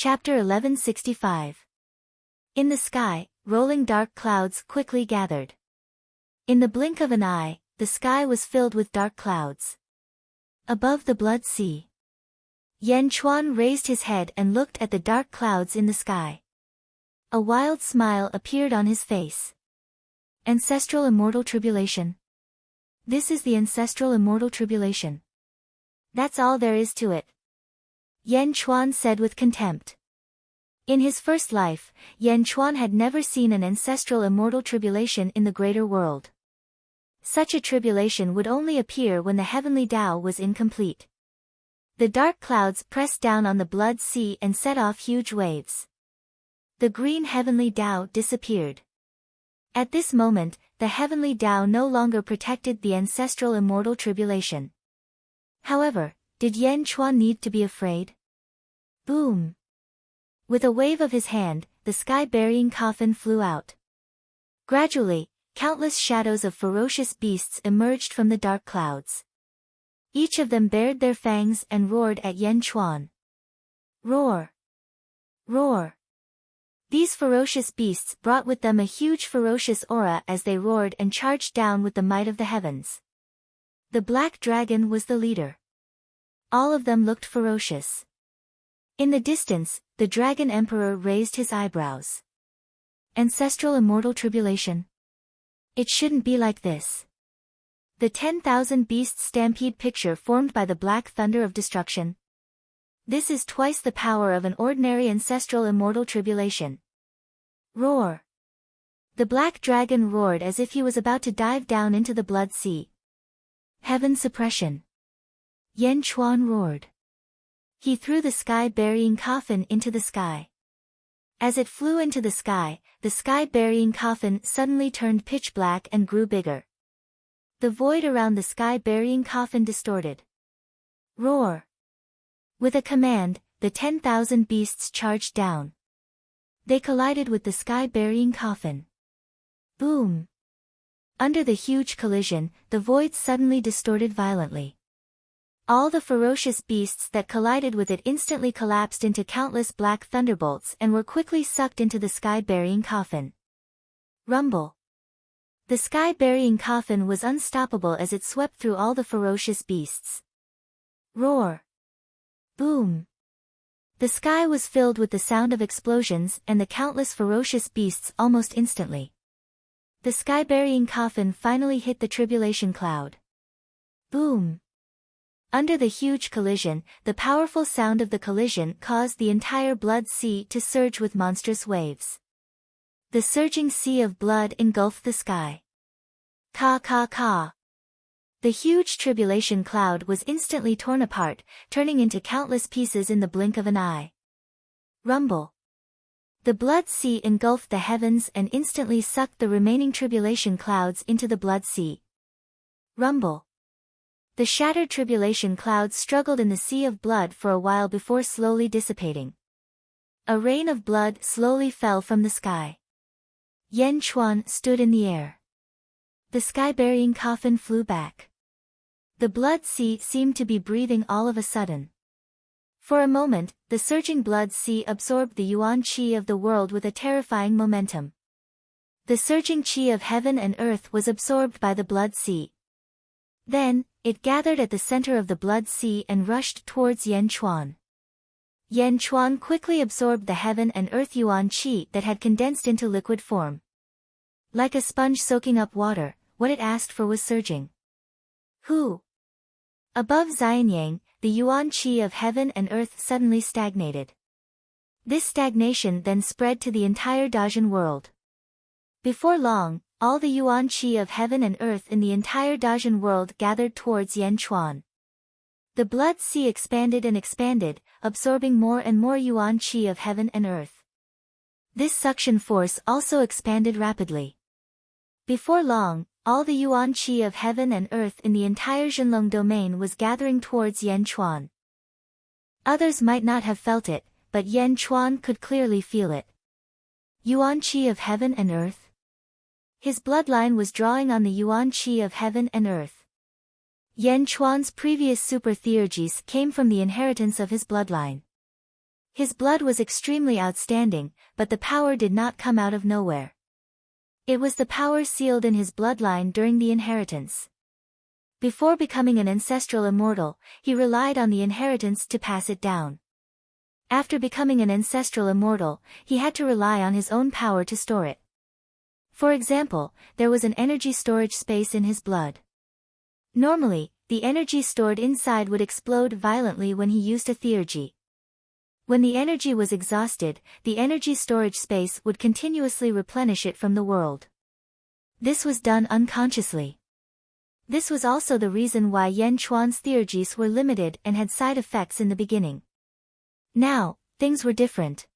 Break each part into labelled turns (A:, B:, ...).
A: Chapter 1165. In the sky, rolling dark clouds quickly gathered. In the blink of an eye, the sky was filled with dark clouds. Above the blood sea, Yan Chuan raised his head and looked at the dark clouds in the sky. A wild smile appeared on his face. Ancestral immortal tribulation. This is the ancestral immortal tribulation. That's all there is to it, Yan Chuan said with contempt. In his first life, Yan Chuan had never seen an ancestral immortal tribulation in the greater world. Such a tribulation would only appear when the heavenly Tao was incomplete. The dark clouds pressed down on the blood sea and set off huge waves. The green heavenly Tao disappeared. At this moment, the heavenly Tao no longer protected the ancestral immortal tribulation. However, did Yan Chuan need to be afraid? Boom! With a wave of his hand, the sky-burying coffin flew out. Gradually, countless shadows of ferocious beasts emerged from the dark clouds. Each of them bared their fangs and roared at Yan Chuan. Roar! Roar! These ferocious beasts brought with them a huge ferocious aura as they roared and charged down with the might of the heavens. The black dragon was the leader. All of them looked ferocious. In the distance, the Dragon Emperor raised his eyebrows. Ancestral immortal tribulation. It shouldn't be like this. The 10,000 beasts stampede picture formed by the black thunder of destruction. This is twice the power of an ordinary ancestral immortal tribulation. Roar! The black dragon roared as if he was about to dive down into the blood sea. Heaven suppression. Yan Chuan roared. He threw the sky-burying coffin into the sky. As it flew into the sky-burying coffin suddenly turned pitch black and grew bigger. The void around the sky-burying coffin distorted. Roar! With a command, the 10,000 beasts charged down. They collided with the sky-burying coffin. Boom! Under the huge collision, the void suddenly distorted violently. All the ferocious beasts that collided with it instantly collapsed into countless black thunderbolts and were quickly sucked into the sky-burying coffin. Rumble! The sky-burying coffin was unstoppable as it swept through all the ferocious beasts. Roar! Boom! The sky was filled with the sound of explosions and the countless ferocious beasts almost instantly. The sky-burying coffin finally hit the tribulation cloud. Boom! Under the huge collision, the powerful sound of the collision caused the entire blood sea to surge with monstrous waves. The surging sea of blood engulfed the sky. Ka ka ka! The huge tribulation cloud was instantly torn apart, turning into countless pieces in the blink of an eye. Rumble! The blood sea engulfed the heavens and instantly sucked the remaining tribulation clouds into the blood sea. Rumble! The shattered tribulation clouds struggled in the sea of blood for a while before slowly dissipating. A rain of blood slowly fell from the sky. Yan Chuan stood in the air. The sky-burying coffin flew back. The blood sea seemed to be breathing all of a sudden. For a moment, the surging blood sea absorbed the yuan qi of the world with a terrifying momentum. The surging qi of heaven and earth was absorbed by the blood sea. Then, it gathered at the center of the blood sea and rushed towards Yan Chuan. Yan Chuan quickly absorbed the heaven and earth yuan qi that had condensed into liquid form. Like a sponge soaking up water, what it asked for was surging. Hu! Above Xianyang, the yuan qi of heaven and earth suddenly stagnated. This stagnation then spread to the entire Dajin world. Before long, all the yuan qi of heaven and earth in the entire Dajin world gathered towards Yan Chuan. The blood sea expanded and expanded, absorbing more and more yuan qi of heaven and earth. This suction force also expanded rapidly. Before long, all the yuan qi of heaven and earth in the entire Zhenlong domain was gathering towards Yan Chuan. Others might not have felt it, but Yan Chuan could clearly feel it. Yuan qi of heaven and earth? His bloodline was drawing on the yuan qi of heaven and earth. Yan Chuan's previous super theurgies came from the inheritance of his bloodline. His blood was extremely outstanding, but the power did not come out of nowhere. It was the power sealed in his bloodline during the inheritance. Before becoming an ancestral immortal, he relied on the inheritance to pass it down. After becoming an ancestral immortal, he had to rely on his own power to store it. For example, there was an energy storage space in his blood. Normally, the energy stored inside would explode violently when he used a theurgy. When the energy was exhausted, the energy storage space would continuously replenish it from the world. This was done unconsciously. This was also the reason why Yan Chuan's theurgies were limited and had side effects in the beginning. Now, things were different.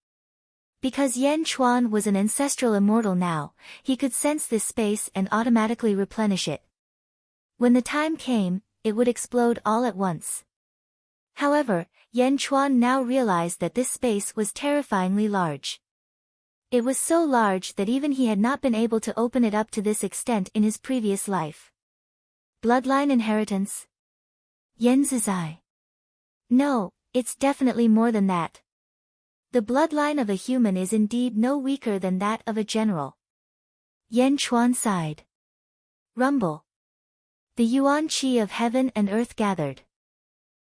A: Because Yan Chuan was an ancestral immortal now, he could sense this space and automatically replenish it. When the time came, it would explode all at once. However, Yan Chuan now realized that this space was terrifyingly large. It was so large that even he had not been able to open it up to this extent in his previous life. Bloodline inheritance? Yan Zizai. No, it's definitely more than that. The bloodline of a human is indeed no weaker than that of a general. Yan Chuan sighed. Rumble. The yuan qi of heaven and earth gathered.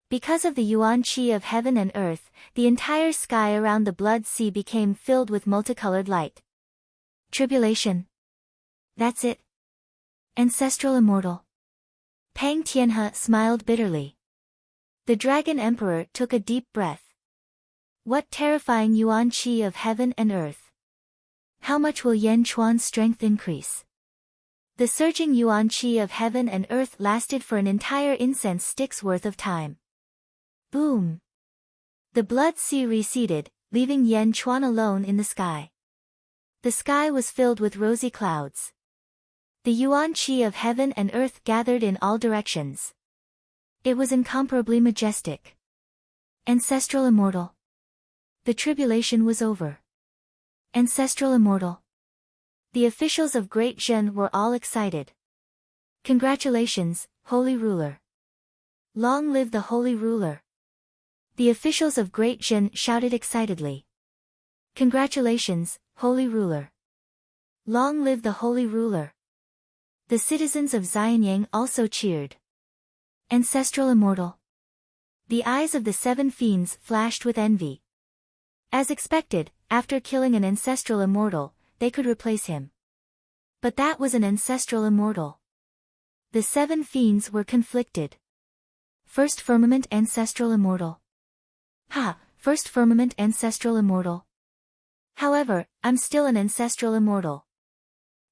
A: Because of the yuan qi of heaven and earth, the entire sky around the blood sea became filled with multicolored light. Tribulation. That's it. Ancestral immortal. Pang Tianhe smiled bitterly. The Dragon Emperor took a deep breath. What terrifying yuan qi of heaven and earth. How much will Yan Chuan's strength increase? The surging yuan qi of heaven and earth lasted for an entire incense stick's worth of time. Boom! The blood sea receded, leaving Yan Chuan alone in the sky. The sky was filled with rosy clouds. The yuan qi of heaven and earth gathered in all directions. It was incomparably majestic. Ancestral immortal. The tribulation was over. Ancestral immortal. The officials of Great Zhen were all excited. Congratulations, Holy Ruler. Long live the Holy Ruler. The officials of Great Zhen shouted excitedly. Congratulations, Holy Ruler. Long live the Holy Ruler. The citizens of Xianyang also cheered. Ancestral immortal. The eyes of the 7 fiends flashed with envy. As expected, after killing an ancestral immortal, they could replace him. But that was an ancestral immortal. The 7 fiends were conflicted. First Firmament Ancestral Immortal. Ha! First Firmament Ancestral Immortal. However, I'm still an ancestral immortal.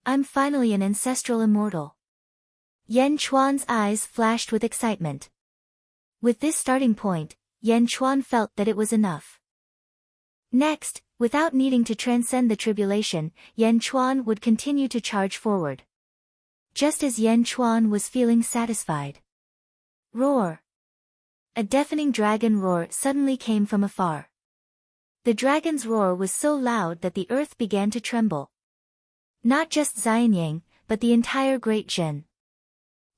A: I'm finally an ancestral immortal. Yan Chuan's eyes flashed with excitement. With this starting point, Yan Chuan felt that it was enough. Next, without needing to transcend the tribulation, Yan Chuan would continue to charge forward. Just as Yan Chuan was feeling satisfied. Roar! A deafening dragon roar suddenly came from afar. The dragon's roar was so loud that the earth began to tremble. Not just Xianyang, but the entire Great Zhen.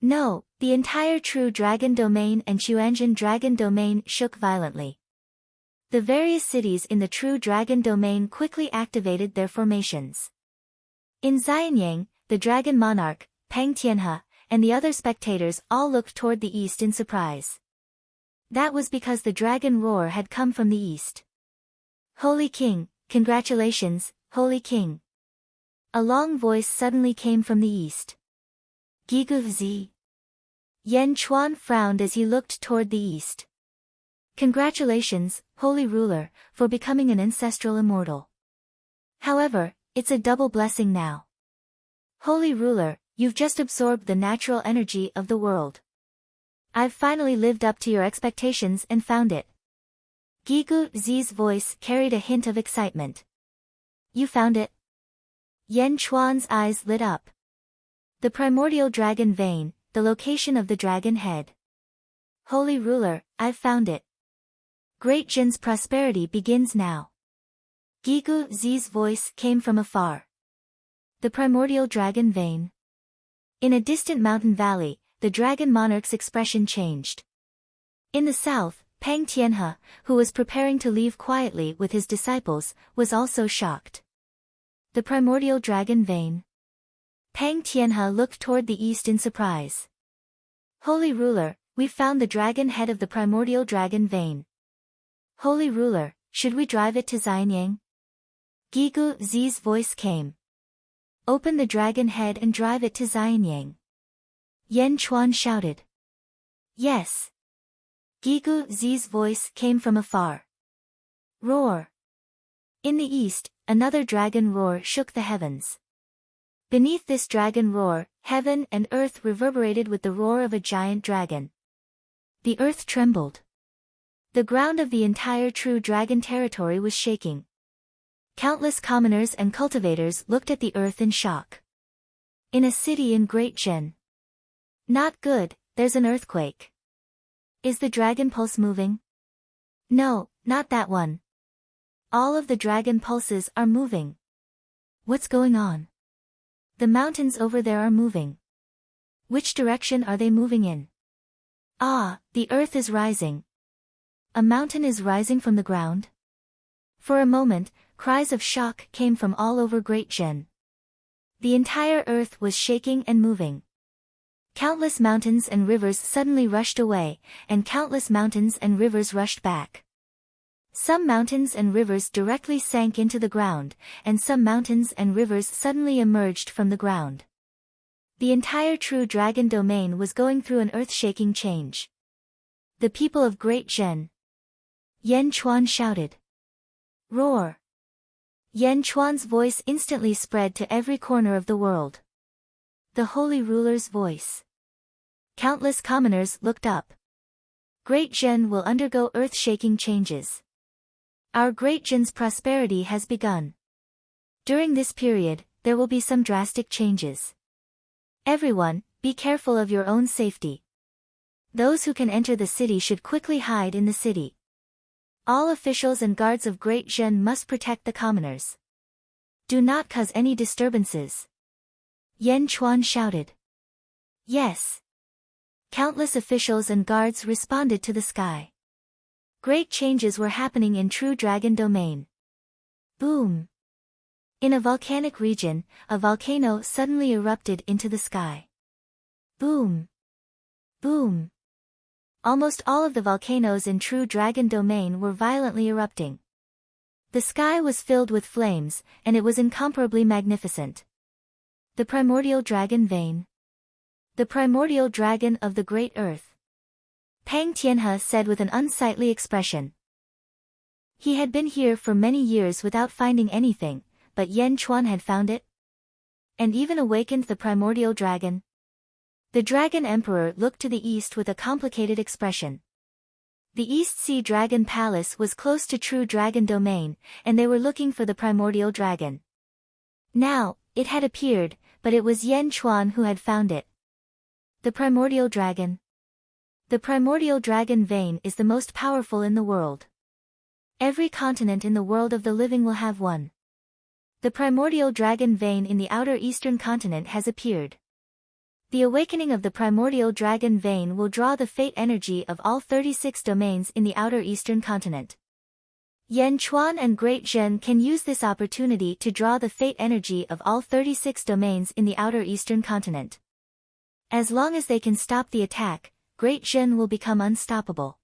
A: No, the entire True Dragon Domain and Xuanzhen Dragon Domain shook violently. The various cities in the True Dragon Domain quickly activated their formations. In Xianyang, the Dragon Monarch, Pang Tianhe, and the other spectators all looked toward the east in surprise. That was because the dragon roar had come from the east. Holy King, congratulations, Holy King. A long voice suddenly came from the east. Gigu Zi. Yan Chuan frowned as he looked toward the east. Congratulations, Holy Ruler, for becoming an ancestral immortal. However, it's a double blessing now. Holy Ruler, you've just absorbed the natural energy of the world. I've finally lived up to your expectations and found it. Gigu Zi's voice carried a hint of excitement. You found it? Yan Chuan's eyes lit up. The primordial dragon vein, the location of the dragon head. Holy Ruler, I've found it. Great Zhen's prosperity begins now. Gigu Zi's voice came from afar. The primordial dragon vein. In a distant mountain valley, the dragon monarch's expression changed. In the south, Pang Tianhe, who was preparing to leave quietly with his disciples, was also shocked. The primordial dragon vein. Pang Tianhe looked toward the east in surprise. Holy ruler, we've found the dragon head of the primordial dragon vein. Holy ruler, should we drive it to Xianyang? Gigu Zi's voice came. Open the dragon head and drive it to Xianyang. Yan Chuan shouted. Yes. Gigu Zi's voice came from afar. Roar. In the east, another dragon roar shook the heavens. Beneath this dragon roar, heaven and earth reverberated with the roar of a giant dragon. The earth trembled. The ground of the entire true dragon territory was shaking. Countless commoners and cultivators looked at the earth in shock. In a city in Great Zhen. Not good, there's an earthquake. Is the dragon pulse moving? No, not that one. All of the dragon pulses are moving. What's going on? The mountains over there are moving. Which direction are they moving in? Ah, the earth is rising. A mountain is rising from the ground? For a moment, cries of shock came from all over Great Zhen. The entire earth was shaking and moving. Countless mountains and rivers suddenly rushed away, and countless mountains and rivers rushed back. Some mountains and rivers directly sank into the ground, and some mountains and rivers suddenly emerged from the ground. The entire true dragon domain was going through an earth-shaking change. The people of Great Zhen. Yan Chuan shouted. Roar. Yan Chuan's voice instantly spread to every corner of the world. The holy ruler's voice. Countless commoners looked up. Great Zhen will undergo earth-shaking changes. Our Great Zhen's prosperity has begun. During this period, there will be some drastic changes. Everyone, be careful of your own safety. Those who can enter the city should quickly hide in the city. All officials and guards of Great Zhen must protect the commoners. Do not cause any disturbances. Yan Chuan shouted. Yes. Countless officials and guards responded to the sky. Great changes were happening in True Dragon Domain. Boom. In a volcanic region, a volcano suddenly erupted into the sky. Boom. Boom. Almost all of the volcanoes in True Dragon Domain were violently erupting. The sky was filled with flames, and it was incomparably magnificent. The primordial dragon vein. The primordial dragon of the great earth. Pang Tianhe said with an unsightly expression. He had been here for many years without finding anything, but Yan Chuan had found it. And even awakened the primordial dragon. The Dragon Emperor looked to the east with a complicated expression. The East Sea Dragon Palace was close to True Dragon Domain, and they were looking for the primordial dragon. Now, it had appeared, but it was Yan Chuan who had found it. The primordial dragon. The primordial dragon vein is the most powerful in the world. Every continent in the world of the living will have one. The primordial dragon vein in the outer eastern continent has appeared. The awakening of the primordial dragon vein will draw the fate energy of all 36 domains in the outer eastern continent. Yan Chuan and Great Zhen can use this opportunity to draw the fate energy of all 36 domains in the outer eastern continent. As long as they can stop the attack, Great Zhen will become unstoppable.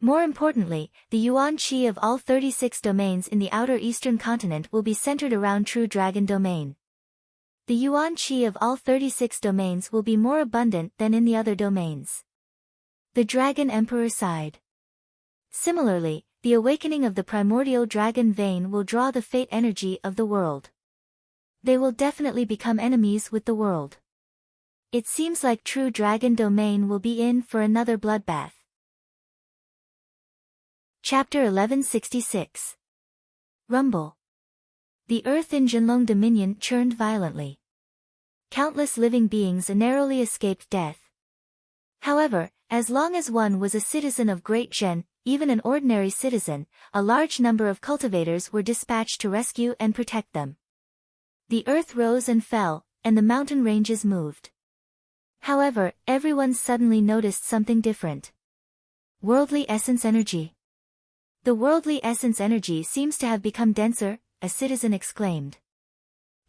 A: More importantly, the yuan qi of all 36 domains in the outer eastern continent will be centered around True Dragon Domain. The yuan qi of all 36 domains will be more abundant than in the other domains. The Dragon Emperor sighed. Similarly, the awakening of the primordial dragon vein will draw the fate energy of the world. They will definitely become enemies with the world. It seems like True Dragon Domain will be in for another bloodbath. Chapter 1166. Rumble. The earth in Zhenlong Dominion churned violently. Countless living beings narrowly escaped death. However, as long as one was a citizen of Great Zhen, even an ordinary citizen, a large number of cultivators were dispatched to rescue and protect them. The earth rose and fell, and the mountain ranges moved. However, everyone suddenly noticed something different. Worldly essence energy. The worldly essence energy seems to have become denser, a citizen exclaimed.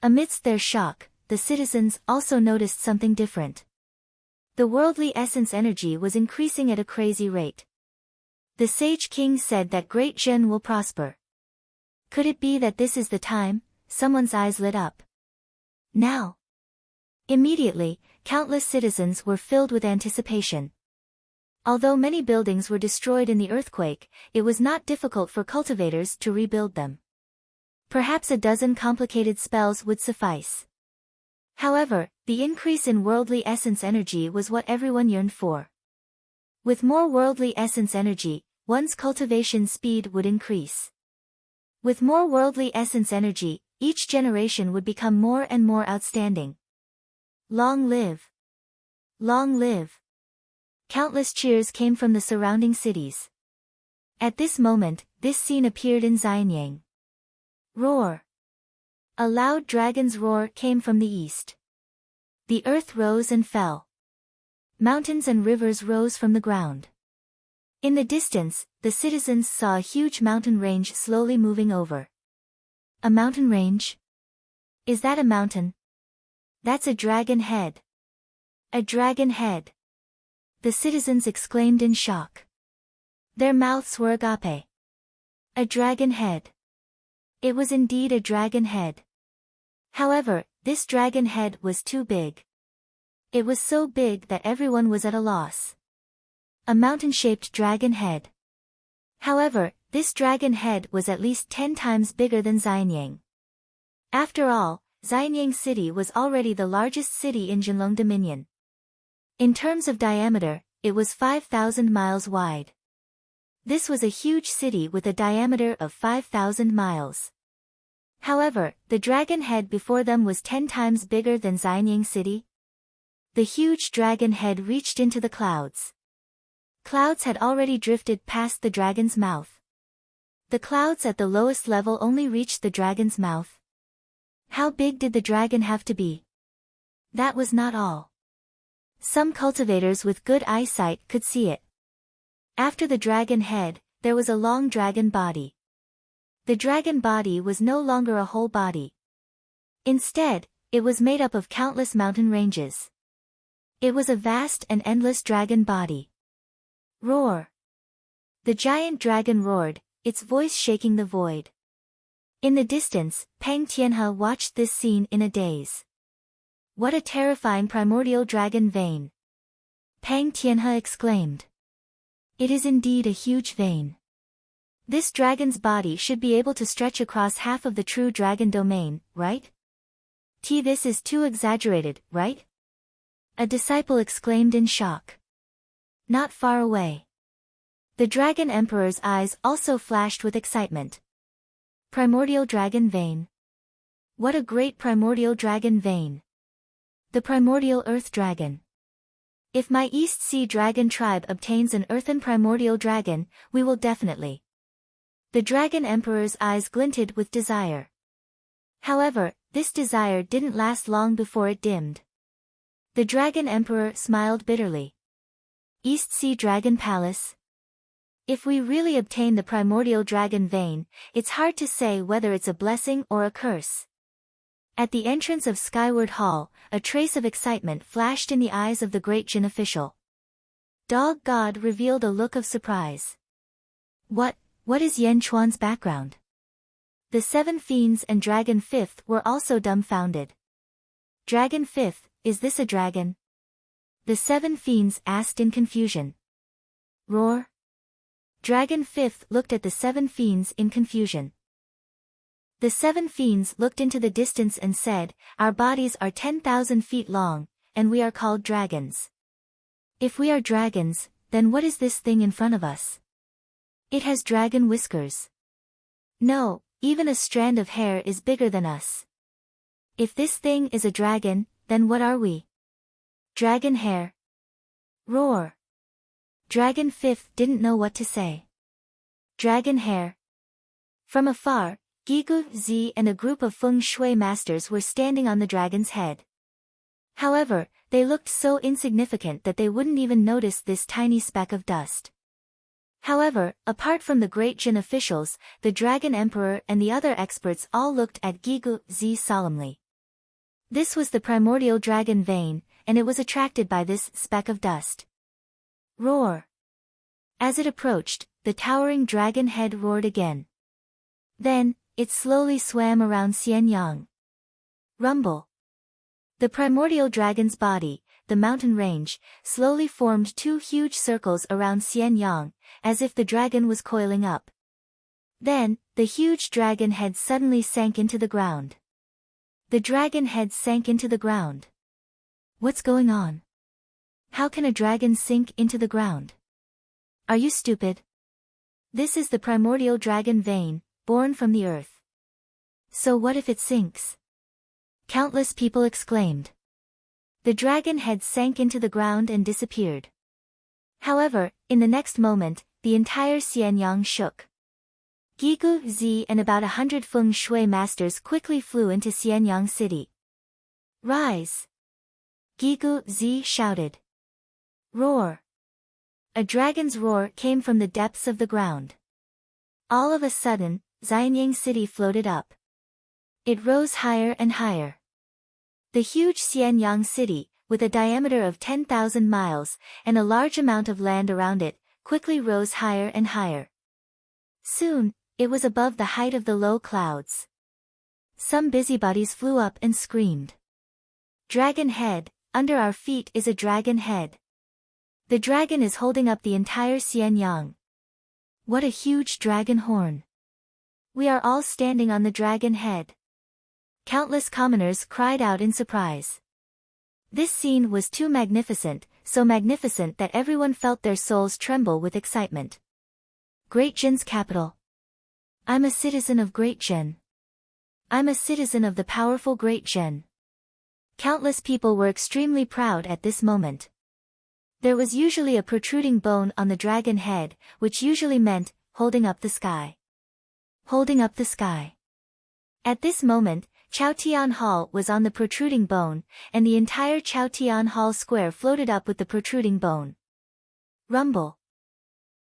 A: Amidst their shock, the citizens also noticed something different. The worldly essence energy was increasing at a crazy rate. The sage king said that great Zhen will prosper. Could it be that this is the time? Someone's eyes lit up. Now. Immediately, countless citizens were filled with anticipation. Although many buildings were destroyed in the earthquake, it was not difficult for cultivators to rebuild them. Perhaps a dozen complicated spells would suffice. However, the increase in worldly essence energy was what everyone yearned for. With more worldly essence energy, one's cultivation speed would increase. With more worldly essence energy, each generation would become more and more outstanding. Long live! Long live! Countless cheers came from the surrounding cities. At this moment, this scene appeared in Xianyang. Roar! A loud dragon's roar came from the east. The earth rose and fell. Mountains and rivers rose from the ground. In the distance, the citizens saw a huge mountain range slowly moving over. A mountain range? Is that a mountain? That's a dragon head. A dragon head. The citizens exclaimed in shock. Their mouths were agape. A dragon head. It was indeed a dragon head. However, this dragon head was too big. It was so big that everyone was at a loss. A mountain-shaped dragon head. However, this dragon head was at least 10 times bigger than Xianyang. After all, Xianyang City was already the largest city in Jinlong Dominion. In terms of diameter, it was 5,000 miles wide. This was a huge city with a diameter of 5,000 miles. However, the dragon head before them was 10 times bigger than Xianyang City. The huge dragon head reached into the clouds. Clouds had already drifted past the dragon's mouth. The clouds at the lowest level only reached the dragon's mouth. How big did the dragon have to be? That was not all. Some cultivators with good eyesight could see it. After the dragon head, there was a long dragon body. The dragon body was no longer a whole body. Instead, it was made up of countless mountain ranges. It was a vast and endless dragon body. Roar! The giant dragon roared, its voice shaking the void. In the distance, Pang Tianhe watched this scene in a daze. What a terrifying primordial dragon vein! Pang Tianhe exclaimed. It is indeed a huge vein. This dragon's body should be able to stretch across half of the true dragon domain, right? This is too exaggerated, right? A disciple exclaimed in shock. Not far away. The dragon emperor's eyes also flashed with excitement. Primordial dragon vein. What a great primordial dragon vein. The primordial earth dragon. If my East Sea Dragon tribe obtains an earthen primordial dragon, we will definitely. The dragon emperor's eyes glinted with desire. However, this desire didn't last long before it dimmed. The dragon emperor smiled bitterly. East Sea Dragon Palace? If we really obtain the primordial dragon vein, it's hard to say whether it's a blessing or a curse. At the entrance of Skyward Hall, a trace of excitement flashed in the eyes of the great Jin official. Dog God revealed a look of surprise. What is Yan Chuan's background? The 7 fiends and Dragon Fifth were also dumbfounded. Dragon Fifth, is this a dragon? The 7 fiends asked in confusion. Roar? Dragon Fifth looked at the 7 fiends in confusion. The 7 fiends looked into the distance and said, our bodies are 10,000 feet long, and we are called dragons. If we are dragons, then what is this thing in front of us? It has dragon whiskers. No, even a strand of hair is bigger than us. If this thing is a dragon, then what are we? Dragon hair. Roar. Dragon Fifth didn't know what to say. Dragon hair. From afar, Gigu, Zi and a group of feng shui masters were standing on the dragon's head. However, they looked so insignificant that they wouldn't even notice this tiny speck of dust. However, apart from the great Jin officials, the Dragon Emperor and the other experts all looked at Gigu Zi solemnly. This was the primordial dragon vein, and it was attracted by this speck of dust. Roar! As it approached, the towering dragon head roared again. Then, it slowly swam around Xianyang. Rumble! The primordial dragon's body, the mountain range, slowly formed two huge circles around Xianyang, as if the dragon was coiling up. Then, the huge dragon head suddenly sank into the ground. The dragon head sank into the ground. What's going on? How can a dragon sink into the ground? Are you stupid? This is the primordial dragon vein, born from the earth. So what if it sinks? Countless people exclaimed. The dragon head sank into the ground and disappeared. However, in the next moment, the entire Xianyang shook. Gigu Zi and about 100 feng shui masters quickly flew into Xianyang city. Rise! Gigu Zi shouted. Roar! A dragon's roar came from the depths of the ground. All of a sudden, Xianyang city floated up. It rose higher and higher. The huge Xianyang city, with a diameter of 10,000 miles, and a large amount of land around it, quickly rose higher and higher. Soon, it was above the height of the low clouds. Some busybodies flew up and screamed. Dragon head, under our feet is a dragon head. The dragon is holding up the entire Xianyang. What a huge dragon horn. We are all standing on the dragon head. Countless commoners cried out in surprise. This scene was too magnificent, so magnificent that everyone felt their souls tremble with excitement. Great Jin's capital. I'm a citizen of Great Jin. I'm a citizen of the powerful Great Jin. Countless people were extremely proud at this moment. There was usually a protruding bone on the dragon head, which usually meant, holding up the sky. Holding up the sky. At this moment, Chaotian Hall was on the protruding bone, and the entire Chaotian Hall square floated up with the protruding bone. Rumble.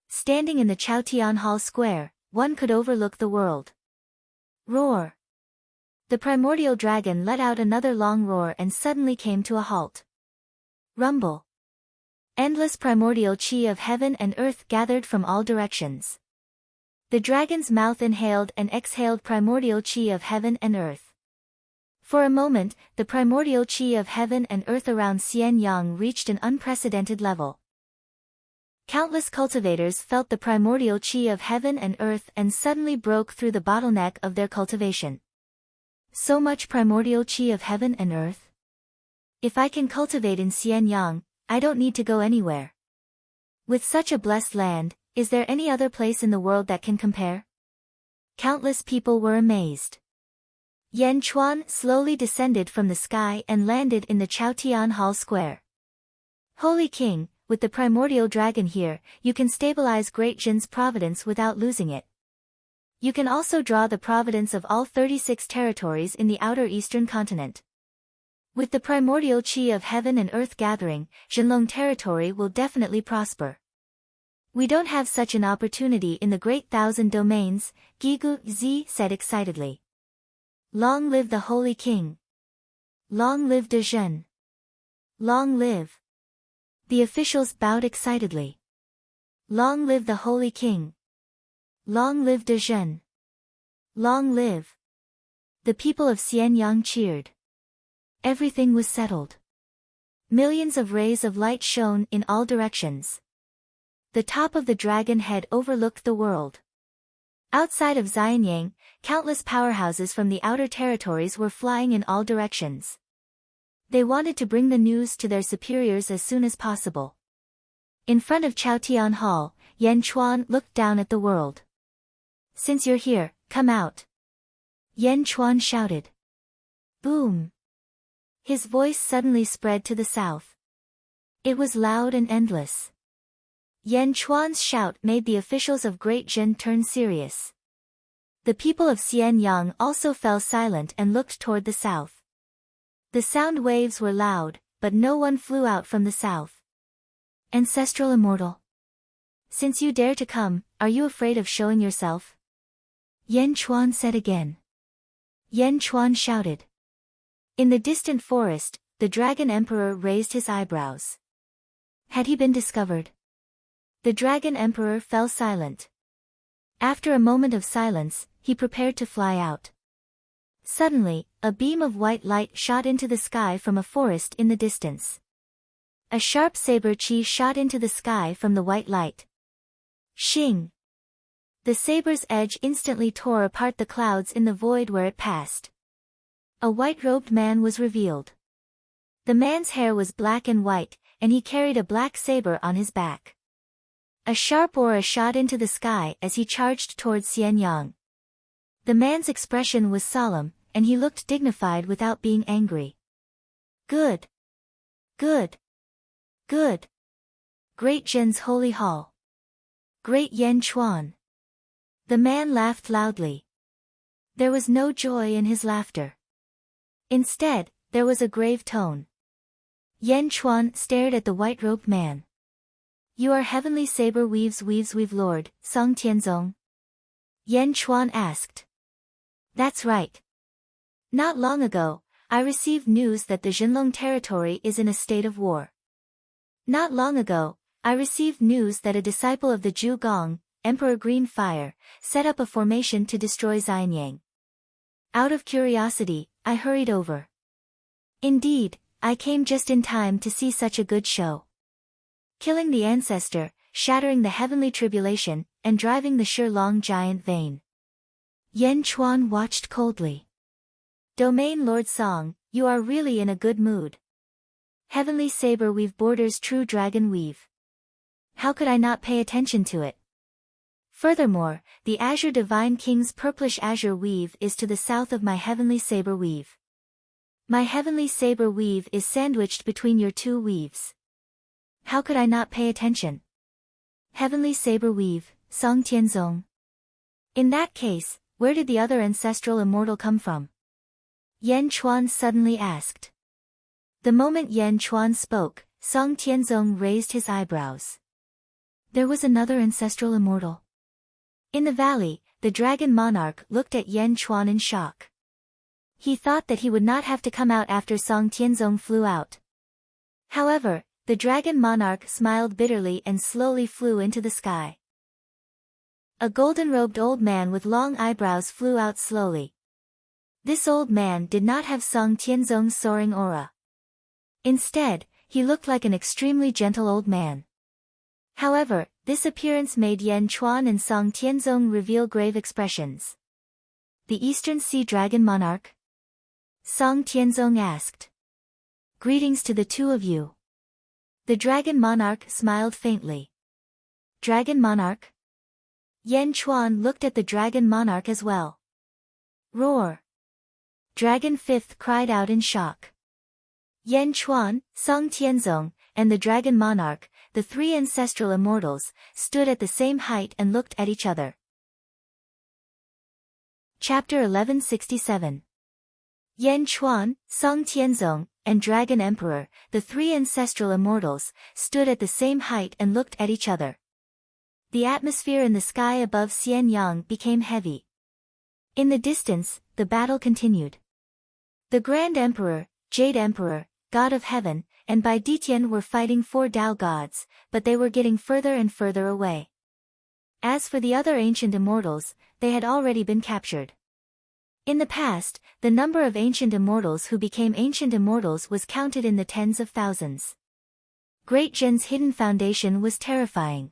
A: Standing in the Chaotian Hall square, one could overlook the world. Roar. The primordial dragon let out another long roar and suddenly came to a halt. Rumble. Endless primordial chi of heaven and earth gathered from all directions. The dragon's mouth inhaled and exhaled primordial chi of heaven and earth. For a moment, the primordial chi of heaven and earth around Xianyang reached an unprecedented level. Countless cultivators felt the primordial chi of heaven and earth and suddenly broke through the bottleneck of their cultivation. So much primordial chi of heaven and earth? If I can cultivate in Xianyang, I don't need to go anywhere. With such a blessed land, is there any other place in the world that can compare? Countless people were amazed. Yan Chuan slowly descended from the sky and landed in the Chaotian Hall square. Holy King, with the primordial dragon here, you can stabilize Great Jin's providence without losing it. You can also draw the providence of all 36 territories in the outer eastern continent. With the primordial chi of heaven and earth gathering, Jinlong territory will definitely prosper. We don't have such an opportunity in the Great Thousand Domains, Gigu Zi said excitedly. Long live the Holy King. Long live De Zhen. Long live. The officials bowed excitedly. Long live the Holy King. Long live De Zhen. Long live. The people of Xianyang cheered. Everything was settled. Millions of rays of light shone in all directions. The top of the dragon head overlooked the world. Outside of Xianyang, countless powerhouses from the outer territories were flying in all directions. They wanted to bring the news to their superiors as soon as possible. In front of Chaotian Hall, Yan Chuan looked down at the world. Since you're here, come out. Yan Chuan shouted. Boom. His voice suddenly spread to the south. It was loud and endless. Yan Chuan's shout made the officials of Great Jin turn serious. The people of Xianyang also fell silent and looked toward the south. The sound waves were loud, but no one flew out from the south. Ancestral Immortal. Since you dare to come, are you afraid of showing yourself? Yan Chuan said again. Yan Chuan shouted. In the distant forest, the Dragon Emperor raised his eyebrows. Had he been discovered? The Dragon Emperor fell silent. After a moment of silence, he prepared to fly out. Suddenly, a beam of white light shot into the sky from a forest in the distance. A sharp saber chi shot into the sky from the white light. Shing! The saber's edge instantly tore apart the clouds in the void where it passed. A white-robed man was revealed. The man's hair was black and white, and he carried a black saber on his back. A sharp aura shot into the sky as he charged towards Xianyang. The man's expression was solemn, and he looked dignified without being angry. Good. Good. Good. Great Zhen's holy hall. Great Yan Chuan. The man laughed loudly. There was no joy in his laughter. Instead, there was a grave tone. Yan Chuan stared at the white-robed man. You are Heavenly Saber Weave's Weave Lord, Song Tianzong? Yan Chuan asked. That's right. Not long ago, I received news that the Zhenlong territory is in a state of war. Not long ago, I received news that a disciple of the Zhu Gong, Emperor Green Fire, set up a formation to destroy Xianyang. Out of curiosity, I hurried over. Indeed, I came just in time to see such a good show. Killing the ancestor, shattering the heavenly tribulation, and driving the Shilong giant vain. Yan Chuan watched coldly. Domain Lord Song, you are really in a good mood. Heavenly Saber Weave borders true dragon weave. How could I not pay attention to it? Furthermore, the Azure Divine King's purplish azure weave is to the south of my Heavenly Saber Weave. My Heavenly Saber Weave is sandwiched between your two weaves. How could I not pay attention? Heavenly Saber Weave, Song Tianzong. In that case, where did the other ancestral immortal come from? Yan Chuan suddenly asked. The moment Yan Chuan spoke, Song Tianzong raised his eyebrows. There was another ancestral immortal. In the valley, the dragon monarch looked at Yan Chuan in shock. He thought that he would not have to come out after Song Tianzong flew out. However, the dragon monarch smiled bitterly and slowly flew into the sky. A golden-robed old man with long eyebrows flew out slowly. This old man did not have Song Tianzong's soaring aura. Instead, he looked like an extremely gentle old man. However, this appearance made Yan Chuan and Song Tianzong reveal grave expressions. The Eastern Sea Dragon Monarch? Song Tianzong asked. Greetings to the two of you. The Dragon Monarch smiled faintly. Dragon Monarch? Yan Chuan looked at the Dragon Monarch as well. Roar! Dragon Fifth cried out in shock. Yan Chuan, Song Tianzong, and the Dragon Monarch, the three ancestral immortals, stood at the same height and looked at each other. Chapter 1167. Yan Chuan, Song Tianzong, and Dragon Emperor, the three ancestral immortals, stood at the same height and looked at each other. The atmosphere in the sky above Xianyang became heavy. In the distance, the battle continued. The Grand Emperor, Jade Emperor, God of Heaven, and Bai Ditian were fighting four Tao gods, but they were getting further and further away. As for the other ancient immortals, they had already been captured. In the past, the number of ancient immortals who became ancient immortals was counted in the tens of thousands. Great Zhen's hidden foundation was terrifying.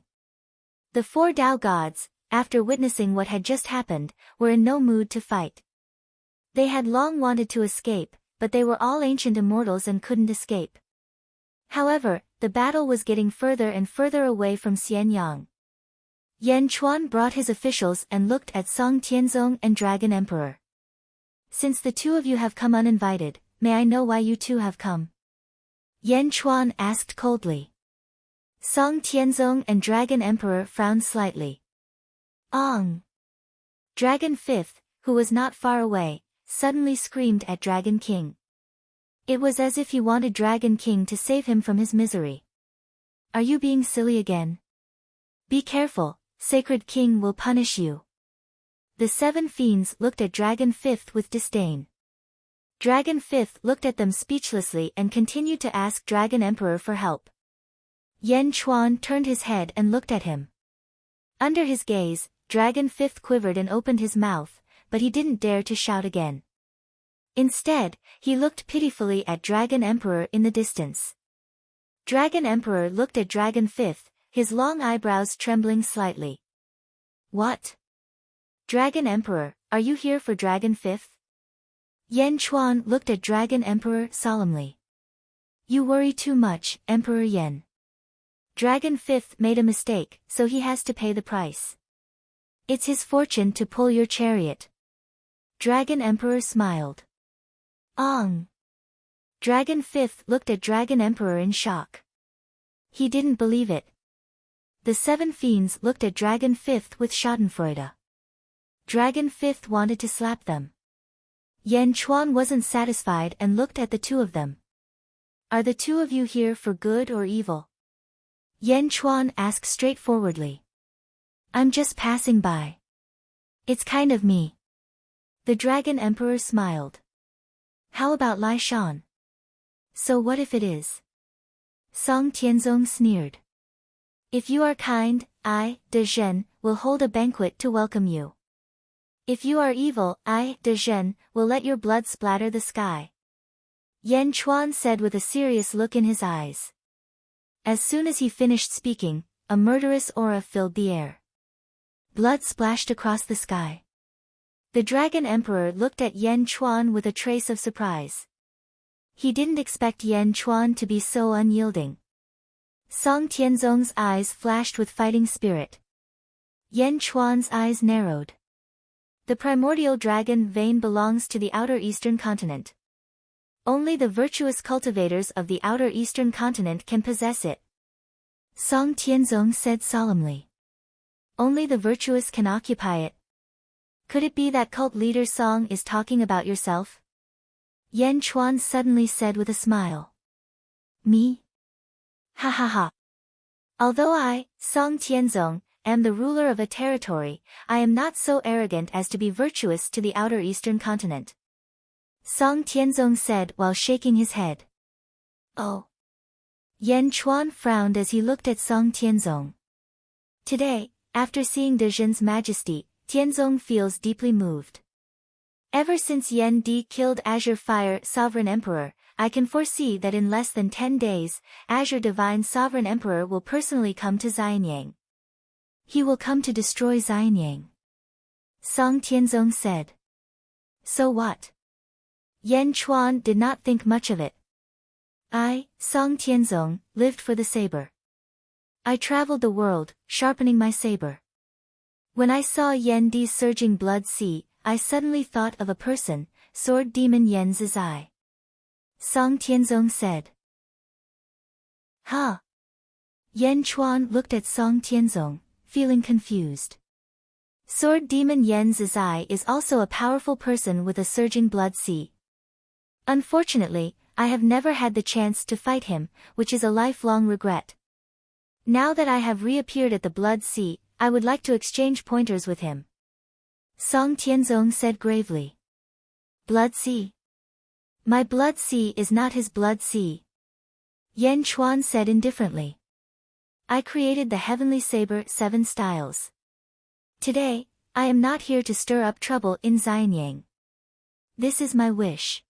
A: The four Tao gods, after witnessing what had just happened, were in no mood to fight. They had long wanted to escape, but they were all ancient immortals and couldn't escape. However, the battle was getting further and further away from Xianyang. Yan Chuan brought his officials and looked at Song Tianzong and Dragon Emperor. Since the two of you have come uninvited, may I know why you two have come? Yan Chuan asked coldly. Song Tianzong and Dragon Emperor frowned slightly. Ong! Dragon Fifth, who was not far away, suddenly screamed at Dragon King. It was as if he wanted Dragon King to save him from his misery. Are you being silly again? Be careful, Sacred King will punish you. The 7 fiends looked at Dragon Fifth with disdain. Dragon Fifth looked at them speechlessly and continued to ask Dragon Emperor for help. Yen Chuan turned his head and looked at him. Under his gaze, Dragon Fifth quivered and opened his mouth, but he didn't dare to shout again. Instead, he looked pitifully at Dragon Emperor in the distance. Dragon Emperor looked at Dragon Fifth, his long eyebrows trembling slightly. What? Dragon Emperor, are you here for Dragon Fifth? Yen Chuan looked at Dragon Emperor solemnly. You worry too much, Emperor Yen. Dragon Fifth made a mistake, so he has to pay the price. It's his fortune to pull your chariot. Dragon Emperor smiled. Ong. Dragon Fifth looked at Dragon Emperor in shock. He didn't believe it. The 7 fiends looked at Dragon Fifth with schadenfreude. Dragon Fifth wanted to slap them. Yen Chuan wasn't satisfied and looked at the 2 of them. Are the 2 of you here for good or evil? Yen Chuan asked straightforwardly. I'm just passing by. It's kind of me. The Dragon Emperor smiled. How about Lai Shan? So what if it is? Song Tianzong sneered. If you are kind, I, De Zhen, will hold a banquet to welcome you. If you are evil, I, De Zhen, will let your blood splatter the sky. Yen Chuan said with a serious look in his eyes. As soon as he finished speaking, a murderous aura filled the air. Blood splashed across the sky. The Dragon Emperor looked at Yen Chuan with a trace of surprise. He didn't expect Yen Chuan to be so unyielding. Song Tianzong's eyes flashed with fighting spirit. Yen Chuan's eyes narrowed. The primordial dragon vein belongs to the outer eastern continent. Only the virtuous cultivators of the outer eastern continent can possess it. Song Tianzong said solemnly. Only the virtuous can occupy it. Could it be that cult leader Song is talking about yourself? Yen Chuan suddenly said with a smile. Me? Ha ha ha. Although I, Song Tianzong, am the ruler of a territory, I am not so arrogant as to be virtuous to the outer eastern continent. Song Tianzong said while shaking his head. Oh. Yen Chuan frowned as he looked at Song Tianzong. Today, after seeing De Zhen's majesty, Tianzong feels deeply moved. Ever since Yen Di killed Azure Fire Sovereign Emperor, I can foresee that in less than 10 days, Azure Divine Sovereign Emperor will personally come to Xianyang. He will come to destroy Xianyang. Song Tianzong said. So what? Yen Chuan did not think much of it. I, Song Tianzong, lived for the saber. I traveled the world, sharpening my saber. When I saw Yen Di's surging blood sea, I suddenly thought of a person, Sword Demon Yen Zizai. Song Tianzong said. Huh? Yen Chuan looked at Song Tianzong, feeling confused. Sword Demon Yen Zizai is also a powerful person with a surging blood sea. Unfortunately, I have never had the chance to fight him, which is a lifelong regret. Now that I have reappeared at the Blood Sea, I would like to exchange pointers with him. Song Tianzong said gravely. Blood Sea? My Blood Sea is not his Blood Sea. Yen Chuan said indifferently. I created the Heavenly Saber 7 styles. Today, I am not here to stir up trouble in Xianyang. This is my wish.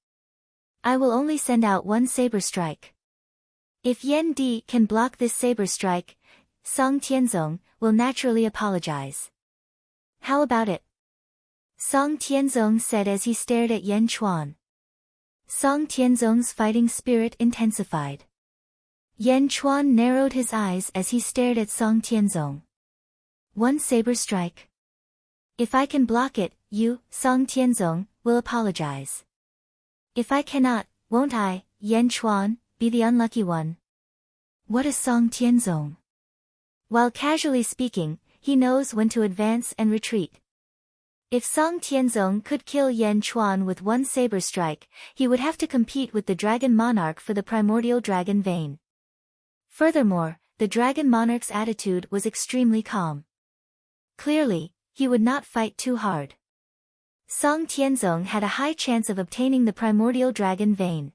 A: I will only send out 1 saber strike. If Yen Di can block this saber strike, Song Tianzong will naturally apologize. How about it? Song Tianzong said as he stared at Yen Chuan. Song Tianzong's fighting spirit intensified. Yen Chuan narrowed his eyes as he stared at Song Tianzong. 1 saber strike. If I can block it, you, Song Tianzong, will apologize. If I cannot, won't I, Yen Chuan, be the unlucky one? What is Song Tianzong? While casually speaking, he knows when to advance and retreat. If Song Tianzong could kill Yen Chuan with 1 saber strike, he would have to compete with the Dragon Monarch for the primordial dragon vein. Furthermore, the dragon monarch's attitude was extremely calm. Clearly, he would not fight too hard. Song Tianzong had a high chance of obtaining the primordial dragon vein.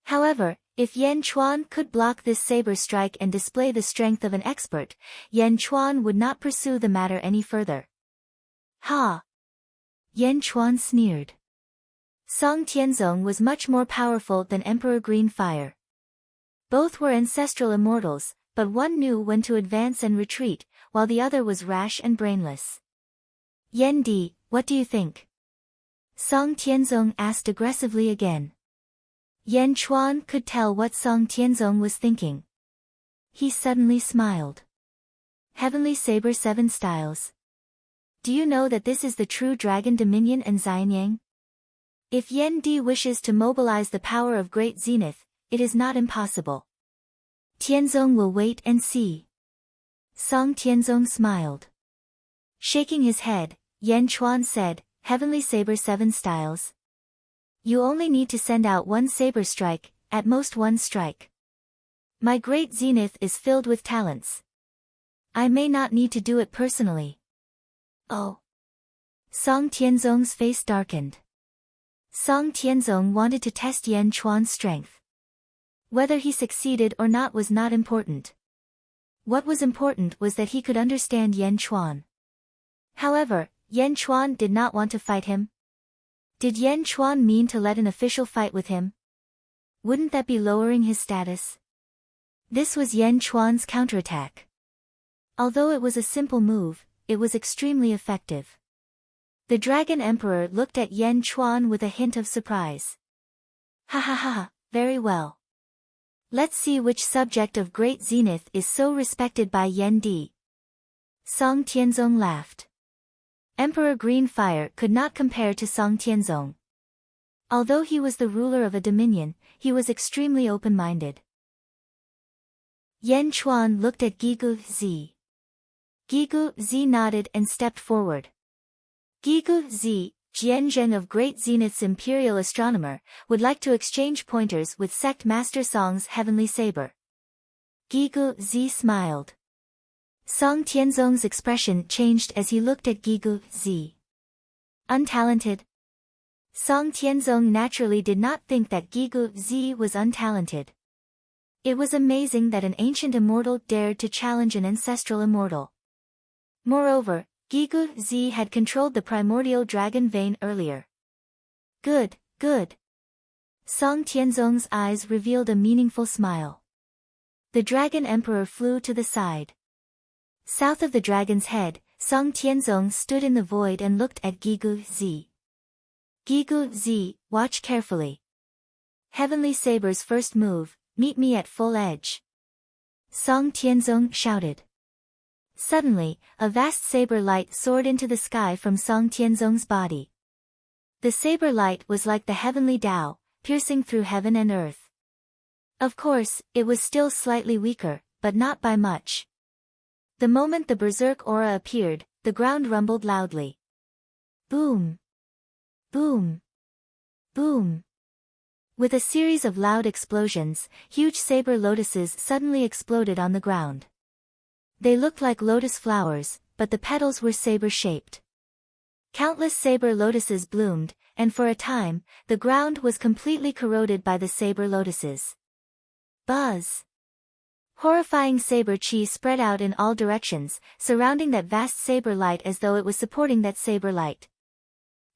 A: However, if Yan Chuan could block this saber strike and display the strength of an expert, Yan Chuan would not pursue the matter any further. Ha! Yan Chuan sneered. Song Tianzong was much more powerful than Emperor Green Fire. Both were ancestral immortals, but one knew when to advance and retreat, while the other was rash and brainless. Yan Di, what do you think? Song Tianzong asked aggressively again. Yan Chuan could tell what Song Tianzong was thinking. He suddenly smiled. Heavenly Saber 7 Styles. Do you know that this is the true Dragon Dominion and Xianyang? If Yan Di wishes to mobilize the power of Great Zenith, it is not impossible. Tianzong will wait and see. Song Tianzong smiled. Shaking his head, Yan Chuan said, Heavenly Saber 7 Styles. You only need to send out one saber strike, at most one strike. My Great Zenith is filled with talents. I may not need to do it personally. Oh. Song Tianzong's face darkened. Song Tianzong wanted to test Yan Chuan's strength. Whether he succeeded or not was not important. What was important was that he could understand Yan Chuan. However, Yan Chuan did not want to fight him. Did Yan Chuan mean to let an official fight with him? Wouldn't that be lowering his status? This was Yan Chuan's counterattack. Although it was a simple move, it was extremely effective. The Dragon Emperor looked at Yan Chuan with a hint of surprise. Ha ha ha, very well. Let's see which subject of Great Zenith is so respected by Yan Di. Song Tianzong laughed. Emperor Green Fire could not compare to Song Tianzong. Although he was the ruler of a dominion, he was extremely open-minded. Yan Chuan looked at Gigu Zi. Gigu Zi nodded and stepped forward. Gigu Zi, Jianzheng of Great Zenith's imperial astronomer, would like to exchange pointers with Sect Master Song's Heavenly Saber. Gigu Zi smiled. Song Tianzong's expression changed as he looked at Gigu Zi. Untalented? Song Tianzong naturally did not think that Gigu Zi was untalented. It was amazing that an ancient immortal dared to challenge an ancestral immortal. Moreover, Gigu Zi had controlled the primordial dragon vein earlier. Good, good. Song Tianzong's eyes revealed a meaningful smile. The Dragon Emperor flew to the side. South of the dragon's head, Song Tianzong stood in the void and looked at Gigu Zi. Gigu Zi, watch carefully. Heavenly Saber's first move, meet me at full edge. Song Tianzong shouted. Suddenly, a vast saber light soared into the sky from Song Tianzong's body. The saber light was like the heavenly Tao, piercing through heaven and earth. Of course, it was still slightly weaker, but not by much. The moment the berserk aura appeared, the ground rumbled loudly. Boom! Boom! Boom! With a series of loud explosions, huge saber lotuses suddenly exploded on the ground. They looked like lotus flowers, but the petals were saber-shaped. Countless saber lotuses bloomed, and for a time, the ground was completely corroded by the saber lotuses. Buzz! Horrifying saber chi spread out in all directions, surrounding that vast saber light as though it was supporting that saber light.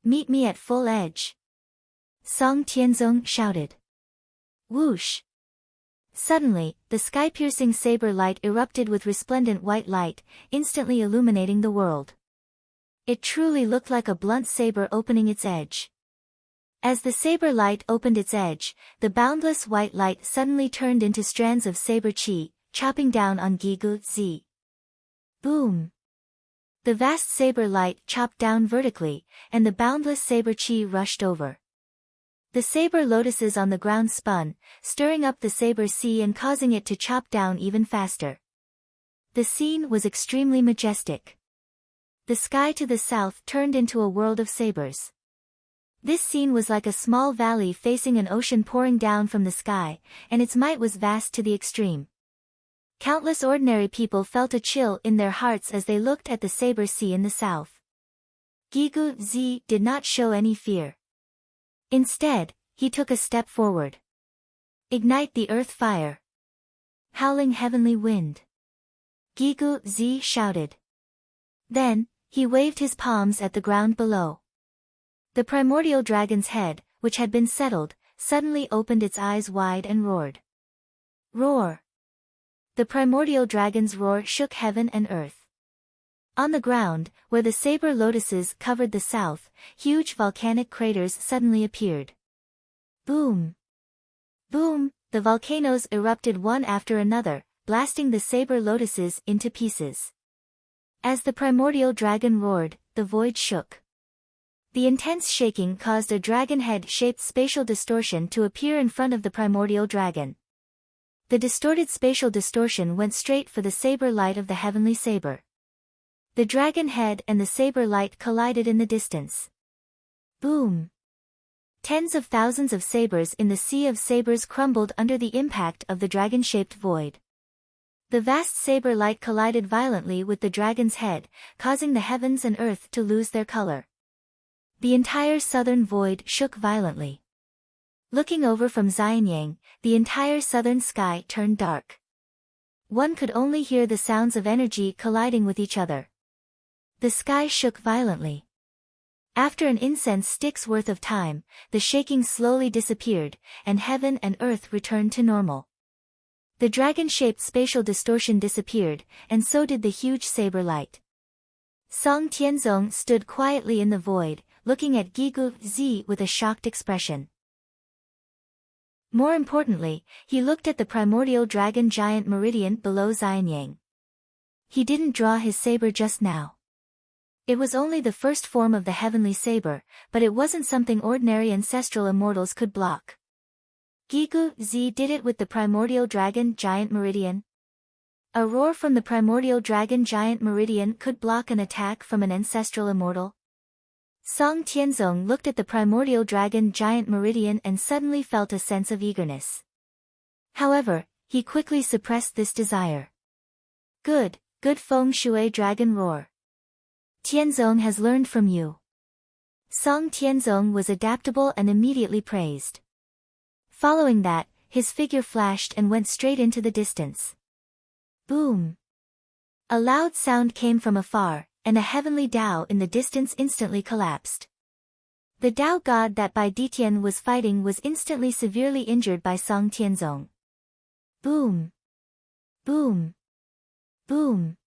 A: Meet me at full edge. Song Tianzong shouted. Whoosh! Suddenly, the sky-piercing saber light erupted with resplendent white light, instantly illuminating the world. It truly looked like a blunt saber opening its edge. As the saber light opened its edge, the boundless white light suddenly turned into strands of saber chi, chopping down on Gigu Zi. Boom! The vast saber light chopped down vertically, and the boundless saber chi rushed over. The saber lotuses on the ground spun, stirring up the saber sea and causing it to chop down even faster. The scene was extremely majestic. The sky to the south turned into a world of sabers. This scene was like a small valley facing an ocean pouring down from the sky, and its might was vast to the extreme. Countless ordinary people felt a chill in their hearts as they looked at the saber sea in the south. Gigu Zi did not show any fear. Instead, he took a step forward. Ignite the earth fire. Howling heavenly wind. Gigu Zi shouted. Then, he waved his palms at the ground below. The primordial dragon's head, which had been settled, suddenly opened its eyes wide and roared. Roar! The primordial dragon's roar shook heaven and earth. On the ground, where the saber lotuses covered the south, huge volcanic craters suddenly appeared. Boom! Boom! The volcanoes erupted one after another, blasting the saber lotuses into pieces. As the primordial dragon roared, the void shook. The intense shaking caused a dragon head-shaped spatial distortion to appear in front of the primordial dragon. The distorted spatial distortion went straight for the saber light of the heavenly saber. The dragon head and the saber light collided in the distance. Boom! Tens of thousands of sabers in the sea of sabers crumbled under the impact of the dragon-shaped void. The vast saber light collided violently with the dragon's head, causing the heavens and earth to lose their color. The entire southern void shook violently. Looking over from Xianyang, the entire southern sky turned dark. One could only hear the sounds of energy colliding with each other. The sky shook violently. After an incense stick's worth of time, the shaking slowly disappeared, and heaven and earth returned to normal. The dragon-shaped spatial distortion disappeared, and so did the huge saber light. Song Tianzong stood quietly in the void, looking at Gigu Zi with a shocked expression. More importantly, he looked at the primordial dragon giant meridian below Xianyang. He didn't draw his saber just now. It was only the first form of the heavenly saber, but it wasn't something ordinary ancestral immortals could block. Gigu Zi did it with the primordial dragon giant meridian. A roar from the primordial dragon giant meridian could block an attack from an ancestral immortal. Song Tianzong looked at the primordial dragon giant meridian and suddenly felt a sense of eagerness. However, he quickly suppressed this desire. Good feng shui dragon roar. Tianzong has learned from you. Song Tianzong was adaptable and immediately praised. Following that, his figure flashed and went straight into the distance. Boom! A loud sound came from afar, and a heavenly Tao in the distance instantly collapsed. The Tao god that Bai Ditian was fighting was instantly severely injured by Song Tianzong. Boom! Boom! Boom!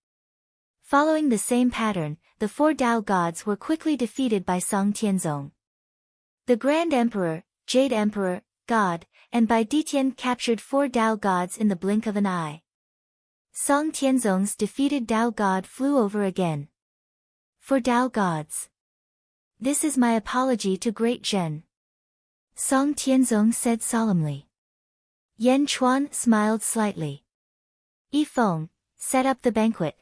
A: Following the same pattern, the four Tao gods were quickly defeated by Song Tianzong. The Grand Emperor, Jade Emperor, God, and Bai Ditian captured four Tao gods in the blink of an eye. Song Tianzong's defeated Tao god flew over again. For Tao gods. This is my apology to Great Zhen. Song Tianzong said solemnly. Yan Chuan smiled slightly. Yifeng, set up the banquet.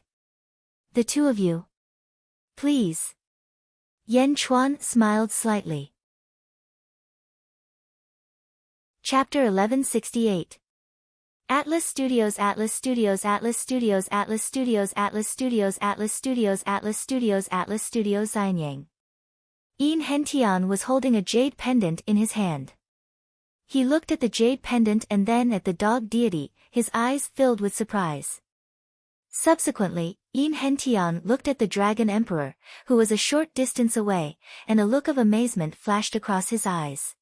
A: The two of you. Please. Yan Chuan smiled slightly. Chapter 1168. Atlas Studios Atlas Studios Atlas Studios Atlas Studios Atlas Studios Atlas Studios Atlas Studios Atlas Studios Xianyang. Yin Hentian was holding a jade pendant in his hand. He looked at the jade pendant and then at the dog deity, his eyes filled with surprise. Subsequently, Yin Hentian looked at the Dragon Emperor, who was a short distance away, and a look of amazement flashed across his eyes.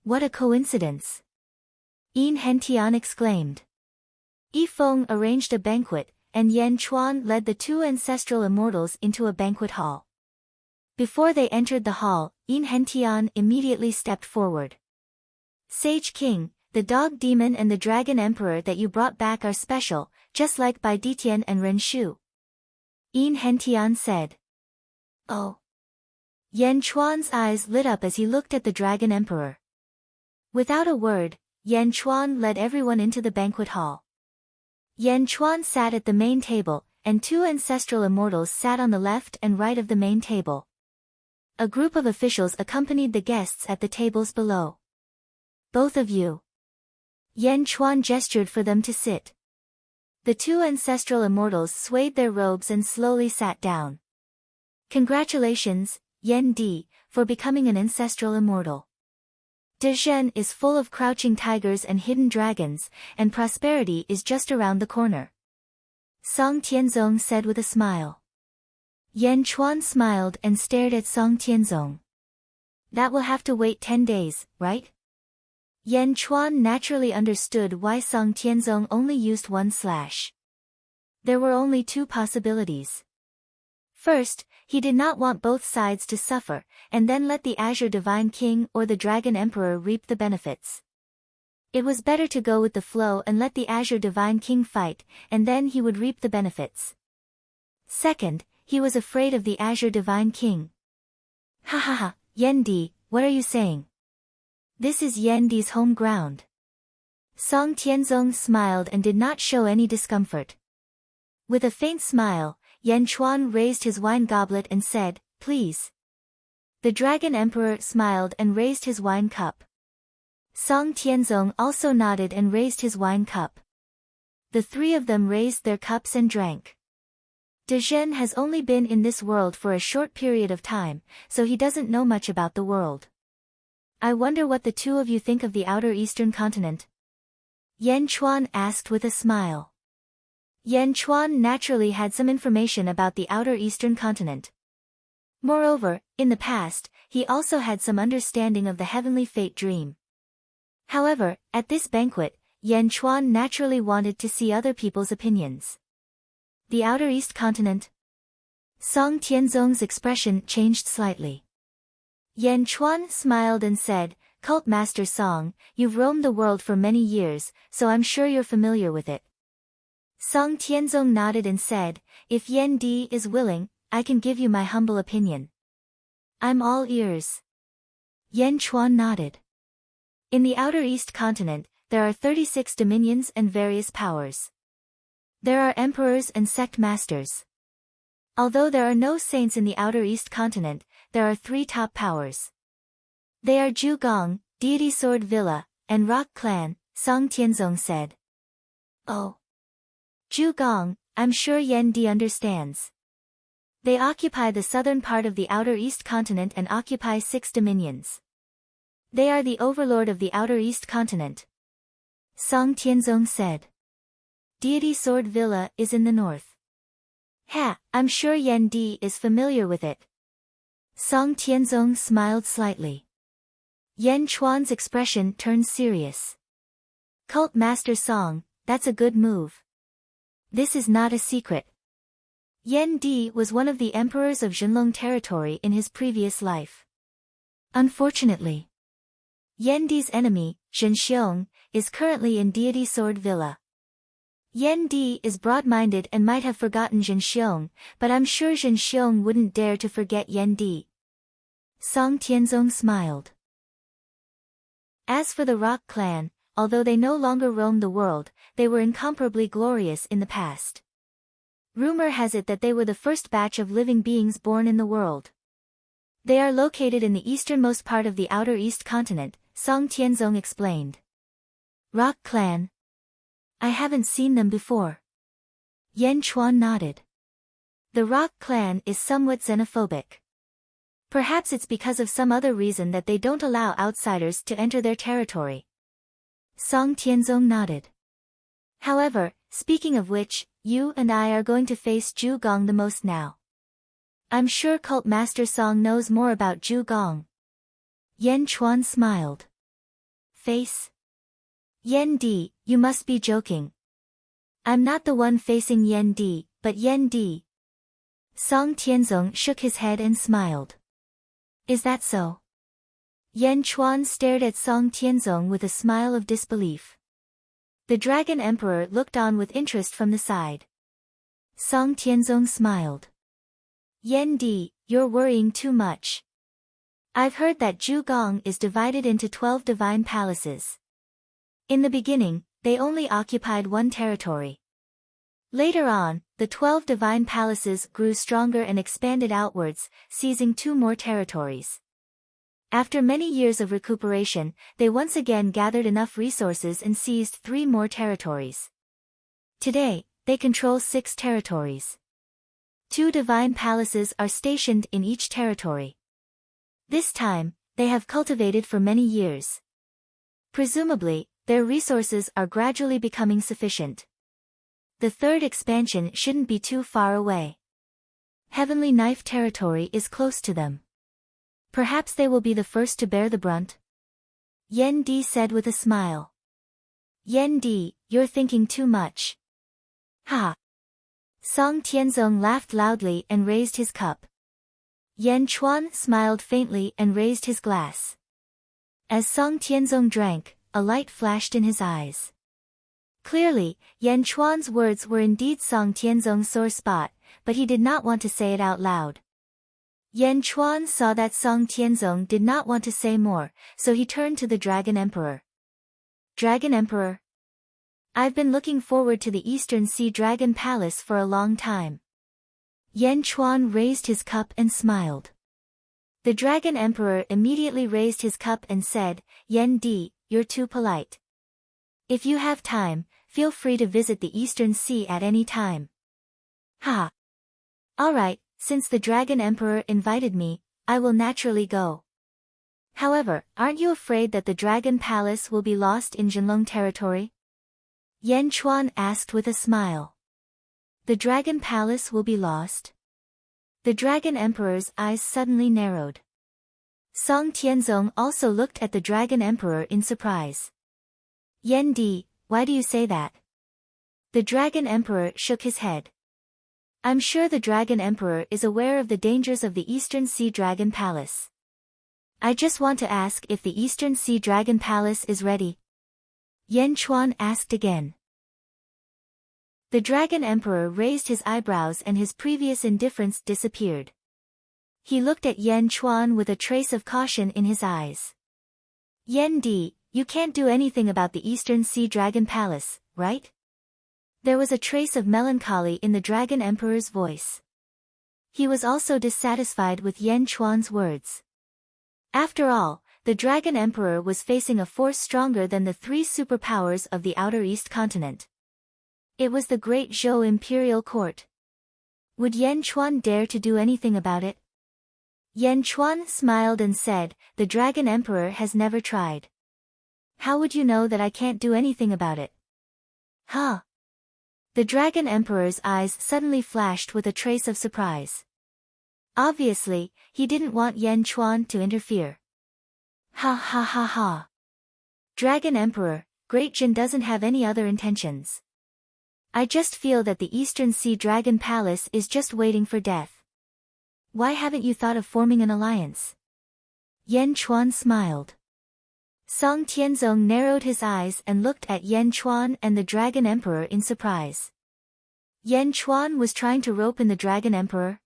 A: What a coincidence! Yin Hentian exclaimed. Yifeng arranged a banquet, and Yan Chuan led the two ancestral immortals into a banquet hall. Before they entered the hall, Yin Hentian immediately stepped forward. Sage King, the dog demon and the dragon emperor that you brought back are special, just like Bai Ditian and Ren Shu. Yin Hentian said. Oh. Yan Chuan's eyes lit up as he looked at the dragon emperor. Without a word, Yan Chuan led everyone into the banquet hall. Yan Chuan sat at the main table, and two ancestral immortals sat on the left and right of the main table. A group of officials accompanied the guests at the tables below. Both of you. Yan Chuan gestured for them to sit. The two ancestral immortals swayed their robes and slowly sat down. Congratulations, Yan Di, for becoming an ancestral immortal. Dezhen is full of crouching tigers and hidden dragons, and prosperity is just around the corner. Song Tianzong said with a smile. Yan Chuan smiled and stared at Song Tianzong. That will have to wait 10 days, right? Yan Chuan naturally understood why Song Tianzong only used one slash. There were only two possibilities. First, he did not want both sides to suffer, and then let the Azure Divine King or the Dragon Emperor reap the benefits. It was better to go with the flow and let the Azure Divine King fight, and then he would reap the benefits. Second, he was afraid of the Azure Divine King. Ha ha ha, Yan Di, what are you saying? This is Yan Di's home ground. Song Tianzong smiled and did not show any discomfort. With a faint smile, Yan Chuan raised his wine goblet and said, "Please." The Dragon Emperor smiled and raised his wine cup. Song Tianzong also nodded and raised his wine cup. The three of them raised their cups and drank. Dezhen has only been in this world for a short period of time, so he doesn't know much about the world. I wonder what the two of you think of the outer eastern continent? Yan Chuan asked with a smile. Yan Chuan naturally had some information about the outer eastern continent. Moreover, in the past, he also had some understanding of the heavenly fate dream. However, at this banquet, Yan Chuan naturally wanted to see other people's opinions. The outer east continent? Song Tianzong's expression changed slightly. Yan Chuan smiled and said, "Cult Master Song, you've roamed the world for many years, so I'm sure you're familiar with it." Song Tianzong nodded and said, "If Yan Di is willing, I can give you my humble opinion." "I'm all ears." Yan Chuan nodded. In the outer east continent, there are 36 dominions and various powers. There are emperors and sect masters. Although there are no saints in the outer east continent, there are three top powers. They are Zhu Gong, Deity Sword Villa, and Rock Clan, Song Tianzong said. Oh. Zhu Gong, I'm sure Yan Di understands. They occupy the southern part of the outer east continent and occupy 6 dominions. They are the overlord of the outer east continent. Song Tianzong said. Deity Sword Villa is in the north. Ha, I'm sure Yan Di is familiar with it. Song Tianzong smiled slightly. Yan Chuan's expression turned serious. Cult Master Song, that's a good move. This is not a secret. Yan Di was one of the emperors of Zhenlong territory in his previous life. Unfortunately, Yan Di's enemy, Zhenxiong, is currently in Deity Sword Villa. Yan Di is broad-minded and might have forgotten Zhenxiong, but I'm sure Zhenxiong wouldn't dare to forget Yan Di. Song Tianzong smiled. As for the Rock Clan, although they no longer roam the world, they were incomparably glorious in the past. Rumor has it that they were the first batch of living beings born in the world. They are located in the easternmost part of the outer east continent, Song Tianzong explained. Rock Clan? I haven't seen them before. Yan Chuan nodded. The Rock Clan is somewhat xenophobic. Perhaps it's because of some other reason that they don't allow outsiders to enter their territory. Song Tianzong nodded. However, speaking of which, you and I are going to face Zhu Gong the most now. I'm sure Cult Master Song knows more about Zhu Gong. Yan Chuan smiled. Face? Yan Di, you must be joking. I'm not the one facing Yan Di, but Yan Di. Song Tianzong shook his head and smiled. Is that so? Yan Chuan stared at Song Tianzong with a smile of disbelief. The Dragon Emperor looked on with interest from the side. Song Tianzong smiled. Yan Di, you're worrying too much. I've heard that Zhu Gong is divided into 12 divine palaces. In the beginning, they only occupied one territory. Later on, the 12 divine palaces grew stronger and expanded outwards, seizing 2 more territories. After many years of recuperation, they once again gathered enough resources and seized 3 more territories. Today, they control 6 territories. 2 divine palaces are stationed in each territory. This time, they have cultivated for many years. Presumably, their resources are gradually becoming sufficient. The 3rd expansion shouldn't be too far away. Heavenly Knife territory is close to them. Perhaps they will be the first to bear the brunt? Yen Di said with a smile. Yen Di, you're thinking too much. Ha! Song Tianzong laughed loudly and raised his cup. Yan Chuan smiled faintly and raised his glass. As Song Tianzong drank, a light flashed in his eyes. Clearly, Yan Chuan's words were indeed Song Tianzong's sore spot, but he did not want to say it out loud. Yan Chuan saw that Song Tianzong did not want to say more, so he turned to the Dragon Emperor. Dragon Emperor? I've been looking forward to the Eastern Sea Dragon Palace for a long time. Yan Chuan raised his cup and smiled. The Dragon Emperor immediately raised his cup and said, Yen Di, you're too polite. If you have time, feel free to visit the Eastern Sea at any time. Ha! Alright, since the Dragon Emperor invited me, I will naturally go. However, aren't you afraid that the Dragon Palace will be lost in Jinlong territory? Yan Chuan asked with a smile. The Dragon Palace will be lost? The Dragon Emperor's eyes suddenly narrowed. Song Tianzong also looked at the Dragon Emperor in surprise. Yen Di, why do you say that? The Dragon Emperor shook his head. I'm sure the Dragon Emperor is aware of the dangers of the Eastern Sea Dragon Palace. I just want to ask if the Eastern Sea Dragon Palace is ready. Yan Chuan asked again. The Dragon Emperor raised his eyebrows and his previous indifference disappeared. He looked at Yan Chuan with a trace of caution in his eyes. Yen Di, you can't do anything about the Eastern Sea Dragon Palace, right? There was a trace of melancholy in the Dragon Emperor's voice. He was also dissatisfied with Yan Chuan's words. After all, the Dragon Emperor was facing a force stronger than the 3 superpowers of the Outer East continent. It was the Great Zhou Imperial Court. Would Yan Chuan dare to do anything about it? Yan Chuan smiled and said, the Dragon Emperor has never tried. How would you know that I can't do anything about it? Huh? The Dragon Emperor's eyes suddenly flashed with a trace of surprise. Obviously, he didn't want Yan Chuan to interfere. Ha ha ha ha. Dragon Emperor, Great Jin doesn't have any other intentions. I just feel that the Eastern Sea Dragon Palace is just waiting for death. Why haven't you thought of forming an alliance? Yan Chuan smiled. Song Tianzong narrowed his eyes and looked at Yan Chuan and the Dragon Emperor in surprise. Yan Chuan was trying to rope in the Dragon Emperor?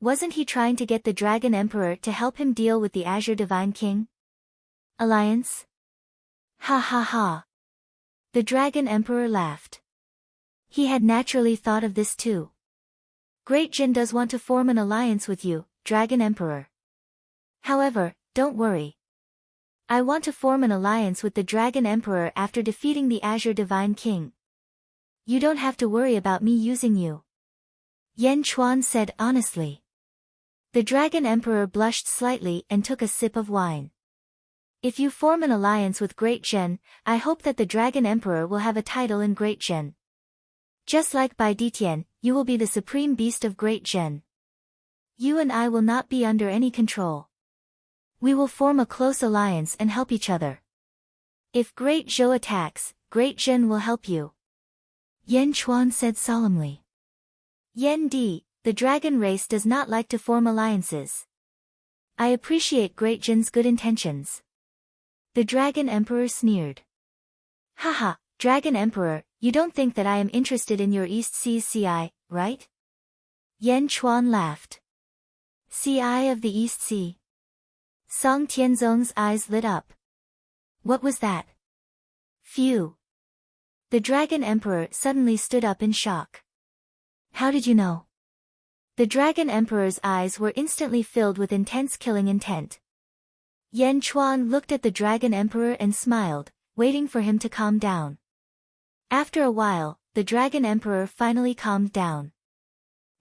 A: Wasn't he trying to get the Dragon Emperor to help him deal with the Azure Divine King? Alliance? Ha ha ha. The Dragon Emperor laughed. He had naturally thought of this too. Great Jin does want to form an alliance with you, Dragon Emperor. However, don't worry. I want to form an alliance with the Dragon Emperor after defeating the Azure Divine King. You don't have to worry about me using you. Yan Chuan said honestly. The Dragon Emperor blushed slightly and took a sip of wine. If you form an alliance with Great Jin, I hope that the Dragon Emperor will have a title in Great Jin. Just like Bai Ditian, you will be the supreme beast of Great Jin. You and I will not be under any control. We will form a close alliance and help each other. If Great Zhou attacks, Great Jin will help you. Yan Chuan said solemnly. Yen Di, the dragon race does not like to form alliances. I appreciate Great Jin's good intentions. The Dragon Emperor sneered. Haha, Dragon Emperor, you don't think that I am interested in your East Seas CI, right? Yan Chuan laughed. CI of the East Sea. Song Tianzong's eyes lit up. What was that? Phew. The Dragon Emperor suddenly stood up in shock. How did you know? The Dragon Emperor's eyes were instantly filled with intense killing intent. Yan Chuan looked at the Dragon Emperor and smiled, waiting for him to calm down. After a while, the Dragon Emperor finally calmed down.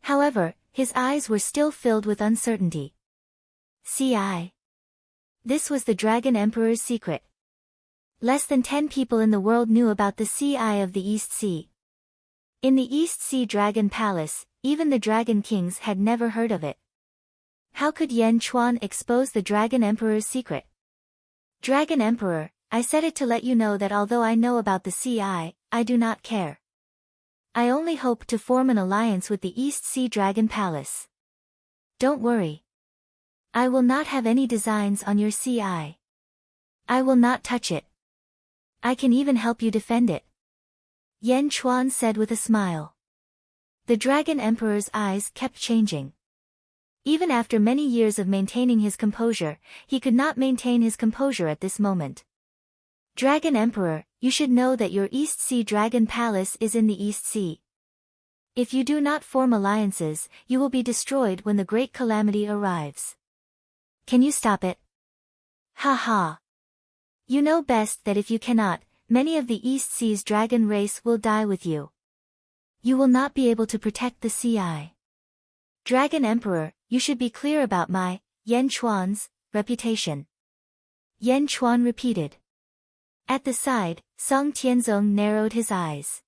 A: However, his eyes were still filled with uncertainty. CI. This was the Dragon Emperor's secret. Less than 10 people in the world knew about the CI of the East Sea. In the East Sea Dragon Palace, even the Dragon Kings had never heard of it. How could Yan Chuan expose the Dragon Emperor's secret? Dragon Emperor, I said it to let you know that although I know about the CI, I do not care. I only hope to form an alliance with the East Sea Dragon Palace. Don't worry. I will not have any designs on your CI. I will not touch it. I can even help you defend it. Yan Chuan said with a smile. The Dragon Emperor's eyes kept changing. Even after many years of maintaining his composure, he could not maintain his composure at this moment. Dragon Emperor, you should know that your East Sea Dragon Palace is in the East Sea. If you do not form alliances, you will be destroyed when the great calamity arrives. Can you stop it? Ha ha. You know best that if you cannot, many of the East Sea's dragon race will die with you. You will not be able to protect the CI. Dragon Emperor, you should be clear about my, Yan Chuan's, reputation. Yan Chuan repeated. At the side, Song Tianzong narrowed his eyes.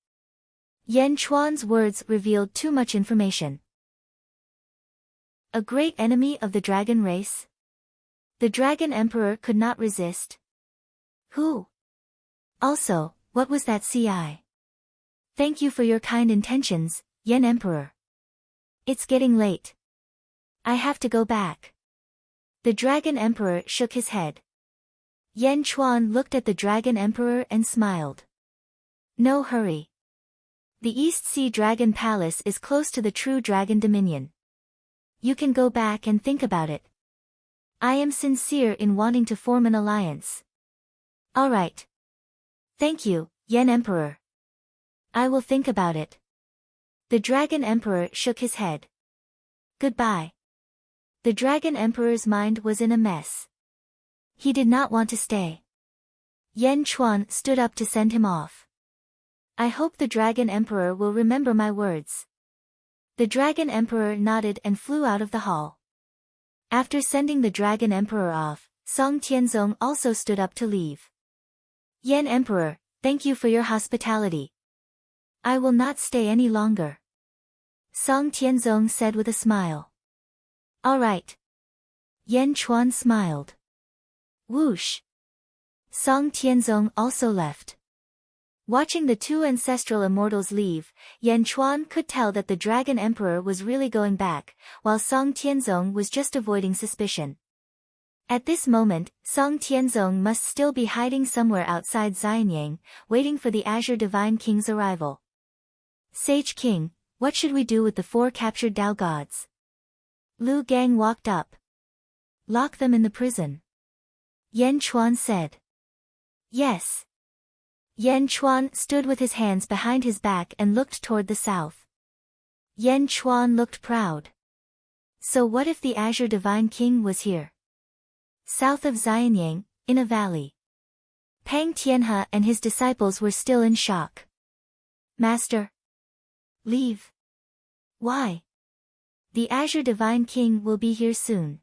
A: Yan Chuan's words revealed too much information. A great enemy of the dragon race? The Dragon Emperor could not resist. Who? Also, what was that CI? Thank you for your kind intentions, Yan Emperor. It's getting late. I have to go back. The Dragon Emperor shook his head. Yan Chuan looked at the Dragon Emperor and smiled. No hurry. The East Sea Dragon Palace is close to the true Dragon Dominion. You can go back and think about it. I am sincere in wanting to form an alliance. Alright. Thank you, Yan Emperor. I will think about it. The Dragon Emperor shook his head. Goodbye. The Dragon Emperor's mind was in a mess. He did not want to stay. Yan Chuan stood up to send him off. I hope the Dragon Emperor will remember my words. The Dragon Emperor nodded and flew out of the hall. After sending the Dragon Emperor off, Song Tianzong also stood up to leave. Yan Emperor, thank you for your hospitality. I will not stay any longer. Song Tianzong said with a smile. All right. Yan Chuan smiled. Whoosh. Song Tianzong also left. Watching the two ancestral immortals leave, Yan Chuan could tell that the Dragon Emperor was really going back, while Song Tianzong was just avoiding suspicion. At this moment, Song Tianzong must still be hiding somewhere outside Xianyang, waiting for the Azure Divine King's arrival. Sage King, what should we do with the 4 captured Dao gods? Lu Gang walked up. Lock them in the prison. Yan Chuan said. Yes. Yan Chuan stood with his hands behind his back and looked toward the south. Yan Chuan looked proud. So what if the Azure Divine King was here? South of Xianyang, in a valley. Pang Tianhe and his disciples were still in shock. Master. Leave. Why? The Azure Divine King will be here soon.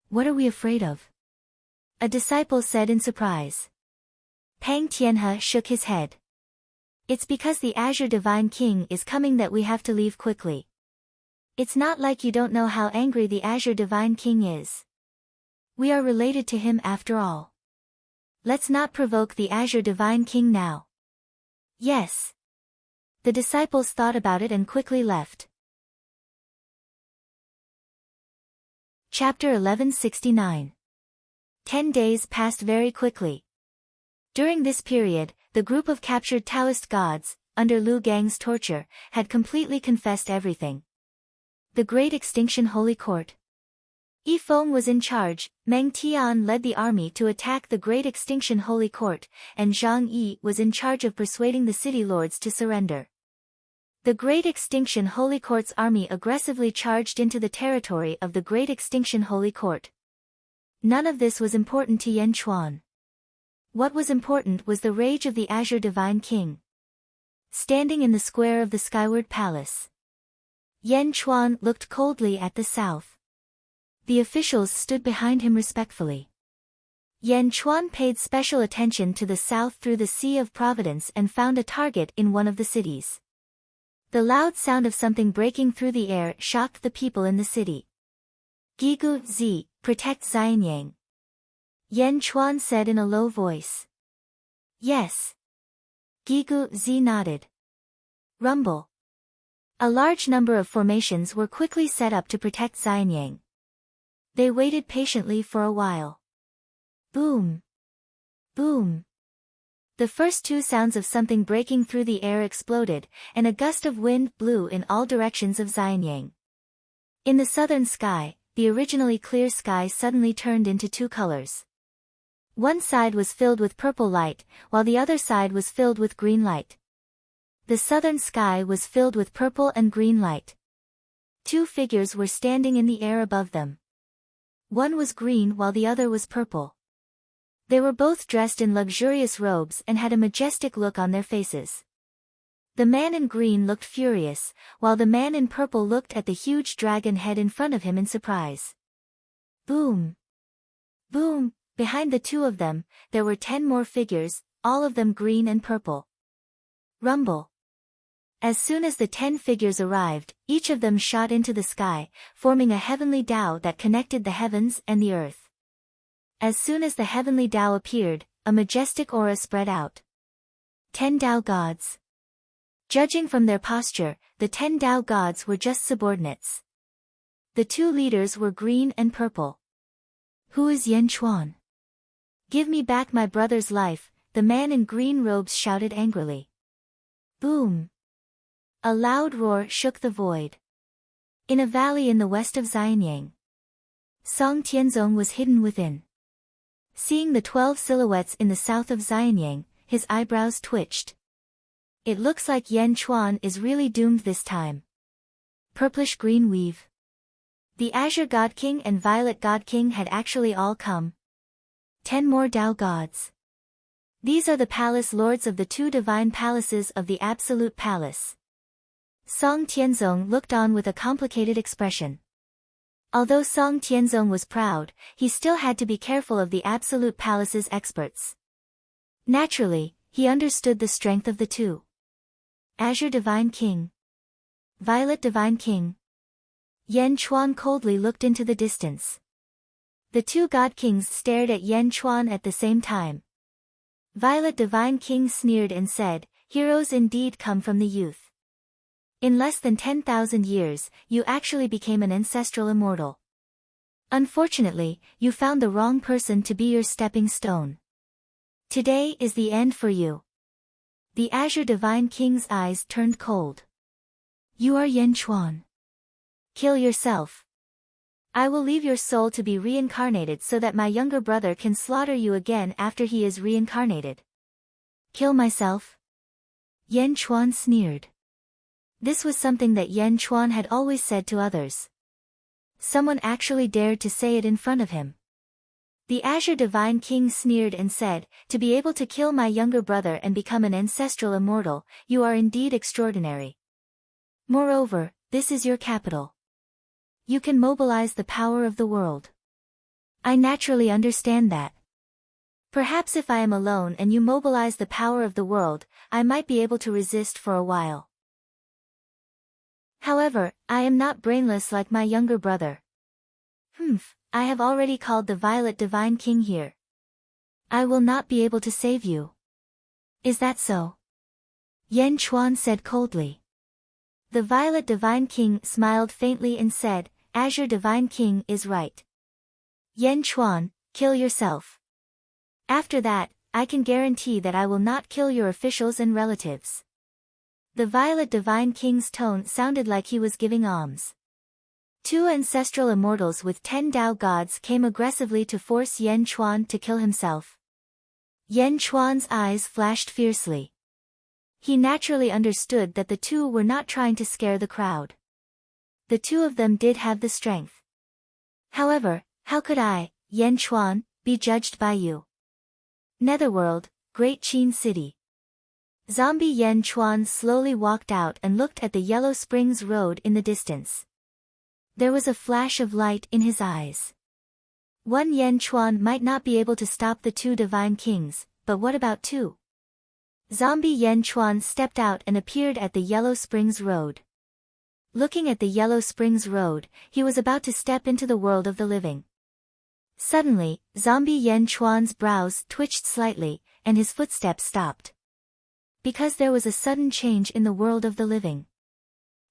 A: What are we afraid of? A disciple said in surprise. Pang Tianhe shook his head. It's because the Azure Divine King is coming that we have to leave quickly. It's not like you don't know how angry the Azure Divine King is. We are related to him after all. Let's not provoke the Azure Divine King now. Yes. The disciples thought about it and quickly left. Chapter 1169. 10 days passed very quickly. During this period, the group of captured Taoist gods, under Lu Gang's torture, had completely confessed everything. The Great Extinction Holy Court. Yi Feng was in charge, Meng Tian led the army to attack the Great Extinction Holy Court, and Zhang Yi was in charge of persuading the city lords to surrender. The Great Extinction Holy Court's army aggressively charged into the territory of the Great Extinction Holy Court. None of this was important to Yan Chuan. What was important was the rage of the Azure Divine King. standing in the square of the skyward palace. Yan Chuan looked coldly at the south. The officials stood behind him respectfully. Yan Chuan paid special attention to the south through the Sea of Providence and found a target in one of the cities. The loud sound of something breaking through the air shocked the people in the city. Gigu Zi, protect Xianyang. Yan Chuan said in a low voice. Yes. Gigu Zi nodded. Rumble. A large number of formations were quickly set up to protect Xianyang. They waited patiently for a while. Boom. Boom. The first two sounds of something breaking through the air exploded, and a gust of wind blew in all directions of Xianyang. In the southern sky, the originally clear sky suddenly turned into two colors. One side was filled with purple light, while the other side was filled with green light. The southern sky was filled with purple and green light. Two figures were standing in the air above them. One was green while the other was purple. They were both dressed in luxurious robes and had a majestic look on their faces. The man in green looked furious, while the man in purple looked at the huge dragon head in front of him in surprise. Boom! Boom! Behind the two of them, there were 10 more figures, all of them green and purple. Rumble! As soon as the 10 figures arrived, each of them shot into the sky, forming a heavenly Tao that connected the heavens and the earth. As soon as the heavenly Tao appeared, a majestic aura spread out. 10 Tao gods. Judging from their posture, the 10 Tao gods were just subordinates. The two leaders were green and purple. Who is Yan Chuan? Give me back my brother's life, the man in green robes shouted angrily. Boom! A loud roar shook the void. In a valley in the west of Xianyang, Song Tianzong was hidden within. Seeing the 12 silhouettes in the south of Xianyang, his eyebrows twitched. It looks like Yan Chuan is really doomed this time. Purplish-green weave. The Azure God King and Violet God King had actually all come. 10 more Tao gods. These are the palace lords of the two divine palaces of the Absolute Palace. Song Tianzong looked on with a complicated expression. Although Song Tianzong was proud, he still had to be careful of the Absolute Palace's experts. Naturally, he understood the strength of the two. Azure Divine King. Violet Divine King. Yan Chuan coldly looked into the distance. The two God Kings stared at Yan Chuan at the same time. Violet Divine King sneered and said, "Heroes indeed come from the youth. In less than 10,000 years, you actually became an ancestral immortal. Unfortunately, you found the wrong person to be your stepping stone. Today is the end for you." The Azure Divine King's eyes turned cold. You are Yan Chuan. Kill yourself. I will leave your soul to be reincarnated so that my younger brother can slaughter you again after he is reincarnated. Kill myself? Yan Chuan sneered. This was something that Yan Chuan had always said to others. Someone actually dared to say it in front of him. The Azure Divine King sneered and said, "To be able to kill my younger brother and become an ancestral immortal, you are indeed extraordinary. Moreover, this is your capital. You can mobilize the power of the world. I naturally understand that. Perhaps if I am alone and you mobilize the power of the world, I might be able to resist for a while. However, I am not brainless like my younger brother. I have already called the Violet Divine King here. I will not be able to save you. Is that so?" Yan Chuan said coldly. The Violet Divine King smiled faintly and said, "Azure Divine King is right. Yan Chuan, kill yourself. After that, I can guarantee that I will not kill your officials and relatives." The Violet Divine King's tone sounded like he was giving alms. Two ancestral immortals with 10 Tao gods came aggressively to force Yan Chuan to kill himself. Yan Chuan's eyes flashed fiercely. He naturally understood that the two were not trying to scare the crowd. The two of them did have the strength. However, how could I, Yan Chuan, be judged by you? Netherworld, Great Qin City. Zombie Yan Chuan slowly walked out and looked at the Yellow Springs Road in the distance. There was a flash of light in his eyes. One Yan Chuan might not be able to stop the two divine kings, but what about two? Zombie Yan Chuan stepped out and appeared at the Yellow Springs Road. Looking at the Yellow Springs Road, he was about to step into the world of the living. Suddenly, Zombie Yan Chuan's brows twitched slightly, and his footsteps stopped. Because there was a sudden change in the world of the living.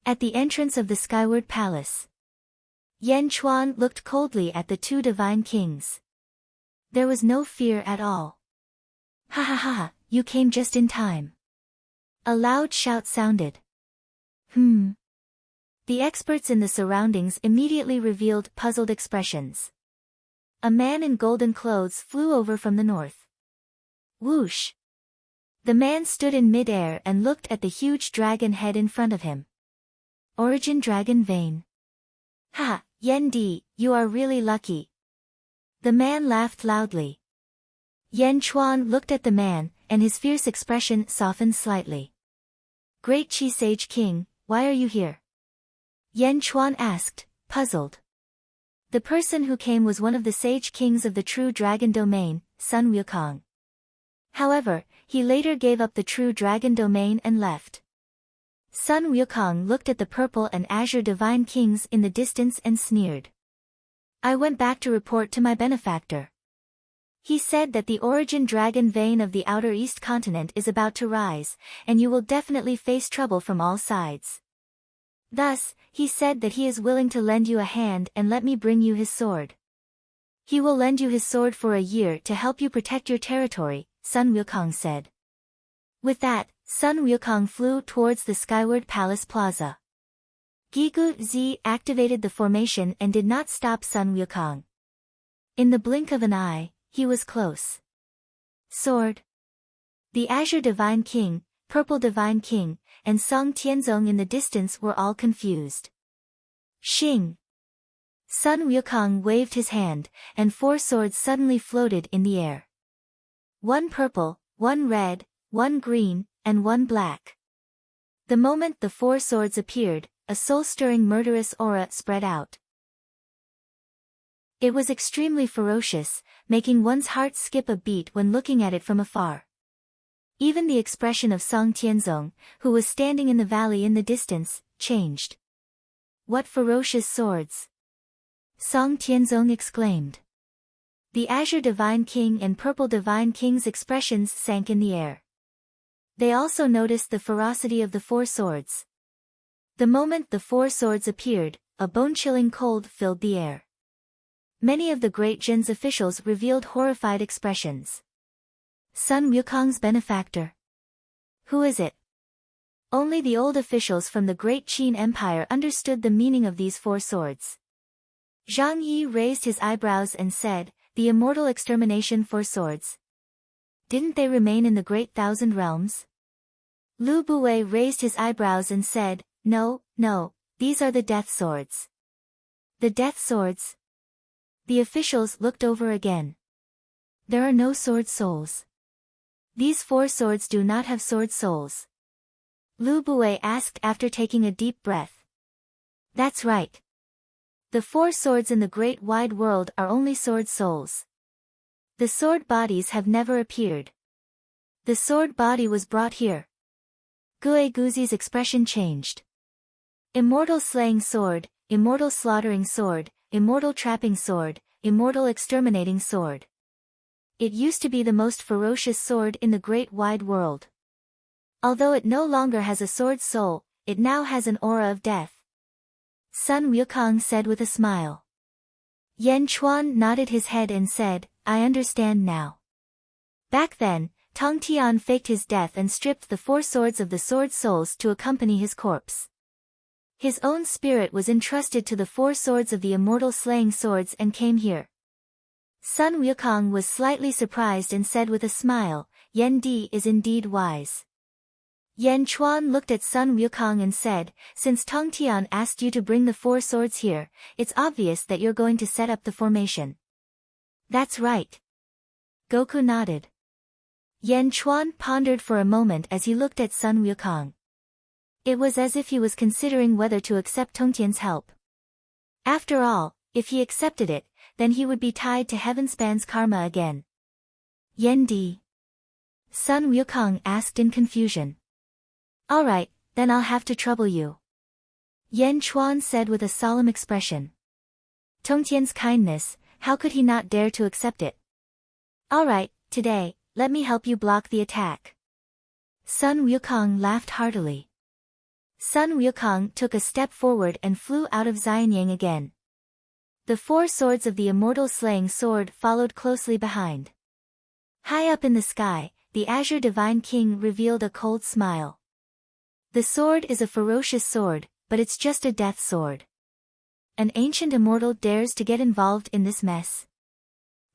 A: At the entrance of the Skyward Palace, Yan Chuan looked coldly at the two divine kings. There was no fear at all. Ha ha ha, you came just in time. A loud shout sounded. The experts in the surroundings immediately revealed puzzled expressions. A man in golden clothes flew over from the north. Whoosh! The man stood in mid-air and looked at the huge dragon head in front of him. Origin Dragon Vein. Ha, Yen Di, you are really lucky. The man laughed loudly. Yan Chuan looked at the man, and his fierce expression softened slightly. Great Chi Sage King, why are you here? Yan Chuan asked, puzzled. The person who came was one of the sage kings of the true dragon domain, Sun Wukong. However, he later gave up the true dragon domain and left. Sun Wukong looked at the purple and azure divine kings in the distance and sneered. I went back to report to my benefactor. He said that the origin dragon vein of the outer east continent is about to rise, and you will definitely face trouble from all sides. Thus, he said that he is willing to lend you a hand and let me bring you his sword. He will lend you his sword for a year to help you protect your territory, Sun Wukong said. With that, Sun Wukong flew towards the Skyward Palace Plaza. Gigu Zi activated the formation and did not stop Sun Wukong. In the blink of an eye, he was close. Sword. The Azure Divine King, Purple Divine King, and Song Tianzong in the distance were all confused. Xing! Sun Wukong waved his hand, and 4 swords suddenly floated in the air. 1 purple, 1 red, 1 green, and 1 black. The moment the 4 swords appeared, a soul-stirring murderous aura spread out. It was extremely ferocious, making one's heart skip a beat when looking at it from afar. Even the expression of Song Tianzong, who was standing in the valley in the distance, changed. What ferocious swords! Song Tianzong exclaimed. The Azure Divine King and Purple Divine King's expressions sank in the air. They also noticed the ferocity of the 4 swords. The moment the 4 swords appeared, a bone-chilling cold filled the air. Many of the Great Jin's officials revealed horrified expressions. Sun Wukong's benefactor. Who is it? Only the old officials from the Great Qin Empire understood the meaning of these 4 swords. Zhang Yi raised his eyebrows and said, the immortal extermination 4 swords. Didn't they remain in the Great Thousand Realms? Lu Buwei raised his eyebrows and said, no, these are the death swords. The death swords? The officials looked over again. There are no sword souls. These 4 swords do not have sword souls. Lu Buwei asked after taking a deep breath. That's right. The 4 swords in the great wide world are only sword souls. The sword bodies have never appeared. The sword body was brought here. Gue Guzi's expression changed. Immortal slaying sword, immortal slaughtering sword, immortal trapping sword, immortal exterminating sword. It used to be the most ferocious sword in the great wide world. Although it no longer has a sword soul, it now has an aura of death. Sun Wukong said with a smile. Yan Chuan nodded his head and said, I understand now. Back then, Tong Tian faked his death and stripped the 4 swords of the sword souls to accompany his corpse. His own spirit was entrusted to the 4 swords of the immortal slaying swords and came here. Sun Wukong was slightly surprised and said with a smile, Yen Di is indeed wise. Yan Chuan looked at Sun Wukong and said, since Tong Tian asked you to bring the 4 swords here, it's obvious that you're going to set up the formation. That's right. Goku nodded. Yan Chuan pondered for a moment as he looked at Sun Wukong. It was as if he was considering whether to accept Tongtian's help. After all, if he accepted it, then he would be tied to Heavenspan's karma again. Yan Di? Sun Wukong asked in confusion. All right, then I'll have to trouble you. Yan Chuan said with a solemn expression. Tongtian's kindness, how could he not dare to accept it? All right, today, let me help you block the attack. Sun Wukong laughed heartily. Sun Wukong took a step forward and flew out of Xianyang again. The 4 swords of the immortal slaying sword followed closely behind. High up in the sky, the Azure Divine King revealed a cold smile. The sword is a ferocious sword, but it's just a death sword. An ancient immortal dares to get involved in this mess?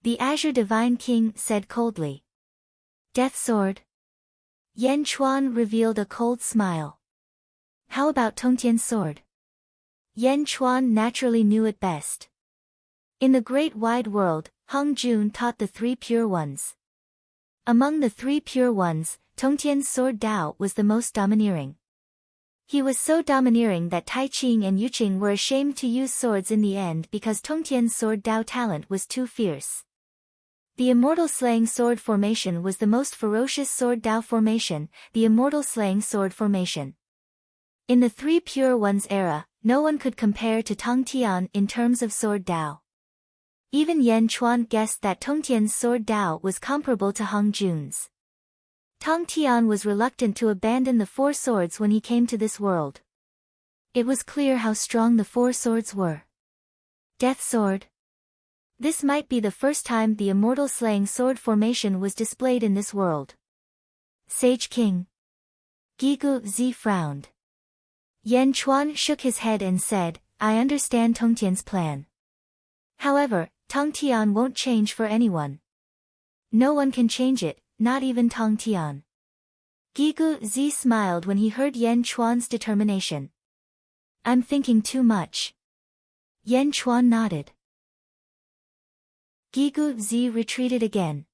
A: The Azure Divine King said coldly. Death sword? Yan Chuan revealed a cold smile. How about Tongtian's sword? Yan Chuan naturally knew it best. In the great wide world, Hong Jun taught the 3 pure ones. Among the 3 pure ones, Tongtian's sword Dao was the most domineering. He was so domineering that Tai Ching and Yu Qing were ashamed to use swords in the end because Tongtian's sword Dao talent was too fierce. The immortal slaying sword formation was the most ferocious sword Dao formation, the immortal slaying sword formation. In the 3 pure ones era, no one could compare to Tong Tian in terms of sword Dao. Even Yan Chuan guessed that Tongtian's sword Dao was comparable to Hong Jun's. Tong Tian was reluctant to abandon the 4 swords when he came to this world. It was clear how strong the 4 swords were. Death sword. This might be the first time the immortal slaying sword formation was displayed in this world. Sage King. Gigu Zi frowned. Yan Chuan shook his head and said, I understand Tongtian's plan. However, Tong Tian won't change for anyone. No one can change it, not even Tong Tian. Gigu Zi smiled when he heard Yan Chuan's determination. I'm thinking too much. Yan Chuan nodded. Gigu Zi retreated again.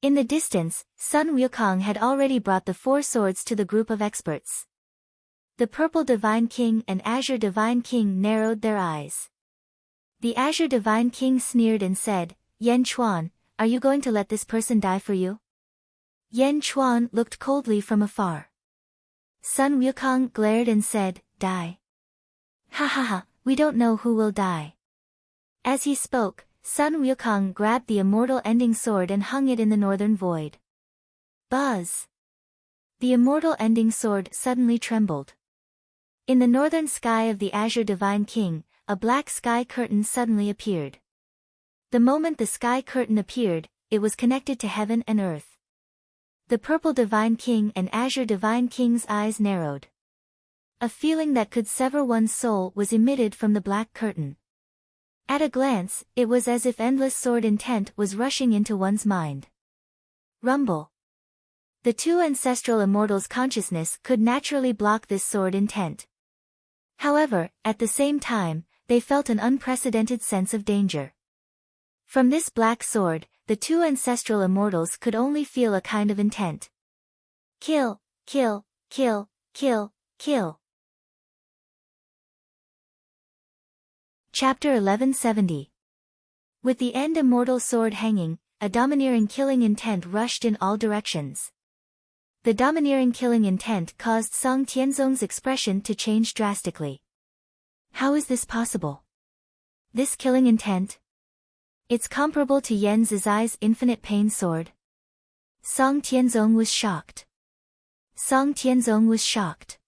A: In the distance, Sun Wukong had already brought the 4 swords to the group of experts. The Purple Divine King and Azure Divine King narrowed their eyes. The Azure Divine King sneered and said, Yan Chuan, are you going to let this person die for you? Yan Chuan looked coldly from afar. Sun Wukong glared and said, Die. Ha ha ha, we don't know who will die. As he spoke, Sun Wukong grabbed the immortal ending sword and hung it in the northern void. Buzz! The immortal ending sword suddenly trembled. In the northern sky of the Azure Divine King, a black sky curtain suddenly appeared. The moment the sky curtain appeared, it was connected to heaven and earth. The Purple Divine King and Azure Divine King's eyes narrowed. A feeling that could sever one's soul was emitted from the black curtain. At a glance, it was as if endless sword intent was rushing into one's mind. Rumble. The 2 ancestral immortals' consciousness could naturally block this sword intent. However, at the same time, they felt an unprecedented sense of danger. From this black sword, the 2 ancestral immortals could only feel a kind of intent. Kill, kill, kill, kill, kill. Chapter 1170. With the end immortal sword hanging, a domineering killing intent rushed in all directions. The domineering killing intent caused Song Tianzong's expression to change drastically. How is this possible? This killing intent? It's comparable to Yan Zizai's infinite pain sword. Song Tianzong was shocked. Song Tianzong was shocked.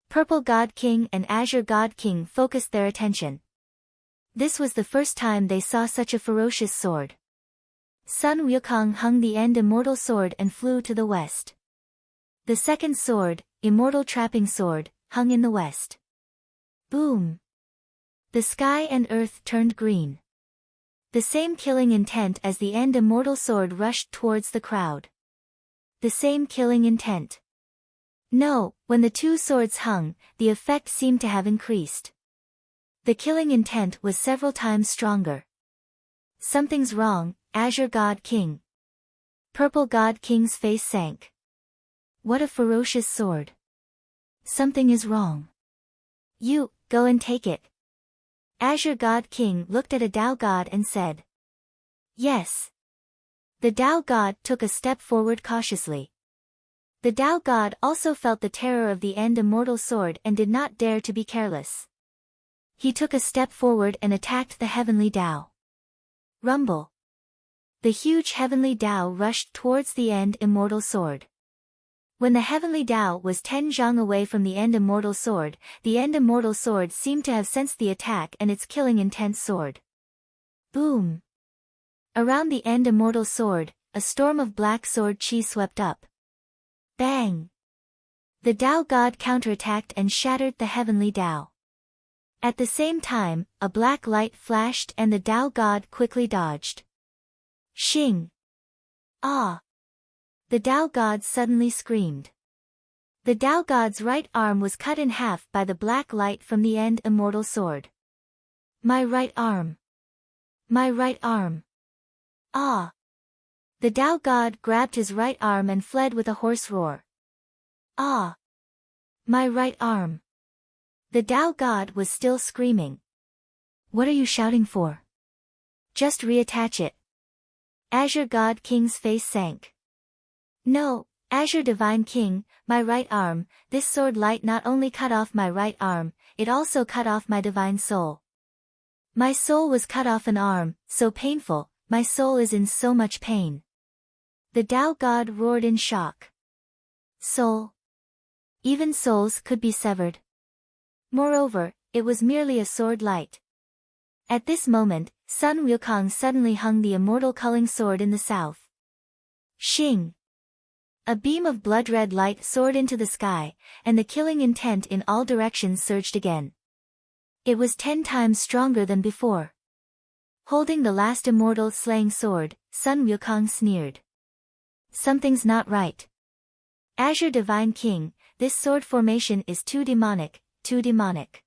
A: Purple God King and Azure God King focused their attention. This was the first time they saw such a ferocious sword. Sun Wukong hung the end immortal sword and flew to the west. The second sword, Immortal Trapping Sword, hung in the west. Boom! The sky and earth turned green. The same killing intent as the end immortal sword rushed towards the crowd. The same killing intent. No, when the 2 swords hung, the effect seemed to have increased. The killing intent was several times stronger. Something's wrong, Azure God King. Purple God King's face sank. What a ferocious sword. Something is wrong. You, go and take it. Azure God King looked at a Tao God and said. Yes. The Tao God took a step forward cautiously. The Tao God also felt the terror of the end immortal sword and did not dare to be careless. He took a step forward and attacked the heavenly Tao. Rumble. The huge heavenly Tao rushed towards the end immortal sword. When the heavenly Tao was 10 zhang away from the end immortal sword, the end immortal sword seemed to have sensed the attack and its killing intense sword. Boom! Around the end immortal sword, a storm of black sword chi swept up. Bang! The Tao God counterattacked and shattered the heavenly Tao. At the same time, a black light flashed and the Tao God quickly dodged. Xing! Ah! The Tao God suddenly screamed. The Tao God's right arm was cut in half by the black light from the end immortal sword. My right arm! My right arm! Ah! The Tao God grabbed his right arm and fled with a hoarse roar. Ah! My right arm! The Tao God was still screaming. What are you shouting for? Just reattach it. Azure God King's face sank. No, Azure Divine King, my right arm, this sword light not only cut off my right arm, it also cut off my divine soul. My soul was cut off an arm, so painful, my soul is in so much pain. The Tao God roared in shock. Soul? Even souls could be severed. Moreover, it was merely a sword light. At this moment, Sun Wukong suddenly hung the immortal culling sword in the south. Xing! A beam of blood-red light soared into the sky, and the killing intent in all directions surged again. It was 10 times stronger than before. Holding the last immortal slaying sword, Sun Wukong sneered. Something's not right. Azure Divine King, this sword formation is too demonic, too demonic.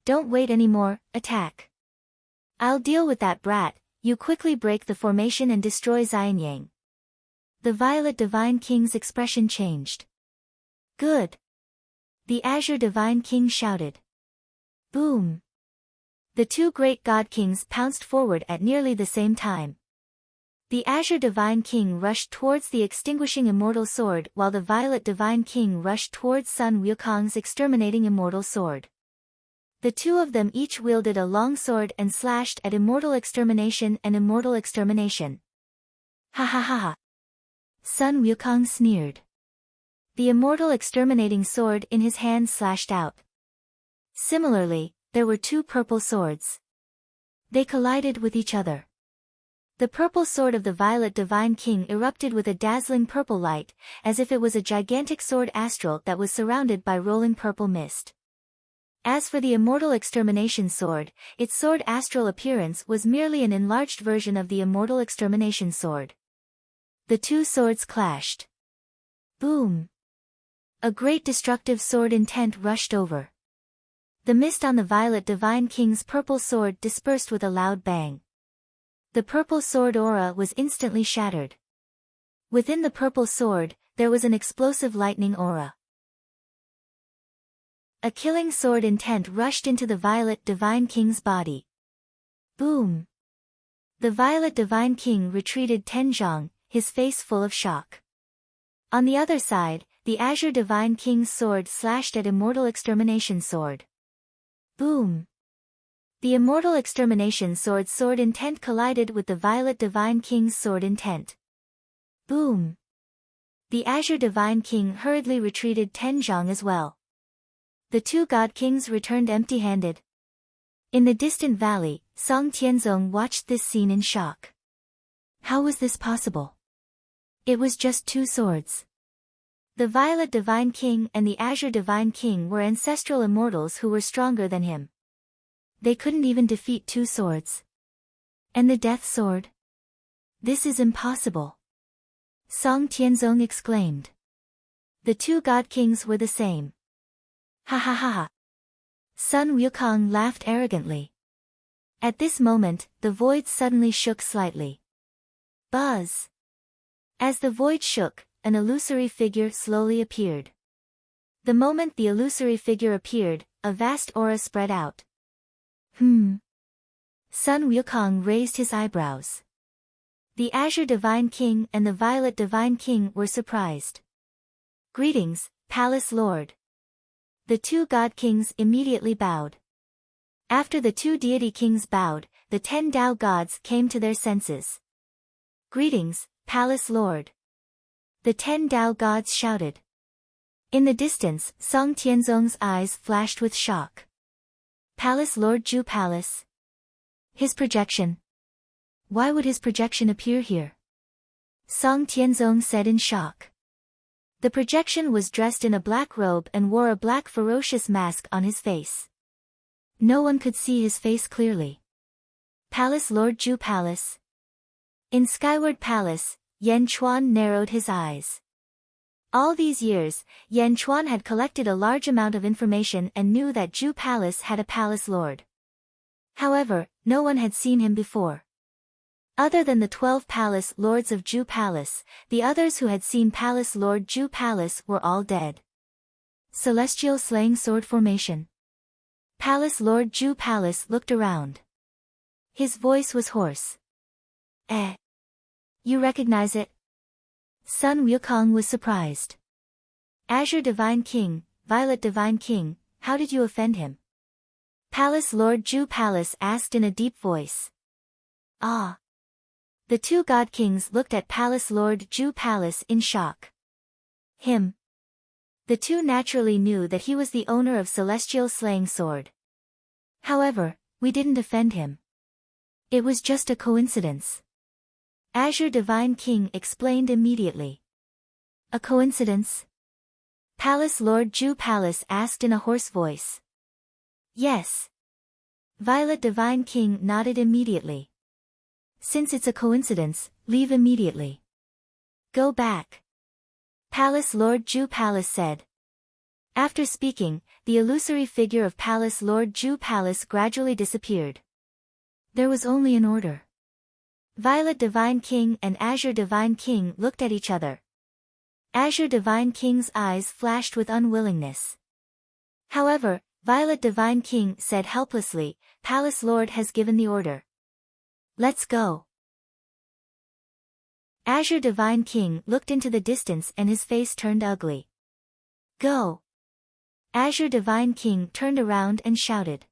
A: Don't wait anymore, attack. I'll deal with that brat, you quickly break the formation and destroy Xianyang. The Violet Divine King's expression changed. Good. The Azure Divine King shouted. Boom. The two great God Kings pounced forward at nearly the same time. The Azure Divine King rushed towards the extinguishing immortal sword while the Violet Divine King rushed towards Sun Wukong's exterminating immortal sword. The two of them each wielded a long sword and slashed at immortal extermination and immortal extermination. Ha ha ha ha. Sun Wukong sneered. The immortal exterminating sword in his hand slashed out. Similarly, there were two purple swords. They collided with each other. The purple sword of the Violet Divine King erupted with a dazzling purple light, as if it was a gigantic sword astral that was surrounded by rolling purple mist. As for the immortal extermination sword, its sword astral appearance was merely an enlarged version of the immortal extermination sword. The two swords clashed. Boom! A great destructive sword intent rushed over. The mist on the Violet Divine King's purple sword dispersed with a loud bang. The purple sword aura was instantly shattered. Within the purple sword, there was an explosive lightning aura. A killing sword intent rushed into the Violet Divine King's body. Boom! The Violet Divine King retreated 10 zhang, his face full of shock. On the other side, the Azure Divine King's sword slashed at Immortal Extermination Sword. Boom! The Immortal Extermination Sword's sword intent collided with the Violet Divine King's sword intent. Boom! The Azure Divine King hurriedly retreated 10 zhang as well. The two God Kings returned empty-handed. In the distant valley, Song Tianzong watched this scene in shock. How was this possible? It was just two swords. The Violet Divine King and the Azure Divine King were ancestral immortals who were stronger than him. They couldn't even defeat two swords. And the Death Sword? This is impossible. Song Tianzong exclaimed. The two God Kings were the same. Ha ha ha ha. Sun Wukong laughed arrogantly. At this moment, the void suddenly shook slightly. Buzz! As the void shook, an illusory figure slowly appeared. The moment the illusory figure appeared, a vast aura spread out. Sun Wukong raised his eyebrows. The Azure Divine King and the Violet Divine King were surprised. Greetings, Palace Lord. The two God Kings immediately bowed. After the two deity kings bowed, the 10 Tao gods came to their senses. Greetings, Palace Lord. The 10 Tao gods shouted. In the distance, Song Tianzong's eyes flashed with shock. Palace Lord Zhu Palace. His projection. Why would his projection appear here? Song Tianzong said in shock. The projection was dressed in a black robe and wore a black ferocious mask on his face. No one could see his face clearly. Palace Lord Zhu Palace. In Skyward Palace, Yan Chuan narrowed his eyes. All these years, Yan Chuan had collected a large amount of information and knew that Zhu Palace had a palace lord. However, no one had seen him before. Other than the 12 palace lords of Zhu Palace, the others who had seen Palace Lord Zhu Palace were all dead. Celestial Slaying Sword Formation. Palace Lord Zhu Palace looked around. His voice was hoarse. You recognize it? Sun Wukong was surprised. Azure Divine King, Violet Divine King, how did you offend him? Palace Lord Zhu Palace asked in a deep voice. Ah. The two God Kings looked at Palace Lord Zhu Palace in shock. Him. The two naturally knew that he was the owner of Celestial Slaying Sword. However, we didn't offend him. It was just a coincidence. Azure Divine King explained immediately. A coincidence? Palace Lord Zhu Palace asked in a hoarse voice. Yes. Violet Divine King nodded immediately. Since it's a coincidence, leave immediately. Go back. Palace Lord Zhu Palace said. After speaking, the illusory figure of Palace Lord Zhu Palace gradually disappeared. There was only an order. Violet Divine King and Azure Divine King looked at each other. Azure Divine King's eyes flashed with unwillingness. However, Violet Divine King said helplessly, Palace Lord has given the order. Let's go. Azure Divine King looked into the distance and his face turned ugly. Go. Azure Divine King turned around and shouted.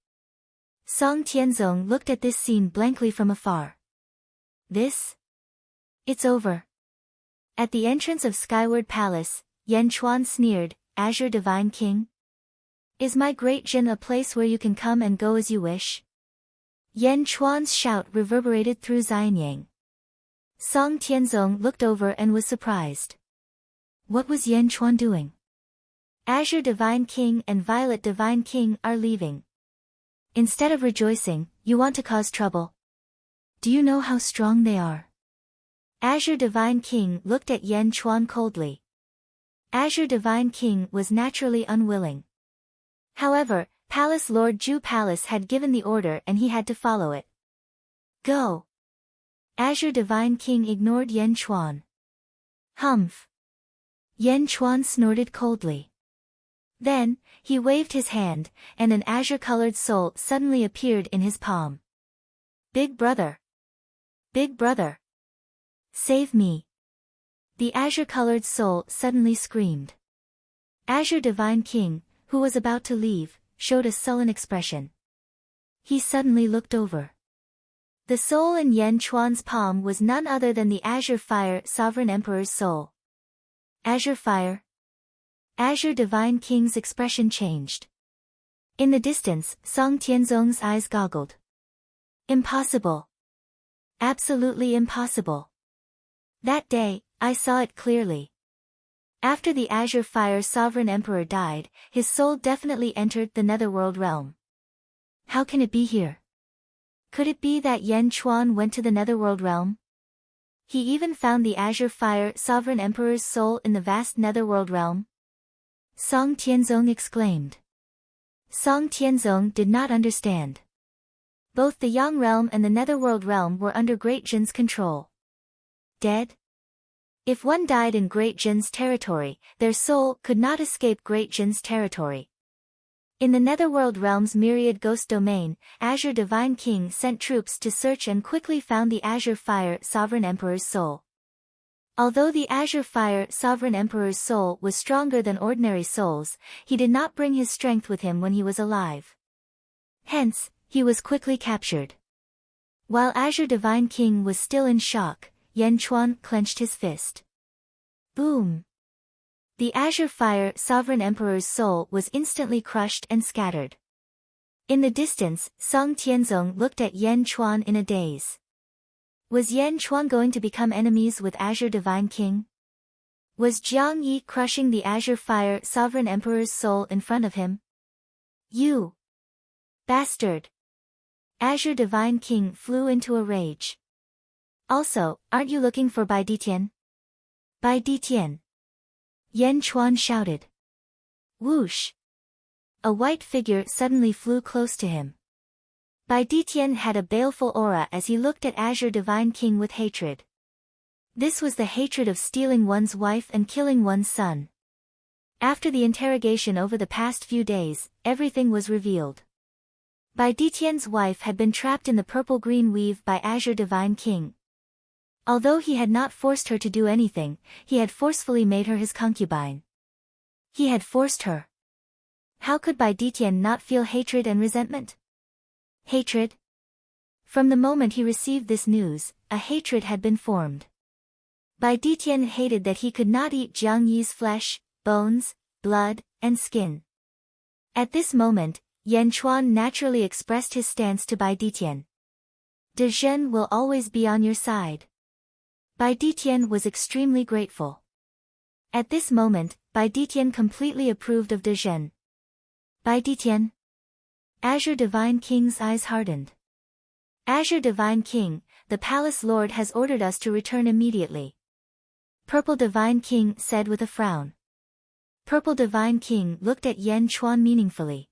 A: Song Tianzong looked at this scene blankly from afar. This? It's over. At the entrance of Skyward Palace, Yan Chuan sneered, Azure Divine King? Is my Great Jin a place where you can come and go as you wish? Yan Chuan's shout reverberated through Xianyang. Song Tianzong looked over and was surprised. What was Yan Chuan doing? Azure Divine King and Violet Divine King are leaving. Instead of rejoicing, you want to cause trouble. Do you know how strong they are? Azure Divine King looked at Yan Chuan coldly. Azure Divine King was naturally unwilling. However, Palace Lord Zhu Palace had given the order and he had to follow it. Go. Azure Divine King ignored Yan Chuan. Humph. Yan Chuan snorted coldly. Then, he waved his hand, and an azure-colored soul suddenly appeared in his palm. Big brother. Big brother. Save me. The azure-colored soul suddenly screamed. Azure Divine King, who was about to leave, showed a sullen expression. He suddenly looked over. The soul in Yan Chuan's palm was none other than the Azure Fire Sovereign Emperor's soul. Azure Fire? Azure Divine King's expression changed. In the distance, Song Tianzong's eyes goggled. Impossible. Absolutely impossible. That day, I saw it clearly. After the Azure Fire Sovereign Emperor died, his soul definitely entered the Netherworld realm. How can it be here? Could it be that Yan Chuan went to the Netherworld realm? He even found the Azure Fire Sovereign Emperor's soul in the vast Netherworld realm? Song Tianzong exclaimed. Song Tianzong did not understand. Both the Yang realm and the Netherworld realm were under Great Jin's control. Dead? If one died in Great Jin's territory, their soul could not escape Great Jin's territory. In the netherworld realm's myriad ghost domain, Azure Divine King sent troops to search and quickly found the Azure Fire Sovereign Emperor's soul. Although the Azure Fire Sovereign Emperor's soul was stronger than ordinary souls, he did not bring his strength with him when he was alive. Hence, he was quickly captured. While Azure Divine King was still in shock, Yan Chuan clenched his fist. Boom! The Azure Fire Sovereign Emperor's soul was instantly crushed and scattered. In the distance, Song Tianzong looked at Yan Chuan in a daze. Was Yan Chuan going to become enemies with Azure Divine King? Was Jiang Yi crushing the Azure Fire Sovereign Emperor's soul in front of him? You bastard! Azure Divine King flew into a rage. Also, aren't you looking for Bai Ditian? Bai Ditian! Yan Chuan shouted. Whoosh! A white figure suddenly flew close to him. Bai Ditian had a baleful aura as he looked at Azure Divine King with hatred. This was the hatred of stealing one's wife and killing one's son. After the interrogation over the past few days, everything was revealed. Bai Ditian's wife had been trapped in the purple-green weave by Azure Divine King. Although he had not forced her to do anything, he had forcefully made her his concubine. He had forced her. How could Bai Ditian not feel hatred and resentment? Hatred? From the moment he received this news, a hatred had been formed. Bai Ditian hated that he could not eat Jiang Yi's flesh, bones, blood, and skin. At this moment, Yan Chuan naturally expressed his stance to Bai Ditian. De Zhen will always be on your side. Bai Ditian was extremely grateful. At this moment, Bai Ditian completely approved of De Zhen. Bai Ditian? Azure Divine King's eyes hardened. Azure Divine King, the Palace Lord has ordered us to return immediately. Purple Divine King said with a frown. Purple Divine King looked at Yan Chuan meaningfully.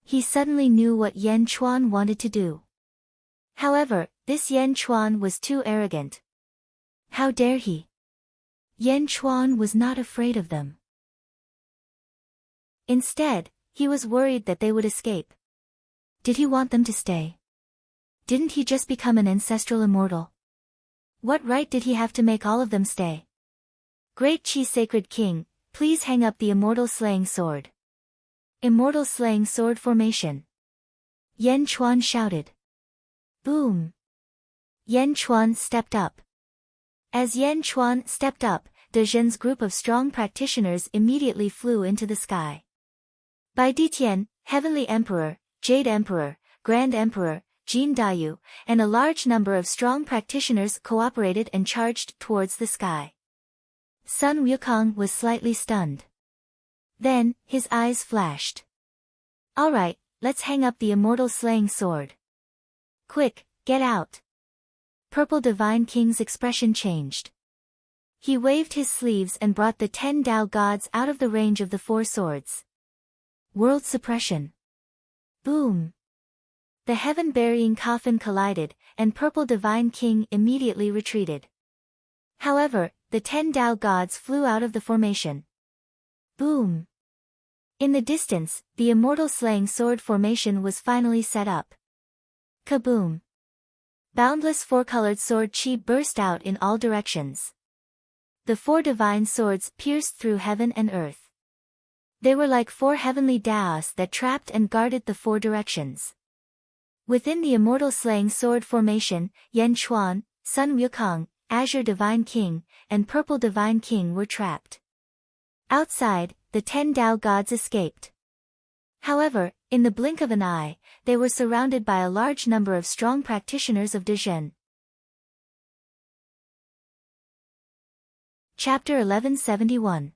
A: He suddenly knew what Yan Chuan wanted to do. However, this Yan Chuan was too arrogant. How dare he? Yan Chuan was not afraid of them. Instead, he was worried that they would escape. Did he want them to stay? Didn't he just become an ancestral immortal? What right did he have to make all of them stay? Great Qi Sacred King, please hang up the Immortal Slaying Sword. Immortal Slaying Sword formation. Yan Chuan shouted. Boom! Yan Chuan stepped up. As Yan Chuan stepped up, De Zhen's group of strong practitioners immediately flew into the sky. Bai Ditian, Heavenly Emperor, Jade Emperor, Grand Emperor, Jin Dayu, and a large number of strong practitioners cooperated and charged towards the sky. Sun Wukong was slightly stunned. Then, his eyes flashed. Alright, let's hang up the Immortal Slaying Sword. Quick, get out. Purple Divine King's expression changed. He waved his sleeves and brought the 10 Dao gods out of the range of the 4 swords. World suppression. Boom! The heaven-burying coffin collided, and Purple Divine King immediately retreated. However, the 10 Dao gods flew out of the formation. Boom! In the distance, the Immortal Slaying Sword formation was finally set up. Kaboom! Boundless 4-colored sword chi burst out in all directions. The 4 divine swords pierced through heaven and earth. They were like 4 heavenly Daos that trapped and guarded the 4 directions. Within the Immortal Slaying Sword formation, Yan Chuan, Sun Wukong, Azure Divine King, and Purple Divine King were trapped. Outside, the 10 Dao gods escaped. However, in the blink of an eye, they were surrounded by a large number of strong practitioners of De Zhen. Chapter 1171.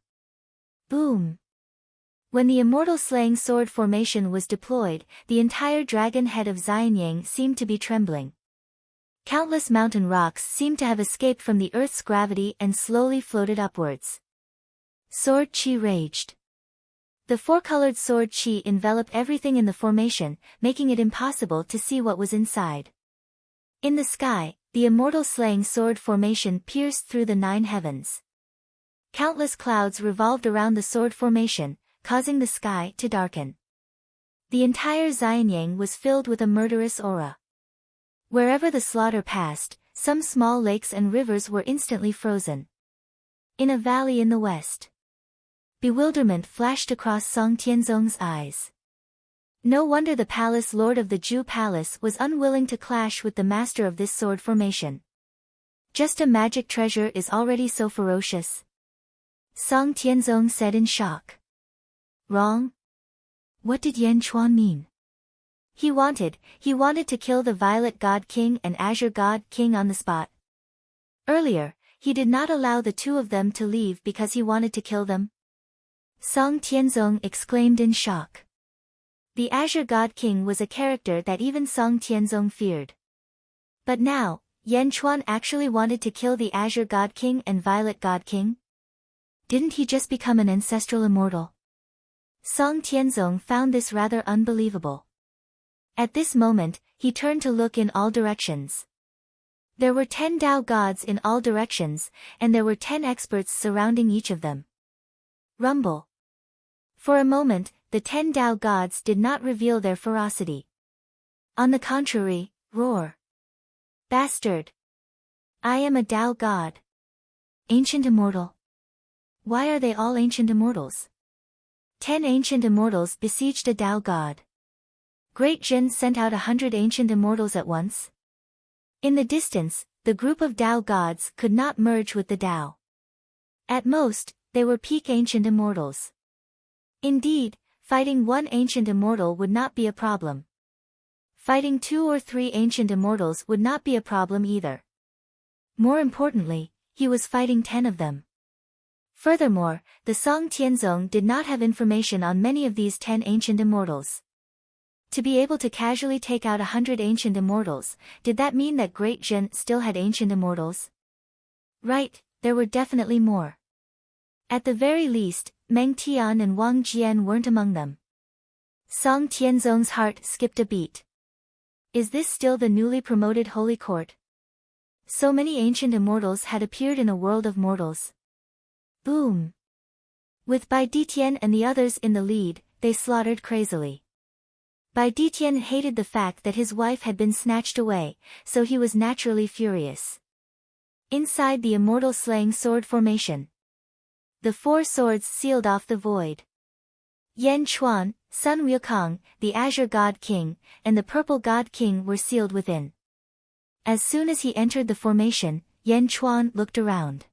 A: Boom! When the Immortal Slaying Sword formation was deployed, the entire dragon head of Xianyang seemed to be trembling. Countless mountain rocks seemed to have escaped from the Earth's gravity and slowly floated upwards. Sword Chi raged. The 4-colored sword Chi enveloped everything in the formation, making it impossible to see what was inside. In the sky, the immortal slaying sword formation pierced through the 9 heavens. Countless clouds revolved around the sword formation, causing the sky to darken. The entire Xianyang was filled with a murderous aura. Wherever the slaughter passed, some small lakes and rivers were instantly frozen. In a valley in the west, bewilderment flashed across Song Tianzong's eyes. No wonder the palace lord of the Ju Palace was unwilling to clash with the master of this sword formation. Just a magic treasure is already so ferocious. Song Tianzong said in shock. Wrong? What did Yan Chuan mean? He wanted to kill the Violet God King and Azure God King on the spot. Earlier, he did not allow the two of them to leave because he wanted to kill them. Song Tianzong exclaimed in shock. The Azure God King was a character that even Song Tianzong feared. But now, Yan Chuan actually wanted to kill the Azure God King and Violet God King? Didn't he just become an ancestral immortal? Song Tianzong found this rather unbelievable. At this moment, he turned to look in all directions. There were 10 Dao gods in all directions, and there were 10 experts surrounding each of them. Rumble. For a moment, the 10 Dao gods did not reveal their ferocity. On the contrary, roar. Bastard! I am a Dao god. Ancient immortal. Why are they all ancient immortals? 10 ancient immortals besieged a Dao god. Great Jin sent out 100 ancient immortals at once. In the distance, the group of Dao gods could not merge with the Dao. At most, they were peak ancient immortals. Indeed, fighting one ancient immortal would not be a problem. Fighting 2 or 3 ancient immortals would not be a problem either. More importantly, he was fighting 10 of them. Furthermore, the Song Tianzong did not have information on many of these 10 ancient immortals. To be able to casually take out 100 ancient immortals, did that mean that Great Jin still had ancient immortals? Right, there were definitely more. At the very least, Meng Tian and Wang Jian weren't among them. Song Tianzong's heart skipped a beat. Is this still the newly promoted Holy Court? So many ancient immortals had appeared in a world of mortals. Boom! With Bai Ditian and the others in the lead, they slaughtered crazily. Bai Ditian hated the fact that his wife had been snatched away, so he was naturally furious. Inside the immortal slaying sword formation, the 4 swords sealed off the void. Yan Chuan, Sun Wukong, the Azure God King, and the Purple God King were sealed within. As soon as he entered the formation, Yan Chuan looked around.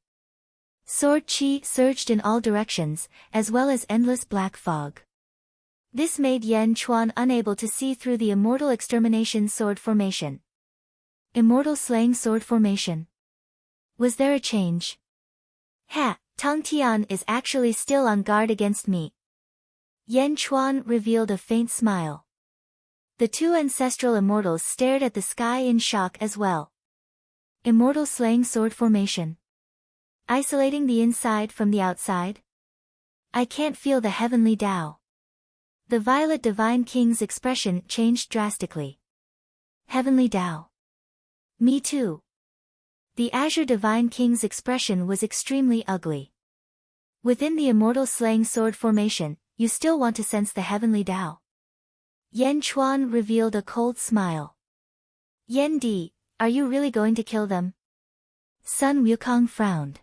A: Sword chi surged in all directions, as well as endless black fog. This made Yan Chuan unable to see through the immortal extermination sword formation. Immortal slaying sword formation. Was there a change? Ha! Tong Tian is actually still on guard against me. Yan Chuan revealed a faint smile. The 2 ancestral immortals stared at the sky in shock as well. Immortal slaying sword formation. Isolating the inside from the outside? I can't feel the heavenly Tao. The Violet Divine King's expression changed drastically. Heavenly Tao. Me too. The Azure Divine King's expression was extremely ugly. Within the immortal slaying sword formation, you still want to sense the heavenly Tao. Yan Chuan revealed a cold smile. Yan Di, are you really going to kill them? Sun Wukong frowned.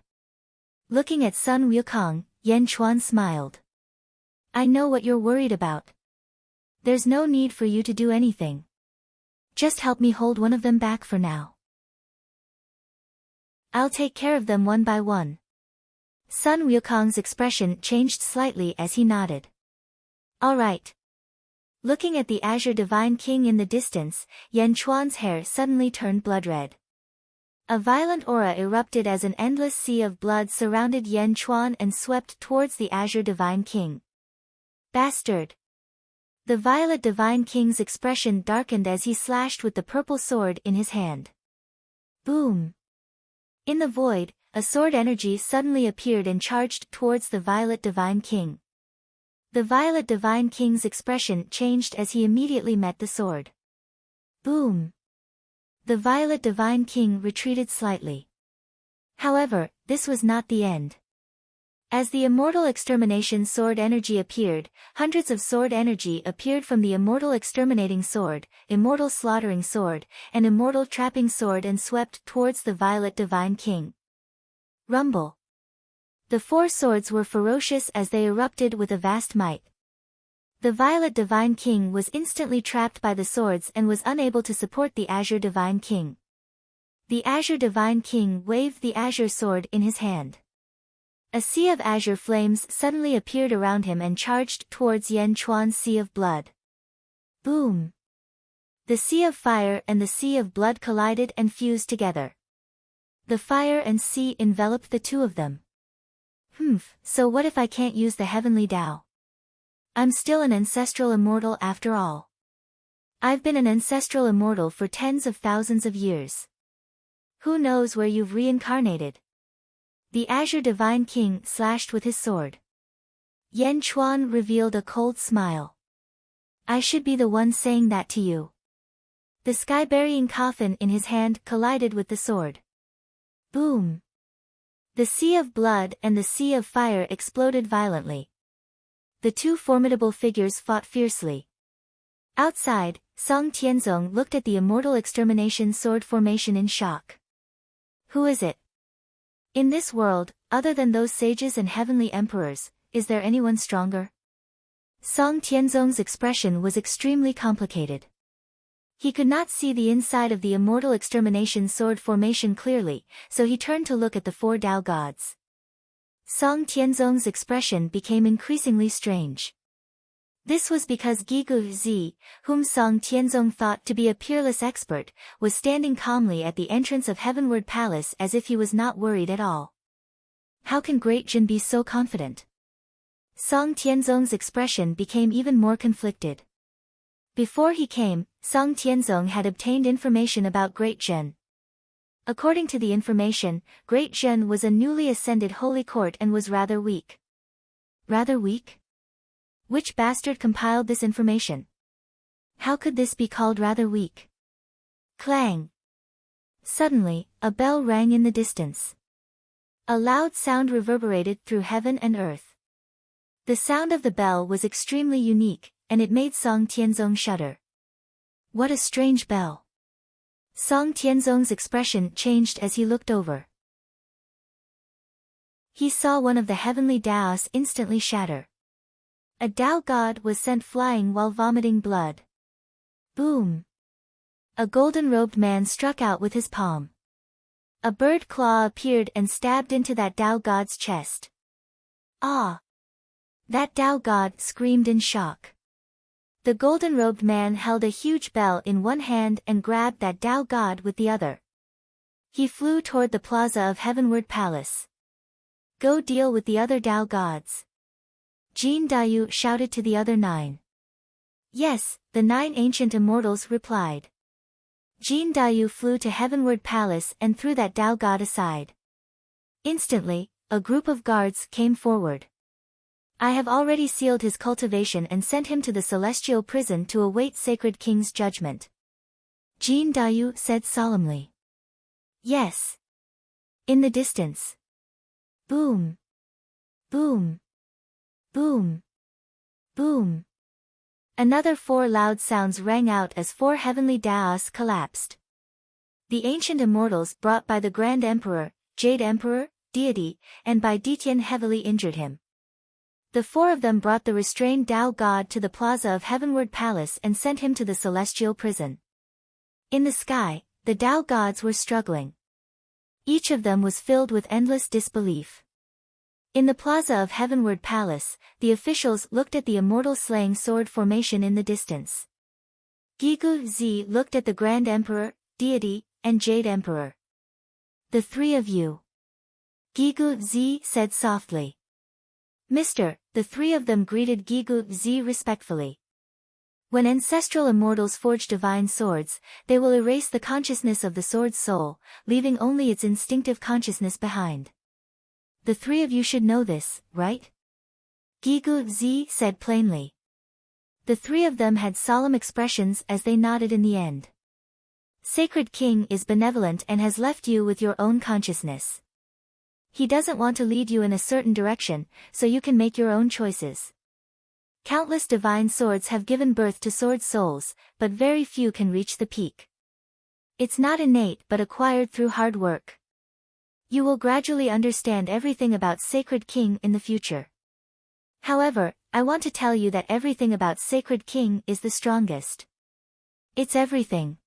A: Looking at Sun Wukong, Yan Chuan smiled. I know what you're worried about. There's no need for you to do anything. Just help me hold one of them back for now. I'll take care of them one by one. Sun Wukong's expression changed slightly as he nodded. All right. Looking at the Azure Divine King in the distance, Yan Chuan's hair suddenly turned blood red. A violent aura erupted as an endless sea of blood surrounded Yan Chuan and swept towards the Azure Divine King. Bastard! The Violet Divine King's expression darkened as he slashed with the purple sword in his hand. Boom! In the void, a sword energy suddenly appeared and charged towards the Violet Divine King. The Violet Divine King's expression changed as he immediately met the sword. Boom! The Violet Divine King retreated slightly. However, this was not the end. As the Immortal Extermination Sword energy appeared, hundreds of sword energy appeared from the Immortal Exterminating Sword, Immortal Slaughtering Sword, and Immortal Trapping Sword and swept towards the Violet Divine King. Rumble. The four swords were ferocious as they erupted with a vast might. The Violet Divine King was instantly trapped by the swords and was unable to support the Azure Divine King. The Azure Divine King waved the Azure Sword in his hand. A sea of azure flames suddenly appeared around him and charged towards Yan Chuan's Sea of Blood. Boom! The Sea of Fire and the Sea of Blood collided and fused together. The fire and sea enveloped the two of them. So what if I can't use the Heavenly Tao? I'm still an ancestral immortal after all. I've been an ancestral immortal for tens of thousands of years. Who knows where you've reincarnated? The Azure Divine King slashed with his sword. Yan Chuan revealed a cold smile. I should be the one saying that to you. The sky-burying coffin in his hand collided with the sword. Boom! The Sea of Blood and the Sea of Fire exploded violently. The two formidable figures fought fiercely. Outside, Song Tianzong looked at the Immortal Extermination Sword formation in shock. Who is it? In this world, other than those sages and heavenly emperors, is there anyone stronger? Song Tianzong's expression was extremely complicated. He could not see the inside of the Immortal Extermination Sword formation clearly, so he turned to look at the four Tao gods. Song Tianzong's expression became increasingly strange. This was because Gigu Zi, whom Song Tianzong thought to be a peerless expert, was standing calmly at the entrance of Heavenward Palace as if he was not worried at all. How can Great Jin be so confident? Song Tianzong's expression became even more conflicted. Before he came, Song Tianzong had obtained information about Great Jin. According to the information, Great Jin was a newly ascended holy court and was rather weak. Rather weak? Which bastard compiled this information? How could this be called rather weak? Clang! Suddenly, a bell rang in the distance. A loud sound reverberated through heaven and earth. The sound of the bell was extremely unique, and it made Song Tianzong shudder. What a strange bell! Song Tianzong's expression changed as he looked over. He saw one of the heavenly Daos instantly shatter. A Tao god was sent flying while vomiting blood. Boom! A golden-robed man struck out with his palm. A bird claw appeared and stabbed into that Tao god's chest. Ah! That Tao god screamed in shock. The golden-robed man held a huge bell in one hand and grabbed that Tao god with the other. He flew toward the plaza of Heavenward Palace. Go deal with the other Tao gods. Jin Dayu shouted to the other 9. Yes, the 9 ancient immortals replied. Jin Dayu flew to Heavenward Palace and threw that Tao god aside. Instantly, a group of guards came forward. I have already sealed his cultivation and sent him to the celestial prison to await Sacred King's judgment. Jin Dayu said solemnly. Yes. In the distance. Boom. Boom. Boom. Boom. Another 4 loud sounds rang out as 4 heavenly Daos collapsed. The ancient immortals brought by the Grand Emperor, Jade Emperor, Deity, and by Detian heavily injured him. The 4 of them brought the restrained Tao god to the plaza of Heavenward Palace and sent him to the celestial prison. In the sky, the Tao gods were struggling. Each of them was filled with endless disbelief. In the plaza of Heavenward Palace, the officials looked at the immortal slaying sword formation in the distance. Gigu Zi looked at the Grand Emperor, Deity, and Jade Emperor. The 3 of you. Gigu Zi said softly. Mister, the 3 of them greeted Gigu Zi respectfully. When ancestral immortals forge divine swords, they will erase the consciousness of the sword's soul, leaving only its instinctive consciousness behind. The 3 of you should know this, right? Gigu Zi said plainly. The 3 of them had solemn expressions as they nodded in the end. Sacred King is benevolent and has left you with your own consciousness. He doesn't want to lead you in a certain direction, so you can make your own choices. Countless divine swords have given birth to sword souls, but very few can reach the peak. It's not innate but acquired through hard work. You will gradually understand everything about Sacred King in the future. However, I want to tell you that everything about Sacred King is the strongest. It's everything.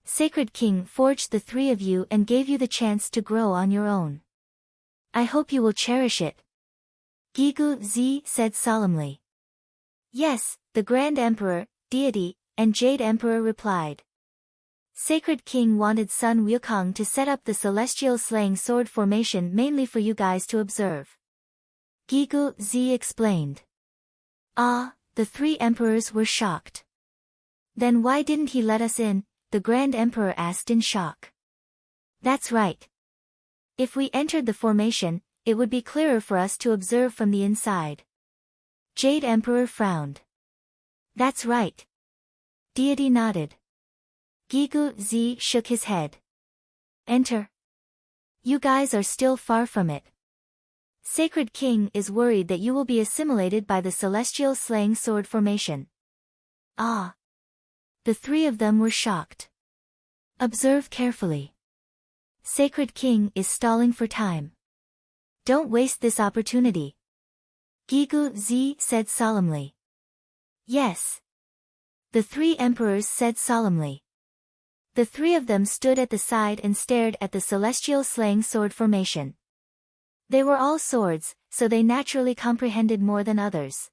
A: Sacred King forged the three of you and gave you the chance to grow on your own. I hope you will cherish it. Gigu Zi said solemnly. Yes, the Grand Emperor, Deity, and Jade Emperor replied. Sacred King wanted Sun Wukong to set up the Celestial Slaying Sword formation mainly for you guys to observe. Gigu Zi explained. Ah, the three emperors were shocked. Then why didn't he let us in? The Grand Emperor asked in shock. That's right. If we entered the formation, it would be clearer for us to observe from the inside. Jade Emperor frowned. That's right. Deity nodded. Gigu Zi shook his head. Enter. You guys are still far from it. Sacred King is worried that you will be assimilated by the Celestial Slaying Sword formation. Ah. The three of them were shocked. Observe carefully. Sacred King is stalling for time. Don't waste this opportunity. Gigu Zi said solemnly. Yes. The three emperors said solemnly. The three of them stood at the side and stared at the Celestial Slaying Sword formation. They were all swords, so they naturally comprehended more than others.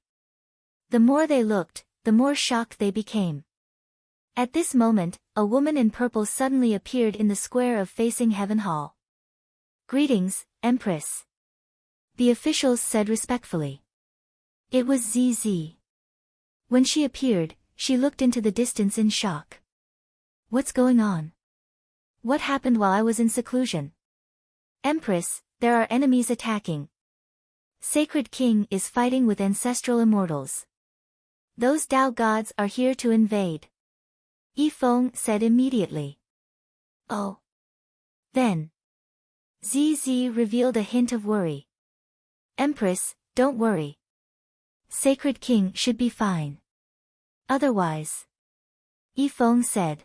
A: The more they looked, the more shocked they became. At this moment, a woman in purple suddenly appeared in the square of facing Heaven Hall. Greetings, Empress. The officials said respectfully. It was ZZ. When she appeared, she looked into the distance in shock. What's going on? What happened while I was in seclusion? Empress, there are enemies attacking. Sacred King is fighting with ancestral immortals. Those Tao gods are here to invade. Yifeng said immediately. Oh. Then. ZZ revealed a hint of worry. Empress, don't worry. Sacred King should be fine. Otherwise. Yifeng said.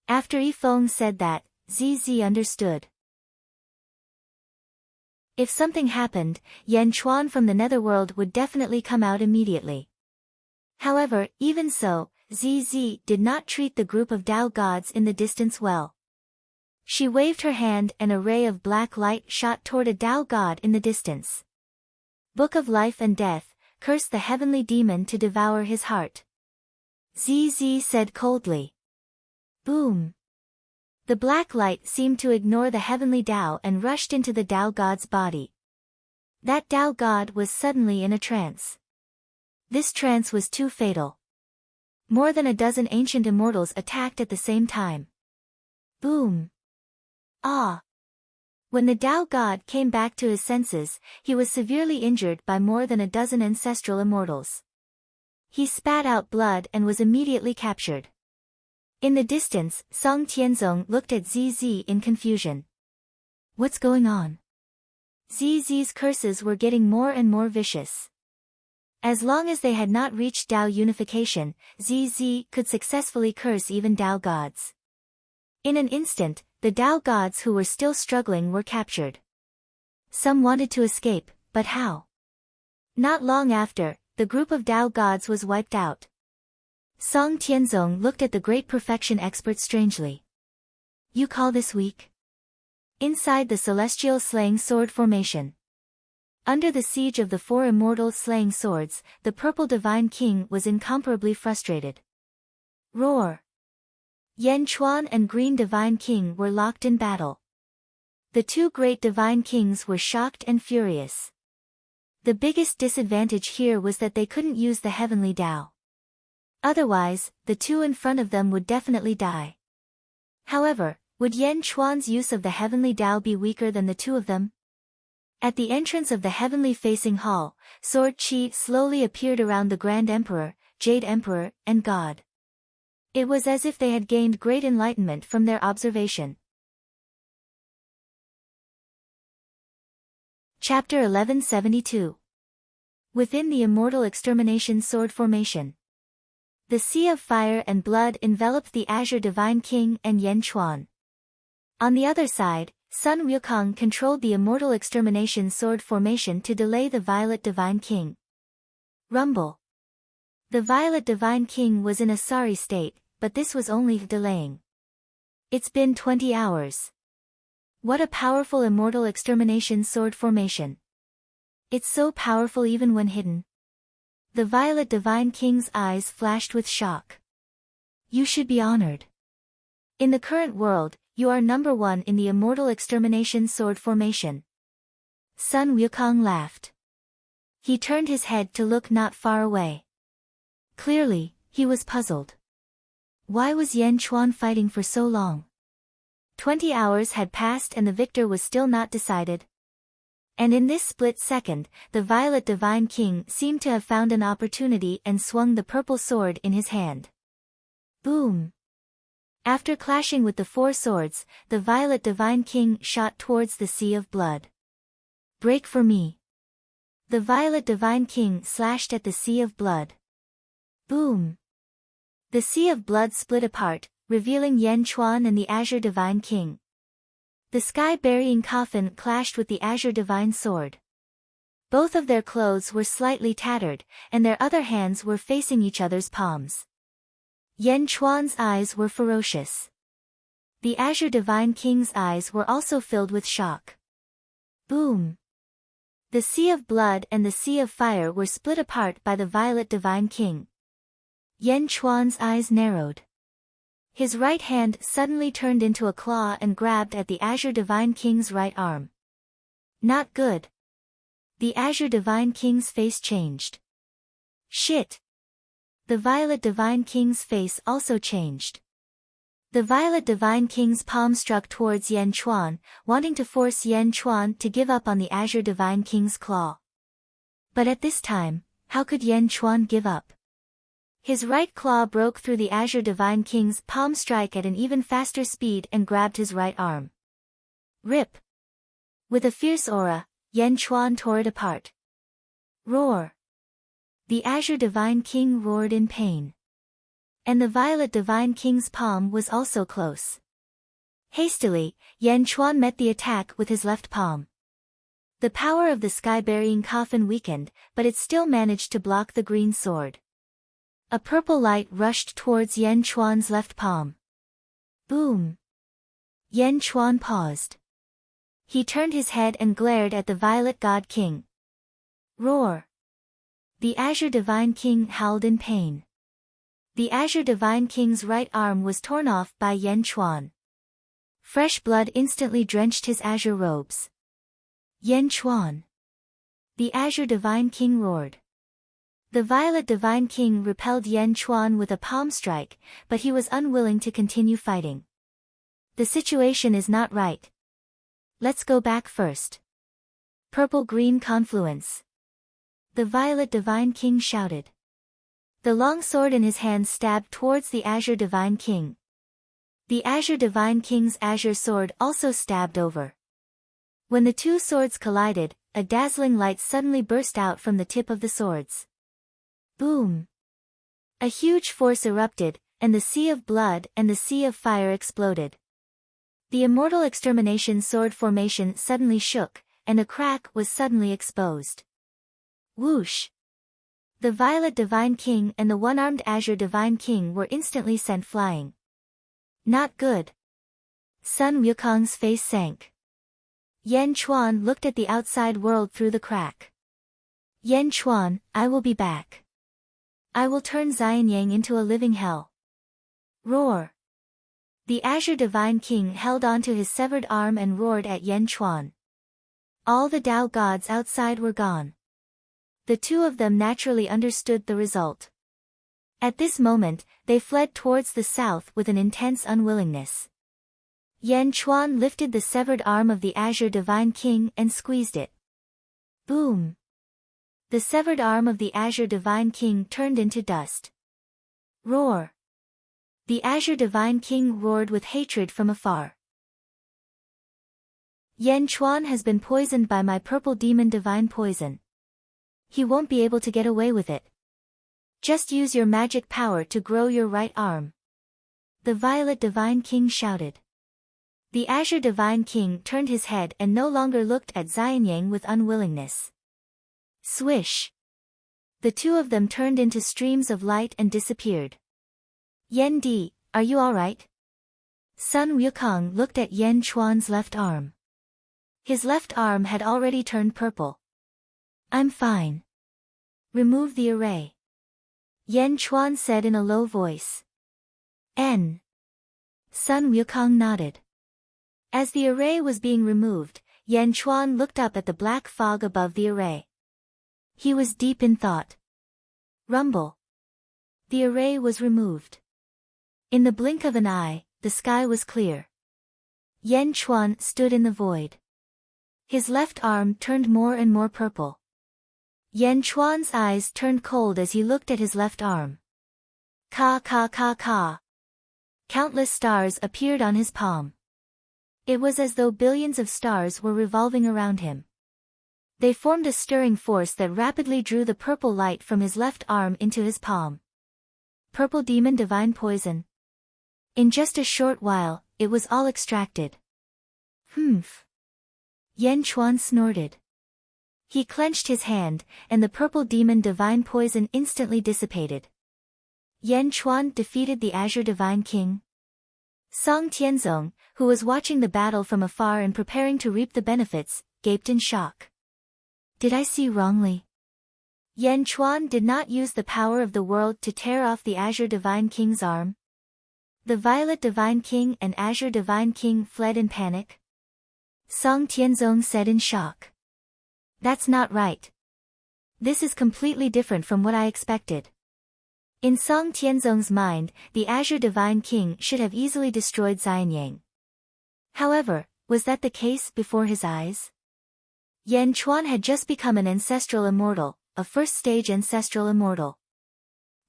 A: After Yifeng said that, ZZ understood. If something happened, Yan Chuan from the netherworld would definitely come out immediately. However, even so, ZZ did not treat the group of Tao gods in the distance well. She waved her hand and a ray of black light shot toward a Tao god in the distance. Book of Life and Death, curse the heavenly demon to devour his heart. ZZ said coldly. Boom. The black light seemed to ignore the heavenly Tao and rushed into the Tao god's body. That Tao god was suddenly in a trance. This trance was too fatal. More than a dozen ancient immortals attacked at the same time. Boom. Ah. When the Tao god came back to his senses, he was severely injured by more than a dozen ancestral immortals. He spat out blood and was immediately captured. In the distance, Song Tianzong looked at ZZ in confusion. What's going on? ZZ's curses were getting more and more vicious. As long as they had not reached Tao unification, ZZ could successfully curse even Tao gods. In an instant, the Tao gods who were still struggling were captured. Some wanted to escape, but how? Not long after, the group of Tao gods was wiped out. Song Tianzong looked at the great perfection expert strangely. You call this weak? Inside the Celestial Slaying Sword formation. Under the siege of the four immortal slaying swords, the purple Divine King was incomparably frustrated. Roar! Yan Chuan and Green Divine King were locked in battle. The two great Divine Kings were shocked and furious. The biggest disadvantage here was that they couldn't use the heavenly Tao. Otherwise, the two in front of them would definitely die. However, would Yan Chuan's use of the heavenly Tao be weaker than the two of them? At the entrance of the heavenly facing hall, sword chi slowly appeared around the Grand Emperor, Jade Emperor, and God. It was as if they had gained great enlightenment from their observation. Chapter 1172. Within the Immortal Extermination Sword Formation. The sea of fire and blood enveloped the Azure Divine King and Yan Chuan. On the other side, Sun Wukong controlled the Immortal Extermination Sword Formation to delay the Violet Divine King. Rumble. The Violet Divine King was in a sorry state, but this was only delaying. It's been 20 hours. What a powerful Immortal Extermination Sword Formation. It's so powerful even when hidden. The Violet Divine King's eyes flashed with shock. You should be honored. In the current world, you are number 1 in the Immortal Extermination Sword Formation. Sun Wukong laughed. He turned his head to look not far away. Clearly, he was puzzled. Why was Yan Chuan fighting for so long? 20 hours had passed and the victor was still not decided. And in this split second, the Violet Divine King seemed to have found an opportunity and swung the purple sword in his hand. Boom! After clashing with the 4 swords, the Violet Divine King shot towards the sea of blood. Break for me! The Violet Divine King slashed at the sea of blood. Boom! The sea of blood split apart, revealing Yan Chuan and the Azure Divine King. The sky-burying coffin clashed with the Azure Divine Sword. Both of their clothes were slightly tattered, and their other hands were facing each other's palms. Yan Chuan's eyes were ferocious. The Azure Divine King's eyes were also filled with shock. Boom! The sea of blood and the sea of fire were split apart by the Violet Divine King. Yan Chuan's eyes narrowed. His right hand suddenly turned into a claw and grabbed at the Azure Divine King's right arm. Not good. The Azure Divine King's face changed. Shit! The Violet Divine King's face also changed. The Violet Divine King's palm struck towards Yan Chuan, wanting to force Yan Chuan to give up on the Azure Divine King's claw. But at this time, how could Yan Chuan give up? His right claw broke through the Azure Divine King's palm strike at an even faster speed and grabbed his right arm. Rip! With a fierce aura, Yan Chuan tore it apart. Roar! The Azure Divine King roared in pain. And the Violet Divine King's palm was also close. Hastily, Yan Chuan met the attack with his left palm. The power of the sky-burying coffin weakened, but it still managed to block the green sword. A purple light rushed towards Yan Chuan's left palm. Boom! Yan Chuan paused. He turned his head and glared at the Violet God King. Roar! The Azure Divine King howled in pain. The Azure Divine King's right arm was torn off by Yan Chuan. Fresh blood instantly drenched his azure robes. Yan Chuan! The Azure Divine King roared. The Violet Divine King repelled Yan Chuan with a palm strike, but he was unwilling to continue fighting. The situation is not right. Let's go back first. Purple-green confluence. The Violet Divine King shouted. The long sword in his hand stabbed towards the Azure Divine King. The Azure Divine King's azure sword also stabbed over. When the 2 swords collided, a dazzling light suddenly burst out from the tip of the swords. Boom! A huge force erupted, and the sea of blood and the sea of fire exploded. The Immortal Extermination Sword Formation suddenly shook, and a crack was suddenly exposed. Whoosh! The Violet Divine King and the one-armed Azure Divine King were instantly sent flying. Not good. Sun Wukong's face sank. Yan Chuan looked at the outside world through the crack. Yan Chuan, I will be back. I will turn Xianyang into a living hell. Roar! The Azure Divine King held onto his severed arm and roared at Yan Chuan. All the Tao gods outside were gone. The 2 of them naturally understood the result. At this moment, they fled towards the south with an intense unwillingness. Yan Chuan lifted the severed arm of the Azure Divine King and squeezed it. Boom! The severed arm of the Azure Divine King turned into dust. Roar! The Azure Divine King roared with hatred from afar. Yan Chuan has been poisoned by my purple demon divine poison. He won't be able to get away with it. Just use your magic power to grow your right arm. The Violet Divine King shouted. The Azure Divine King turned his head and no longer looked at Xianyang with unwillingness. Swish! The two of them turned into streams of light and disappeared. Yan Di, are you alright? Sun Wukong looked at Yan Chuan's left arm. His left arm had already turned purple. I'm fine. Remove the array. Yan Chuan said in a low voice. Sun Wukong nodded. As the array was being removed, Yan Chuan looked up at the black fog above the array. He was deep in thought. Rumble. The array was removed. In the blink of an eye, the sky was clear. Yan Chuan stood in the void. His left arm turned more and more purple. Yan Chuan's eyes turned cold as he looked at his left arm. Ka ka ka ka. Countless stars appeared on his palm. It was as though billions of stars were revolving around him. They formed a stirring force that rapidly drew the purple light from his left arm into his palm. Purple demon divine poison. In just a short while, it was all extracted. Humph. Yan Chuan snorted. He clenched his hand, and the purple demon divine poison instantly dissipated. Yan Chuan defeated the Azure Divine King. Song Tianzong, who was watching the battle from afar and preparing to reap the benefits, gaped in shock. Did I see wrongly? Yan Chuan did not use the power of the world to tear off the Azure Divine King's arm. The Violet Divine King and Azure Divine King fled in panic. Song Tianzong said in shock. That's not right. This is completely different from what I expected. In Song Tianzong's mind, the Azure Divine King should have easily destroyed Xianyang. However, was that the case before his eyes? Yan Chuan had just become an ancestral immortal, a first-stage ancestral immortal.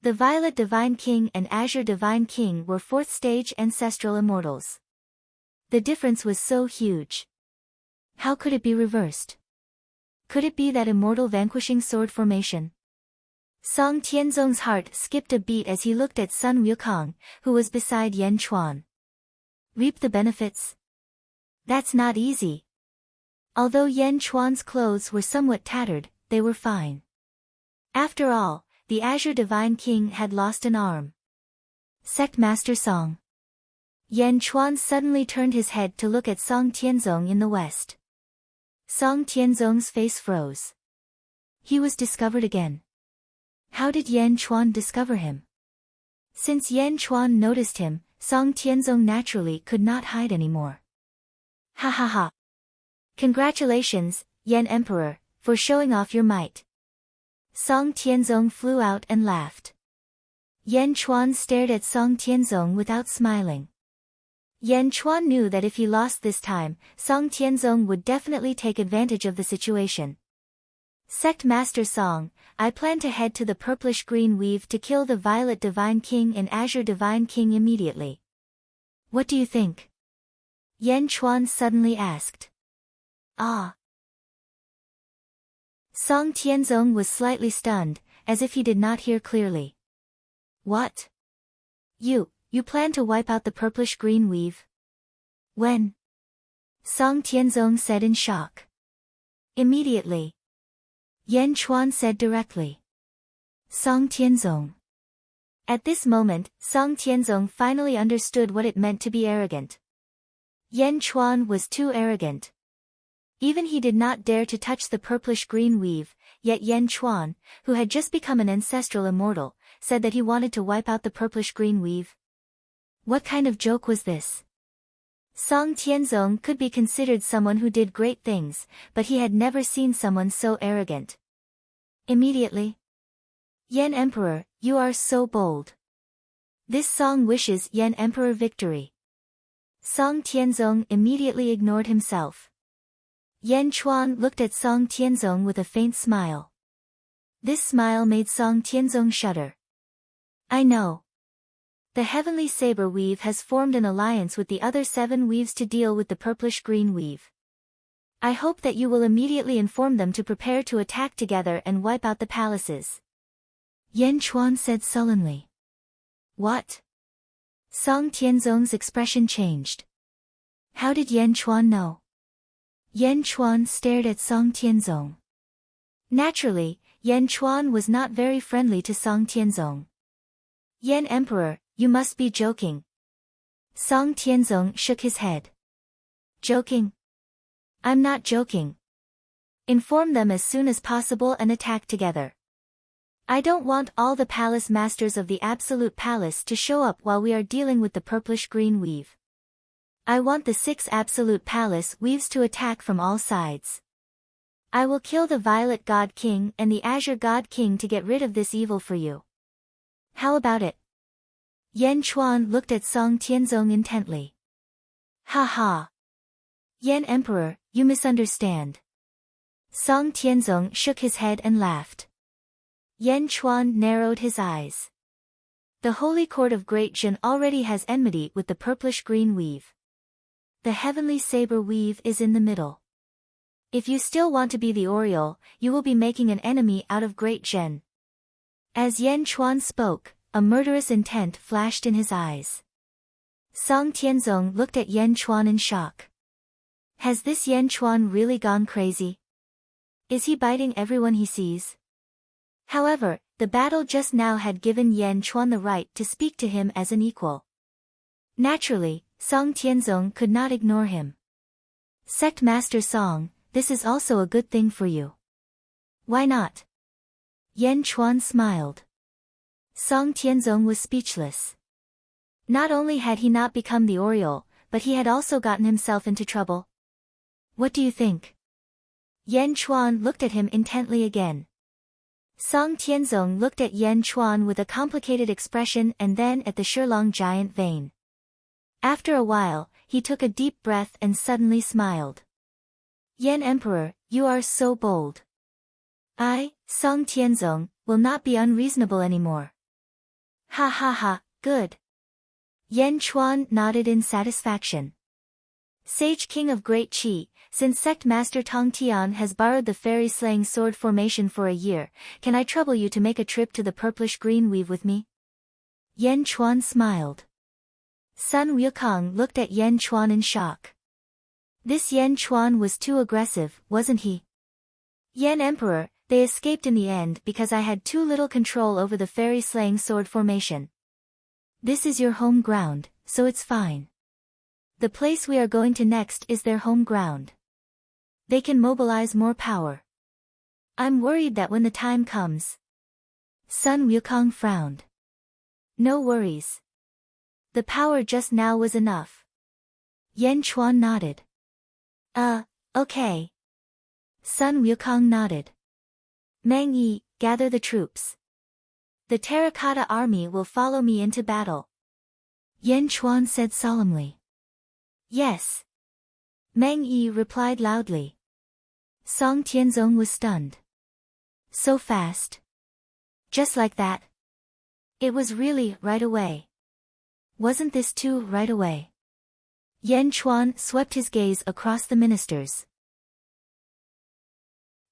A: The Violet Divine King and Azure Divine King were fourth-stage ancestral immortals. The difference was so huge. How could it be reversed? Could it be that immortal vanquishing sword formation? Song Tianzong's heart skipped a beat as he looked at Sun Wukong, who was beside Yan Chuan. Reap the benefits? That's not easy. Although Yan Chuan's clothes were somewhat tattered, they were fine. After all, the Azure Divine King had lost an arm. Sect Master Song. Yan Chuan suddenly turned his head to look at Song Tianzong in the west. Song Tianzong's face froze. He was discovered again. How did Yan Chuan discover him? Since Yan Chuan noticed him, Song Tianzong naturally could not hide anymore. Ha ha ha. Congratulations, Yan Emperor, for showing off your might. Song Tianzong flew out and laughed. Yan Chuan stared at Song Tianzong without smiling. Yan Chuan knew that if he lost this time, Song Tianzong would definitely take advantage of the situation. Sect Master Song, I plan to head to the purplish-green weave to kill the Violet Divine King and Azure Divine King immediately. What do you think? Yan Chuan suddenly asked. Ah. Song Tianzong was slightly stunned, as if he did not hear clearly. What? You plan to wipe out the purplish-green weave? When? Song Tianzong said in shock. Immediately. Yan Chuan said directly. Song Tianzong. At this moment, Song Tianzong finally understood what it meant to be arrogant. Yan Chuan was too arrogant. Even he did not dare to touch the purplish-green weave, yet Yan Chuan, who had just become an ancestral immortal, said that he wanted to wipe out the purplish-green weave. What kind of joke was this? Song Tianzong could be considered someone who did great things, but he had never seen someone so arrogant. Immediately. Yan Emperor, you are so bold. This song wishes Yan Emperor victory. Song Tianzong immediately ignored himself. Yan Chuan looked at Song Tianzong with a faint smile. This smile made Song Tianzong shudder. I know. The heavenly saber weave has formed an alliance with the other 7 weaves to deal with the purplish-green weave. I hope that you will immediately inform them to prepare to attack together and wipe out the palaces. Yan Chuan said sullenly. What? Song Tianzong's expression changed. How did Yan Chuan know? Yan Chuan stared at Song Tianzong. Naturally, Yan Chuan was not very friendly to Song Tianzong. Yan Emperor, you must be joking. Song Tianzong shook his head. Joking? I'm not joking. Inform them as soon as possible and attack together. I don't want all the palace masters of the Absolute Palace to show up while we are dealing with the purplish-green weave. I want the 6 Absolute Palace weaves to attack from all sides. I will kill the Violet God King and the Azure God King to get rid of this evil for you. How about it? Yan Chuan looked at Song Tianzong intently. Ha ha. Yan Emperor, you misunderstand. Song Tianzong shook his head and laughed. Yan Chuan narrowed his eyes. The Holy Court of Great Jin already has enmity with the purplish-green weave. The heavenly saber weave is in the middle. If you still want to be the Oriole, you will be making an enemy out of Great Jin. As Yan Chuan spoke, a murderous intent flashed in his eyes. Song Tianzong looked at Yan Chuan in shock. Has this Yan Chuan really gone crazy? Is he biting everyone he sees? However, the battle just now had given Yan Chuan the right to speak to him as an equal. Naturally, Song Tianzong could not ignore him. Sect Master Song, this is also a good thing for you. Why not? Yan Chuan smiled. Song Tianzong was speechless. Not only had he not become the Oriole, but he had also gotten himself into trouble. What do you think? Yan Chuan looked at him intently again. Song Tianzong looked at Yan Chuan with a complicated expression and then at the Shilong giant vein. After a while, he took a deep breath and suddenly smiled. Yan Emperor, you are so bold. I, Song Tianzong, will not be unreasonable anymore. Ha ha ha, good. Yan Chuan nodded in satisfaction. Sage King of Great Qi, since Sect Master Tong Tian has borrowed the fairy-slaying sword formation for a year, can I trouble you to make a trip to the purplish-green weave with me? Yan Chuan smiled. Sun Wukong looked at Yan Chuan in shock. This Yan Chuan was too aggressive, wasn't he? Yan Emperor, they escaped in the end because I had too little control over the fairy-slaying sword formation. This is your home ground, so it's fine. The place we are going to next is their home ground. They can mobilize more power. I'm worried that when the time comes. Sun Wukong frowned. No worries. The power just now was enough. Yan Chuan nodded. Okay. Sun Wukong nodded. Meng Yi, gather the troops. The Terracotta Army will follow me into battle. Yan Chuan said solemnly. Yes. Meng Yi replied loudly. Song Tianzong was stunned. So fast. Just like that. It was really right away. Wasn't this too right away? Yan Chuan swept his gaze across the ministers.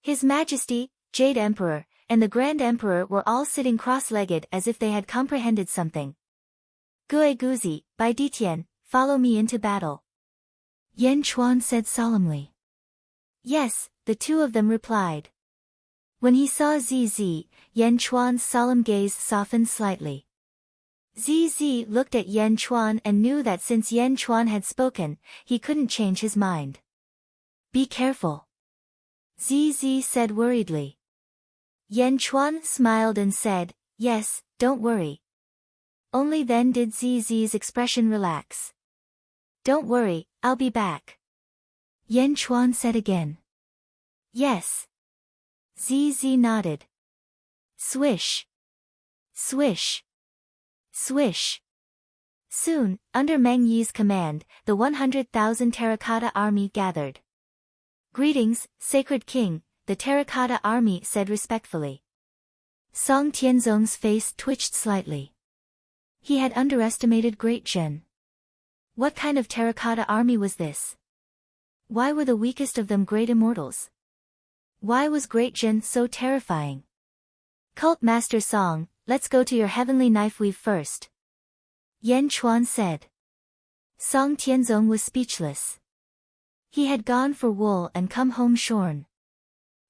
A: His Majesty, Jade Emperor, and the Grand Emperor were all sitting cross-legged as if they had comprehended something. Gue Guzi, Bai Ditian, follow me into battle. Yan Chuan said solemnly. Yes, the two of them replied. When he saw ZZ, Yan Chuan's solemn gaze softened slightly. ZZ looked at Yan Chuan and knew that since Yan Chuan had spoken, he couldn't change his mind. Be careful. ZZ said worriedly. Yan Chuan smiled and said, yes, don't worry. Only then did ZZ's expression relax. Don't worry, I'll be back. Yan Chuan said again. Yes. ZZ nodded. Swish. Swish. Swish. Soon, under Meng Yi's command, the 100,000 Terracotta Army gathered. Greetings, Sacred King, the Terracotta Army said respectfully. Song Tianzong's face twitched slightly. He had underestimated Great Zhen. What kind of terracotta army was this? Why were the weakest of them great immortals? Why was Great Zhen so terrifying? Cult Master Song, let's go to your heavenly knife weave first. Yan Chuan said. Song Tianzong was speechless. He had gone for wool and come home shorn.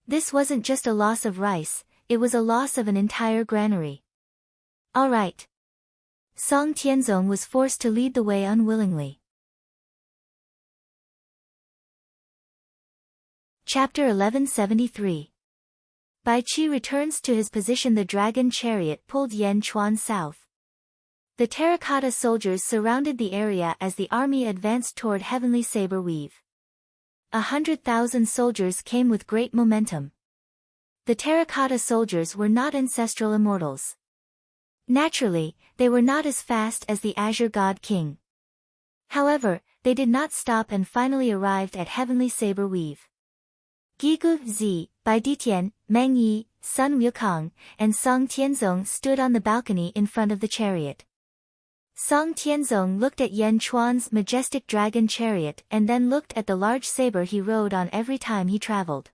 A: This wasn't just a loss of rice, it was a loss of an entire granary. All right. Song Tianzong was forced to lead the way unwillingly. Chapter 1173. Bai Qi returns to his position. The dragon chariot pulled Yan Chuan south. The terracotta soldiers surrounded the area as the army advanced toward Heavenly Saber Weave. 100,000 soldiers came with great momentum. The terracotta soldiers were not ancestral immortals. Naturally, they were not as fast as the Azure God King. However, they did not stop and finally arrived at Heavenly Saber Weave. Gigu Zi, Bai Ditian, Meng Yi, Sun Wukong, and Song Tianzong stood on the balcony in front of the chariot. Song Tianzong looked at Yan Chuan's majestic dragon chariot and then looked at the large saber he rode on every time he traveled.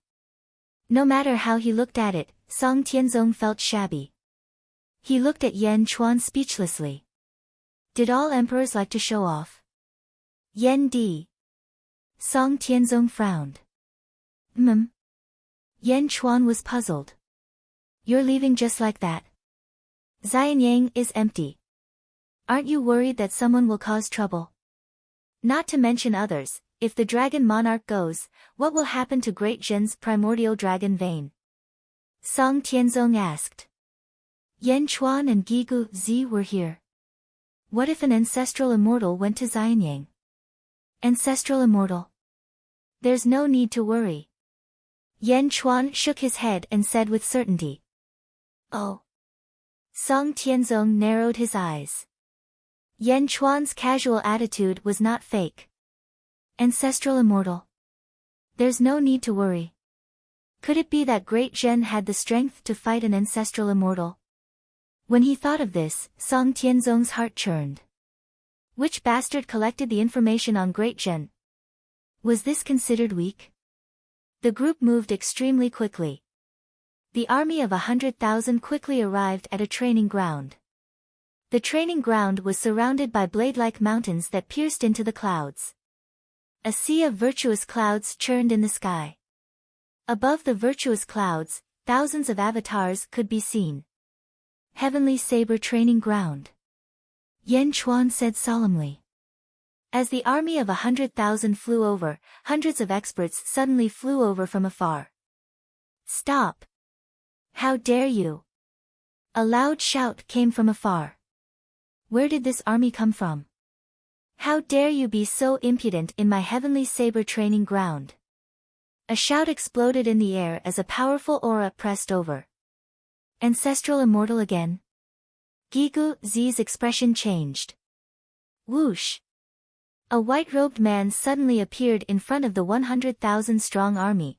A: No matter how he looked at it, Song Tianzong felt shabby. He looked at Yan Chuan speechlessly. Did all emperors like to show off? Yan Di. Song Tianzong frowned. Yan Chuan was puzzled. You're leaving just like that? Xianyang is empty. Aren't you worried that someone will cause trouble? Not to mention others, if the dragon monarch goes, what will happen to Great Zhen's primordial dragon vein? Song Tianzong asked. Yan Chuan and Gigu Zi were here. What if an ancestral immortal went to Xianyang? Ancestral immortal? There's no need to worry. Yan Chuan shook his head and said with certainty. Oh. Song Tianzong narrowed his eyes. Yan Chuan's casual attitude was not fake. Ancestral immortal. There's no need to worry. Could it be that Great Zhen had the strength to fight an ancestral immortal? When he thought of this, Song Tianzong's heart churned. Which bastard collected the information on Great Zhen? Was this considered weak? The group moved extremely quickly. The army of 100,000 quickly arrived at a training ground. The training ground was surrounded by blade-like mountains that pierced into the clouds. A sea of virtuous clouds churned in the sky. Above the virtuous clouds, thousands of avatars could be seen. Heavenly Saber Training Ground. Yan Chuan said solemnly. As the army of 100,000 flew over, hundreds of experts suddenly flew over from afar. Stop! How dare you! A loud shout came from afar. Where did this army come from? How dare you be so impudent in my Heavenly Saber Training Ground? A shout exploded in the air as a powerful aura pressed over. Ancestral immortal again? Gigu Zi's expression changed. Whoosh! A white-robed man suddenly appeared in front of the 100,000-strong army.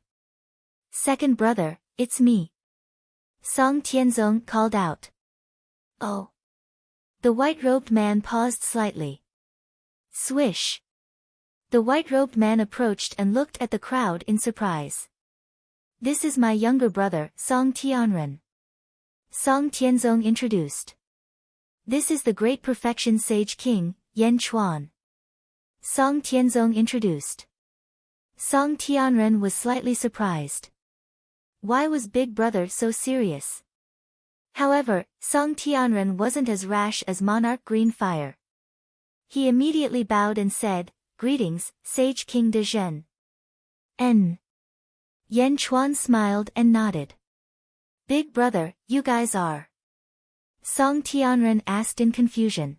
A: Second brother, it's me. Song Tianzong called out. Oh. The white-robed man paused slightly. Swish! The white-robed man approached and looked at the crowd in surprise. This is my younger brother, Song Tianren. Song Tianzong introduced. This is the great perfection sage king, Yan Chuan. Song Tianzong introduced. Song Tianren was slightly surprised. Why was Big Brother so serious? However, Song Tianren wasn't as rash as Monarch Green Fire. He immediately bowed and said, Greetings, Sage King de Zhen. N. Yan Chuan smiled and nodded. Big Brother, you guys are. Song Tianren asked in confusion.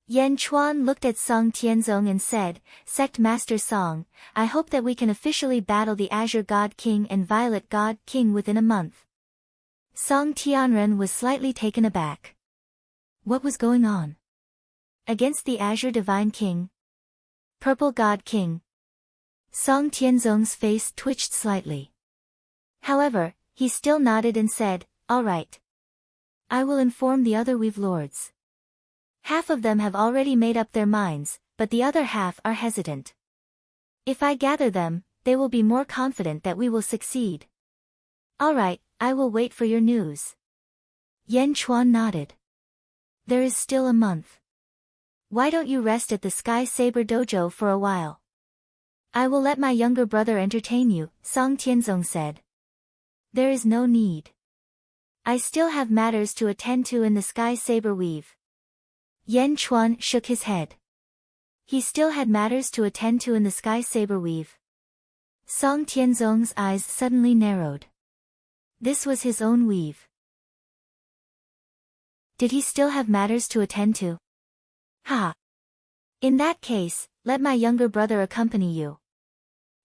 A: Yan Chuan looked at Song Tianzong and said, Sect Master Song, I hope that we can officially battle the Azure God King and Violet God King within a month. Song Tianren was slightly taken aback. What was going on? Against the Azure Divine King? Purple God King? Song Tianzong's face twitched slightly. However, he still nodded and said, All right. I will inform the other Weave Lords. Half of them have already made up their minds, but the other half are hesitant. If I gather them, they will be more confident that we will succeed. All right, I will wait for your news. Yan Chuan nodded. There is still a month. Why don't you rest at the Sky Saber Dojo for a while? I will let my younger brother entertain you, Song Tianzong said. There is no need. I still have matters to attend to in the Sky Saber Weave. Yan Chuan shook his head. He still had matters to attend to in the Sky Saber Weave. Song Tianzong's eyes suddenly narrowed. This was his own weave. Did he still have matters to attend to? Ha! In that case, let my younger brother accompany you.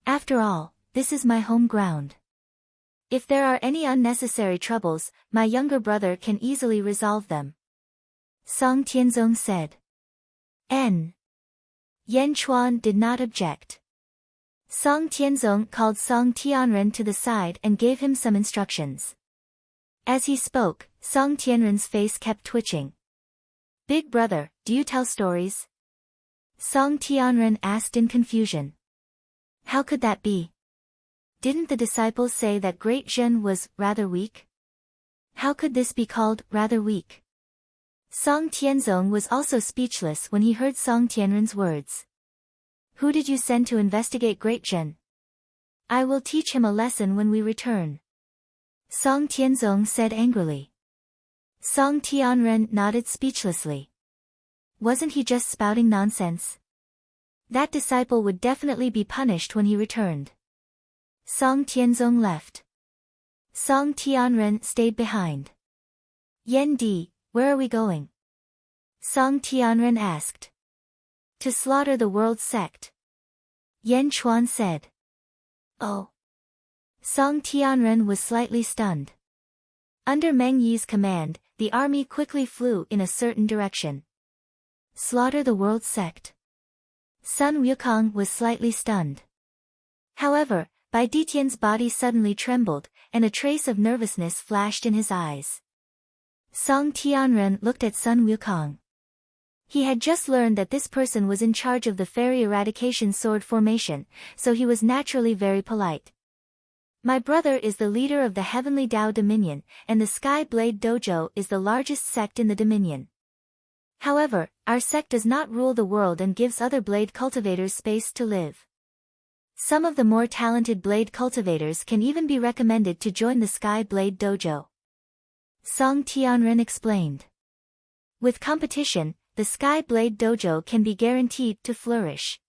A: After all, this is my home ground. If there are any unnecessary troubles, my younger brother can easily resolve them. Song Tianzong said. Yan Chuan did not object. Song Tianzong called Song Tianren to the side and gave him some instructions. As he spoke, Song Tianren's face kept twitching. Big brother, do you tell stories? Song Tianren asked in confusion. How could that be? Didn't the disciples say that Great Zhen was rather weak? How could this be called rather weak? Song Tianzong was also speechless when he heard Song Tianren's words. Who did you send to investigate Great Zhen? I will teach him a lesson when we return. Song Tianzong said angrily. Song Tianren nodded speechlessly. Wasn't he just spouting nonsense? That disciple would definitely be punished when he returned. Song Tianzong left. Song Tianren stayed behind. Yan Di, where are we going? Song Tianren asked. To slaughter the world's sect. Yan Chuan said. Oh. Song Tianren was slightly stunned. Under Meng Yi's command, the army quickly flew in a certain direction. Slaughter the world's sect. Sun Wukong was slightly stunned. However, Bai Ditian's body suddenly trembled, and a trace of nervousness flashed in his eyes. Song Tianren looked at Sun Wukong. He had just learned that this person was in charge of the fairy eradication sword formation, so he was naturally very polite. My brother is the leader of the Heavenly Dao Dominion, and the Sky Blade Dojo is the largest sect in the Dominion. However, our sect does not rule the world and gives other blade cultivators space to live. Some of the more talented blade cultivators can even be recommended to join the Sky Blade Dojo. Song Tianren explained. With competition, the Sky Blade Dojo can be guaranteed to flourish.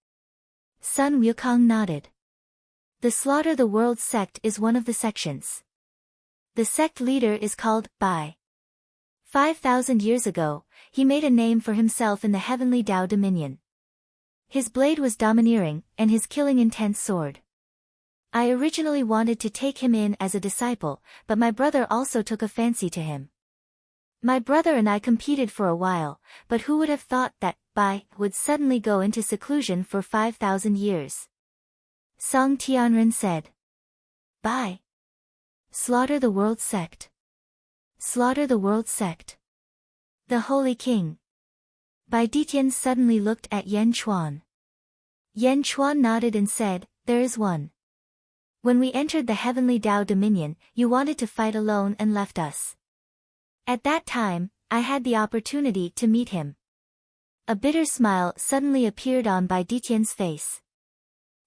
A: Sun Wukong nodded. The Slaughter the World sect is one of the sections. The sect leader is called Bai. 5,000 years ago, he made a name for himself in the Heavenly Dao Dominion. His blade was domineering, and his killing intense sword. I originally wanted to take him in as a disciple, but my brother also took a fancy to him. My brother and I competed for a while, but who would have thought that Bai would suddenly go into seclusion for 5,000 years? Song Tianren said. Bai. Slaughter the World sect. Slaughter the World sect. The Holy King. Bai Ditian suddenly looked at Yan Chuan. Yan Chuan nodded and said, there is one. When we entered the Heavenly Dao Dominion, you wanted to fight alone and left us. At that time, I had the opportunity to meet him. A bitter smile suddenly appeared on Bai Ditian's face.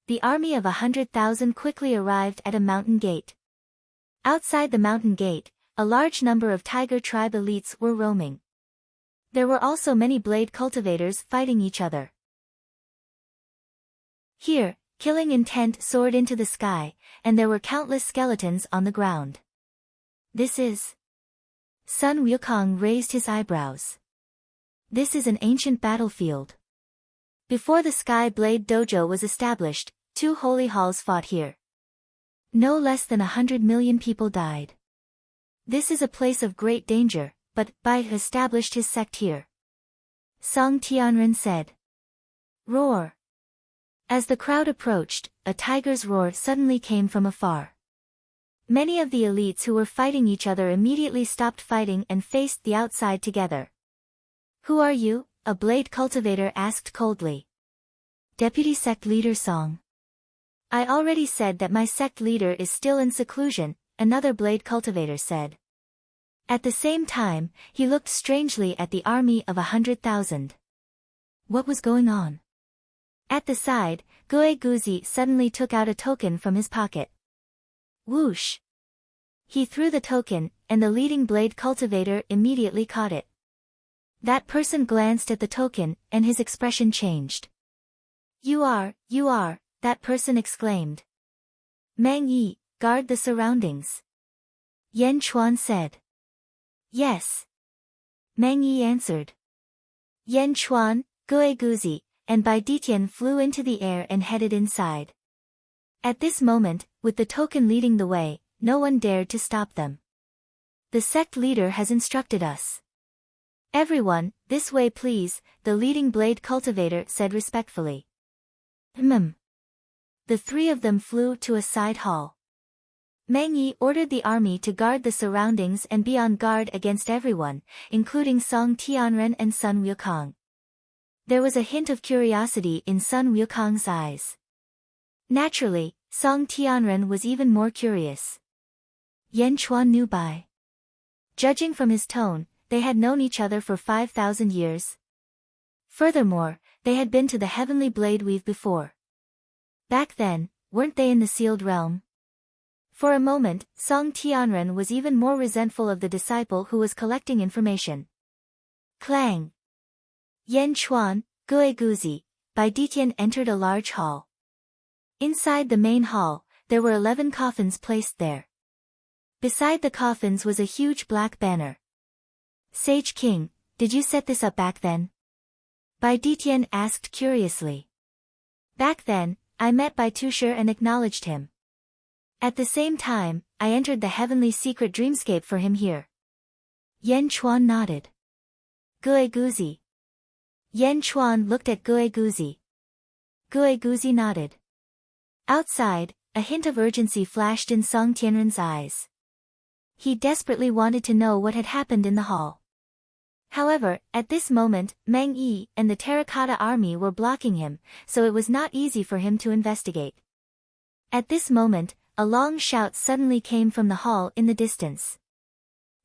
A: The army of 100,000 quickly arrived at a mountain gate. Outside the mountain gate, a large number of tiger tribe elites were roaming. There were also many blade cultivators fighting each other. Here, killing intent soared into the sky, and there were countless skeletons on the ground. This is... Sun Wukong raised his eyebrows. This is an ancient battlefield. Before the Sky Blade Dojo was established, 2 holy halls fought here. No less than 100 million people died. This is a place of great danger, but Bai established his sect here. Song Tianren said. Roar. As the crowd approached, a tiger's roar suddenly came from afar. Many of the elites who were fighting each other immediately stopped fighting and faced the outside together. Who are you? a blade cultivator asked coldly. Deputy sect leader Song. I already said that my sect leader is still in seclusion, another blade cultivator said. At the same time, he looked strangely at the army of 100,000. What was going on? At the side, Gue Guzi suddenly took out a token from his pocket. Whoosh! He threw the token, and the leading blade cultivator immediately caught it. That person glanced at the token, and his expression changed. You are, that person exclaimed. Mang Yi, guard the surroundings. Yan Chuan said. Yes. Mang Yi answered. Yan Chuan, Gue Guzi, and Bai Ditian flew into the air and headed inside. At this moment, with the token leading the way, no one dared to stop them. The sect leader has instructed us. Everyone, this way please, the leading blade cultivator said respectfully. The three of them flew to a side hall. Mang Yi ordered the army to guard the surroundings and be on guard against everyone, including Song Tianren and Sun Wukong. There was a hint of curiosity in Sun Wukong's eyes. Naturally, Song Tianren was even more curious. Yan Chuan knew Bai. Judging from his tone, they had known each other for 5,000 years. Furthermore, they had been to the Heavenly Blade Weave before. Back then, weren't they in the sealed realm? For a moment, Song Tianren was even more resentful of the disciple who was collecting information. Clang! Yan Chuan, Gue Guzi, Bai Ditian entered a large hall. Inside the main hall, there were 11 coffins placed there. Beside the coffins was a huge black banner. Sage King, did you set this up back then? Bai Ditian asked curiously. Back then, I met Bai Tusher and acknowledged him. At the same time, I entered the heavenly secret dreamscape for him here. Yan Chuan nodded. Gue Guzi. Yan Chuan looked at Gue Guzi. Gue Guzi nodded. Outside, a hint of urgency flashed in Song Tianren's eyes. He desperately wanted to know what had happened in the hall. However, at this moment, Mang Yi and the Terracotta Army were blocking him, so it was not easy for him to investigate. At this moment, a long shout suddenly came from the hall in the distance.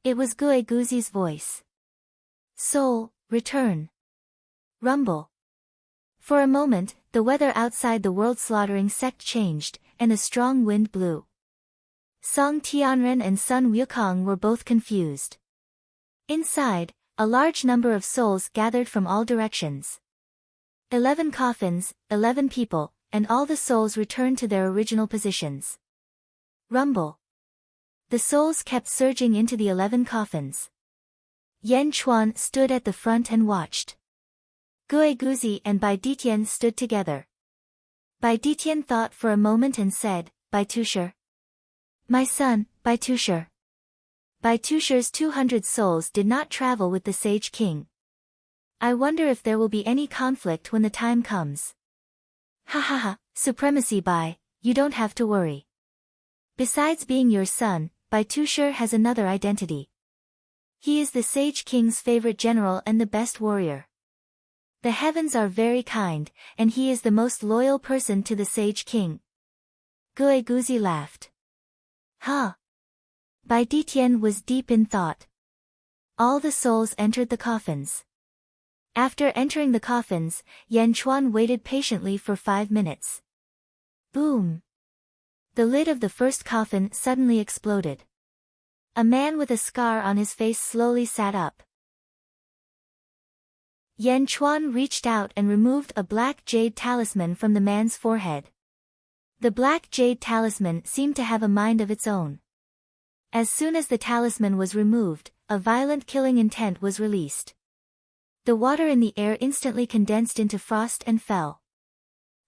A: It was Gue Guzi's voice. Soul, return. Rumble. For a moment, the weather outside the world-slaughtering sect changed, and a strong wind blew. Song Tianren and Sun Wukong were both confused. Inside, a large number of souls gathered from all directions. 11 coffins, 11 people, and all the souls returned to their original positions. Rumble. The souls kept surging into the 11 coffins. Yan Chuan stood at the front and watched. Gue Guzi and Bai Ditian stood together. Bai Ditian thought for a moment and said, Bai Tusher. My son, Bai Tusher. Bai Tusher's 200 souls did not travel with the Sage King. I wonder if there will be any conflict when the time comes. Ha ha ha, supremacy Bai, you don't have to worry. Besides being your son, Bai Tusher has another identity. He is the Sage King's favorite general and the best warrior. The heavens are very kind, and he is the most loyal person to the Sage King. Gue Guzi laughed. Huh? Bai Ditian was deep in thought. All the souls entered the coffins. After entering the coffins, Yan Chuan waited patiently for 5 minutes. Boom! The lid of the first coffin suddenly exploded. A man with a scar on his face slowly sat up. Yan Chuan reached out and removed a black jade talisman from the man's forehead. The black jade talisman seemed to have a mind of its own. As soon as the talisman was removed, a violent killing intent was released. The water in the air instantly condensed into frost and fell.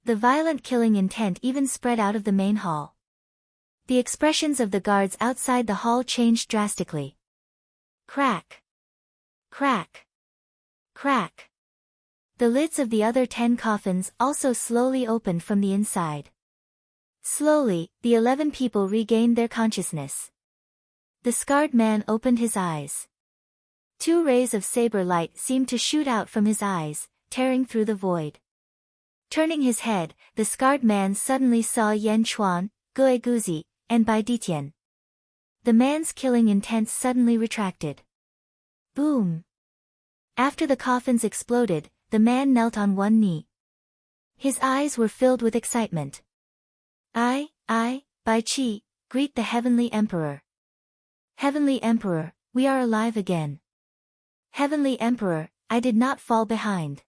A: The violent killing intent even spread out of the main hall. The expressions of the guards outside the hall changed drastically. Crack! Crack! Crack! The lids of the other 10 coffins also slowly opened from the inside. Slowly, the 11 people regained their consciousness. The scarred man opened his eyes. 2 rays of saber light seemed to shoot out from his eyes, tearing through the void. Turning his head, the scarred man suddenly saw Yan Chuan, Gue Guzi, and Bai Ditian. The man's killing intent suddenly retracted. Boom! After the coffins exploded, the man knelt on one knee. His eyes were filled with excitement. I, Bai Qi, greet the Heavenly Emperor. Heavenly Emperor, we are alive again. Heavenly Emperor, I did not fall behind.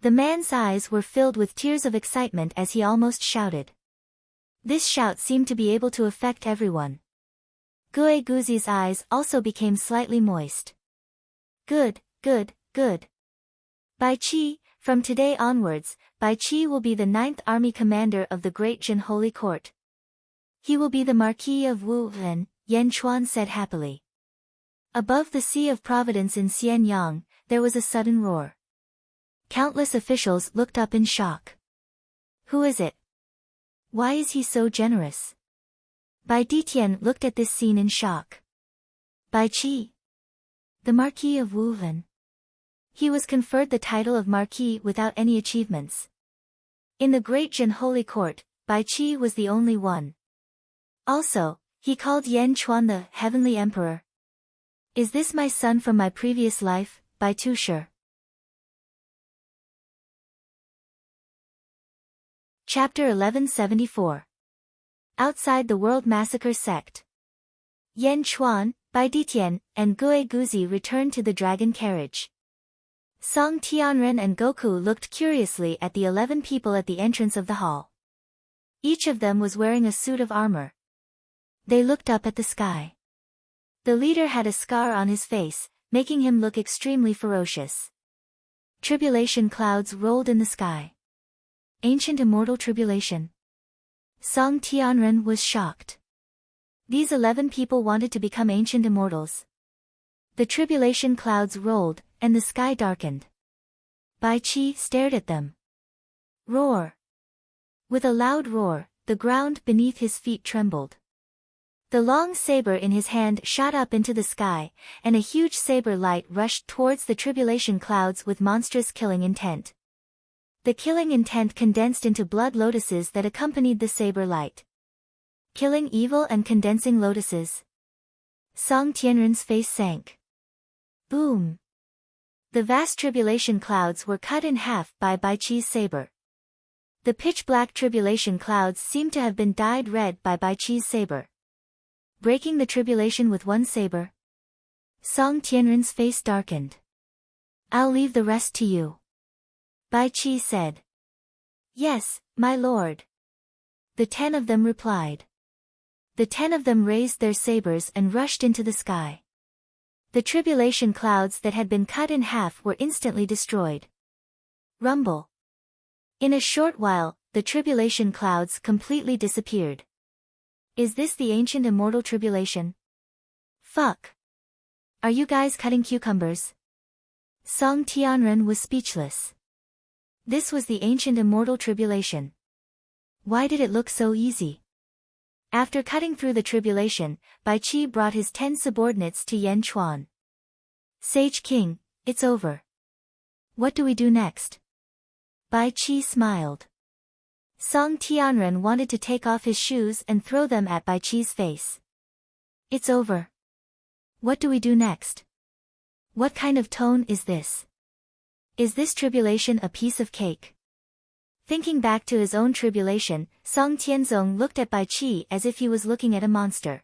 A: The man's eyes were filled with tears of excitement as he almost shouted. This shout seemed to be able to affect everyone. Gue Guzi's eyes also became slightly moist. Good. Bai Qi, from today onwards, Bai Qi will be the 9th Army Commander of the Great Jin Holy Court. He will be the Marquis of Wu Ren, Yan Chuan said happily. Above the Sea of Providence in Xianyang, there was a sudden roar. Countless officials looked up in shock. Who is it? Why is he so generous? Bai Ditian looked at this scene in shock. Bai Qi, the Marquis of Wu Ren. He was conferred the title of Marquis without any achievements. In the Great Jin Holy Court, Bai Qi was the only one. Also, he called Yan Chuan the Heavenly Emperor. Is this my son from my previous life, Bai Tu Shi? Chapter 1174. Outside the World Massacre Sect. Yan Chuan, Bai Ditian, and Gue Guzi returned to the dragon carriage. Song Tianren and Goku looked curiously at the 11 people at the entrance of the hall. Each of them was wearing a suit of armor. They looked up at the sky. The leader had a scar on his face, making him look extremely ferocious. Tribulation clouds rolled in the sky. Ancient immortal tribulation. Song Tianren was shocked. These 11 people wanted to become ancient immortals. The tribulation clouds rolled, and the sky darkened. Bai Qi stared at them. Roar! With a loud roar, the ground beneath his feet trembled. The long saber in his hand shot up into the sky, and a huge saber light rushed towards the tribulation clouds with monstrous killing intent. The killing intent condensed into blood lotuses that accompanied the saber light. Killing evil and condensing lotuses. Song Tianren's face sank. Boom! The vast tribulation clouds were cut in half by Bai Qi's saber. The pitch-black tribulation clouds seemed to have been dyed red by Bai Qi's saber. Breaking the tribulation with one saber. Song Tianren's face darkened. I'll leave the rest to you. Bai Qi said. Yes, my lord. The 10 of them replied. The 10 of them raised their sabers and rushed into the sky. The tribulation clouds that had been cut in half were instantly destroyed. Rumble. In a short while, the tribulation clouds completely disappeared. Is this the ancient immortal tribulation? Fuck. Are you guys cutting cucumbers? Song Tianren was speechless. This was the ancient immortal tribulation. Why did it look so easy? After cutting through the tribulation, Bai Qi brought his 10 subordinates to Yan Chuan. Sage King, it's over. What do we do next? Bai Qi smiled. Song Tianren wanted to take off his shoes and throw them at Bai Qi's face. It's over. What do we do next? What kind of tone is this? Is this tribulation a piece of cake? Thinking back to his own tribulation, Song Tianzong looked at Bai Qi as if he was looking at a monster.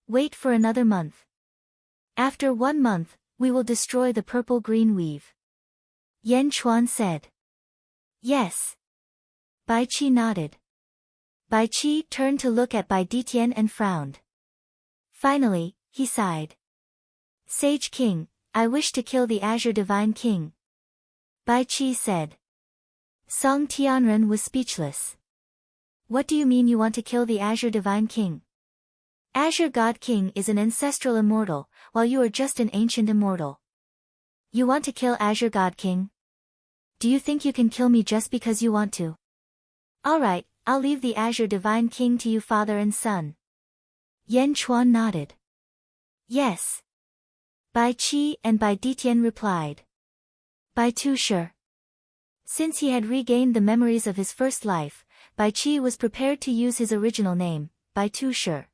A: Wait for another month. After 1 month, we will destroy the purple-green weave. Yan Chuan said. Yes. Bai Qi nodded. Bai Qi turned to look at Bai Ditian and frowned. Finally, he sighed. Sage King, I wish to kill the Azure Divine King. Bai Qi said. Song Tianren was speechless. What do you mean you want to kill the Azure Divine King? Azure God King is an ancestral immortal, while you are just an ancient immortal. You want to kill Azure God King? Do you think you can kill me just because you want to? Alright, I'll leave the Azure Divine King to you father and son. Yan Chuan nodded. Yes. Bai Qi and Bai Ditian replied. Bai Tu sure. Since he had regained the memories of his first life, Bai Qi was prepared to use his original name, Bai Tu sure.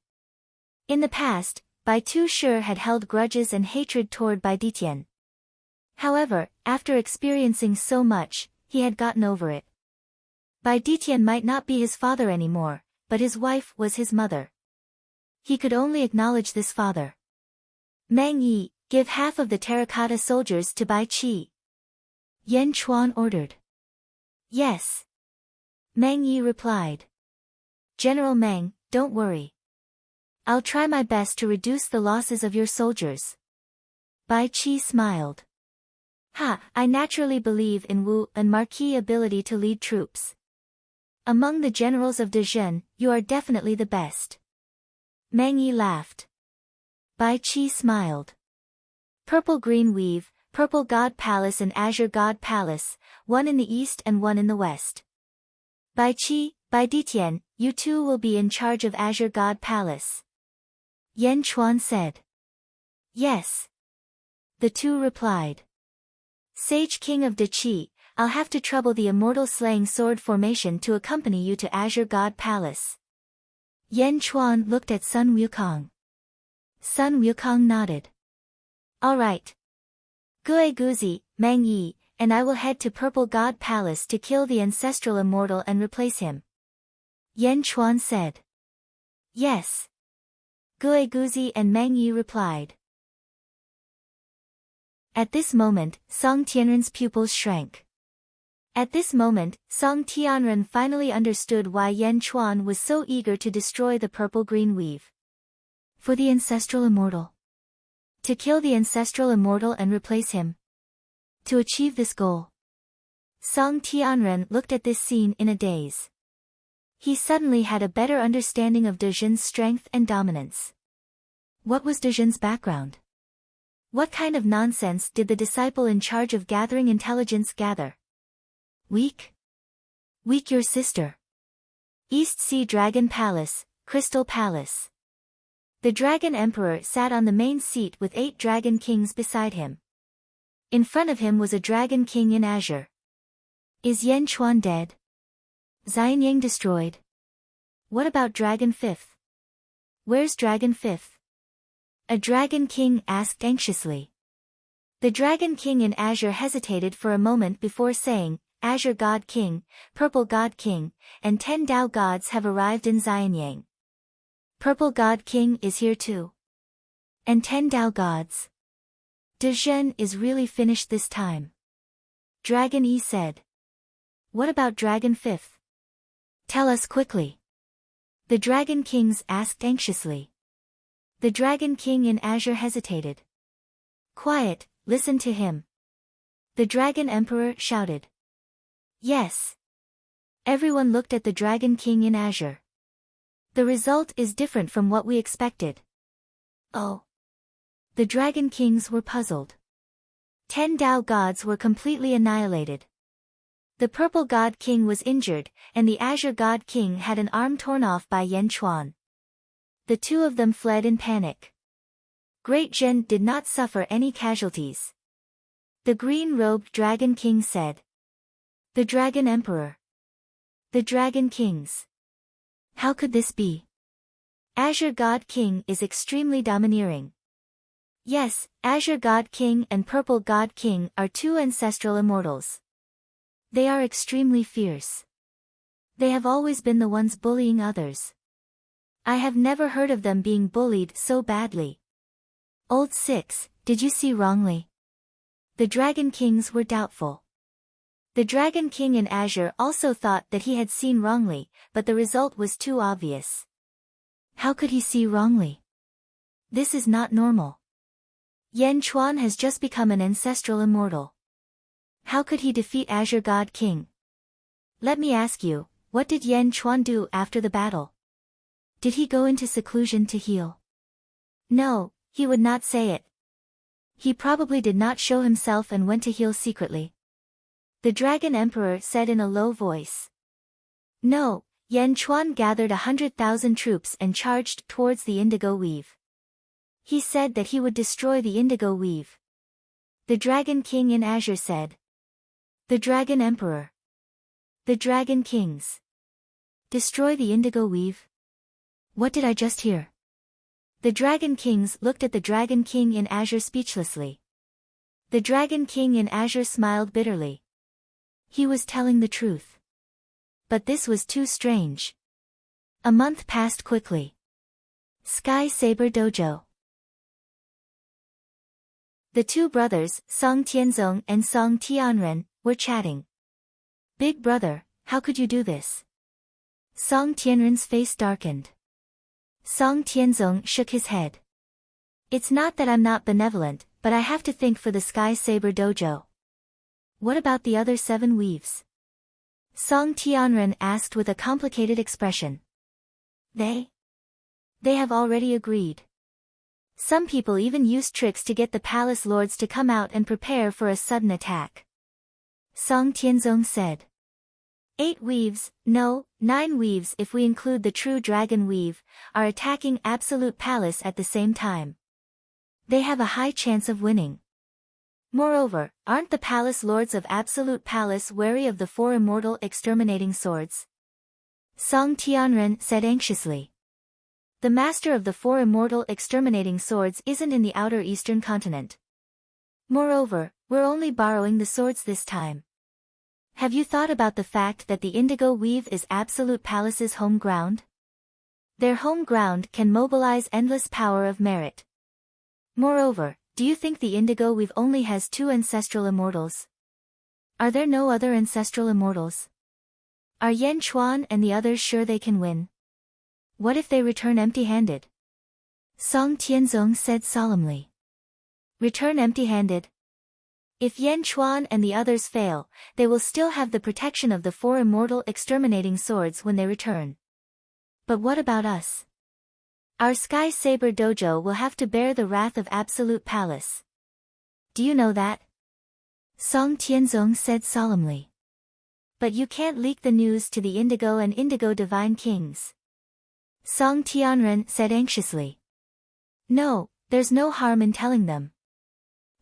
A: In the past, Bai Tu sure had held grudges and hatred toward Bai Ditian. However, after experiencing so much, he had gotten over it. Bai Ditian might not be his father anymore, but his wife was his mother. He could only acknowledge this father. Meng Yi, give half of the terracotta soldiers to Bai Qi. Yan Chuan ordered. Yes. Meng Yi replied. General Meng, don't worry. I'll try my best to reduce the losses of your soldiers. Bai Qi smiled. Ha, I naturally believe in Wu and Marquis' ability to lead troops. Among the generals of Dezhen, you are definitely the best. Meng Yi laughed. Bai Qi smiled. Purple-green weave, Purple God Palace and Azure God Palace, one in the east and one in the west. Bai Qi, Bai Ditian, you two will be in charge of Azure God Palace. Yan Chuan said. Yes. The two replied. Sage King of Deqi, I'll have to trouble the Immortal Slaying Sword formation to accompany you to Azure God Palace. Yan Chuan looked at Sun Wukong. Sun Wukong nodded. All right. Gue Guzi, Meng Yi, and I will head to Purple God Palace to kill the ancestral immortal and replace him. Yan Chuan said. Yes. Gue Guzi and Meng Yi replied. At this moment, Song Tianren's pupils shrank. At this moment, Song Tianren finally understood why Yan Chuan was so eager to destroy the purple-green weave. For the ancestral immortal. To kill the ancestral immortal and replace him. To achieve this goal. Song Tianren looked at this scene in a daze. He suddenly had a better understanding of Dezhen's strength and dominance. What was Dezhen's background? What kind of nonsense did the disciple in charge of gathering intelligence gather? Weak? Weak your sister. East Sea Dragon Palace, Crystal Palace. The Dragon Emperor sat on the main seat with 8 Dragon Kings beside him. In front of him was a Dragon King in azure. Is Yan Chuan dead? Xianyang destroyed? What about Dragon Fifth? Where's Dragon Fifth? A Dragon King asked anxiously. The Dragon King in azure hesitated for a moment before saying, Azure God King, Purple God King, and 10 Dao gods have arrived in Xianyang. Purple God King is here too. And 10 Dao gods. Dezhen is really finished this time. Dragon Yi said. What about Dragon Fifth? Tell us quickly. The Dragon Kings asked anxiously. The Dragon King in azure hesitated. Quiet, listen to him. The Dragon Emperor shouted. Yes. Everyone looked at the Dragon King in azure. The result is different from what we expected. Oh. The Dragon Kings were puzzled. 10 Dao gods were completely annihilated. The Purple God King was injured, and the Azure God King had an arm torn off by Yan Chuan. The two of them fled in panic. Great Zhen did not suffer any casualties. The green-robed Dragon King said. The Dragon Emperor. The Dragon Kings. How could this be? Azure God King is extremely domineering. Yes, Azure God King and Purple God King are 2 ancestral immortals. They are extremely fierce. They have always been the ones bullying others. I have never heard of them being bullied so badly. Old Six, did you see wrongly? The Dragon Kings were doubtful. The Dragon King in azure also thought that he had seen wrongly, but the result was too obvious. How could he see wrongly? This is not normal. Yan Chuan has just become an ancestral immortal. How could he defeat Azure God King? Let me ask you, what did Yan Chuan do after the battle? Did he go into seclusion to heal? No, he would not say it. He probably did not show himself and went to heal secretly. The Dragon Emperor said in a low voice. No, Yan Chuan gathered 100,000 troops and charged towards the indigo weave. He said that he would destroy the indigo weave. The Dragon King in Azure said. The Dragon Emperor. The Dragon Kings. Destroy the indigo weave? What did I just hear? The Dragon Kings looked at the Dragon King in Azure speechlessly. The Dragon King in Azure smiled bitterly. He was telling the truth. But this was too strange. A month passed quickly. Sky Saber Dojo. The two brothers, Song Tianzong and Song Tianren, were chatting. Big brother, how could you do this? Song Tianren's face darkened. Song Tianzong shook his head. It's not that I'm not benevolent, but I have to think for the Sky Saber Dojo. What about the other 7 weaves? Song Tianren asked with a complicated expression. They have already agreed. Some people even used tricks to get the palace lords to come out and prepare for a sudden attack. Song Tianzong said. 8 weaves, no, 9 weaves if we include the true dragon weave, are attacking Absolute Palace at the same time. They have a high chance of winning. Moreover, aren't the palace lords of Absolute Palace wary of the 4 immortal exterminating swords? Song Tianren said anxiously. The master of the 4 immortal exterminating swords isn't in the outer eastern continent. Moreover, we're only borrowing the swords this time. Have you thought about the fact that the indigo weave is Absolute Palace's home ground? Their home ground can mobilize endless power of merit. Moreover, do you think the indigo weave only has 2 ancestral immortals? Are there no other ancestral immortals? Are Yan Chuan and the others sure they can win? What if they return empty-handed? Song Tianzong said solemnly. Return empty-handed? If Yan Chuan and the others fail, they will still have the protection of the 4 immortal exterminating swords when they return. But what about us? Our Sky Saber Dojo will have to bear the wrath of Absolute Palace. Do you know that? Song Tianzong said solemnly. But you can't leak the news to the Indigo and Indigo Divine Kings. Song Tianren said anxiously. No, there's no harm in telling them.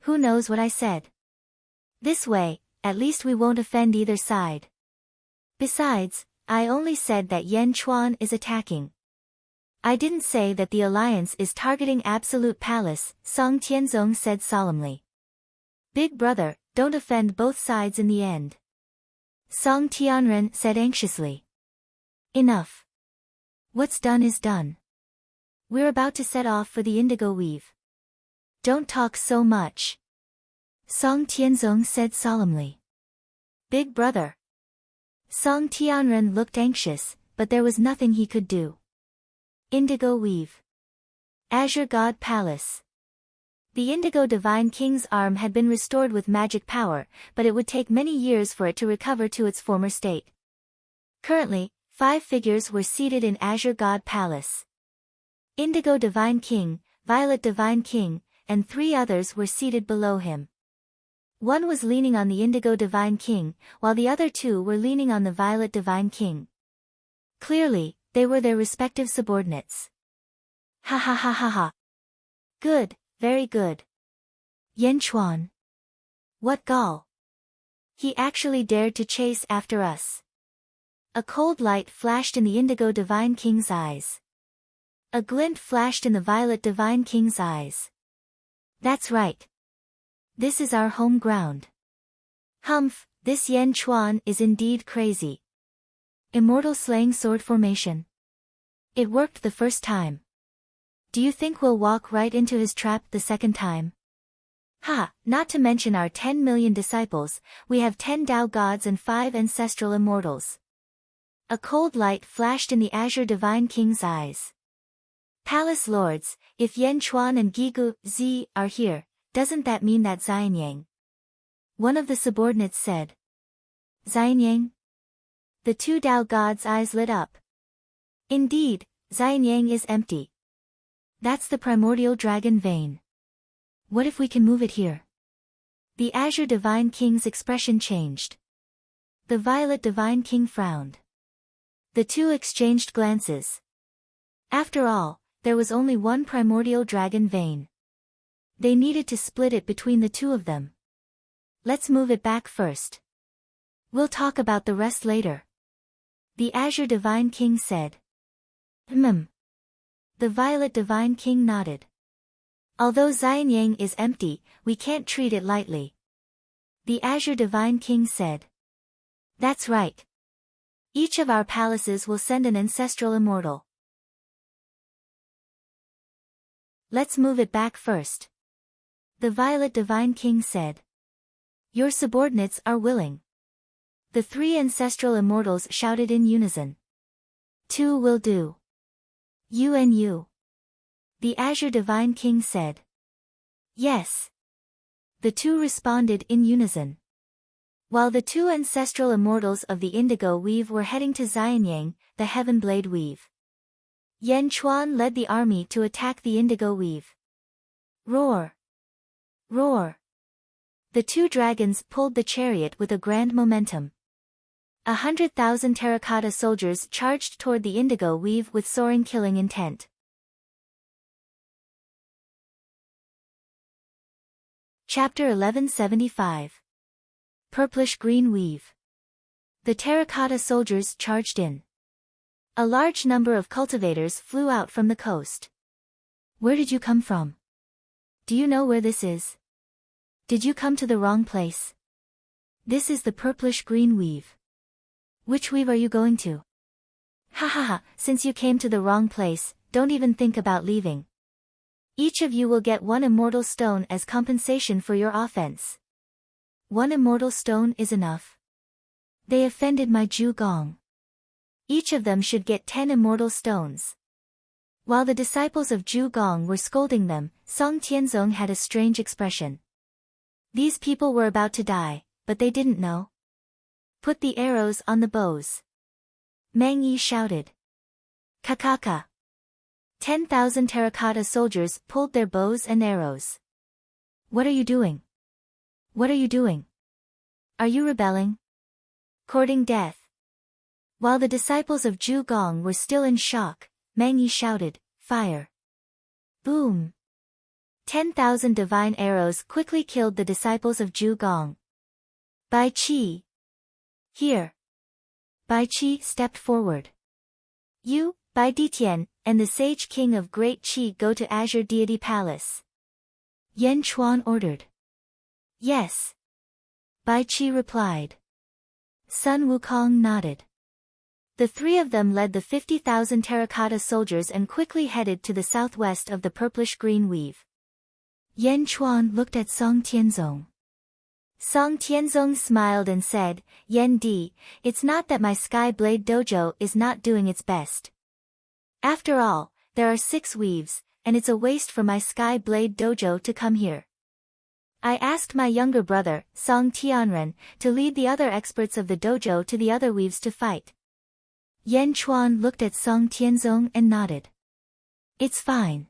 A: Who knows what I said? This way, at least we won't offend either side. Besides, I only said that Yan Chuan is attacking. I didn't say that the alliance is targeting Absolute Palace, Song Tianzong said solemnly. Big brother, don't offend both sides in the end. Song Tianren said anxiously. Enough. What's done is done. We're about to set off for the indigo weave. Don't talk so much. Song Tianzong said solemnly. Big brother. Song Tianren looked anxious, but there was nothing he could do. Indigo weave. Azure God Palace. The Indigo Divine King's arm had been restored with magic power, but it would take many years for it to recover to its former state. Currently, 5 figures were seated in Azure God Palace. Indigo Divine King, Violet Divine King, and 3 others were seated below him. One was leaning on the Indigo Divine King, while the other 2 were leaning on the Violet Divine King. Clearly, they were their respective subordinates. Ha ha ha ha ha. Good, very good. Yan Chuan. What gall. He actually dared to chase after us. A cold light flashed in the Indigo Divine King's eyes. A glint flashed in the Violet Divine King's eyes. That's right. This is our home ground. Humph, this Yan Chuan is indeed crazy. Immortal Slaying Sword Formation. It worked the first time. Do you think we'll walk right into his trap the second time? Ha, not to mention our 10 million disciples, we have 10 Dao gods and 5 ancestral immortals. A cold light flashed in the Azure Divine King's eyes. Palace Lords, if Yan Chuan and Gigu Zi are here, doesn't that mean that Xianyang? One of the subordinates said. Xianyang? The 2 Dao gods' eyes lit up. Indeed, Xianyang is empty. That's the primordial dragon vein. What if we can move it here? The Azure Divine King's expression changed. The Violet Divine King frowned. The 2 exchanged glances. After all, there was only one primordial dragon vein. They needed to split it between the two of them. Let's move it back first. We'll talk about the rest later. The Azure Divine King said. The Violet Divine King nodded. Although Xianyang is empty, we can't treat it lightly. The Azure Divine King said. That's right. Each of our palaces will send an ancestral immortal. Let's move it back first. The Violet Divine King said. Your subordinates are willing. The 3 ancestral immortals shouted in unison. 2 will do. You and you. The Azure Divine King said. Yes. The 2 responded in unison. While the 2 ancestral immortals of the Indigo Weave were heading to Xianyang, the Heavenblade Weave. Yan Chuan led the army to attack the Indigo Weave. Roar! Roar! The 2 dragons pulled the chariot with a grand momentum. 100,000 terracotta soldiers charged toward the Indigo Weave with soaring killing intent. Chapter 1175. Purplish-Green Weave. The terracotta soldiers charged in. A large number of cultivators flew out from the coast. Where did you come from? Do you know where this is? Did you come to the wrong place? This is the Purplish-Green Weave. Which weave are you going to? Ha ha ha, since you came to the wrong place, don't even think about leaving. Each of you will get 1 immortal stone as compensation for your offense. 1 immortal stone is enough. They offended my Zhugong. Each of them should get 10 immortal stones. While the disciples of Zhugong were scolding them, Song Tianzong had a strange expression. These people were about to die, but they didn't know. Put the arrows on the bows. Mang Yi shouted. Kakaka. 10,000 terracotta soldiers pulled their bows and arrows. What are you doing? What are you doing? Are you rebelling? Courting death. While the disciples of Zhugong were still in shock, Mang Yi shouted, Fire! Boom! 10,000 divine arrows quickly killed the disciples of Zhugong. Bai Qi! Here! Bai Qi stepped forward. You, Bai Ditian, and the Sage King of Great Qi go to Azure Deity Palace. Yan Chuan ordered. Yes. Bai Qi replied. Sun Wukong nodded. The 3 of them led the 50,000 terracotta soldiers and quickly headed to the southwest of the Purplish-Green Weave. Yan Chuan looked at Song Tianzong. Song Tianzong smiled and said, Yan Di, it's not that my Sky Blade Dojo is not doing its best. After all, there are 6 weaves, and it's a waste for my Sky Blade Dojo to come here. I asked my younger brother, Song Tianren, to lead the other experts of the dojo to the other weaves to fight. Yan Chuan looked at Song Tianzong and nodded. It's fine.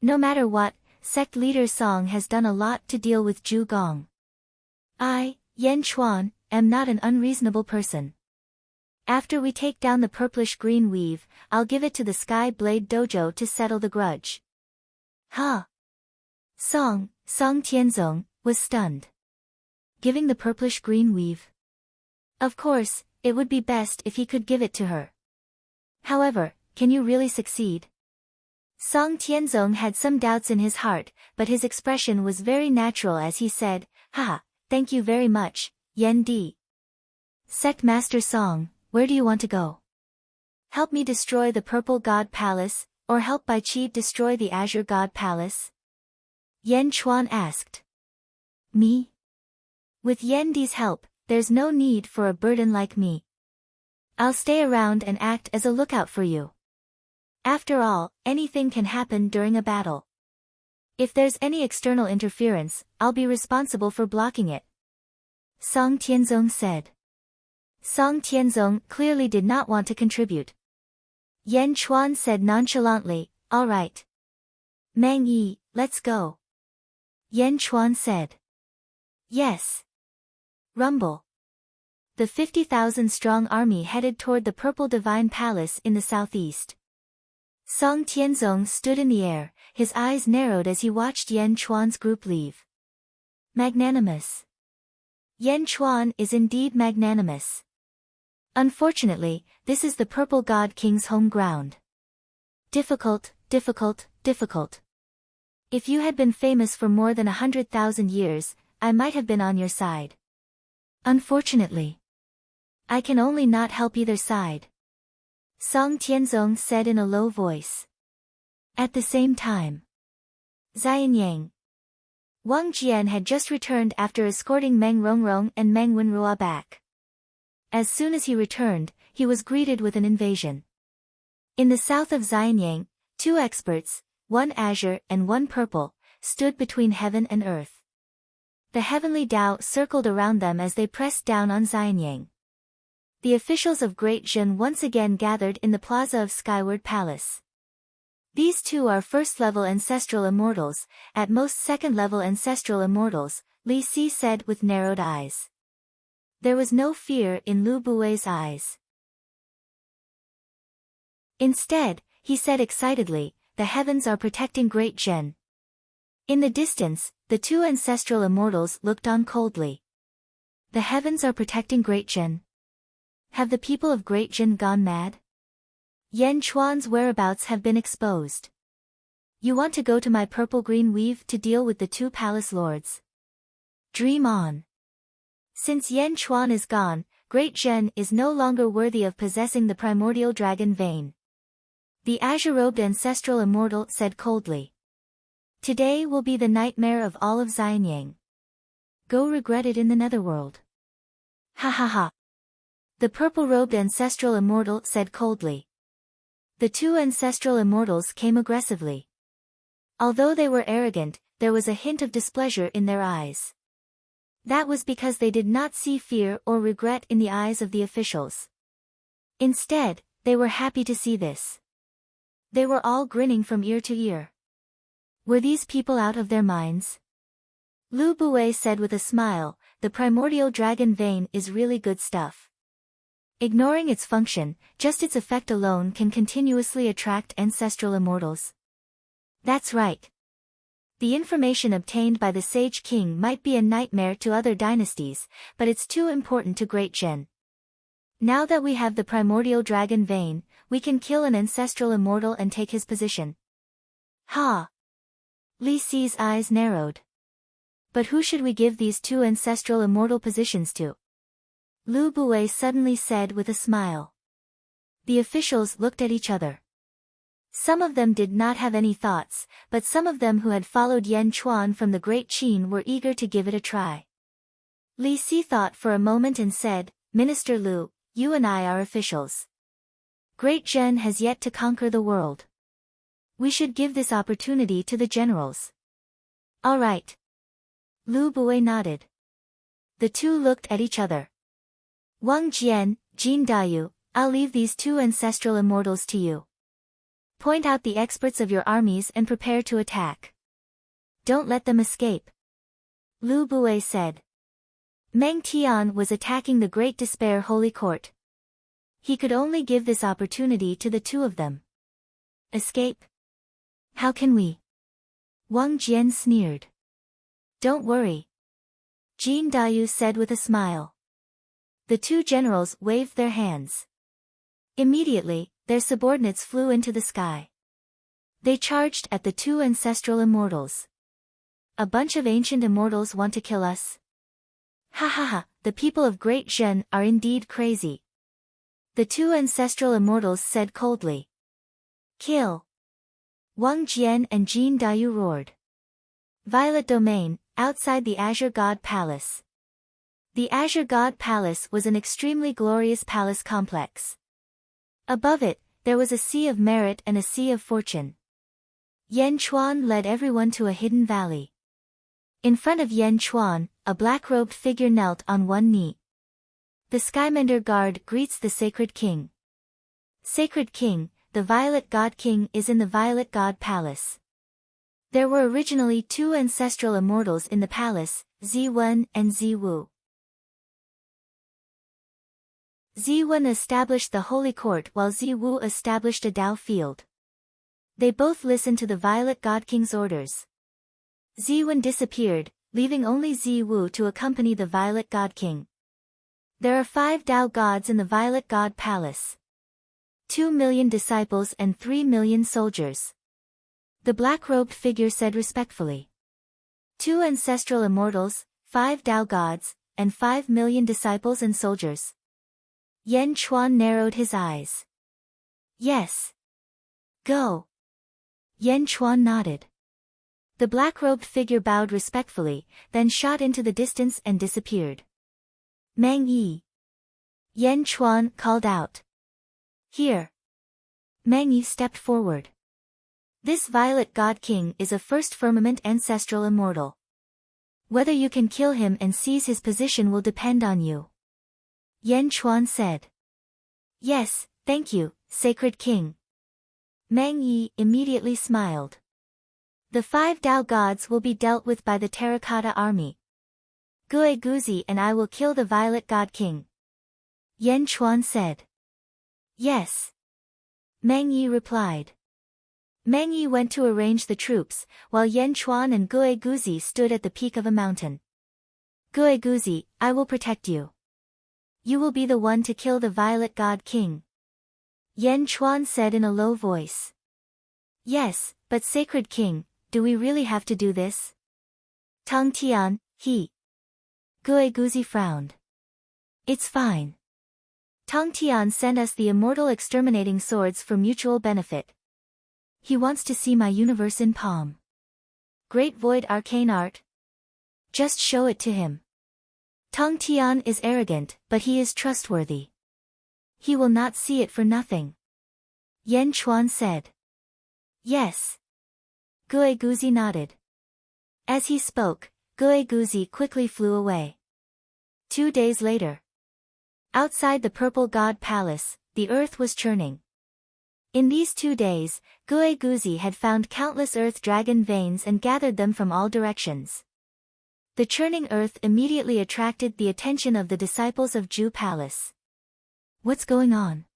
A: No matter what, sect leader Song has done a lot to deal with Zhugong. I, Yan Chuan, am not an unreasonable person. After we take down the Purplish-Green Weave, I'll give it to the Sky Blade Dojo to settle the grudge. Huh? Song Tianzong, was stunned. Giving the Purplish-Green Weave? Of course, it would be best if he could give it to her. However, can you really succeed? Song Tianzong had some doubts in his heart, but his expression was very natural as he said, Haha, thank you very much, Yan Di. Sect Master Song, where do you want to go? Help me destroy the Purple God Palace, or help Bai Qi destroy the Azure God Palace? Yan Chuan asked. Me? With Yan Di's help, there's no need for a burden like me. I'll stay around and act as a lookout for you. After all, anything can happen during a battle. If there's any external interference, I'll be responsible for blocking it. Song Tianzong said. Song Tianzong clearly did not want to contribute. Yan Chuan said nonchalantly, all right. Mang Yi, let's go. Yan Chuan said. Yes. Rumble. The 50,000-strong army headed toward the Purple Divine Palace in the southeast. Song Tianzong stood in the air, his eyes narrowed as he watched Yan Chuan's group leave. Magnanimous. Yan Chuan is indeed magnanimous. Unfortunately, this is the Purple God King's home ground. Difficult, difficult, difficult. If you had been famous for more than 100,000 years, I might have been on your side. Unfortunately, I can only not help either side. Song Tianzong said in a low voice. At the same time, Xianyang. Wang Jian had just returned after escorting Meng Rongrong and Meng Wenrua back. As soon as he returned, he was greeted with an invasion. In the south of Xianyang, two experts, one azure and one purple, stood between heaven and earth. The heavenly Tao circled around them as they pressed down on Xianyang. The officials of Great Zhen once again gathered in the plaza of Skyward Palace. These two are first-level ancestral immortals, at most second-level ancestral immortals, Li Si said with narrowed eyes. There was no fear in Lu Bui's eyes. Instead, he said excitedly, the heavens are protecting Great Zhen. In the distance, the two ancestral immortals looked on coldly. The heavens are protecting Great Zhen. Have the people of Great Zhen gone mad? Yan Chuan's whereabouts have been exposed. You want to go to my purple-green weave to deal with the two palace lords? Dream on. Since Yan Chuan is gone, Great Zhen is no longer worthy of possessing the primordial dragon vein. The azure-robed ancestral immortal said coldly. Today will be the nightmare of all of Xianyang. Go regret it in the netherworld. Ha ha ha. The purple-robed ancestral immortal said coldly. The two ancestral immortals came aggressively. Although they were arrogant, there was a hint of displeasure in their eyes. That was because they did not see fear or regret in the eyes of the officials. Instead, they were happy to see this. They were all grinning from ear to ear. Were these people out of their minds? Lu Bui said with a smile, the primordial dragon vein is really good stuff. Ignoring its function, just its effect alone can continuously attract ancestral immortals. That's right. The information obtained by the Sage King might be a nightmare to other dynasties, but it's too important to Great Zhen. Now that we have the primordial dragon vein, we can kill an ancestral immortal and take his position. Ha! Li Si's eyes narrowed. But who should we give these two ancestral immortal positions to? Lu Bui suddenly said with a smile. The officials looked at each other. Some of them did not have any thoughts, but some of them who had followed Yan Chuan from the Great Qin were eager to give it a try. Li Si thought for a moment and said, Minister Lu, you and I are officials. Great Zhen has yet to conquer the world. We should give this opportunity to the generals. All right. Lu Bui nodded. The two looked at each other. Wang Jian, Jin Dayu, I'll leave these two ancestral immortals to you. Point out the experts of your armies and prepare to attack. Don't let them escape. Lu Bui said. Meng Tian was attacking the Great Despair Holy Court. He could only give this opportunity to the two of them. Escape? How can we? Wang Jian sneered. Don't worry. Jin Dayu said with a smile. The two generals waved their hands. Immediately, their subordinates flew into the sky. They charged at the two ancestral immortals. A bunch of ancient immortals want to kill us? Ha ha ha, the people of Great Zhen are indeed crazy. The two ancestral immortals said coldly. Kill. Wang Jian and Jin Dayu roared. Violet Domain, outside the Azure God Palace. The Azure God Palace was an extremely glorious palace complex. Above it, there was a sea of merit and a sea of fortune. Yan Chuan led everyone to a hidden valley. In front of Yan Chuan, a black-robed figure knelt on one knee. The Skymender Guard greets the Sacred King. Sacred King, the Violet God King is in the Violet God Palace. There were originally two ancestral immortals in the palace, Ziwen and Ziwu. Ziwen established the Holy Court while Ziwu established a Dao field. They both listened to the Violet God King's orders. Ziwen disappeared, leaving only Ziwu to accompany the Violet God King. There are 5 Tao gods in the Violet God Palace. 2 million disciples and 3 million soldiers. The black-robed figure said respectfully. 2 ancestral immortals, 5 Tao gods, and 5 million disciples and soldiers. Yan Chuan narrowed his eyes. Yes. Go. Yan Chuan nodded. The black-robed figure bowed respectfully, then shot into the distance and disappeared. Mang Yi. Yan Chuan called out. Here. Mang Yi stepped forward. This Violet God King is a first firmament ancestral immortal. Whether you can kill him and seize his position will depend on you. Yan Chuan said. Yes, thank you, Sacred King. Mang Yi immediately smiled. The 5 Tao gods will be dealt with by the Terracotta Army. Gue Guzi and I will kill the Violet God King. Yan Chuan said. Yes. Mang Yi replied. Mang Yi went to arrange the troops, while Yan Chuan and Gue Guzi stood at the peak of a mountain. Gue Guzi, I will protect you. You will be the one to kill the Violet God King. Yan Chuan said in a low voice. Yes, but Sacred King, do we really have to do this? Tang Tian, he. Gue Guzi frowned. It's fine. Tang Tian sent us the immortal exterminating swords for mutual benefit. He wants to see my universe in palm. Great Void arcane art? Just show it to him. Tang Tian is arrogant, but he is trustworthy. He will not see it for nothing. Yan Chuan said. Yes. Gue Guzi nodded. As he spoke, Gue Guzi quickly flew away. 2 days later. Outside the Purple God Palace, the earth was churning. In these 2 days, Gue Guzi had found countless earth dragon veins and gathered them from all directions. The churning earth immediately attracted the attention of the disciples of Ju Palace. What's going on?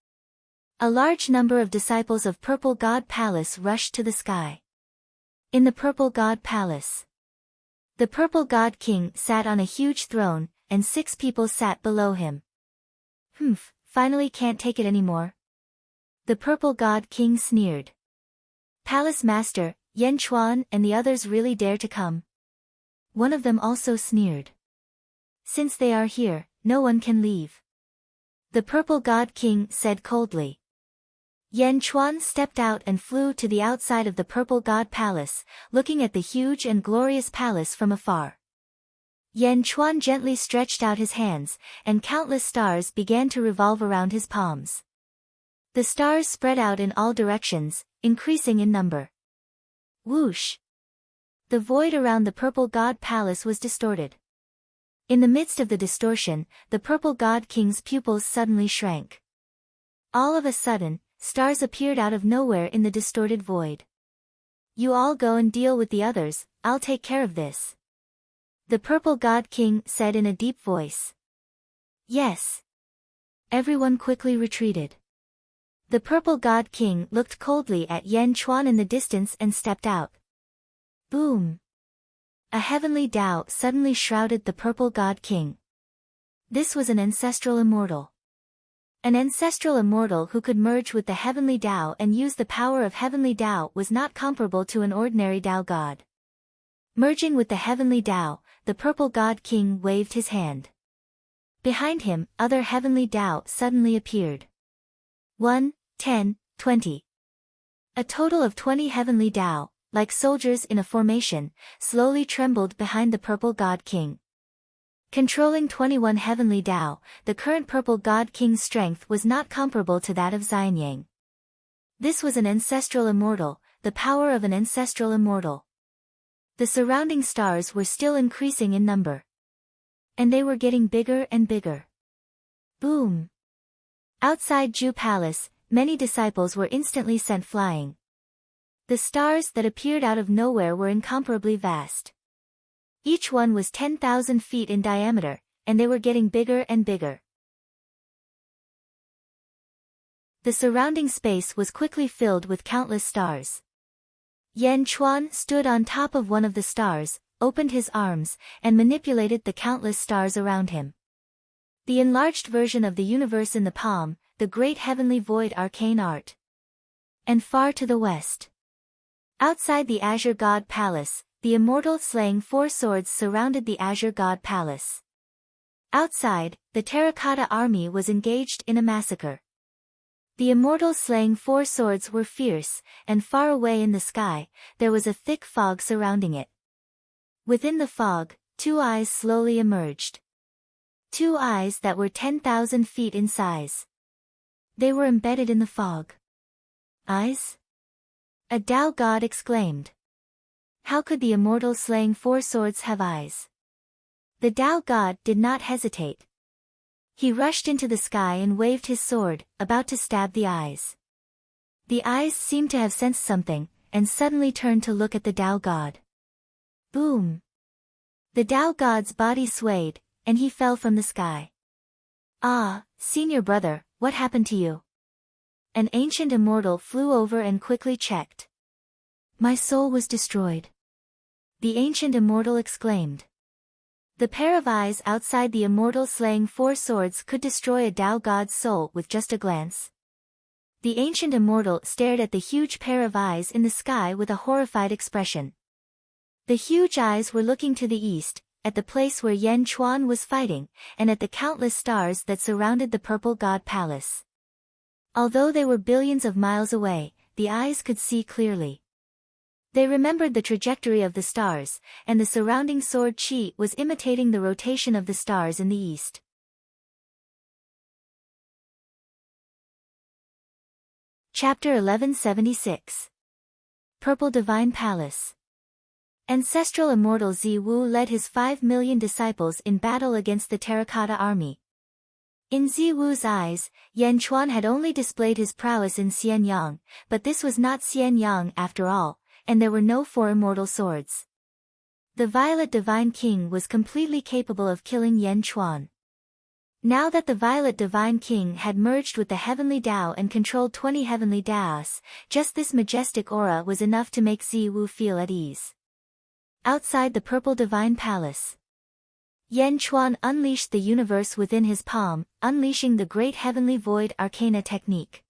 A: A large number of disciples of Purple God Palace rushed to the sky. In the Purple God Palace, the Purple God King sat on a huge throne, and 6 people sat below him. Finally can't take it anymore. The Purple God King sneered. Palace Master, Yan Chuan and the others really dare to come? One of them also sneered. Since they are here, no one can leave. The Purple God King said coldly. Yan Chuan stepped out and flew to the outside of the Purple God Palace, looking at the huge and glorious palace from afar. Yan Chuan gently stretched out his hands, and countless stars began to revolve around his palms. The stars spread out in all directions, increasing in number. Whoosh! The void around the Purple God Palace was distorted. In the midst of the distortion, the Purple God King's pupils suddenly shrank. All of a sudden, stars appeared out of nowhere in the distorted void. You all go and deal with the others, I'll take care of this. The Purple God King said in a deep voice. Yes. Everyone quickly retreated. The Purple God King looked coldly at Yan Chuan in the distance and stepped out. Boom! A heavenly Tao suddenly shrouded the Purple God King. This was an ancestral immortal. An ancestral immortal who could merge with the heavenly Tao and use the power of heavenly Tao was not comparable to an ordinary Tao god. Merging with the heavenly Tao, the Purple God King waved his hand. Behind him, other heavenly Tao suddenly appeared. 1, 10, 20. A total of 20 heavenly Tao, like soldiers in a formation, slowly trembled behind the Purple God King. Controlling 21 heavenly Tao, the current Purple God King's strength was not comparable to that of Xianyang. This was an ancestral immortal, the power of an ancestral immortal. The surrounding stars were still increasing in number. And they were getting bigger and bigger. Boom! Outside Ju Palace, many disciples were instantly sent flying. The stars that appeared out of nowhere were incomparably vast. Each one was 10,000 feet in diameter, and they were getting bigger and bigger. The surrounding space was quickly filled with countless stars. Yan Chuan stood on top of one of the stars, opened his arms, and manipulated the countless stars around him. The enlarged version of the universe in the palm, the great heavenly void arcane art. And far to the west, outside the Azure God Palace, the Immortal slaying 4 swords surrounded the Azure God Palace. Outside, the Terracotta Army was engaged in a massacre. The Immortal slaying 4 swords were fierce, and far away in the sky, there was a thick fog surrounding it. Within the fog, 2 eyes slowly emerged. 2 eyes that were 10,000 feet in size. They were embedded in the fog. Eyes? A Tao god exclaimed. How could the Immortal slaying 4 swords have eyes? The Tao god did not hesitate. He rushed into the sky and waved his sword, about to stab the eyes. The eyes seemed to have sensed something, and suddenly turned to look at the Tao god. Boom! The Tao god's body swayed, and he fell from the sky. Ah, senior brother, what happened to you? An ancient Immortal flew over and quickly checked. My soul was destroyed. The ancient Immortal exclaimed. The pair of eyes outside the Immortal slaying 4 swords could destroy a Tao god's soul with just a glance. The ancient Immortal stared at the huge pair of eyes in the sky with a horrified expression. The huge eyes were looking to the east, at the place where Yan Chuan was fighting, and at the countless stars that surrounded the Purple God Palace. Although they were billions of miles away, the eyes could see clearly. They remembered the trajectory of the stars, and the surrounding sword chi was imitating the rotation of the stars in the east. Chapter 1176. Purple Divine Palace. Ancestral Immortal Ziwu led his 5 million disciples in battle against the Terracotta Army. In Ziwu's eyes, Yan Chuan had only displayed his prowess in Xianyang, but this was not Xianyang after all, and there were no 4 immortal swords. The Violet Divine King was completely capable of killing Yan Chuan. Now that the Violet Divine King had merged with the Heavenly Tao and controlled 20 Heavenly Taos, just this majestic aura was enough to make Ziwu feel at ease. Outside the Purple Divine Palace, Yan Chuan unleashed the universe within his palm, unleashing the Great Heavenly Void Arcana technique.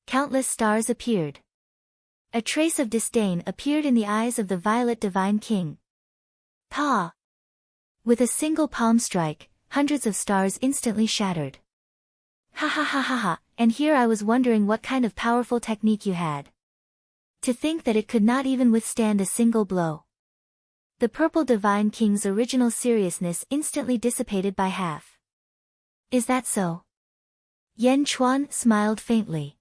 A: Countless stars appeared. A trace of disdain appeared in the eyes of the Violet Divine King. Pa! With a single palm strike, hundreds of stars instantly shattered. Ha ha ha ha ha, and here I was wondering what kind of powerful technique you had. To think that it could not even withstand a single blow. The Purple Divine King's original seriousness instantly dissipated by half. Is that so? Yan Chuan smiled faintly.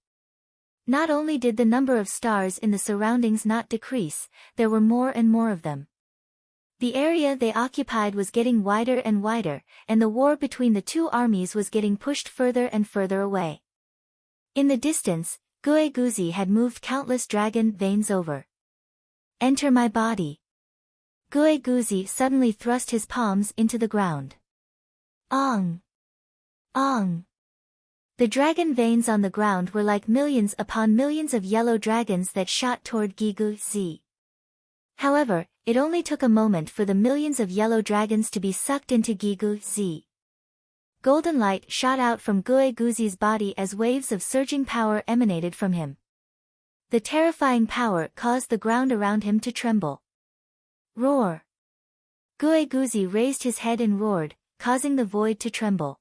A: Not only did the number of stars in the surroundings not decrease, there were more and more of them. The area they occupied was getting wider and wider, and the war between the 2 armies was getting pushed further and further away. In the distance, Gue Guzi had moved countless dragon veins over. Enter my body. Gue Guzi suddenly thrust his palms into the ground. Ong! Ong! The dragon veins on the ground were like millions upon millions of yellow dragons that shot toward Gigu Zi. However, it only took a moment for the millions of yellow dragons to be sucked into Gigu Zi. Golden light shot out from Gue Guzi's body as waves of surging power emanated from him. The terrifying power caused the ground around him to tremble. Roar! Gue Guzi raised his head and roared, causing the void to tremble.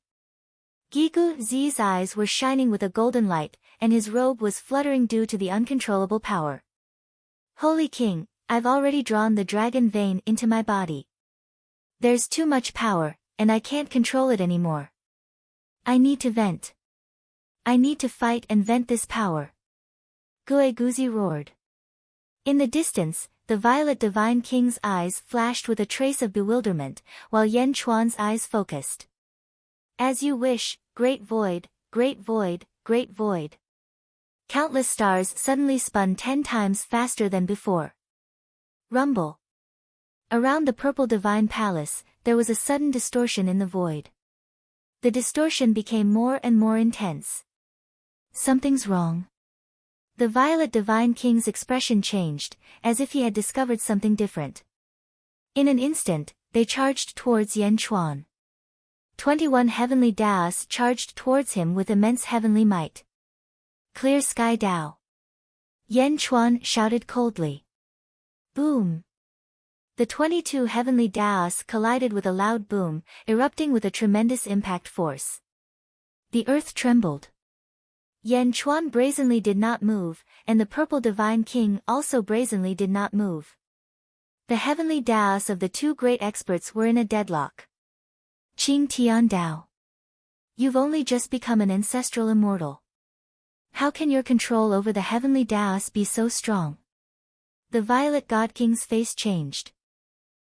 A: Gigu Zi's eyes were shining with a golden light, and his robe was fluttering due to the uncontrollable power. Holy King, I've already drawn the dragon vein into my body. There's too much power, and I can't control it anymore. I need to vent. I need to fight and vent this power. Gue Guzi roared. In the distance, the Violet Divine King's eyes flashed with a trace of bewilderment, while Yan Chuan's eyes focused. As you wish, Great Void, Great Void, Great Void. Countless stars suddenly spun 10 times faster than before. Rumble. Around the Purple Divine Palace, there was a sudden distortion in the void. The distortion became more and more intense. Something's wrong. The Violet Divine King's expression changed, as if he had discovered something different. In an instant, they charged towards Yan Chuan. 21 heavenly Daos charged towards him with immense heavenly might. Clear Sky Dao. Yan Chuan shouted coldly. Boom! The 22 heavenly Daos collided with a loud boom, erupting with a tremendous impact force. The earth trembled. Yan Chuan brazenly did not move, and the Purple Divine King also brazenly did not move. The heavenly Daos of the two great experts were in a deadlock. Qing Tian Dao. You've only just become an ancestral immortal. How can your control over the heavenly Daos be so strong? The Violet God King's face changed.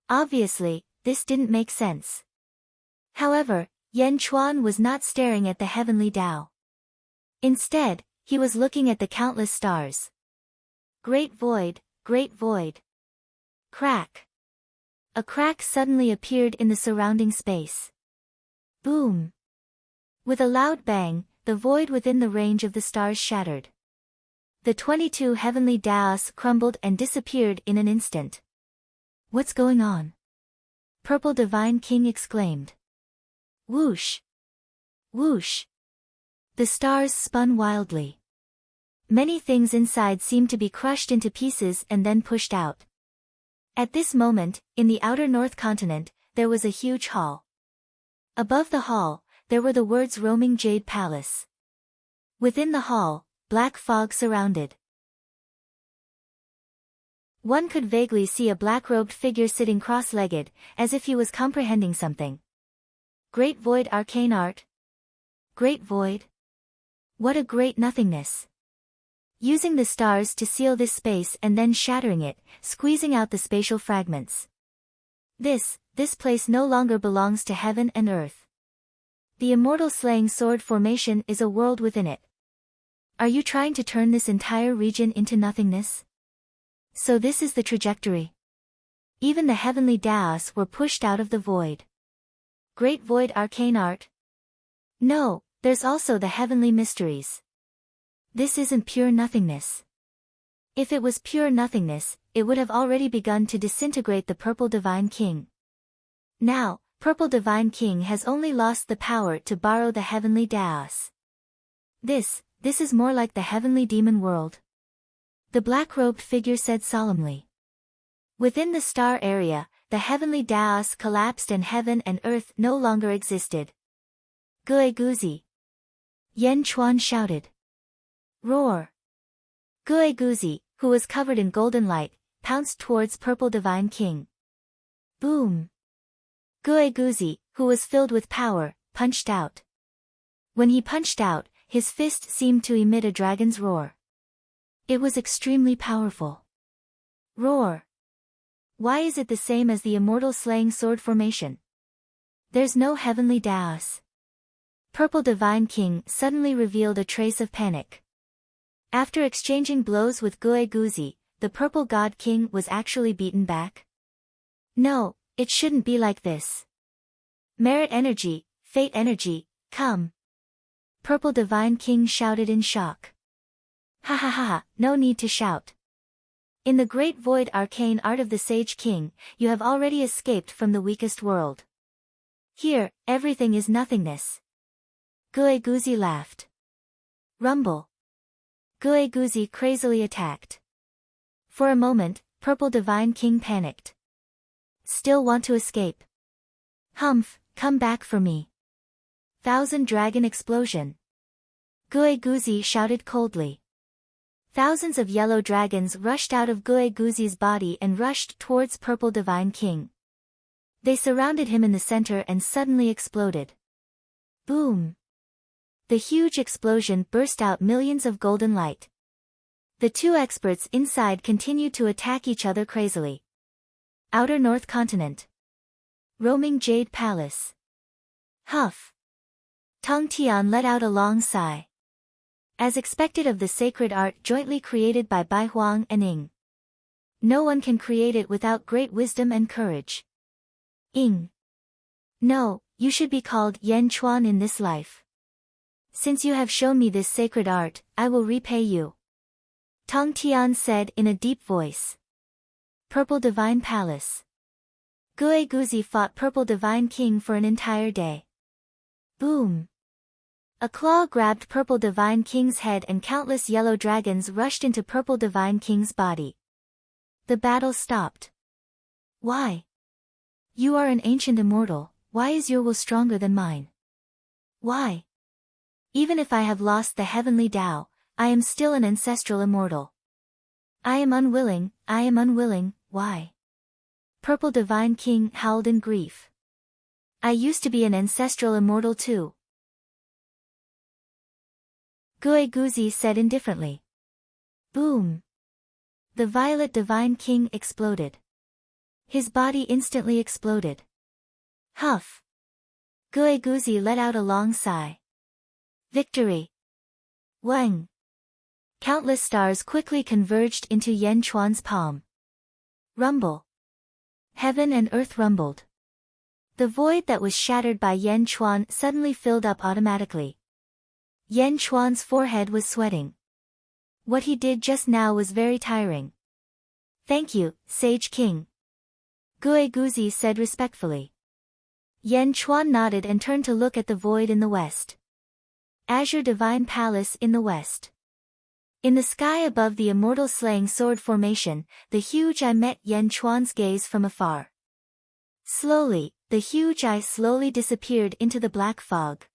A: Obviously, this didn't make sense. However, Yan Chuan was not staring at the heavenly Dao. Instead, he was looking at the countless stars. Great void, great void. Crack. A crack suddenly appeared in the surrounding space. Boom. With a loud bang, the void within the range of the stars shattered. The 22 heavenly Daos crumbled and disappeared in an instant. What's going on? Purple Divine King exclaimed. Whoosh! Whoosh! The stars spun wildly. Many things inside seemed to be crushed into pieces and then pushed out. At this moment, in the outer North Continent, there was a huge hall. Above the hall, there were the words Roaming Jade Palace. Within the hall, black fog surrounded. One could vaguely see a black-robed figure sitting cross-legged, as if he was comprehending something. Great Void Arcane Art? Great Void? What a great nothingness! Using the stars to seal this space and then shattering it, squeezing out the spatial fragments. This place no longer belongs to heaven and earth. The Immortal Slaying Sword formation is a world within it. Are you trying to turn this entire region into nothingness? So this is the trajectory. Even the heavenly Daos were pushed out of the void. Great Void Arcane Art? No, there's also the heavenly mysteries. This isn't pure nothingness. If it was pure nothingness, it would have already begun to disintegrate the Purple Divine King. Now, Purple Divine King has only lost the power to borrow the heavenly Daos. This is more like the heavenly demon world. The black-robed figure said solemnly. Within the star area, the heavenly Daos collapsed and heaven and earth no longer existed. Gue Guzi! Yan Chuan shouted. Roar! Gue Guzi, who was covered in golden light, pounced towards Purple Divine King. Boom! Gue Guzi, who was filled with power, punched out. When he punched out, his fist seemed to emit a dragon's roar. It was extremely powerful. Roar! Why is it the same as the Immortal Slaying Sword formation? There's no heavenly Daos. Purple Divine King suddenly revealed a trace of panic. After exchanging blows with Gue Guzi, the Purple God King was actually beaten back. No, it shouldn't be like this. Merit energy, fate energy, come! Purple Divine King shouted in shock. Ha ha ha, no need to shout. In the Great Void Arcane Art of the Sage King, you have already escaped from the weakest world. Here, everything is nothingness. Gue Guzi laughed. Rumble. Gue Guzi crazily attacked. For a moment, Purple Divine King panicked. Still want to escape? Humph, come back for me. Thousand Dragon Explosion. Gue Guzi shouted coldly. Thousands of yellow dragons rushed out of Gue Guzi's body and rushed towards Purple Divine King. They surrounded him in the center and suddenly exploded. Boom! The huge explosion burst out millions of golden light. The two experts inside continued to attack each other crazily. Outer North Continent. Roaming Jade Palace. Huff. Tong Tian let out a long sigh. As expected of the sacred art jointly created by Bai Huang and Ying. No one can create it without great wisdom and courage. Ying. No, you should be called Yan Chuan in this life. Since you have shown me this sacred art, I will repay you. Tong Tian said in a deep voice. Purple Divine Palace. Gue Guzi fought Purple Divine King for an entire day. Boom! A claw grabbed Purple Divine King's head and countless yellow dragons rushed into Purple Divine King's body. The battle stopped. Why? You are an ancient immortal, why is your will stronger than mine? Why? Even if I have lost the heavenly Tao, I am still an ancestral immortal. I am unwilling, why? Purple Divine King howled in grief. I used to be an ancestral immortal too. Gue Guzi said indifferently. Boom! The Violet Divine King exploded. His body instantly exploded. Huff! Gue Guzi let out a long sigh. Victory! Wang! Countless stars quickly converged into Yan Chuan's palm. Rumble! Heaven and earth rumbled. The void that was shattered by Yan Chuan suddenly filled up automatically. Yan Chuan's forehead was sweating. What he did just now was very tiring. Thank you, Sage King. Gue Guzi said respectfully. Yan Chuan nodded and turned to look at the void in the west. Azure Divine Palace in the west. In the sky above the Immortal Slaying Sword formation, the huge eye met Yan Chuan's gaze from afar. Slowly, the huge eye slowly disappeared into the black fog.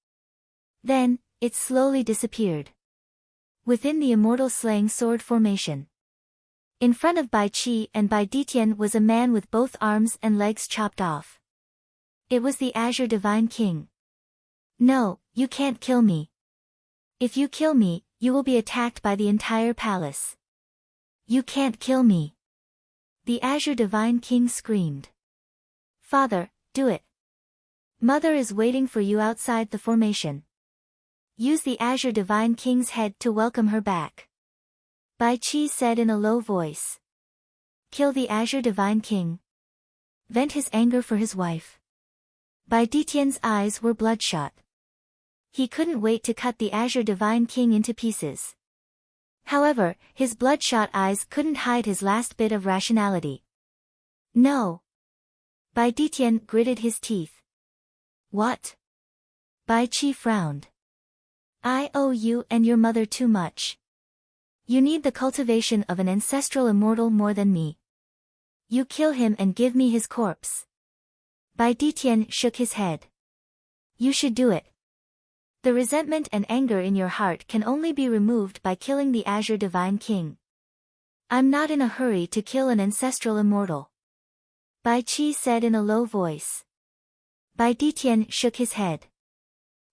A: Then, it slowly disappeared. Within the Immortal Slaying Sword formation. In front of Bai Qi and Bai Ditian was a man with both arms and legs chopped off. It was the Azure Divine King. No, you can't kill me. If you kill me, you will be attacked by the entire palace. You can't kill me. The Azure Divine King screamed. Father, do it. Mother is waiting for you outside the formation. Use the Azure Divine King's head to welcome her back. Bai Qi said in a low voice. Kill the Azure Divine King. Vent his anger for his wife. Bai Ditian's eyes were bloodshot. He couldn't wait to cut the Azure Divine King into pieces. However, his bloodshot eyes couldn't hide his last bit of rationality. No. Bai Ditian gritted his teeth. What? Bai Qi frowned. I owe you and your mother too much. You need the cultivation of an ancestral immortal more than me. You kill him and give me his corpse. Bai Ditian shook his head. You should do it. The resentment and anger in your heart can only be removed by killing the Azure Divine King. I'm not in a hurry to kill an ancestral immortal. Bai Qi said in a low voice. Bai Ditian shook his head.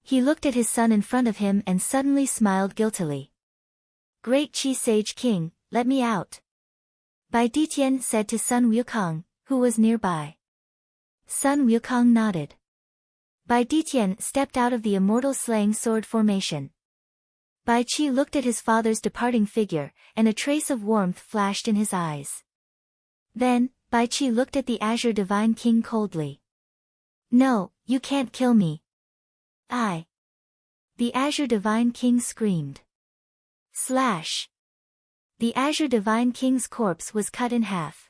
A: He looked at his son in front of him and suddenly smiled guiltily. Great Qi Sage King, let me out. Bai Ditian said to Sun Wukong, who was nearby. Sun Wukong nodded. Bai Ditian stepped out of the Immortal Slaying Sword formation. Bai Qi looked at his father's departing figure, and a trace of warmth flashed in his eyes. Then, Bai Qi looked at the Azure Divine King coldly. No, you can't kill me. The Azure Divine King screamed. Slash! The Azure Divine King's corpse was cut in half.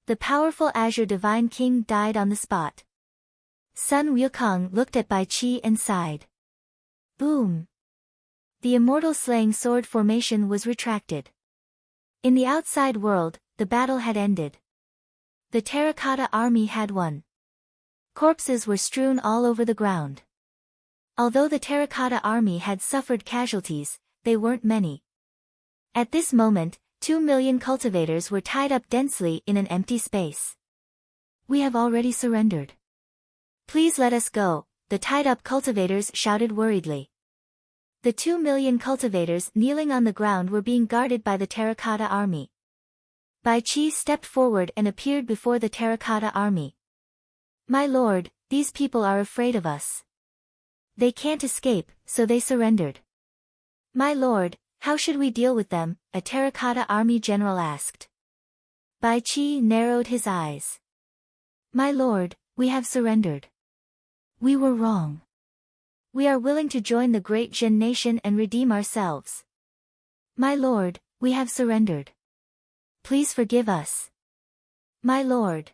A: The powerful Azure Divine King died on the spot. Sun Wukong looked at Bai Qi and sighed. Boom! The Immortal Slaying Sword formation was retracted. In the outside world, the battle had ended. The Terracotta Army had won. Corpses were strewn all over the ground. Although the Terracotta Army had suffered casualties, they weren't many. At this moment, 2 million cultivators were tied up densely in an empty space. We have already surrendered. Please let us go, the tied-up cultivators shouted worriedly. The 2 million cultivators kneeling on the ground were being guarded by the Terracotta Army. Bai Qi stepped forward and appeared before the Terracotta Army. My lord, these people are afraid of us. They can't escape, so they surrendered. My lord, how should we deal with them? A Terracotta Army general asked. Bai Qi narrowed his eyes. My lord, we have surrendered. We were wrong. We are willing to join the great Jin nation and redeem ourselves. My lord, We have surrendered. Please forgive us. My lord.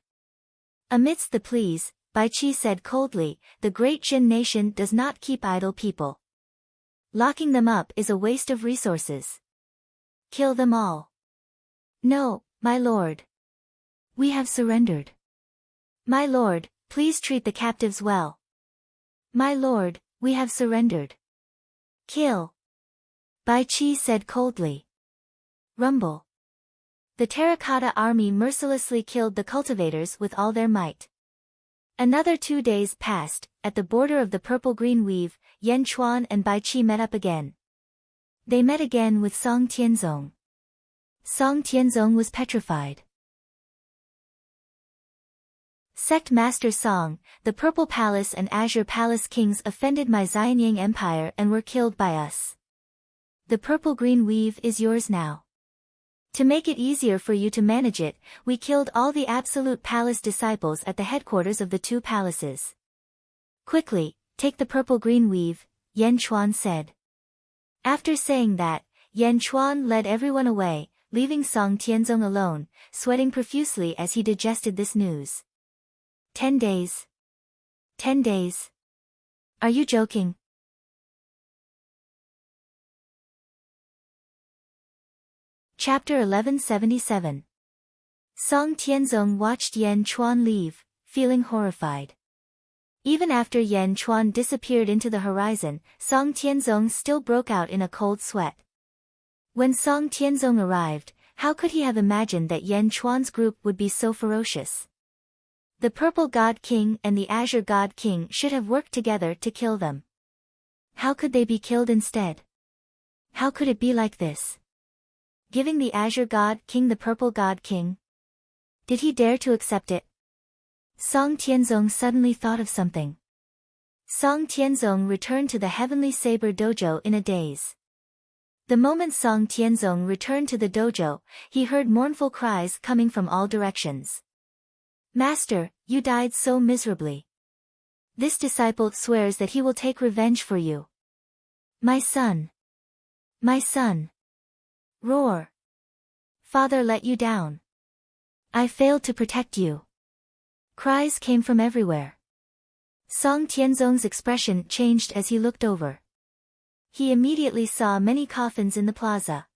A: Amidst the pleas, Bai Qi said coldly, the great Jin nation does not keep idle people. Locking them up is a waste of resources. Kill them all. No, my lord. We have surrendered. My lord, please treat the captives well. My lord, we have surrendered. Kill. Bai Qi said coldly. Rumble. The terracotta army mercilessly killed the cultivators with all their might. Another 2 days passed. At the border of the purple-green weave, Yan Chuan and Bai Qi met up again. They met again with Song Tianzong. Song Tianzong was petrified. Sect Master Song, the Purple Palace and Azure Palace kings offended my Xianyang Empire and were killed by us. The purple-green weave is yours now. To make it easier for you to manage it, we killed all the Absolute Palace disciples at the headquarters of the 2 palaces. Quickly, take the purple-green weave, Yan Chuan said. After saying that, Yan Chuan led everyone away, leaving Song Tianzong alone, sweating profusely as he digested this news. 10 days. 10 days. Are you joking? Chapter 1177. Song Tianzong watched Yan Chuan leave, feeling horrified. Even after Yan Chuan disappeared into the horizon, Song Tianzong still broke out in a cold sweat. When Song Tianzong arrived, how could he have imagined that Yan Chuan's group would be so ferocious? The Purple God King and the Azure God King should have worked together to kill them. How could they be killed instead? How could it be like this? Giving the Azure God King the Purple God King? Did he dare to accept it? Song Tianzong suddenly thought of something. Song Tianzong returned to the Heavenly Saber Dojo in a daze. The moment Song Tianzong returned to the dojo, he heard mournful cries coming from all directions. Master, you died so miserably. This disciple swears that he will take revenge for you. My son. My son. Roar. Father let you down. I failed to protect you. Cries came from everywhere. Song Tianzong's expression changed as he looked over. He immediately saw many coffins in the plaza.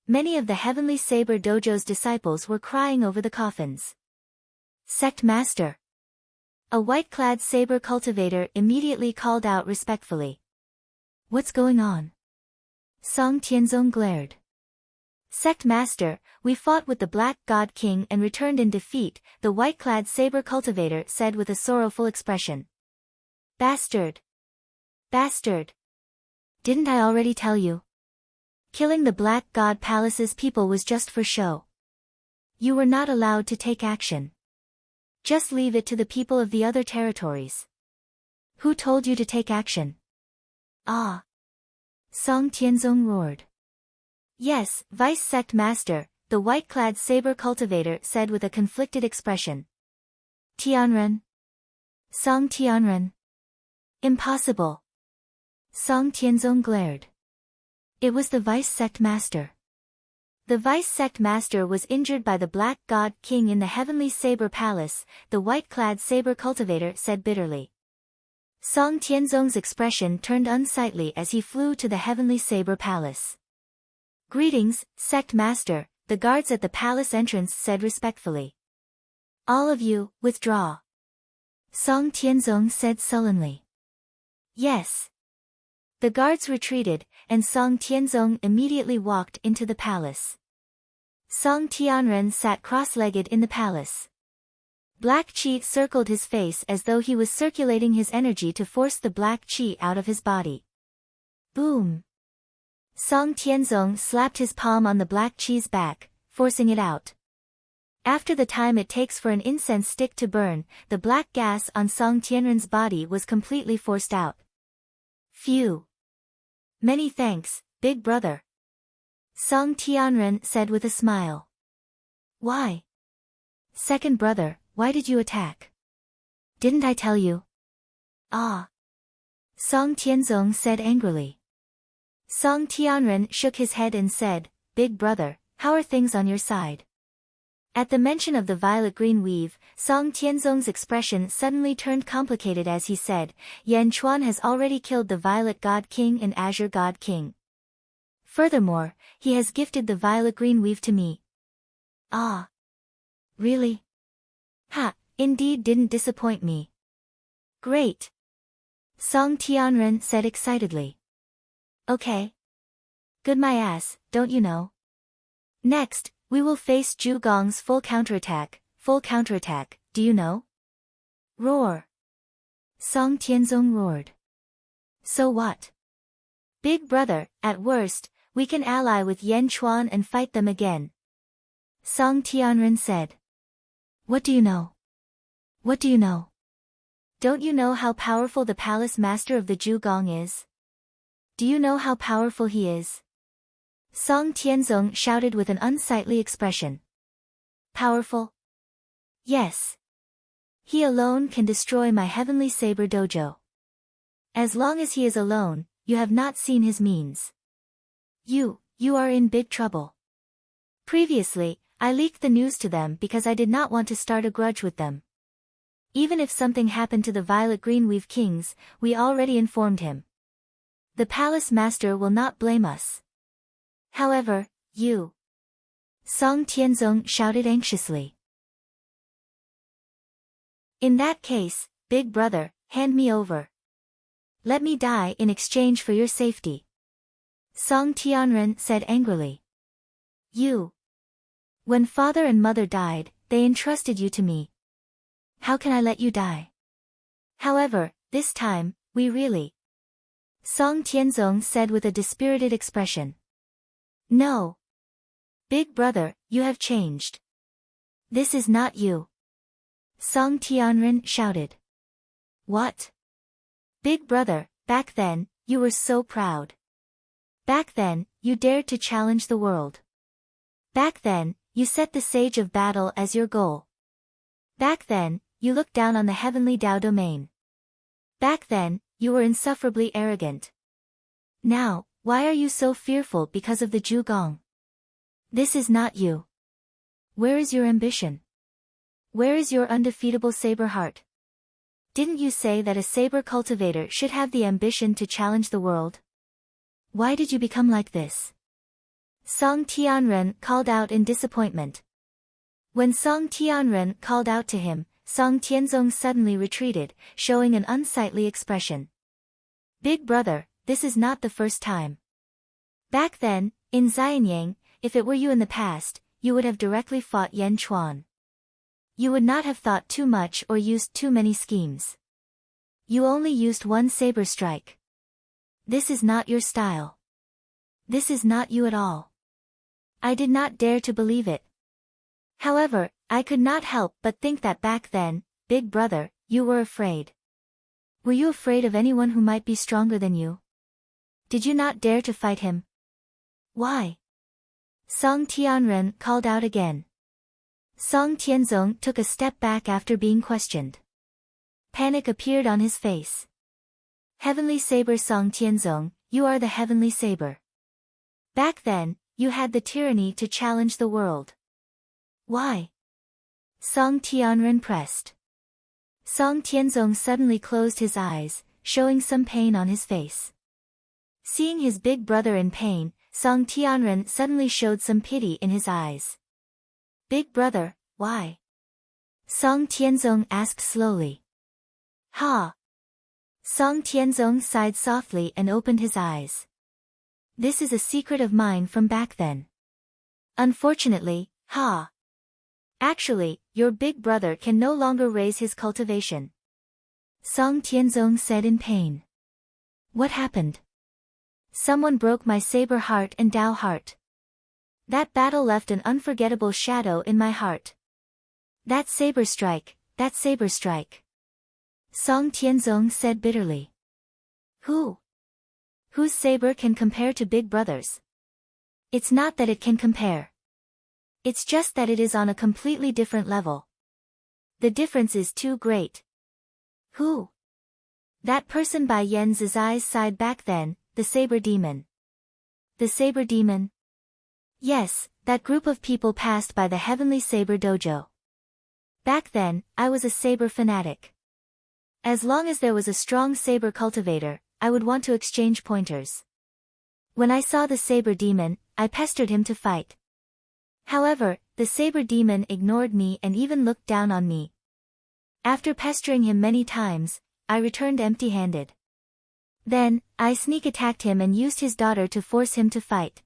A: Many of the Heavenly Saber Dojo's disciples were crying over the coffins. Sect Master. A white-clad saber cultivator immediately called out respectfully. What's going on? Song Tianzong glared. Sect Master, we fought with the Black God King and returned in defeat, the white-clad saber cultivator said with a sorrowful expression. Bastard! Bastard! Didn't I already tell you? Killing the Black God Palace's people was just for show. You were not allowed to take action. Just leave it to the people of the other territories. Who told you to take action? Ah! Song Tianzong roared. Yes, Vice Sect Master, the white-clad saber cultivator said with a conflicted expression. Tianren? Song Tianren? Impossible. Song Tianzong glared. It was the Vice Sect Master. The Vice Sect Master was injured by the Black God King in the Heavenly Saber Palace, the white-clad saber cultivator said bitterly. Song Tianzong's expression turned unsightly as he flew to the Heavenly Saber Palace. Greetings, Sect Master, the guards at the palace entrance said respectfully. All of you, withdraw. Song Tianzong said sullenly. Yes. The guards retreated, and Song Tianzong immediately walked into the palace. Song Tianren sat cross-legged in the palace. Black qi circled his face as though he was circulating his energy to force the black qi out of his body. Boom! Song Tianzong slapped his palm on the black qi's back, forcing it out. After the time it takes for an incense stick to burn, the black gas on Song Tianren's body was completely forced out. Phew! Many thanks, big brother. Song Tianren said with a smile. Why? Second brother, why did you attack? Didn't I tell you? Ah! Song Tianzong said angrily. Song Tianren shook his head and said, big brother, how are things on your side? At the mention of the violet-green weave, Song Tianzong's expression suddenly turned complicated as he said, Yan Chuan has already killed the Violet God King and Azure God King. Furthermore, he has gifted the violet-green weave to me. Ah. Really? Ha, indeed didn't disappoint me. Great. Song Tianren said excitedly. Okay. Good my ass, don't you know? Next, we will face Zhu Gong's full counterattack, do you know? Roar. Song Tianzong roared. So what? Big brother, at worst, we can ally with Yan Chuan and fight them again. Song Tianren said. What do you know? What do you know? Don't you know how powerful the palace master of the Zhu Gong is? Do you know how powerful he is? Song Tianzong shouted with an unsightly expression. Powerful? Yes. He alone can destroy my heavenly saber dojo. As long as he is alone, you have not seen his means. You are in big trouble. Previously, I leaked the news to them because I did not want to start a grudge with them. Even if something happened to the Violet Greenweave Kings, we already informed him. The palace master will not blame us. However, you. Song Tianzong shouted anxiously. In that case, big brother, hand me over. Let me die in exchange for your safety. Song Tianren said angrily. You. When father and mother died, they entrusted you to me. How can I let you die? However, this time, we really. Song Tianzong said with a dispirited expression. No. Big brother, you have changed. This is not you. Song Tianren shouted. What? Big brother, back then, you were so proud. Back then, you dared to challenge the world. Back then, you set the Sage of Battle as your goal. Back then, you looked down on the heavenly Dao domain. Back then, you were insufferably arrogant. Now, why are you so fearful because of the Zhu Gong? This is not you. Where is your ambition? Where is your undefeatable saber heart? Didn't you say that a saber cultivator should have the ambition to challenge the world? Why did you become like this? Song Tianren called out in disappointment. When Song Tianren called out to him, Song Tianzong suddenly retreated, showing an unsightly expression. Big brother, this is not the first time. Back then, in Xianyang, if it were you in the past, you would have directly fought Yan Chuan. You would not have thought too much or used too many schemes. You only used one saber strike. This is not your style. This is not you at all. I did not dare to believe it. However, I could not help but think that back then, big brother, you were afraid. Were you afraid of anyone who might be stronger than you? Did you not dare to fight him? Why? Song Tianren called out again. Song Tianzong took a step back after being questioned. Panic appeared on his face. Heavenly Saber Song Tianzong, you are the Heavenly Saber. Back then, you had the tyranny to challenge the world. Why? Song Tianren pressed. Song Tianzong suddenly closed his eyes, showing some pain on his face. Seeing his big brother in pain, Song Tianren suddenly showed some pity in his eyes. Big brother, why? Song Tianzong asked slowly. Ha! Song Tianzong sighed softly and opened his eyes. This is a secret of mine from back then. Unfortunately, ha! Actually, your big brother can no longer raise his cultivation. Song Tianzong said in pain. What happened? Someone broke my saber heart and Dao heart. That battle left an unforgettable shadow in my heart. That saber strike, that saber strike. Song Tianzong said bitterly. Who? Whose saber can compare to big brother's? It's not that it can compare. It's just that it is on a completely different level. The difference is too great. Who? That person by Yan Zizai's side back then, the saber demon. The saber demon? Yes, that group of people passed by the Heavenly Saber Dojo. Back then, I was a saber fanatic. As long as there was a strong saber cultivator, I would want to exchange pointers. When I saw the saber demon, I pestered him to fight. However, the saber demon ignored me and even looked down on me. After pestering him many times, I returned empty-handed. Then, I sneak attacked him and used his daughter to force him to fight.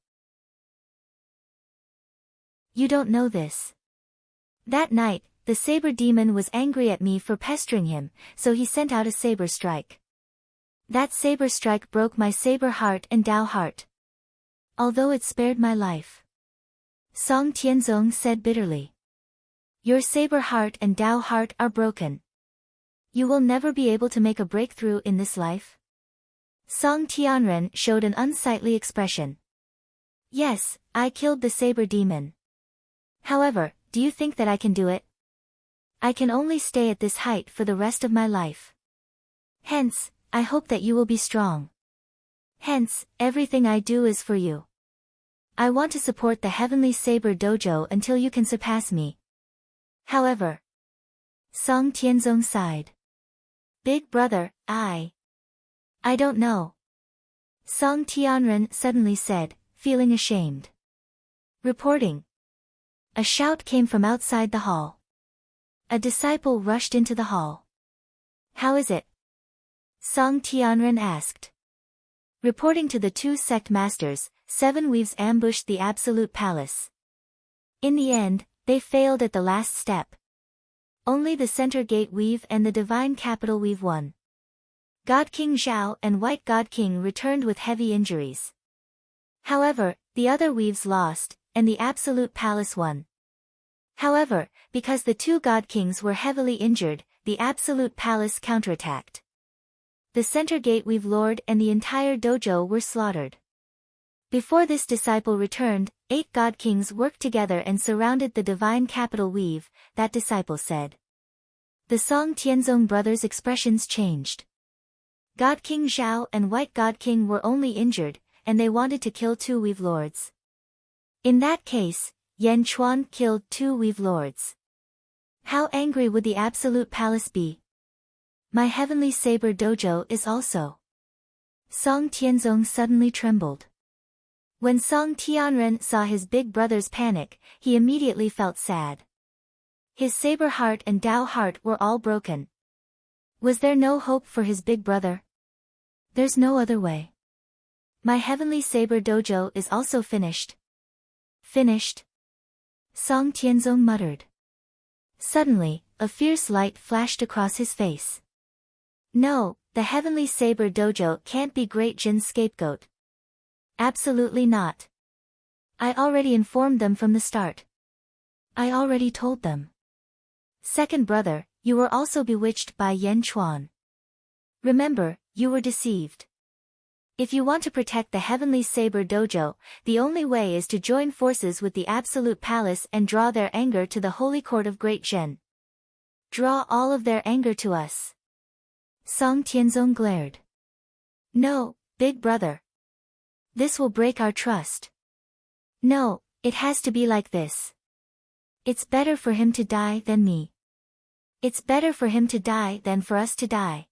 A: You don't know this. That night, the saber demon was angry at me for pestering him, so he sent out a saber strike. That saber strike broke my saber heart and Tao heart. Although it spared my life. Song Tianzong said bitterly. Your saber heart and Tao heart are broken. You will never be able to make a breakthrough in this life? Song Tianren showed an unsightly expression. Yes, I killed the saber demon. However, do you think that I can do it? I can only stay at this height for the rest of my life. Hence, I hope that you will be strong. Hence, everything I do is for you. I want to support the Heavenly Saber Dojo until you can surpass me. However, Song Tianzong sighed. Big brother, I don't know. Song Tianren suddenly said, feeling ashamed. Reporting. A shout came from outside the hall. A disciple rushed into the hall. How is it? Song Tianren asked. Reporting to the two sect masters, 7 weaves ambushed the Absolute Palace. In the end, they failed at the last step. Only the Center Gate Weave and the Divine Capital Weave won. God King Zhao and White God King returned with heavy injuries. However, the other weaves lost, and the Absolute Palace won. However, because the 2 God Kings were heavily injured, the Absolute Palace counterattacked. The Center Gate Weave Lord and the entire dojo were slaughtered. Before this disciple returned, 8 God Kings worked together and surrounded the Divine Capital Weave, that disciple said. The Song Tianzong brothers' expressions changed. God King Zhao and White God King were only injured, and they wanted to kill 2 Weave Lords. In that case, Yan Chuan killed 2 Weave Lords. How angry would the Absolute Palace be? My Heavenly Saber Dojo is also. Song Tianzong suddenly trembled. When Song Tianren saw his big brother's panic, he immediately felt sad. His saber heart and Tao heart were all broken. Was there no hope for his big brother? There's no other way. My Heavenly Saber Dojo is also finished. Finished? Song Tianzong muttered. Suddenly, a fierce light flashed across his face. No, the Heavenly Saber Dojo can't be Great Jin's scapegoat. Absolutely not. I already informed them from the start. I already told them. Second brother, you were also bewitched by Yan Chuan. Remember, you were deceived. If you want to protect the Heavenly Saber Dojo, the only way is to join forces with the Absolute Palace and draw their anger to the Holy Court of Great Jin. Draw all of their anger to us. Song Tianzong glared. No, big brother. This will break our trust. No, it has to be like this. It's better for him to die than me. It's better for him to die than for us to die.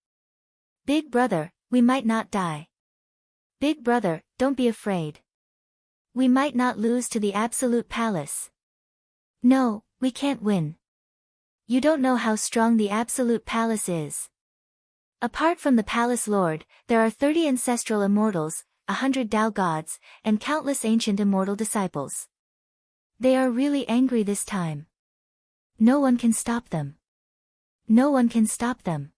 A: Big brother, we might not die. Big brother, don't be afraid. We might not lose to the Absolute Palace. No, we can't win. You don't know how strong the Absolute Palace is. Apart from the Palace Lord, there are 30 ancestral immortals, 100 Tao gods, and countless ancient immortal disciples. They are really angry this time. No one can stop them. No one can stop them.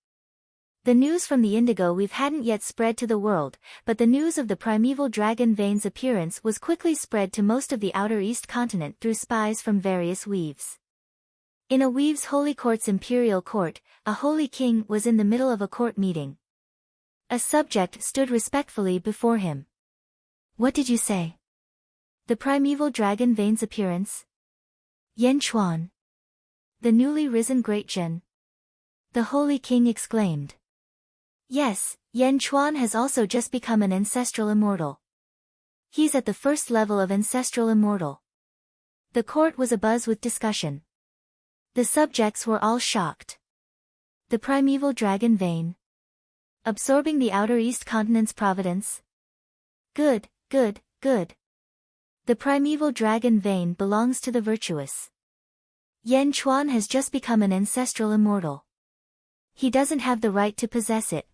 A: The news from the Indigo Weave hadn't yet spread to the world, but the news of the primeval dragon Vane's appearance was quickly spread to most of the Outer East continent through spies from various weaves. In a weave's holy court's imperial court, a holy king was in the middle of a court meeting. A subject stood respectfully before him. What did you say? The primeval dragon Vane's appearance? Yan Chuan. The newly risen Great Jin. The holy king exclaimed. Yes, Yan Chuan has also just become an ancestral immortal. He's at the first level of ancestral immortal. The court was abuzz with discussion. The subjects were all shocked. The primeval dragon vein. Absorbing the outer east continent's providence. Good, good, good. The primeval dragon vein belongs to the virtuous. Yan Chuan has just become an ancestral immortal. He doesn't have the right to possess it.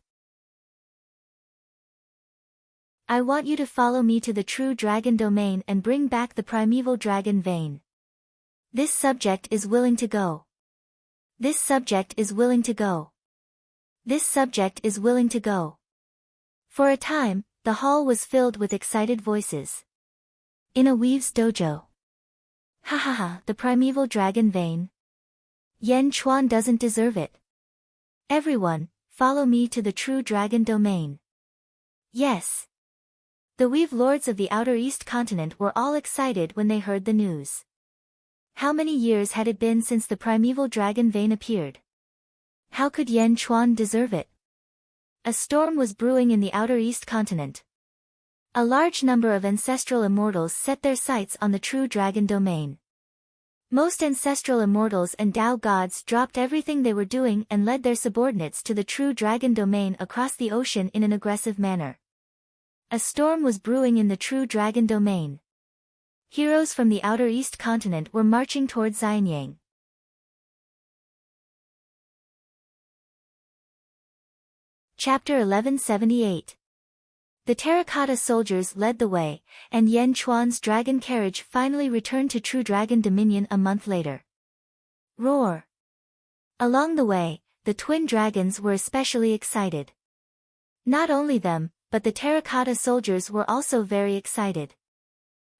A: I want you to follow me to the true dragon domain and bring back the primeval dragon vein. This subject is willing to go. This subject is willing to go. This subject is willing to go. For a time, the hall was filled with excited voices. In a weave's dojo. Ha ha ha, the primeval dragon vein. Yan Chuan doesn't deserve it. Everyone, follow me to the true dragon domain. Yes. The weave lords of the outer east continent were all excited when they heard the news. How many years had it been since the primeval dragon vein appeared? How could Yan Chuan deserve it? A storm was brewing in the outer east continent. A large number of ancestral immortals set their sights on the true dragon domain. Most ancestral immortals and Tao gods dropped everything they were doing and led their subordinates to the true dragon domain across the ocean in an aggressive manner. A storm was brewing in the true dragon domain. Heroes from the outer east continent were marching towards Xianyang. Chapter 1178. The terracotta soldiers led the way, and Yan Chuan's dragon carriage finally returned to True Dragon Dominion a month later. Roar! Along the way, the twin dragons were especially excited. Not only them, but the terracotta soldiers were also very excited.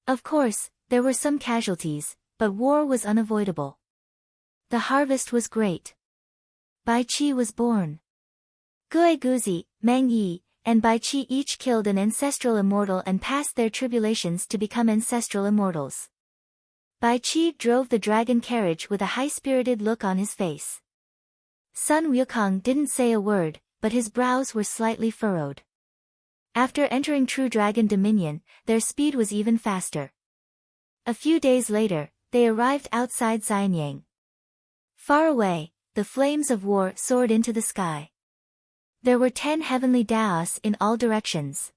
A: Of course, there were some casualties, but war was unavoidable. The harvest was great. Bai Qi was born. Gue Guzi, Meng Yi, and Bai Qi each killed an ancestral immortal and passed their tribulations to become ancestral immortals. Bai Qi drove the dragon carriage with a high-spirited look on his face. Sun Wukong didn't say a word, but his brows were slightly furrowed. After entering True Dragon Dominion, their speed was even faster. A few days later, they arrived outside Xianyang. Far away, the flames of war soared into the sky. There were 10 heavenly Daos in all directions.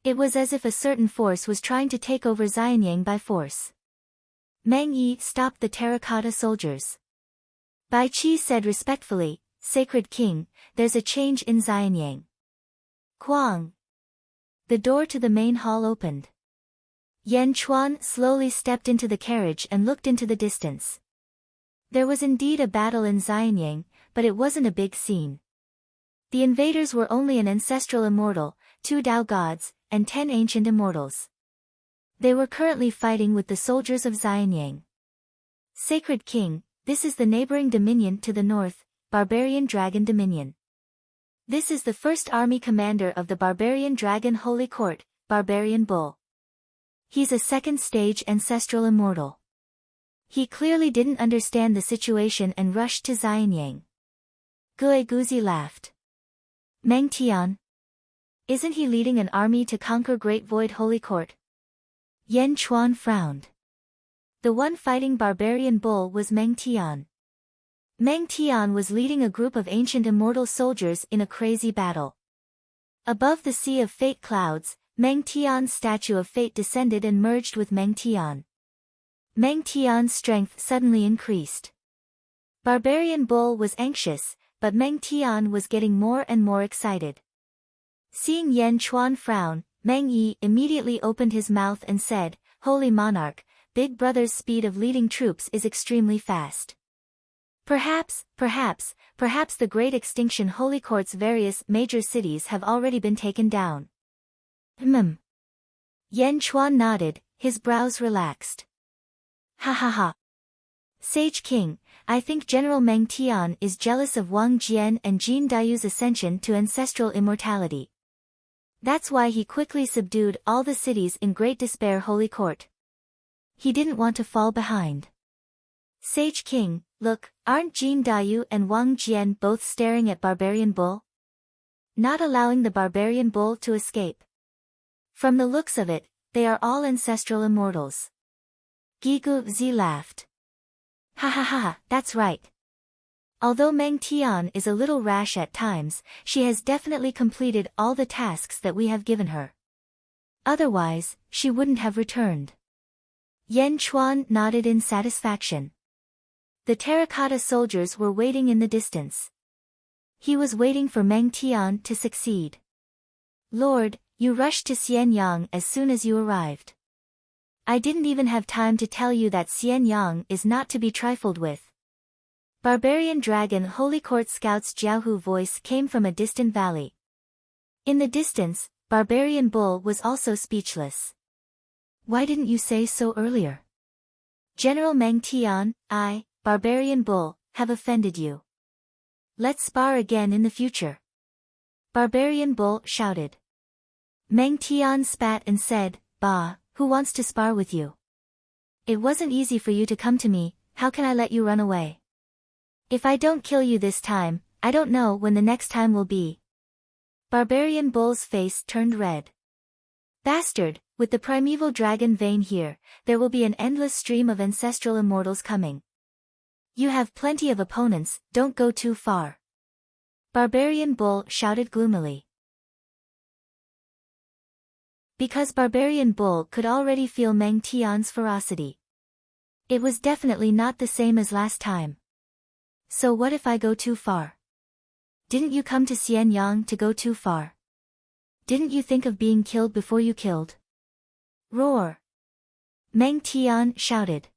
A: It was as if a certain force was trying to take over Xianyang by force. Meng Yi stopped the terracotta soldiers. Bai Qi said respectfully, "Sacred King, there's a change in Xianyang." Quang! The door to the main hall opened. Yan Chuan slowly stepped into the carriage and looked into the distance. There was indeed a battle in Xianyang, but it wasn't a big scene. The invaders were only an ancestral immortal, 2 Tao gods, and 10 ancient immortals. They were currently fighting with the soldiers of Xianyang. Sacred King, this is the neighboring dominion to the north, Barbarian Dragon Dominion. This is the first army commander of the Barbarian Dragon Holy Court, Barbarian Bull. He's a second-stage ancestral immortal. He clearly didn't understand the situation and rushed to Xianyang. Gue Guzi laughed. Meng Tian? Isn't he leading an army to conquer Great Void Holy Court? Yan Chuan frowned. The one fighting Barbarian Bull was Meng Tian. Meng Tian was leading a group of ancient immortal soldiers in a crazy battle. Above the sea of fate clouds, Meng Tian's statue of fate descended and merged with Meng Tian. Meng Tian's strength suddenly increased. Barbarian Bull was anxious, but Meng Tian was getting more and more excited. Seeing Yan Chuan frown, Meng Yi immediately opened his mouth and said, "Holy Monarch, Big Brother's speed of leading troops is extremely fast. Perhaps the Great Extinction Holy Court's various major cities have already been taken down." Yan Chuan nodded, his brows relaxed. Ha ha ha. Sage King, I think General Meng Tian is jealous of Wang Jian and Jin Dayu's ascension to ancestral immortality. That's why he quickly subdued all the cities in Great Despair Holy Court. He didn't want to fall behind. Sage King, look, aren't Jin Dayu and Wang Jian both staring at Barbarian Bull? Not allowing the Barbarian Bull to escape. From the looks of it, they are all ancestral immortals. Gigu Zi laughed. Ha ha ha, that's right. Although Meng Tian is a little rash at times, she has definitely completed all the tasks that we have given her. Otherwise, she wouldn't have returned. Yan Chuan nodded in satisfaction. The terracotta soldiers were waiting in the distance. He was waiting for Meng Tian to succeed. Lord, you rushed to Xianyang as soon as you arrived. I didn't even have time to tell you that Xianyang is not to be trifled with. Barbarian Dragon Holy Court Scout's Jiaohu voice came from a distant valley. In the distance, Barbarian Bull was also speechless. Why didn't you say so earlier? General Meng Tian, I, Barbarian Bull, have offended you. Let's spar again in the future. Barbarian Bull shouted. Meng Tian spat and said, Bah, who wants to spar with you? It wasn't easy for you to come to me, how can I let you run away? If I don't kill you this time, I don't know when the next time will be. Barbarian Bull's face turned red. Bastard, with the primeval dragon vein here, there will be an endless stream of ancestral immortals coming. You have plenty of opponents, don't go too far. Barbarian Bull shouted gloomily. Because Barbarian Bull could already feel Meng Tian's ferocity. It was definitely not the same as last time. So what if I go too far? Didn't you come to Xianyang to go too far? Didn't you think of being killed before you killed? Roar! Meng Tian shouted.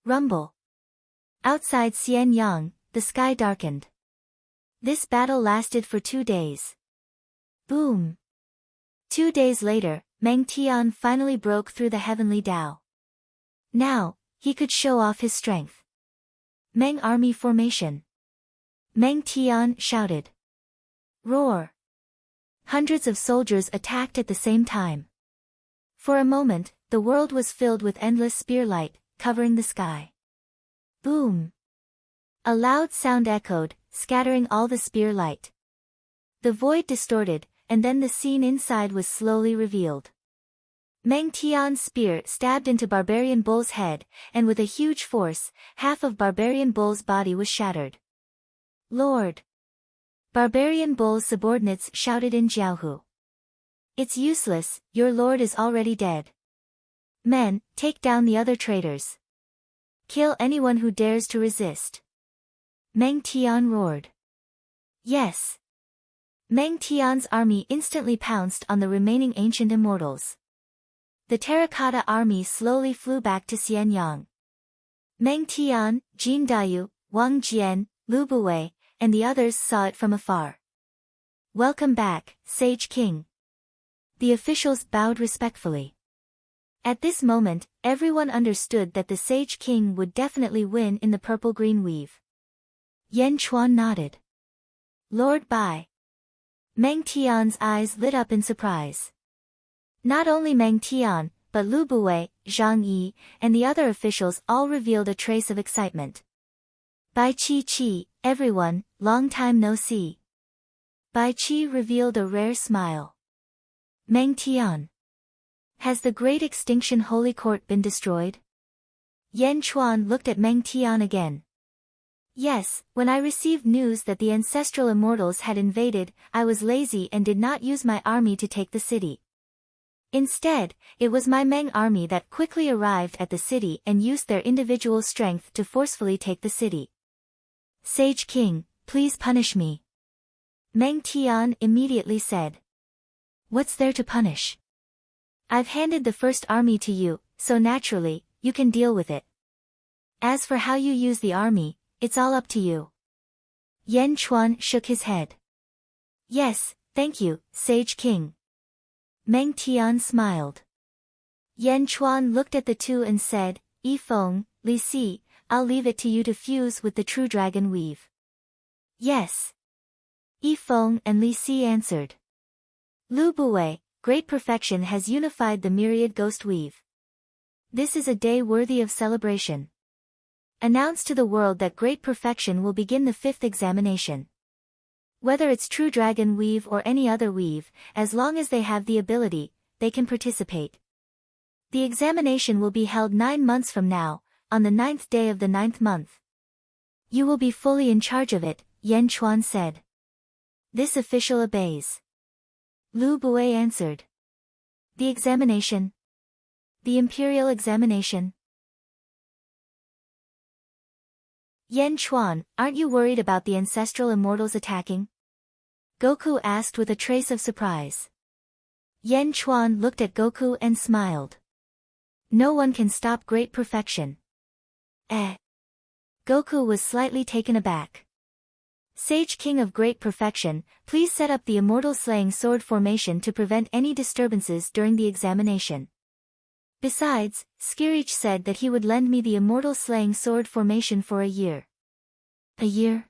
A: Rumble! Outside Xianyang, the sky darkened. This battle lasted for 2 days. Boom! 2 days later, Meng Tian finally broke through the heavenly Tao. Now, he could show off his strength. Meng Army Formation. Meng Tian shouted. Roar! Hundreds of soldiers attacked at the same time. For a moment, the world was filled with endless spear light, covering the sky. Boom! A loud sound echoed, scattering all the spear light. The void distorted, and then the scene inside was slowly revealed. Meng Tian's spear stabbed into Barbarian Bull's head, and with a huge force, half of Barbarian Bull's body was shattered. Lord! Barbarian Bull's subordinates shouted in Jiaohu. It's useless, your lord is already dead. Men, take down the other traitors. Kill anyone who dares to resist. Meng Tian roared. Yes. Meng Tian's army instantly pounced on the remaining ancient immortals. The terracotta army slowly flew back to Xianyang. Meng Tian, Jin Dayu, Wang Jian, Lu Buwei, and the others saw it from afar. Welcome back, Sage King. The officials bowed respectfully. At this moment, everyone understood that the Sage King would definitely win in the purple-green weave. Yan Chuan nodded. Lord Bai. Meng Tian's eyes lit up in surprise. Not only Meng Tian, but Lu Buwei, Zhang Yi, and the other officials all revealed a trace of excitement. Bai Qi, everyone, long time no see. Bai Qi revealed a rare smile. Meng Tian. Has the Great Extinction Holy Court been destroyed? Yan Chuan looked at Meng Tian again. Yes, when I received news that the ancestral immortals had invaded, I was lazy and did not use my army to take the city. Instead, it was my Meng army that quickly arrived at the city and used their individual strength to forcefully take the city. Sage King, please punish me. Meng Tian immediately said. What's there to punish? I've handed the first army to you, so naturally, you can deal with it. As for how you use the army, it's all up to you. Yan Chuan shook his head. Yes, thank you, Sage King. Meng Tian smiled. Yan Chuan looked at the two and said, Yifeng, Li Si, I'll leave it to you to fuse with the true dragon weave. Yes. Yifeng and Li Si answered. Lu Buwei, great perfection has unified the myriad ghost weave. This is a day worthy of celebration. Announce to the world that great perfection will begin the 5th examination. Whether it's true dragon weave or any other weave, as long as they have the ability, they can participate. The examination will be held 9 months from now, on the 9th day of the 9th month. You will be fully in charge of it, Yan Chuan said. This official obeys. Lu Bui answered. The examination. The imperial examination. Yan Chuan, aren't you worried about the ancestral immortals attacking? Goku asked with a trace of surprise. Yan Chuan looked at Goku and smiled. No one can stop great perfection. Goku was slightly taken aback. Sage King of Great Perfection, please set up the Immortal Slaying Sword formation to prevent any disturbances during the examination. Besides, Skirich said that he would lend me the Immortal Slaying Sword formation for a year. A year?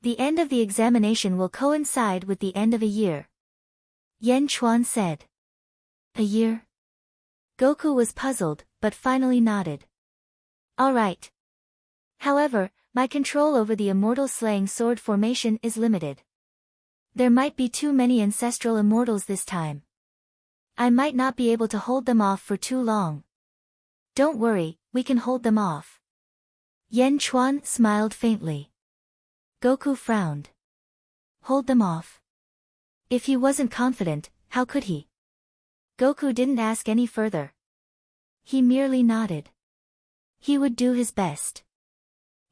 A: The end of the examination will coincide with the end of a year. Yan Chuan said. A year? Goku was puzzled, but finally nodded. All right. However, my control over the Immortal Slaying Sword formation is limited. There might be too many ancestral immortals this time. I might not be able to hold them off for too long. Don't worry, we can hold them off. Yan Chuan smiled faintly. Goku frowned. Hold them off? If he wasn't confident, how could he? Goku didn't ask any further. He merely nodded. He would do his best.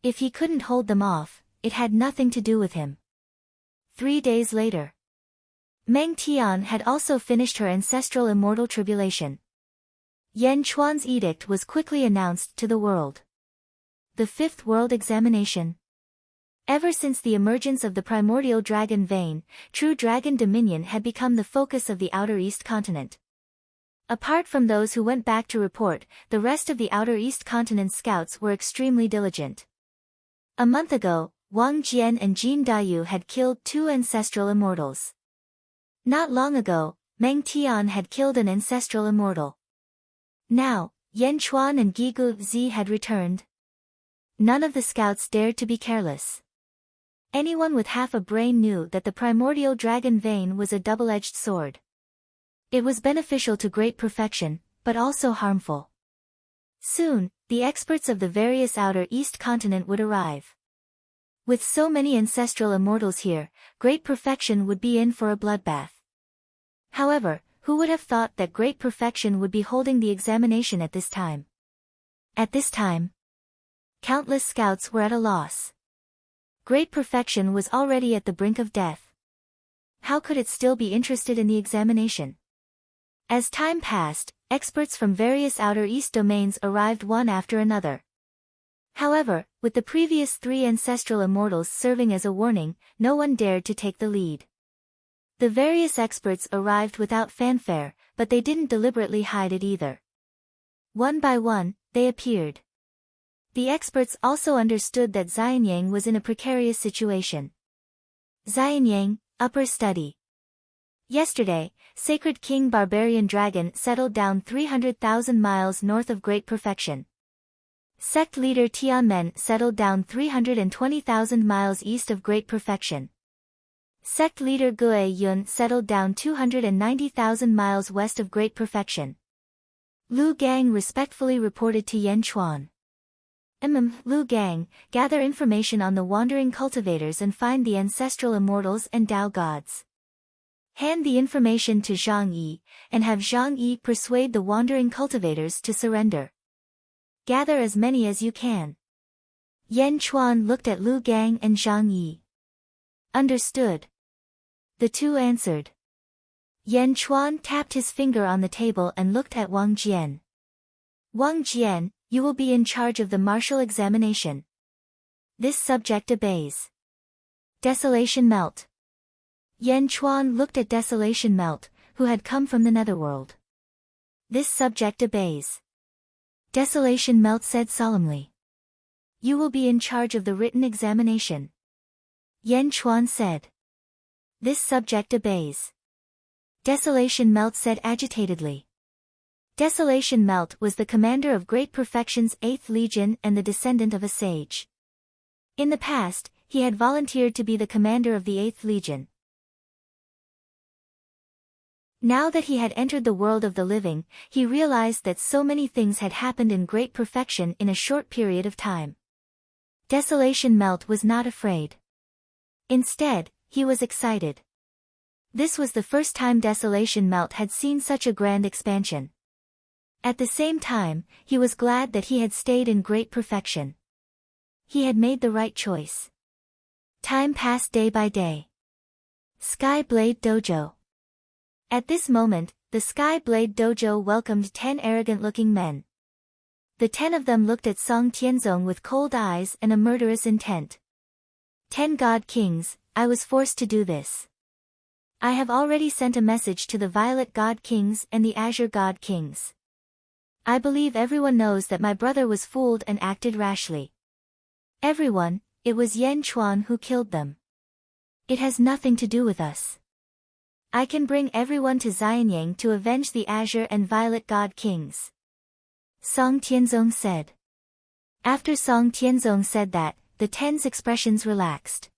A: If he couldn't hold them off, it had nothing to do with him. 3 days later. Meng Tian had also finished her ancestral immortal tribulation. Yan Chuan's edict was quickly announced to the world. The 5th World Examination. Ever since the emergence of the primordial dragon vein, true dragon dominion had become the focus of the Outer East continent. Apart from those who went back to report, the rest of the Outer East continent scouts were extremely diligent. A month ago, Wang Jian and Jin Dayu had killed 2 ancestral immortals. Not long ago, Meng Tian had killed an ancestral immortal. Now, Yan Chuan and Gigu Zi had returned. None of the scouts dared to be careless. Anyone with half a brain knew that the primordial dragon vein was a double-edged sword. It was beneficial to great perfection, but also harmful. Soon, the experts of the various Outer East continent would arrive. With so many ancestral immortals here, great perfection would be in for a bloodbath. However, who would have thought that great perfection would be holding the examination at this time? At this time, countless scouts were at a loss. Great perfection was already at the brink of death. How could it still be interested in the examination? As time passed, experts from various Outer East domains arrived one after another. However, with the previous 3 ancestral immortals serving as a warning, no one dared to take the lead. The various experts arrived without fanfare, but they didn't deliberately hide it either. One by one, they appeared. The experts also understood that Xianyang was in a precarious situation. Xianyang, Upper Study. Yesterday, Sacred King Barbarian Dragon settled down 300,000 miles north of Great Perfection. Sect leader Tianmen settled down 320,000 miles east of Great Perfection. Sect leader Gue Yun settled down 290,000 miles west of Great Perfection. Lu Gang respectfully reported to Yan Chuan. Lu Gang, gather information on the wandering cultivators and find the ancestral immortals and Tao gods. Hand the information to Zhang Yi, and have Zhang Yi persuade the wandering cultivators to surrender. Gather as many as you can. Yan Chuan looked at Lu Gang and Zhang Yi. Understood. The two answered. Yan Chuan tapped his finger on the table and looked at Wang Jian. Wang Jian, you will be in charge of the martial examination. This subject obeys. Desolation Melt. Yan Chuan looked at Desolation Melt, who had come from the netherworld. This subject obeys. Desolation Melt said solemnly. You will be in charge of the written examination. Yan Chuan said. This subject obeys. Desolation Melt said agitatedly. Desolation Melt was the commander of Great Perfection's 8th Legion and the descendant of a sage. In the past, he had volunteered to be the commander of the 8th Legion. Now that he had entered the world of the living, he realized that so many things had happened in great perfection in a short period of time. Desolation Melt was not afraid. Instead, he was excited. This was the first time Desolation Melt had seen such a grand expansion. At the same time, he was glad that he had stayed in great perfection. He had made the right choice. Time passed day by day. Sky Blade Dojo. At this moment, the Sky Blade Dojo welcomed 10 arrogant-looking men. The 10 of them looked at Song Tianzong with cold eyes and a murderous intent. 10 God Kings, I was forced to do this. I have already sent a message to the Violet God Kings and the Azure God Kings. I believe everyone knows that my brother was fooled and acted rashly. Everyone, it was Yan Chuan who killed them. It has nothing to do with us. I can bring everyone to Xianyang to avenge the Azure and Violet God Kings. Song Tianzong said. After Song Tianzong said that, the 10's expressions relaxed.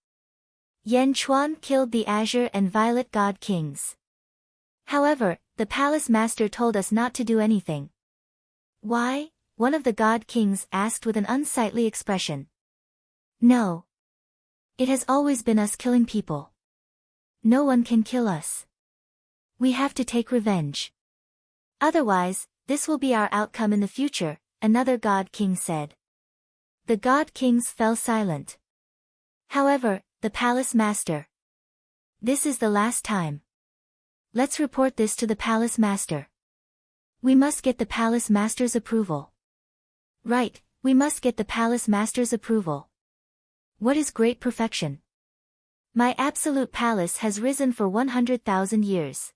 A: Yan Chuan killed the Azure and Violet God Kings. However, the Palace Master told us not to do anything. Why? One of the God Kings asked with an unsightly expression. No. It has always been us killing people. No one can kill us. We have to take revenge. Otherwise, this will be our outcome in the future, another God King said. The God Kings fell silent. However, the Palace Master. This is the last time. Let's report this to the Palace Master. We must get the Palace Master's approval. Right, we must get the Palace Master's approval. What is great perfection? My absolute palace has risen for 100,000 years.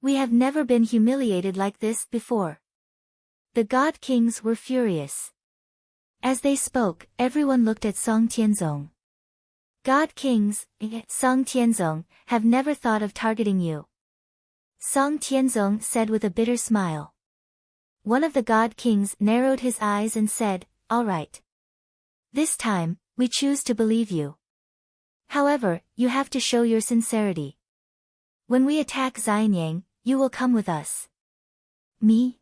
A: We have never been humiliated like this before. The God Kings were furious. As they spoke, everyone looked at Song Tianzong. God Kings, Song Tianzong, have never thought of targeting you. Song Tianzong said with a bitter smile. One of the God Kings narrowed his eyes and said, "All right. This time, we choose to believe you. However, you have to show your sincerity. When we attack Xianyang, you will come with us." Me?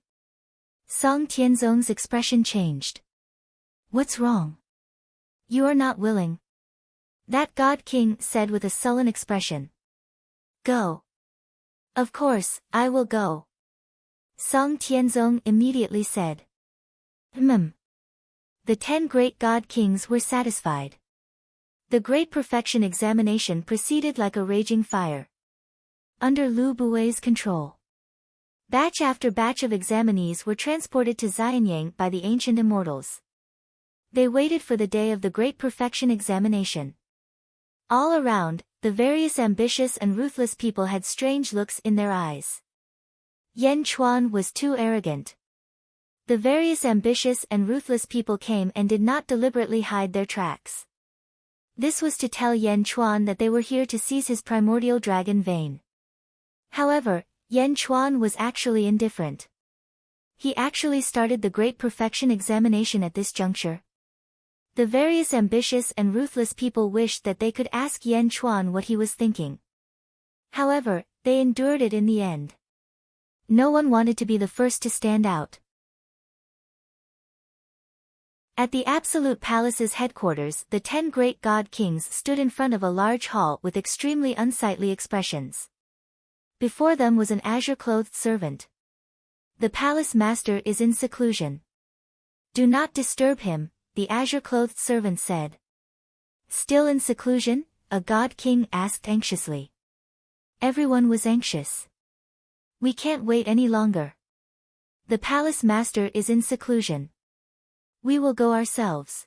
A: Song Tianzong's expression changed. What's wrong? You are not willing. That God King said with a sullen expression. Go. Of course, I will go. Song Tianzong immediately said. The 10 great God Kings were satisfied. The Great Perfection examination proceeded like a raging fire. Under Lu Bui's control. Batch after batch of examinees were transported to Xianyang by the ancient immortals. They waited for the day of the Great Perfection examination. All around, the various ambitious and ruthless people had strange looks in their eyes. Yan Chuan was too arrogant. The various ambitious and ruthless people came and did not deliberately hide their tracks. This was to tell Yan Chuan that they were here to seize his primordial dragon vein. However, Yan Chuan was actually indifferent. He actually started the Great Perfection examination at this juncture. The various ambitious and ruthless people wished that they could ask Yan Chuan what he was thinking. However, they endured it in the end. No one wanted to be the first to stand out. At the Absolute Palace's headquarters, the 10 great God Kings stood in front of a large hall with extremely unsightly expressions. Before them was an azure-clothed servant. The Palace Master is in seclusion. Do not disturb him, the azure-clothed servant said. Still in seclusion? A God King asked anxiously. Everyone was anxious. We can't wait any longer. The Palace Master is in seclusion. We will go ourselves.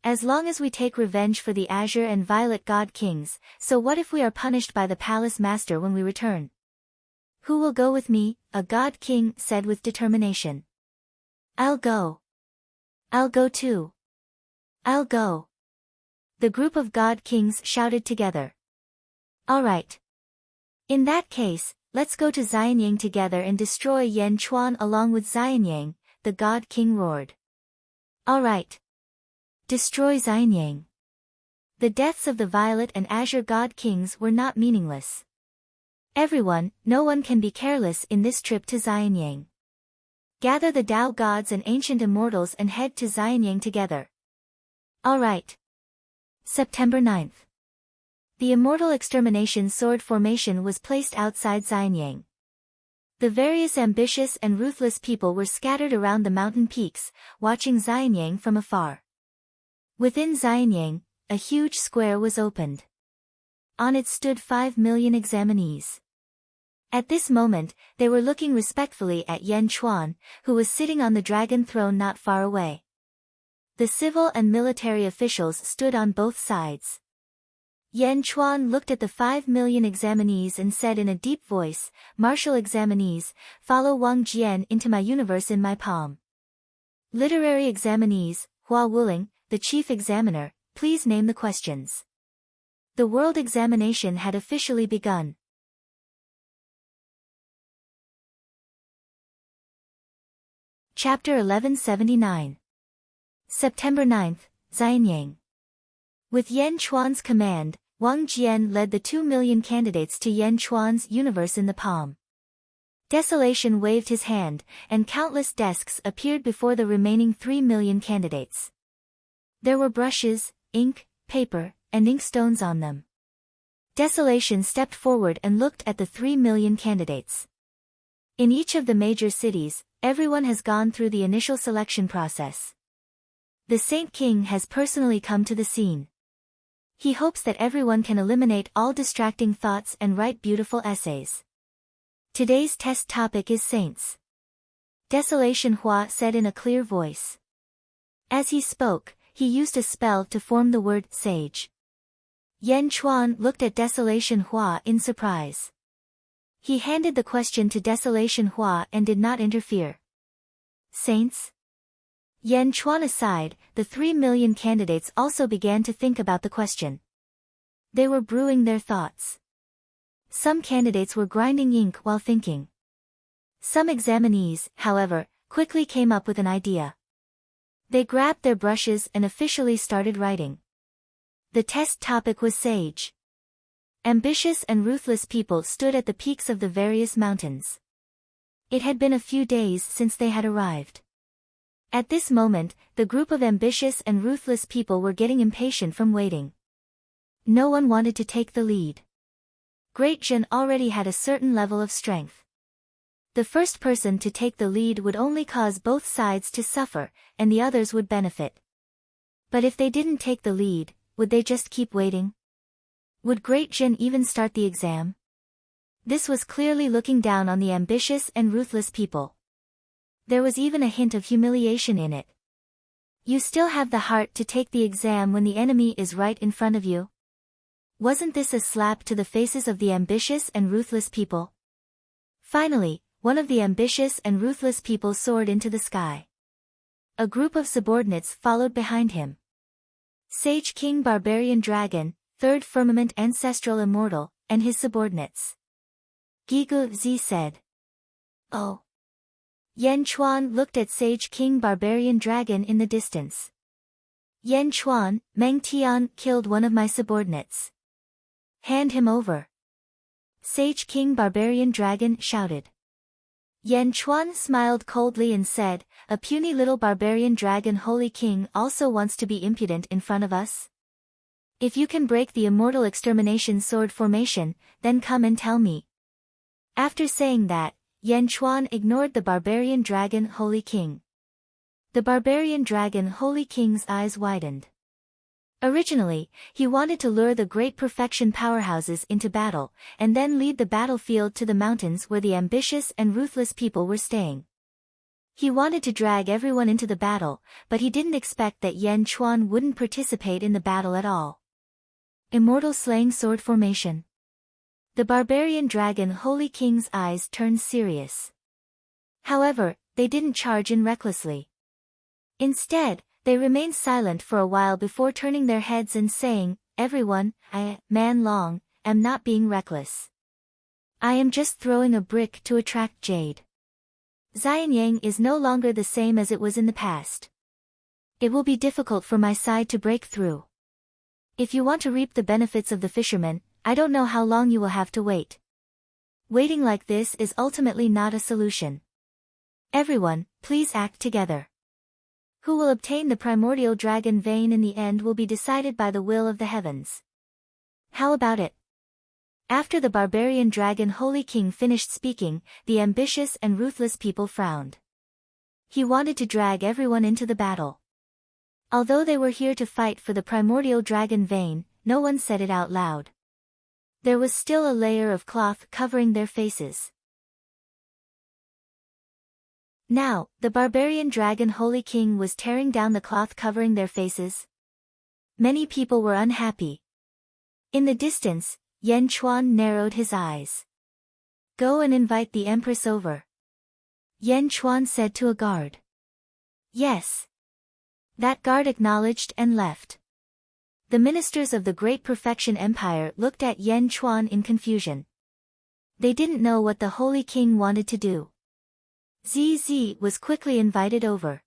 A: As long as we take revenge for the Azure and Violet God Kings, so what if we are punished by the Palace Master when we return? Who will go with me? A God King said with determination. I'll go. I'll go too. I'll go. The group of God Kings shouted together. All right. In that case, let's go to Xianyang together and destroy Yan Chuan along with Xianyang, the God King roared. All right. Destroy Xianyang. The deaths of the Violet and Azure God Kings were not meaningless. Everyone, no one can be careless in this trip to Xianyang. Gather the Tao gods and ancient immortals and head to Xianyang together. Alright. September 9th. The Immortal Extermination Sword Formation was placed outside Xianyang. The various ambitious and ruthless people were scattered around the mountain peaks, watching Xianyang from afar. Within Xianyang, a huge square was opened. On it stood 5 million examinees. At this moment, they were looking respectfully at Yan Chuan, who was sitting on the dragon throne not far away. The civil and military officials stood on both sides. Yan Chuan looked at the 5 million examinees and said in a deep voice, "Martial examinees, follow Wang Jian into my universe in my palm. Literary examinees, Hua Wuling, the chief examiner, please name the questions." The world examination had officially begun. Chapter 1179. September 9th, Xianyang. With Yan Chuan's command, Wang Jian led the 2 million candidates to Yan Chuan's universe in the palm. Desolation waved his hand, and countless desks appeared before the remaining 3 million candidates. There were brushes, ink, paper, and inkstones on them. Desolation stepped forward and looked at the 3 million candidates. In each of the major cities, everyone has gone through the initial selection process. The Saint King has personally come to the scene. He hopes that everyone can eliminate all distracting thoughts and write beautiful essays. Today's test topic is saints. Desolation Hua said in a clear voice. As he spoke, he used a spell to form the word sage. Yan Chuan looked at Desolation Hua in surprise. He handed the question to Desolation Hua and did not interfere. Saints? Yan Chuan aside, the 3 million candidates also began to think about the question. They were brewing their thoughts. Some candidates were grinding ink while thinking. Some examinees, however, quickly came up with an idea. They grabbed their brushes and officially started writing. The test topic was sage. Ambitious and ruthless people stood at the peaks of the various mountains. It had been a few days since they had arrived. At this moment, the group of ambitious and ruthless people were getting impatient from waiting. No one wanted to take the lead. Great Zhen already had a certain level of strength. The first person to take the lead would only cause both sides to suffer, and the others would benefit. But if they didn't take the lead, would they just keep waiting? Would Great Zhen even start the exam? This was clearly looking down on the ambitious and ruthless people. There was even a hint of humiliation in it. You still have the heart to take the exam when the enemy is right in front of you? Wasn't this a slap to the faces of the ambitious and ruthless people? Finally, one of the ambitious and ruthless people soared into the sky. A group of subordinates followed behind him. Sage King Barbarian Dragon, Third Firmament Ancestral Immortal, and his subordinates. Gigu Zi said. Oh. Yan Chuan looked at Sage King Barbarian Dragon in the distance. Yan Chuan, Meng Tian killed one of my subordinates. Hand him over. Sage King Barbarian Dragon shouted. Yan Chuan smiled coldly and said, "A puny little barbarian dragon Holy King also wants to be impudent in front of us? If you can break the Immortal Extermination Sword Formation, then come and tell me." After saying that, Yan Chuan ignored the barbarian dragon Holy King. The barbarian dragon Holy King's eyes widened. Originally, he wanted to lure the great perfection powerhouses into battle, and then lead the battlefield to the mountains where the ambitious and ruthless people were staying. He wanted to drag everyone into the battle, but he didn't expect that Yan Chuan wouldn't participate in the battle at all. Immortal Slaying Sword Formation. The barbarian dragon Holy King's eyes turned serious. However, they didn't charge in recklessly. Instead, they remained silent for a while before turning their heads and saying, "Everyone, I, Man Long, am not being reckless. I am just throwing a brick to attract jade. Xianyang is no longer the same as it was in the past. It will be difficult for my side to break through. If you want to reap the benefits of the fishermen, I don't know how long you will have to wait." Waiting like this is ultimately not a solution. Everyone, please act together. Who will obtain the primordial dragon vein in the end will be decided by the will of the heavens. How about it? After the barbarian dragon Holy King finished speaking, the ambitious and ruthless people frowned. He wanted to drag everyone into the battle. Although they were here to fight for the primordial dragon vein, no one said it out loud. There was still a layer of cloth covering their faces. Now, the barbarian dragon Holy King was tearing down the cloth covering their faces. Many people were unhappy. In the distance, Yan Chuan narrowed his eyes. Go and invite the Empress over. Yan Chuan said to a guard. Yes. That guard acknowledged and left. The ministers of the Great Perfection Empire looked at Yan Chuan in confusion. They didn't know what the Holy King wanted to do. ZZ was quickly invited over.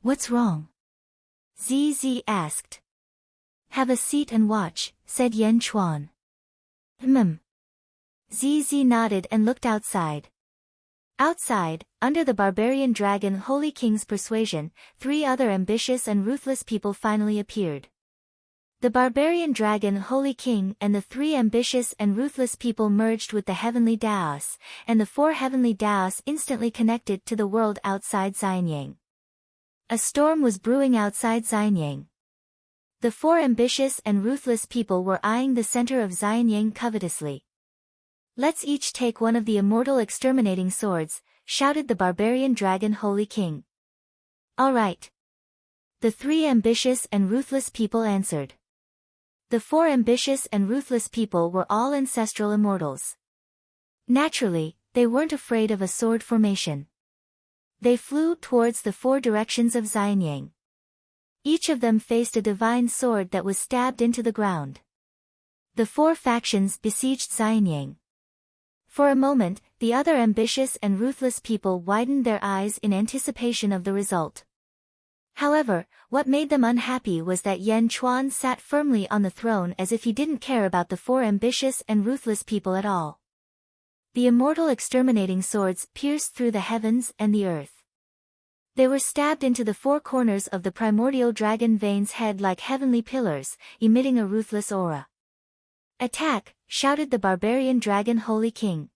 A: What's wrong? ZZ asked. Have a seat and watch, said Yan Chuan. ZZ nodded and looked outside. Outside, under the barbarian dragon Holy King's persuasion, 3 other ambitious and ruthless people finally appeared. The barbarian dragon Holy King and the 3 ambitious and ruthless people merged with the heavenly Daos, and the 4 heavenly Daos instantly connected to the world outside Xianyang. A storm was brewing outside Xianyang. The 4 ambitious and ruthless people were eyeing the center of Xianyang covetously. Let's each take one of the immortal exterminating swords, shouted the barbarian dragon Holy King. All right. The 3 ambitious and ruthless people answered. The 4 ambitious and ruthless people were all ancestral immortals. Naturally, they weren't afraid of a sword formation. They flew towards the 4 directions of Xianyang. Each of them faced a divine sword that was stabbed into the ground. The 4 factions besieged Xianyang. For a moment, the other ambitious and ruthless people widened their eyes in anticipation of the result. However, what made them unhappy was that Yan Chuan sat firmly on the throne as if he didn't care about the 4 ambitious and ruthless people at all. The immortal exterminating swords pierced through the heavens and the earth. They were stabbed into the 4 corners of the primordial dragon vein's head like heavenly pillars, emitting a ruthless aura. Attack, shouted the barbarian dragon Holy King.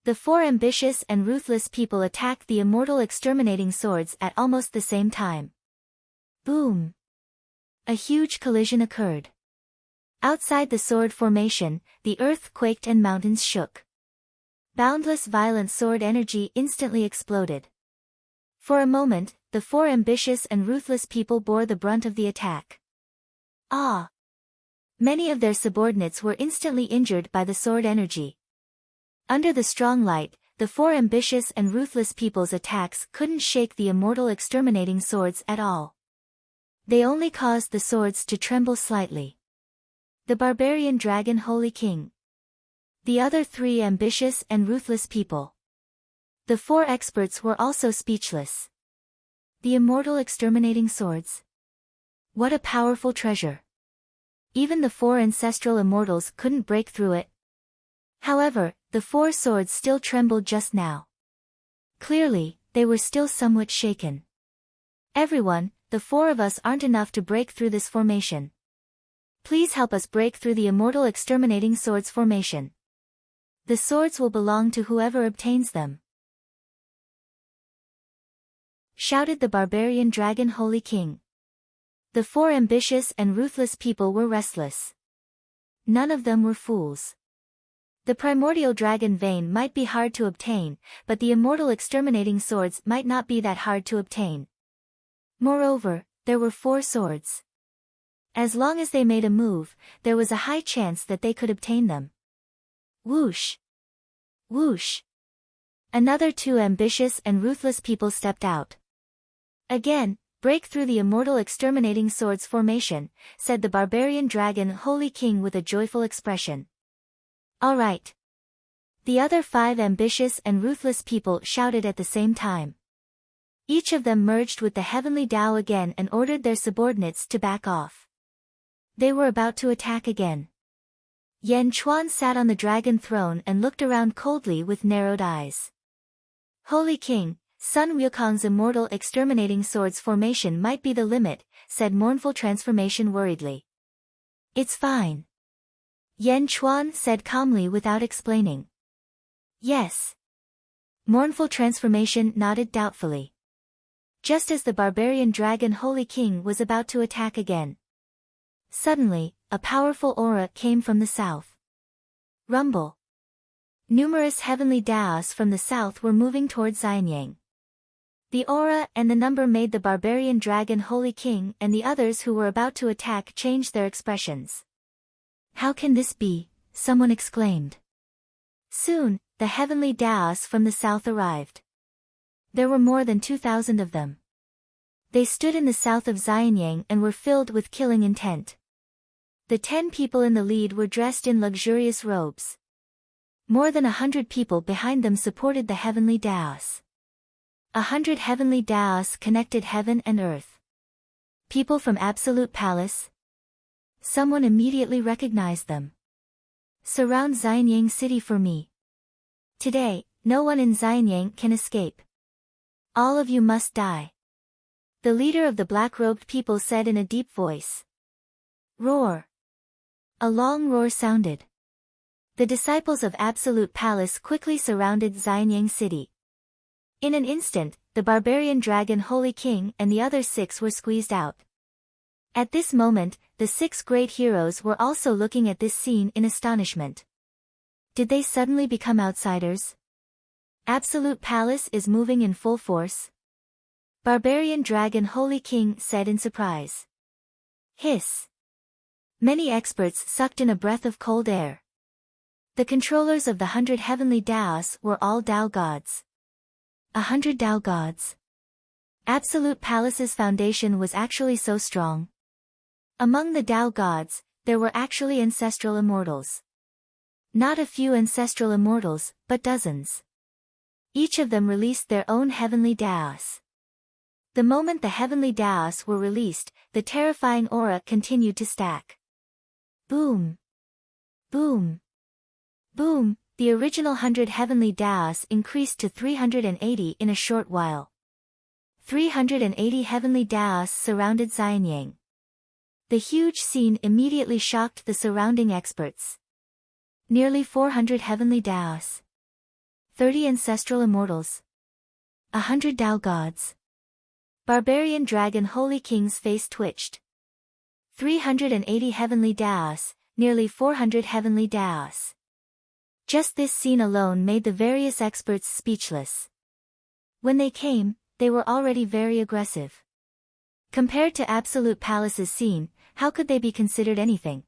A: The 4 ambitious and ruthless people attacked the immortal exterminating swords at almost the same time. Boom! A huge collision occurred. Outside the sword formation, the earth quaked and mountains shook. Boundless violent sword energy instantly exploded. For a moment, the 4 ambitious and ruthless people bore the brunt of the attack. Ah! Many of their subordinates were instantly injured by the sword energy. Under the strong light, the 4 ambitious and ruthless people's attacks couldn't shake the immortal exterminating swords at all. They only caused the swords to tremble slightly. The barbarian dragon Holy King. The other 3 ambitious and ruthless people. The 4 experts were also speechless. The immortal exterminating swords. What a powerful treasure. Even the 4 ancestral immortals couldn't break through it. However, the 4 swords still trembled just now. Clearly, they were still somewhat shaken. Everyone, the 4 of us aren't enough to break through this formation. Please help us break through the immortal exterminating swords formation. The swords will belong to whoever obtains them. Shouted the barbarian dragon Holy King. The 4 ambitious and ruthless people were restless. None of them were fools. The primordial dragon vein might be hard to obtain, but the immortal exterminating swords might not be that hard to obtain. Moreover, there were 4 swords. As long as they made a move, there was a high chance that they could obtain them. Whoosh! Whoosh! Another 2 ambitious and ruthless people stepped out. Again, break through the immortal exterminating swords formation, said the barbarian dragon Holy King with a joyful expression. All right. The other 5 ambitious and ruthless people shouted at the same time. Each of them merged with the heavenly Tao again and ordered their subordinates to back off. They were about to attack again. Yan Chuan sat on the dragon throne and looked around coldly with narrowed eyes. Holy King, Sun Wukong's immortal exterminating swords formation might be the limit, said mournful transformation worriedly. It's fine. Yan Chuan said calmly without explaining. Yes. Mournful transformation nodded doubtfully. Just as the barbarian dragon Holy King was about to attack again. Suddenly, a powerful aura came from the south. Rumble. Numerous heavenly Daos from the south were moving towards Xianyang. The aura and the number made the barbarian dragon Holy King and the others who were about to attack change their expressions. How can this be? Someone exclaimed. Soon, the heavenly Daos from the south arrived. There were more than 2,000 of them. They stood in the south of Xianyang and were filled with killing intent. The 10 people in the lead were dressed in luxurious robes. More than 100 people behind them supported the heavenly Daos. 100 heavenly Daos connected heaven and earth. People from Absolute Palace. Someone immediately recognized them. Surround Xianyang city for me. Today, no one in Xianyang can escape. All of you must die. The leader of the black-robed people said in a deep voice. Roar. A long roar sounded. The disciples of Absolute Palace quickly surrounded Xianyang city. In an instant, the barbarian dragon Holy King and the other 6 were squeezed out. At this moment, the 6 great heroes were also looking at this scene in astonishment. Did they suddenly become outsiders? Absolute Palace is moving in full force? Barbarian dragon Holy King said in surprise. Hiss. Many experts sucked in a breath of cold air. The controllers of the 100 heavenly Daos were all Dao gods. 100 Dao gods. Absolute Palace's foundation was actually so strong. Among the Dao gods, there were actually ancestral immortals. Not a few ancestral immortals, but dozens. Each of them released their own heavenly Daos. The moment the heavenly Daos were released, the terrifying aura continued to stack. Boom. Boom. Boom. The original 100 heavenly Daos increased to 380 in a short while. 380 heavenly Daos surrounded Xianyang. The huge scene immediately shocked the surrounding experts. Nearly 400 heavenly Daos. 30 ancestral immortals. 100 Dao gods. Barbarian dragon Holy King's face twitched. 380 heavenly Daos, nearly 400 heavenly Daos. Just this scene alone made the various experts speechless. When they came, they were already very aggressive. Compared to Absolute Palace's scene, how could they be considered anything?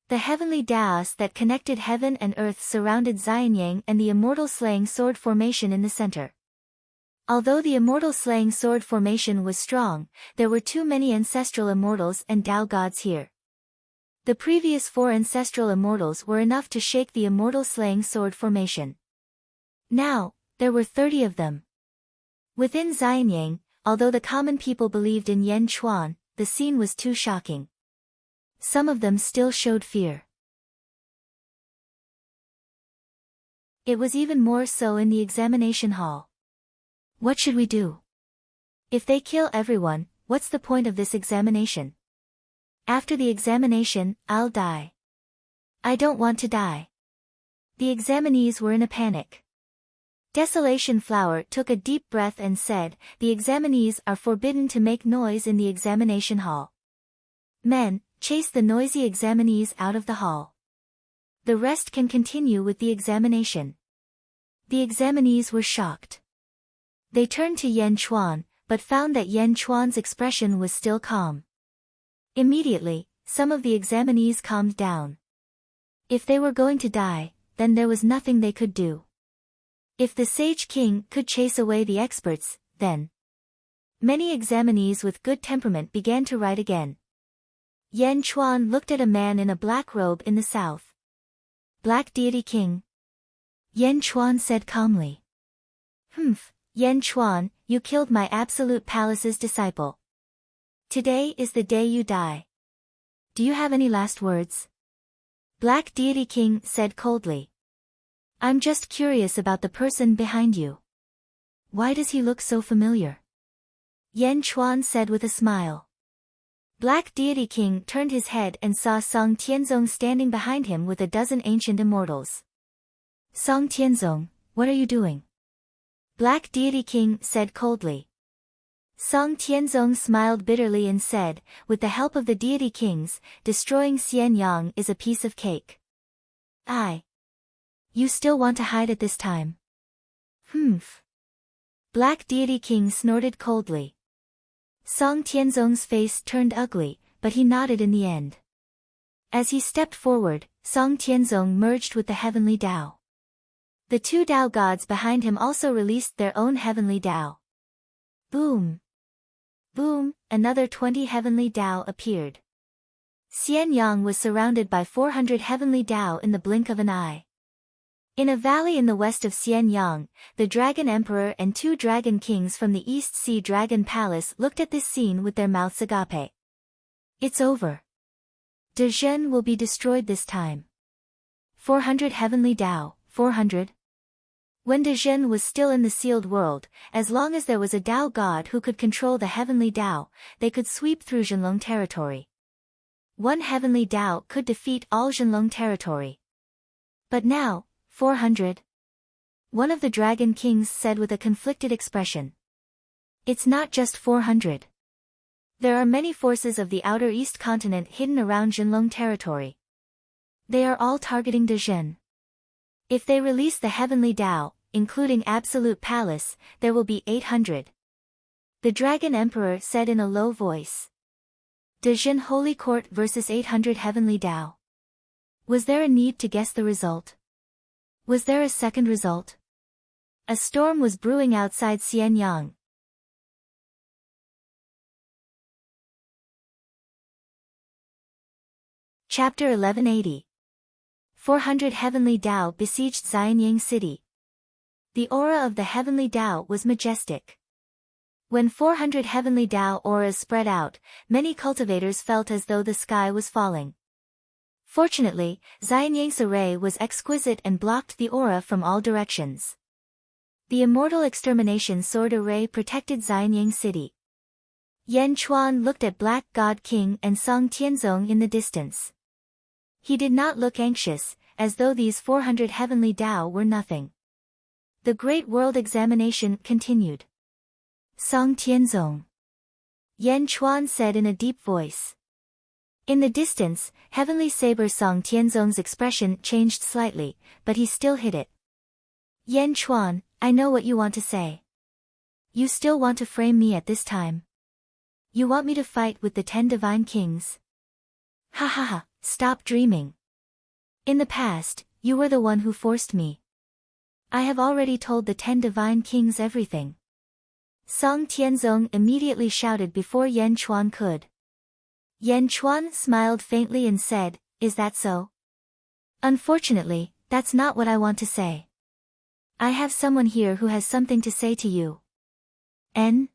A: The heavenly Daos that connected heaven and earth surrounded Xianyang and the immortal slaying sword formation in the center. Although the immortal slaying sword formation was strong, there were too many ancestral immortals and Dao gods here. The previous 4 ancestral immortals were enough to shake the immortal slaying sword formation. Now, there were 30 of them. Within Xianyang, although the common people believed in Yan Chuan, the scene was too shocking. Some of them still showed fear. It was even more so in the examination hall. What should we do? If they kill everyone, what's the point of this examination? After the examination, I'll die. I don't want to die. The examinees were in a panic. Desolation Flower took a deep breath and said, the examinees are forbidden to make noise in the examination hall. Men, chase the noisy examinees out of the hall. The rest can continue with the examination. The examinees were shocked. They turned to Yan Chuan, but found that Yan Chuan's expression was still calm. Immediately, some of the examinees calmed down. If they were going to die, then there was nothing they could do. If the Sage King could chase away the experts, then many examinees with good temperament began to write again. Yan Chuan looked at a man in a black robe in the south. Black Deity King. Yan Chuan said calmly. Yan Chuan, you killed my Absolute Palace's disciple. Today is the day you die. Do you have any last words? Black Deity King said coldly. I'm just curious about the person behind you. Why does he look so familiar? Yan Chuan said with a smile. Black Deity King turned his head and saw Song Tianzong standing behind him with a dozen ancient immortals. Song Tianzong, what are you doing? Black Deity King said coldly. Song Tianzong smiled bitterly and said, with the help of the deity kings, destroying Xianyang is a piece of cake. You still want to hide at this time? Humph. Black Deity King snorted coldly. Song Tianzong's face turned ugly, but he nodded in the end. As he stepped forward, Song Tianzong merged with the heavenly Tao. The two Tao gods behind him also released their own heavenly Tao. Boom! Boom! Another 20 heavenly Tao appeared. Xianyang was surrounded by 400 heavenly Tao in the blink of an eye. In a valley in the west of Xianyang, the Dragon Emperor and 2 Dragon Kings from the East Sea Dragon Palace looked at this scene with their mouths agape. It's over. De Zhen will be destroyed this time. 400 heavenly Tao, 400. When De Zhen was still in the sealed world, as long as there was a Tao god who could control the heavenly Tao, they could sweep through Zhenlong territory. One heavenly Tao could defeat all Zhenlong territory. But now, 400. One of the Dragon Kings said with a conflicted expression. It's not just 400. There are many forces of the outer east continent hidden around Zhenlong territory. They are all targeting De Zhen. If they release the heavenly Tao, including Absolute Palace, there will be 800. The Dragon Emperor said in a low voice. De Zhen Holy Court versus 800 heavenly Tao. Was there a need to guess the result? Was there a second result? A storm was brewing outside Xianyang. Chapter 1180. 400 heavenly Tao besieged Xianyang city. The aura of the heavenly Tao was majestic. When 400 heavenly Tao auras spread out, many cultivators felt as though the sky was falling. Fortunately, Xianyang's array was exquisite and blocked the aura from all directions. The Immortal Extermination Sword Array protected Xianyang city. Yan Chuan looked at Black God King and Song Tianzong in the distance. He did not look anxious, as though these 400 heavenly Tao were nothing. The Great World Examination continued. Song Tianzong. Yan Chuan said in a deep voice. In the distance, Heavenly Saber Song Tianzong's expression changed slightly, but he still hid it. Yan Chuan, I know what you want to say. You still want to frame me at this time. You want me to fight with the 10 Divine Kings? Ha ha ha, stop dreaming. In the past, you were the one who forced me. I have already told the 10 Divine Kings everything. Song Tianzong immediately shouted before Yan Chuan could. Yan Chuan smiled faintly and said, Is that so? Unfortunately, that's not what I want to say. I have someone here who has something to say to you. N?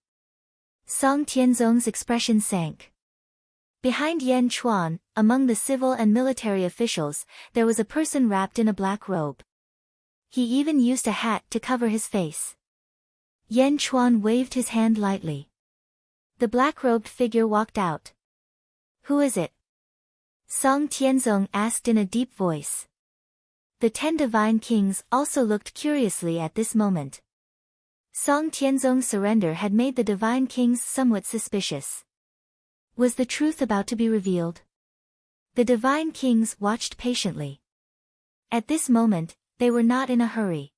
A: Song Tianzong's expression sank. Behind Yan Chuan, among the civil and military officials, there was a person wrapped in a black robe. He even used a hat to cover his face. Yan Chuan waved his hand lightly. The black-robed figure walked out. Who is it? Song Tianzong asked in a deep voice. The 10 Divine Kings also looked curiously at this moment. Song Tianzong's surrender had made the Divine Kings somewhat suspicious. Was the truth about to be revealed? The Divine Kings watched patiently. At this moment, they were not in a hurry.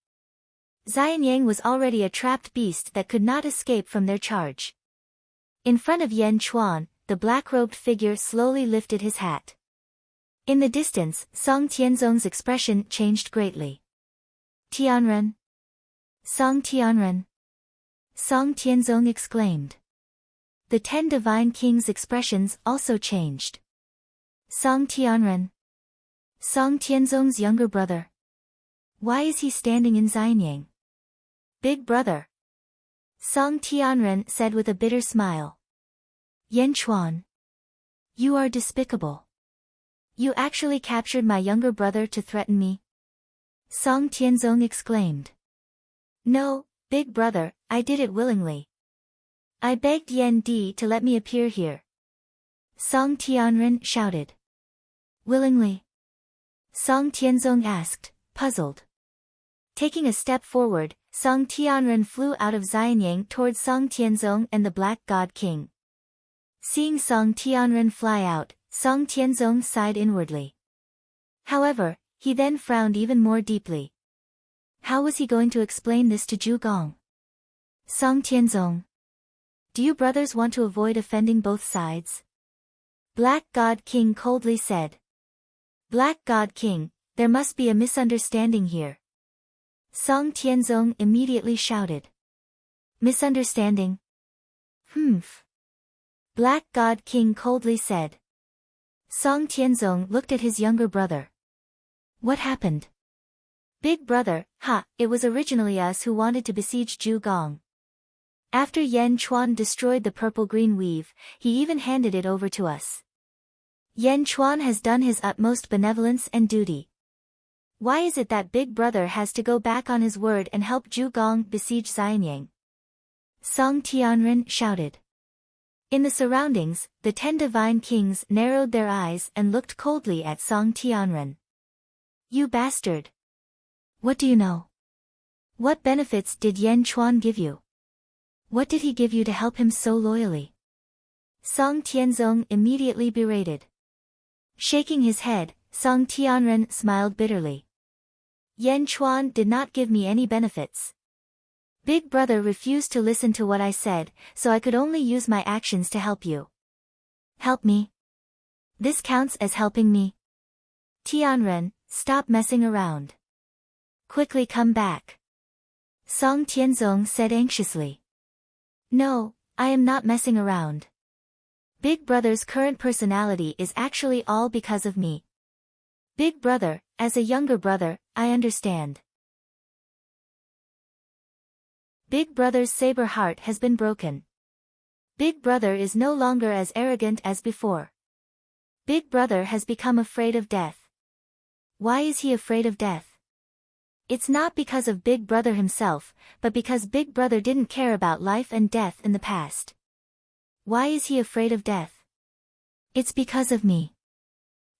A: Xianyang was already a trapped beast that could not escape from their charge. In front of Yan Chuan, the black-robed figure slowly lifted his hat. In the distance, Song Tianzong's expression changed greatly. Tianren? Song Tianren? Song Tianzong exclaimed. The 10 Divine Kings' expressions also changed. Song Tianren. Song Tianzong's younger brother. Why is he standing in Xianyang? Big brother. Song Tianren said with a bitter smile. Yan Chuan. You are despicable. You actually captured my younger brother to threaten me? Song Tianzong exclaimed. No, big brother, I did it willingly. I begged Yan Di to let me appear here. Song Tianren shouted. Willingly? Song Tianzong asked, puzzled. Taking a step forward, Song Tianren flew out of Xianyang towards Song Tianzong and the Black God King. Seeing Song Tianren fly out, Song Tianzong sighed inwardly. However, he then frowned even more deeply. How was he going to explain this to Zhu Gong? Song Tianzong. Do you brothers want to avoid offending both sides? Black God King coldly said. Black God King, there must be a misunderstanding here. Song Tianzong immediately shouted. Misunderstanding? Humph. Black God King coldly said. Song Tianzong looked at his younger brother. What happened? Big brother, it was originally us who wanted to besiege Zhu Gong. After Yan Chuan destroyed the purple-green weave, he even handed it over to us. Yan Chuan has done his utmost benevolence and duty. Why is it that big brother has to go back on his word and help Zhu Gong besiege Xianyang? Song Tianren shouted. In the surroundings, the 10 divine kings narrowed their eyes and looked coldly at Song Tianren. You bastard! What do you know? What benefits did Yan Chuan give you? What did he give you to help him so loyally? Song Tianzong immediately berated. Shaking his head, Song Tianren smiled bitterly. Yan Chuan did not give me any benefits. Big brother refused to listen to what I said, so I could only use my actions to help you. Help me? This counts as helping me? Tianren, stop messing around. Quickly come back. Song Tianzong said anxiously. No, I am not messing around. Big brother's current personality is actually all because of me. Big brother, as a younger brother, I understand. Big brother's saber heart has been broken. Big brother is no longer as arrogant as before. Big brother has become afraid of death. Why is he afraid of death? It's not because of Big brother himself, but because Big brother didn't care about life and death in the past. Why is he afraid of death? It's because of me.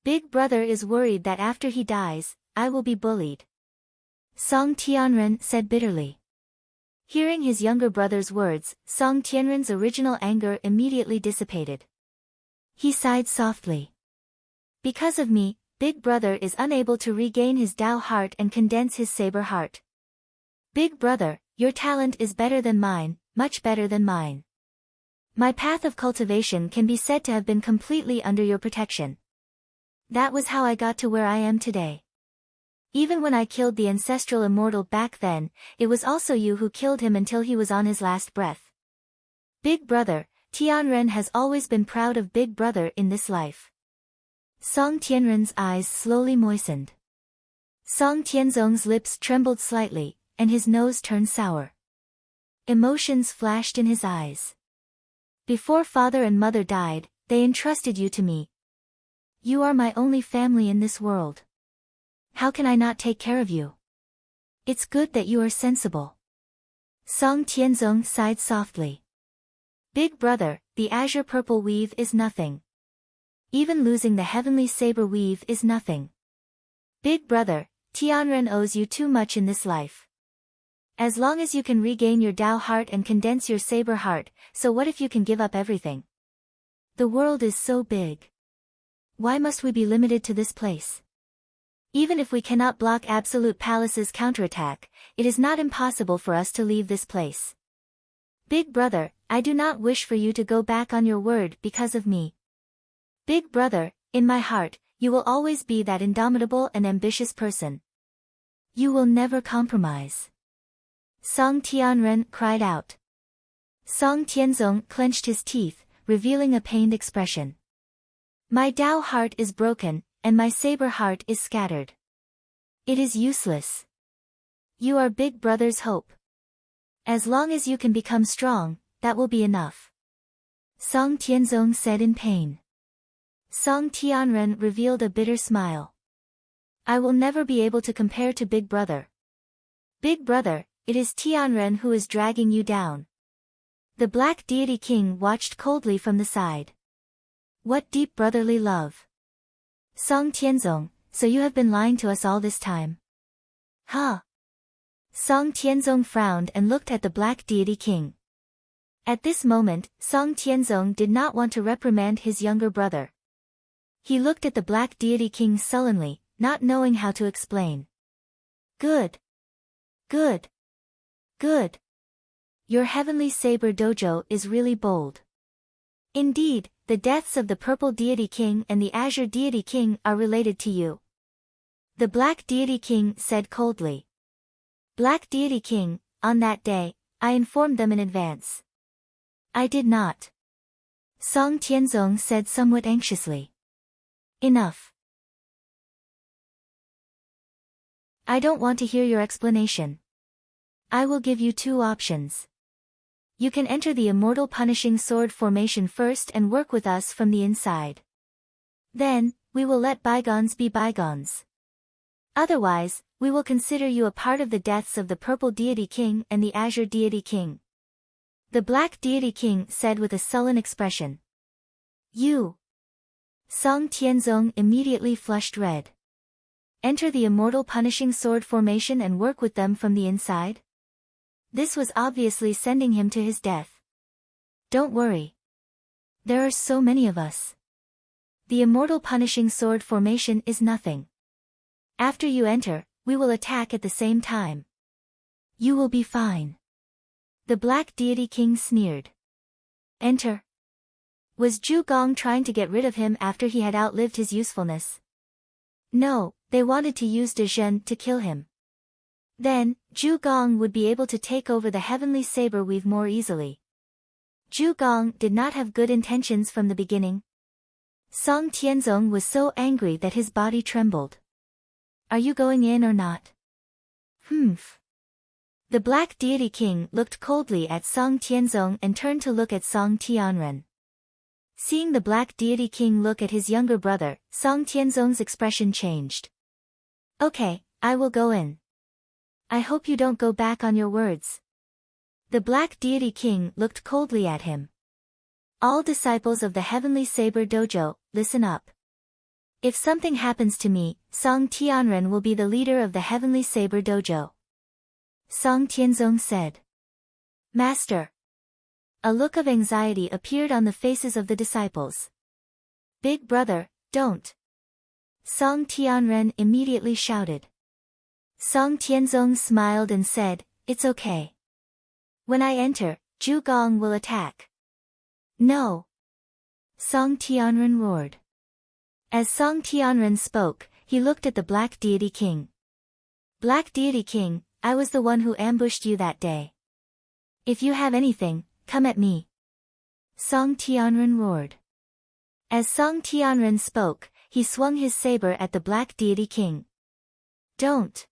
A: Big brother is worried that after he dies, I will be bullied. Song Tianren said bitterly. Hearing his younger brother's words, Song Tianren's original anger immediately dissipated. He sighed softly. Because of me, Big brother is unable to regain his Dao heart and condense his saber heart. Big brother, your talent is better than mine, much better than mine. My path of cultivation can be said to have been completely under your protection. That was how I got to where I am today. Even when I killed the ancestral immortal back then, it was also you who killed him until he was on his last breath. Big brother, Tianren has always been proud of Big brother in this life. Song Tianren's eyes slowly moistened. Song Tianzong's lips trembled slightly, and his nose turned sour. Emotions flashed in his eyes. Before father and mother died, they entrusted you to me. You are my only family in this world. How can I not take care of you? It's good that you are sensible. Song Tianzong sighed softly. Big brother, the azure purple weave is nothing. Even losing the heavenly saber weave is nothing. Big brother, Tianren owes you too much in this life. As long as you can regain your Dao heart and condense your saber heart, so what if you can give up everything? The world is so big. Why must we be limited to this place? Even if we cannot block Absolute Palace's counterattack, it is not impossible for us to leave this place. Big brother, I do not wish for you to go back on your word because of me. Big brother, in my heart, you will always be that indomitable and ambitious person. You will never compromise. Song Tianren cried out. Song Tianzong clenched his teeth, revealing a pained expression. My Dao heart is broken, and my saber heart is scattered. It is useless. You are Big brother's hope. As long as you can become strong, that will be enough. Song Tianzong said in pain. Song Tianren revealed a bitter smile. I will never be able to compare to Big Brother. Big Brother, it is Tianren who is dragging you down. The Black Deity King watched coldly from the side. What deep brotherly love. Song Tianzong, so you have been lying to us all this time. Huh? Song Tianzong frowned and looked at the Black Deity King. At this moment, Song Tianzong did not want to reprimand his younger brother. He looked at the Black Deity King sullenly, not knowing how to explain. Good. Good. Good. Your Heavenly Saber Dojo is really bold. Indeed, the deaths of the Purple Deity King and the Azure Deity King are related to you. The Black Deity King said coldly. Black Deity King, on that day, I informed them in advance. I did not. Song Tianzong said somewhat anxiously. Enough. I don't want to hear your explanation. I will give you two options. You can enter the Immortal Punishing Sword formation first and work with us from the inside. Then, we will let bygones be bygones. Otherwise, we will consider you a part of the deaths of the Purple Deity King and the Azure Deity King. The Black Deity King said with a sullen expression. You. Song Tianzong immediately flushed red. Enter the Immortal Punishing Sword formation and work with them from the inside? This was obviously sending him to his death. Don't worry. There are so many of us. The Immortal Punishing Sword formation is nothing. After you enter, we will attack at the same time. You will be fine. The Black Deity King sneered. Enter. Was Zhu Gong trying to get rid of him after he had outlived his usefulness? No, they wanted to use De Zhen to kill him. Then, Zhu Gong would be able to take over the Heavenly Saber Weave more easily. Zhu Gong did not have good intentions from the beginning. Song Tianzong was so angry that his body trembled. Are you going in or not? Humph. The Black Deity King looked coldly at Song Tianzong and turned to look at Song Tianren. Seeing the Black Deity King look at his younger brother, Song Tianzong's expression changed. Okay, I will go in. I hope you don't go back on your words. The Black Deity King looked coldly at him. All disciples of the Heavenly Saber Dojo, listen up. If something happens to me, Song Tianren will be the leader of the Heavenly Saber Dojo. Song Tianzong said. Master. A look of anxiety appeared on the faces of the disciples. Big brother, don't. Song Tianren immediately shouted. Song Tianzong smiled and said, it's okay. When I enter, Zhu Gong will attack. No. Song Tianren roared. As Song Tianren spoke, he looked at the Black Deity King. Black Deity King, I was the one who ambushed you that day. If you have anything, come at me. Song Tianren roared. As Song Tianren spoke, he swung his saber at the Black Deity King. Don't.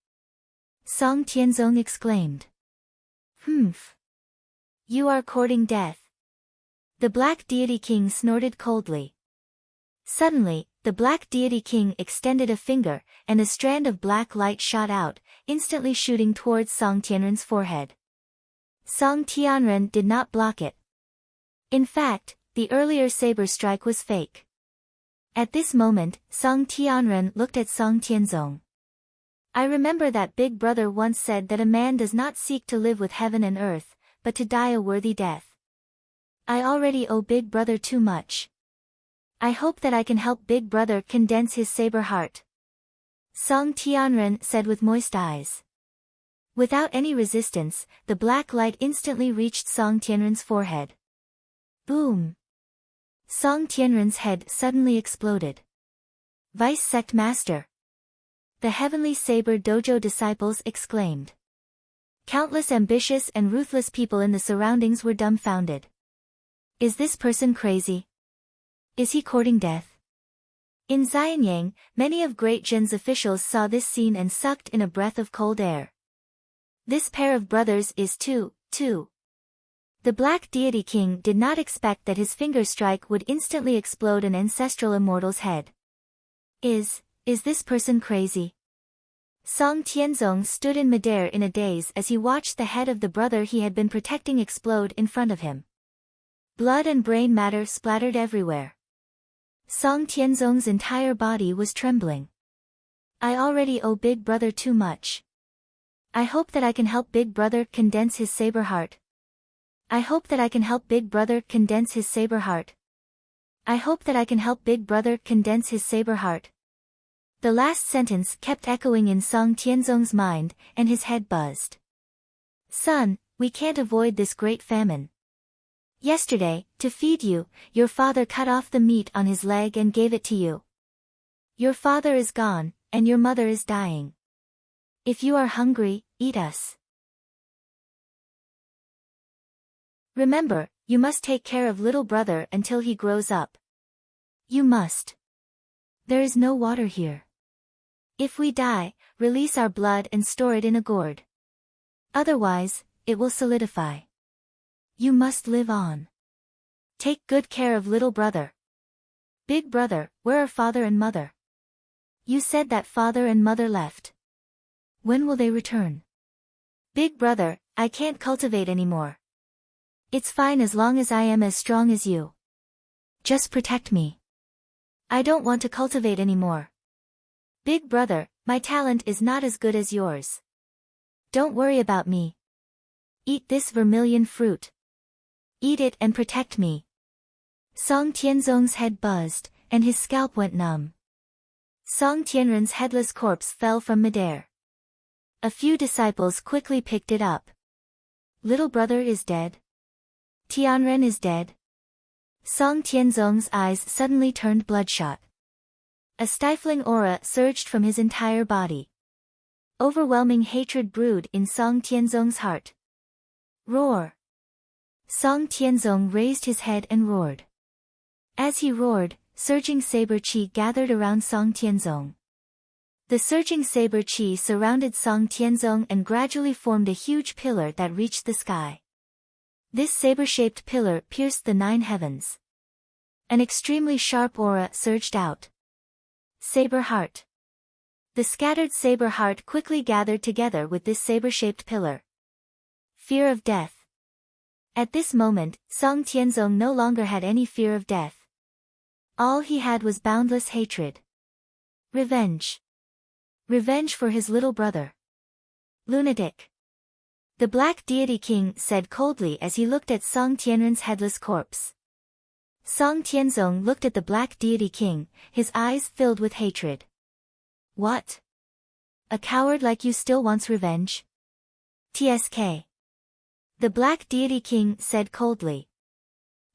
A: Song Tianzong exclaimed. Humph. You are courting death. The Black Deity King snorted coldly. Suddenly, the Black Deity King extended a finger, and a strand of black light shot out, instantly shooting towards Song Tianren's forehead. Song Tianren did not block it. In fact, the earlier saber strike was fake. At this moment, Song Tianren looked at Song Tianzong. I remember that Big Brother once said that a man does not seek to live with heaven and earth, but to die a worthy death. I already owe Big Brother too much. I hope that I can help Big Brother condense his saber heart. Song Tianren said with moist eyes. Without any resistance, the black light instantly reached Song Tianren's forehead. Boom! Song Tianren's head suddenly exploded. Vice Sect Master! The Heavenly Saber Dojo disciples exclaimed. Countless ambitious and ruthless people in the surroundings were dumbfounded. Is this person crazy? Is he courting death? In Xianyang, many of Great Zhen's officials saw this scene and sucked in a breath of cold air. This pair of brothers is too. The Black Deity King did not expect that his finger strike would instantly explode an ancestral immortal's head. Is this person crazy? Song Tianzong stood in midair in a daze as he watched the head of the brother he had been protecting explode in front of him. Blood and brain matter splattered everywhere. Song Tianzong's entire body was trembling. I already owe Big Brother too much. I hope that I can help Big Brother condense his saber heart. I hope that I can help Big Brother condense his saber heart. I hope that I can help Big Brother condense his saber heart. The last sentence kept echoing in Song Tianzong's mind, and his head buzzed. Son, we can't avoid this great famine. Yesterday, to feed you, your father cut off the meat on his leg and gave it to you. Your father is gone, and your mother is dying. If you are hungry, eat us. Remember, you must take care of little brother until he grows up. You must. There is no water here. If we die, release our blood and store it in a gourd. Otherwise, it will solidify. You must live on. Take good care of little brother. Big brother, where are father and mother? You said that father and mother left. When will they return? Big brother, I can't cultivate anymore. It's fine as long as I am as strong as you. Just protect me. I don't want to cultivate anymore. Big brother, my talent is not as good as yours. Don't worry about me. Eat this vermilion fruit. Eat it and protect me. Song Tianzong's head buzzed, and his scalp went numb. Song Tianren's headless corpse fell from midair. A few disciples quickly picked it up. Little brother is dead. Tianren is dead. Song Tianzong's eyes suddenly turned bloodshot. A stifling aura surged from his entire body. Overwhelming hatred brewed in Song Tianzong's heart. Roar! Song Tianzong raised his head and roared. As he roared, surging saber qi gathered around Song Tianzong. The surging saber qi surrounded Song Tianzong and gradually formed a huge pillar that reached the sky. This saber-shaped pillar pierced the 9 heavens. An extremely sharp aura surged out. Saber heart. The scattered saber heart quickly gathered together with this saber-shaped pillar. Fear of death. At this moment, Song Tianzong no longer had any fear of death. All he had was boundless hatred. Revenge. Revenge for his little brother. Lunatic. The Black Deity King said coldly as he looked at Song Tianren's headless corpse. Song Tianzong looked at the Black Deity King, his eyes filled with hatred. What? A coward like you still wants revenge? TSK. The Black Deity King said coldly.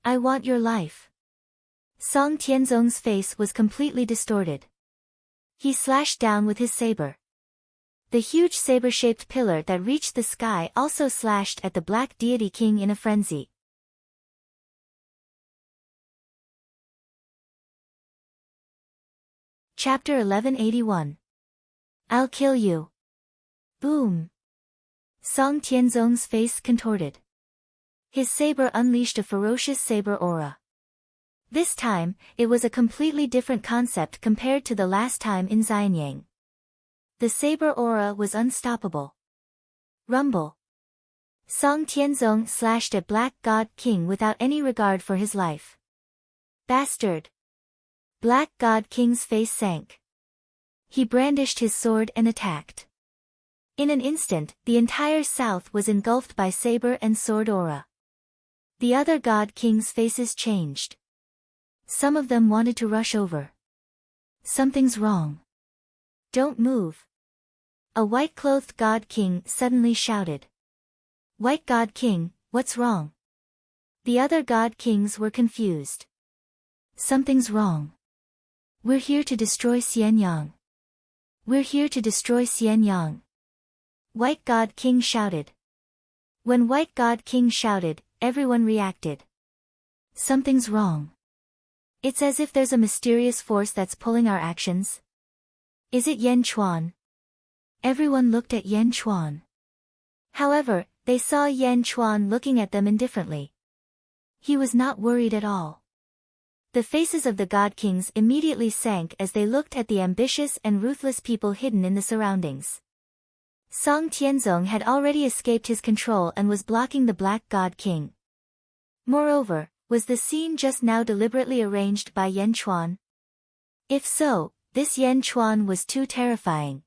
A: I want your life. Song Tianzong's face was completely distorted. He slashed down with his saber. The huge saber-shaped pillar that reached the sky also slashed at the Black Deity King in a frenzy. Chapter 1181. I'll kill you. Boom. Song Tianzong's face contorted. His saber unleashed a ferocious saber aura. This time, it was a completely different concept compared to the last time in Xianyang. The saber aura was unstoppable. Rumble. Song Tianzong slashed at Black God King without any regard for his life. Bastard. Black God King's face sank. He brandished his sword and attacked. In an instant, the entire south was engulfed by saber and sword aura. The other God Kings' faces changed. Some of them wanted to rush over. Something's wrong. Don't move. A white-clothed God King suddenly shouted. White God King, what's wrong? The other God Kings were confused. Something's wrong. We're here to destroy Xianyang. We're here to destroy Xianyang. White God King shouted. When White God King shouted, everyone reacted. Something's wrong. It's as if there's a mysterious force that's pulling our actions. Is it Yan Chuan? Everyone looked at Yan Chuan. However, they saw Yan Chuan looking at them indifferently. He was not worried at all. The faces of the God Kings immediately sank as they looked at the ambitious and ruthless people hidden in the surroundings. Song Tianzong had already escaped his control and was blocking the Black God King. Moreover, was the scene just now deliberately arranged by Yan Chuan? If so, this Yan Chuan was too terrifying.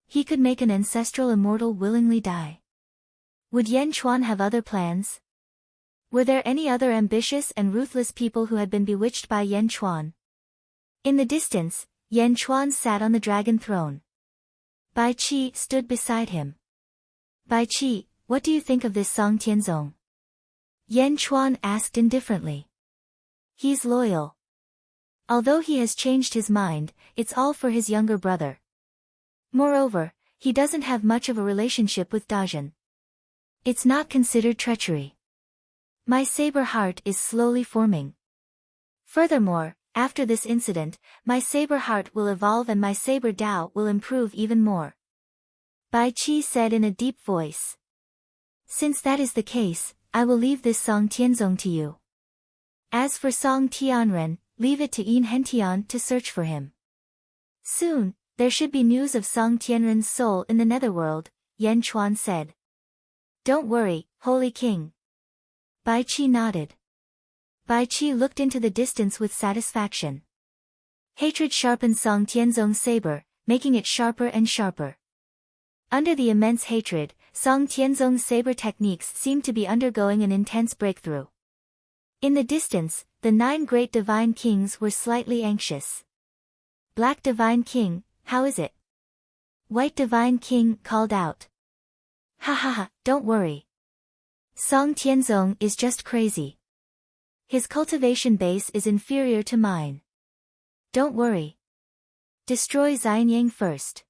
A: He could make an ancestral immortal willingly die. Would Yan Chuan have other plans? Were there any other ambitious and ruthless people who had been bewitched by Yan Chuan? In the distance, Yan Chuan sat on the dragon throne. Bai Qi stood beside him. Bai Qi, what do you think of this Song Tianzong? Yan Chuan asked indifferently. He's loyal. Although he has changed his mind, it's all for his younger brother. Moreover, he doesn't have much of a relationship with Dajin. It's not considered treachery. My saber heart is slowly forming. Furthermore, after this incident, my saber heart will evolve and my saber Dao will improve even more. Bai Qi said in a deep voice. Since that is the case, I will leave this Song Tianzong to you. As for Song Tianren, leave it to Yin Hentian to search for him. Soon, there should be news of Song Tianren's soul in the netherworld, Yan Chuan said. Don't worry, Holy King. Bai Qi nodded. Bai Qi looked into the distance with satisfaction. Hatred sharpened Song Tianzong's saber, making it sharper and sharper. Under the immense hatred, Song Tianzong's saber techniques seemed to be undergoing an intense breakthrough. In the distance, the 9 great divine kings were slightly anxious. Black Divine King, how is it? White Divine King called out. Ha ha ha, don't worry. Song Tianzong is just crazy. His cultivation base is inferior to mine. Don't worry. Destroy Xianyang first.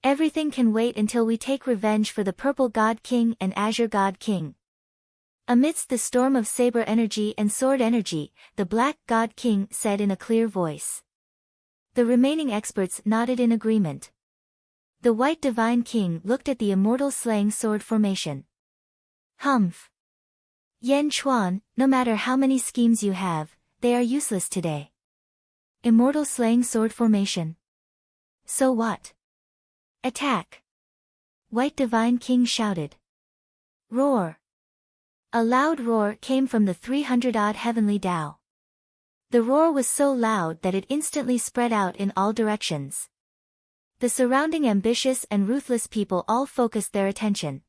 A: Everything can wait until we take revenge for the Purple God King and Azure God King. Amidst the storm of saber energy and sword energy, the Black God King said in a clear voice. The remaining experts nodded in agreement. The White Divine King looked at the Immortal Slaying Sword formation. Humph. Yan Chuan, no matter how many schemes you have, they are useless today. Immortal Slaying Sword formation. So what? Attack! White Divine King shouted. Roar! A loud roar came from the 300-odd heavenly Dao. The roar was so loud that it instantly spread out in all directions. The surrounding ambitious and ruthless people all focused their attention.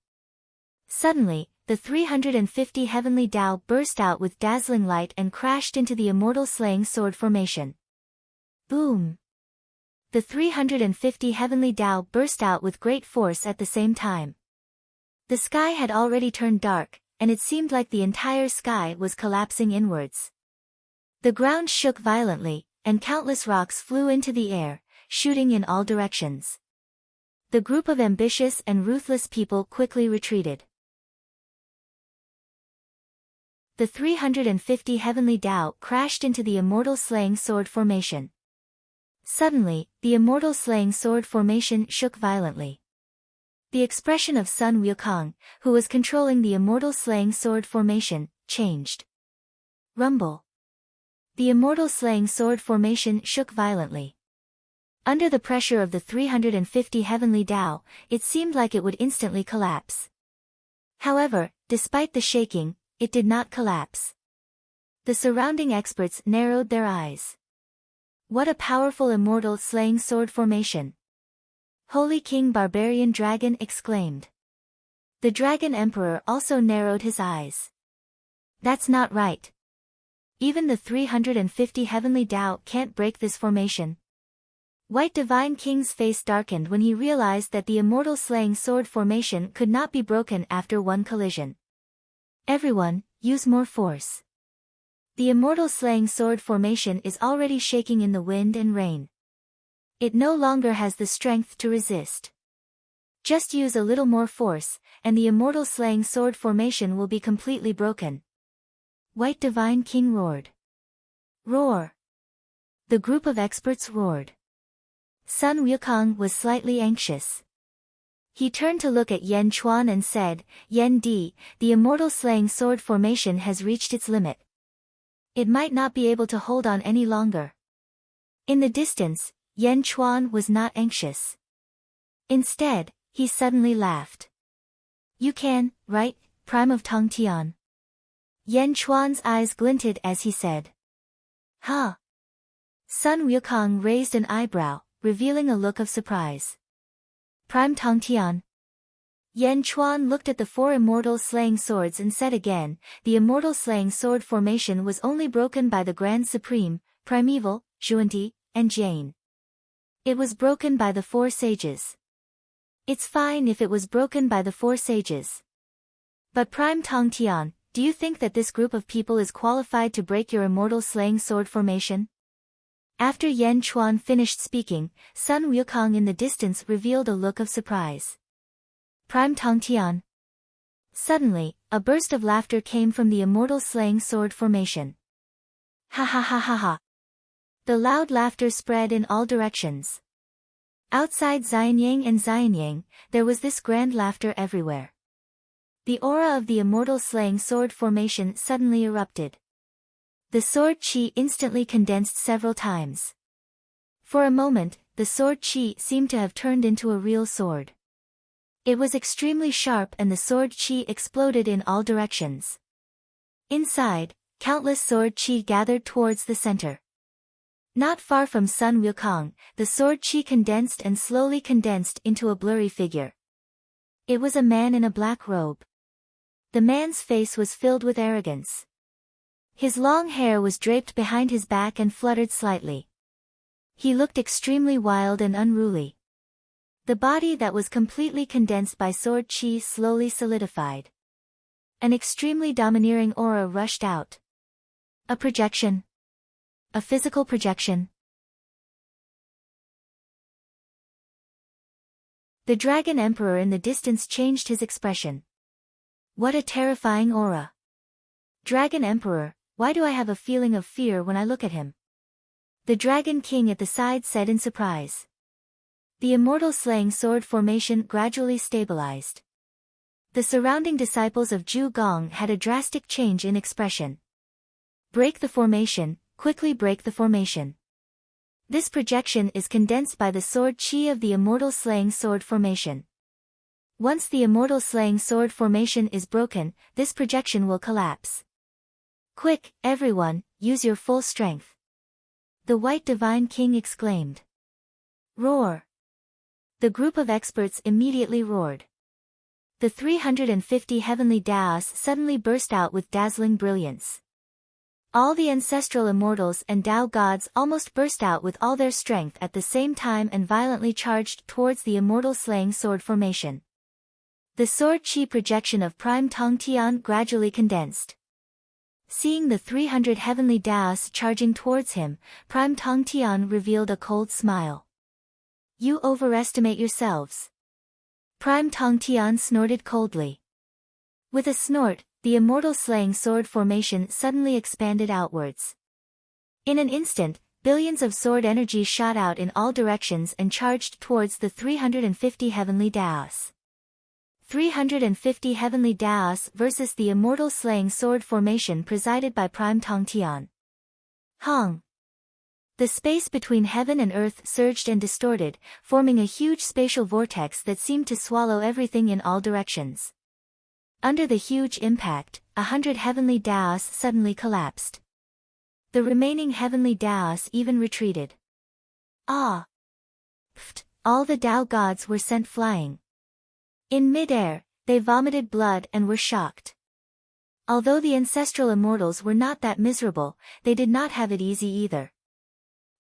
A: Suddenly, the 350 heavenly Dao burst out with dazzling light and crashed into the Immortal Slaying Sword formation. Boom! The 350 heavenly Dao burst out with great force at the same time. The sky had already turned dark, and it seemed like the entire sky was collapsing inwards. The ground shook violently, and countless rocks flew into the air, shooting in all directions. The group of ambitious and ruthless people quickly retreated. The 350 heavenly Dao crashed into the Immortal Slaying Sword formation. Suddenly, the Immortal Slaying Sword formation shook violently. The expression of Sun Wukong, who was controlling the Immortal Slaying Sword formation, changed. Rumble. The Immortal Slaying Sword formation shook violently. Under the pressure of the 350 heavenly Dao, it seemed like it would instantly collapse. However, despite the shaking, it did not collapse. The surrounding experts narrowed their eyes. What a powerful Immortal Slaying Sword formation! Holy King Barbarian Dragon exclaimed. The Dragon Emperor also narrowed his eyes. That's not right. Even the 350 heavenly Dao can't break this formation. White Divine King's face darkened when he realized that the Immortal Slaying Sword formation could not be broken after one collision. Everyone, use more force. The Immortal Slaying Sword formation is already shaking in the wind and rain. It no longer has the strength to resist. Just use a little more force, and the Immortal Slaying Sword formation will be completely broken. White Divine King roared. Roar! The group of experts roared. Sun Wukong was slightly anxious. He turned to look at Yen Chuan and said, Yen Di, the immortal slaying sword formation has reached its limit. It might not be able to hold on any longer. In the distance, Yen Chuan was not anxious. Instead, he suddenly laughed. You can, right, Prime of Tong Tian? Yen Chuan's eyes glinted as he said. Huh? Sun Wukong raised an eyebrow, revealing a look of surprise. Prime Tong Tian. Yen Chuan looked at the four immortal slaying swords and said again, the immortal slaying sword formation was only broken by the Grand Supreme, Primeval, Zhuanti, and Jane. It was broken by the four sages. It's fine if it was broken by the four sages. But Prime Tong Tian, do you think that this group of people is qualified to break your immortal slaying sword formation? After Yen Chuan finished speaking, Sun Wukong in the distance revealed a look of surprise. Prime Tong Tian. Suddenly, a burst of laughter came from the immortal slaying sword formation. Ha ha ha ha ha. The loud laughter spread in all directions. Outside Xianyang and Xianyang, there was this grand laughter everywhere. The aura of the immortal slaying sword formation suddenly erupted. The sword chi instantly condensed several times. For a moment, the sword chi seemed to have turned into a real sword. It was extremely sharp and the sword chi exploded in all directions. Inside, countless sword chi gathered towards the center. Not far from Sun Wukong, the sword chi condensed and slowly condensed into a blurry figure. It was a man in a black robe. The man's face was filled with arrogance. His long hair was draped behind his back and fluttered slightly. He looked extremely wild and unruly. The body that was completely condensed by sword chi slowly solidified. An extremely domineering aura rushed out. A projection. A physical projection. The Dragon Emperor in the distance changed his expression. What a terrifying aura. Dragon Emperor, why do I have a feeling of fear when I look at him? The Dragon King at the side said in surprise. The immortal slaying sword formation gradually stabilized. The surrounding disciples of Zhu Gong had a drastic change in expression. Break the formation, quickly break the formation. This projection is condensed by the sword chi of the immortal slaying sword formation. Once the immortal slaying sword formation is broken, this projection will collapse. Quick, everyone, use your full strength. The White Divine King exclaimed. Roar. The group of experts immediately roared. The 350 heavenly Daos suddenly burst out with dazzling brilliance. All the ancestral immortals and Tao gods almost burst out with all their strength at the same time and violently charged towards the immortal slaying sword formation. The sword chi projection of Prime Tong Tian gradually condensed. Seeing the 300 heavenly Daos charging towards him, Prime Tong Tian revealed a cold smile. You overestimate yourselves. Prime Tong Tian snorted coldly. With a snort, the immortal slaying sword formation suddenly expanded outwards. In an instant, billions of sword energy shot out in all directions and charged towards the 350 heavenly Daos. 350 heavenly Daos versus the immortal slaying sword formation presided by Prime Tong Tian. Hong. The space between heaven and earth surged and distorted, forming a huge spatial vortex that seemed to swallow everything in all directions. Under the huge impact, 100 heavenly Daos suddenly collapsed. The remaining heavenly Daos even retreated. Ah! Pfft! All the Tao gods were sent flying. In mid-air, they vomited blood and were shocked. Although the ancestral immortals were not that miserable, they did not have it easy either.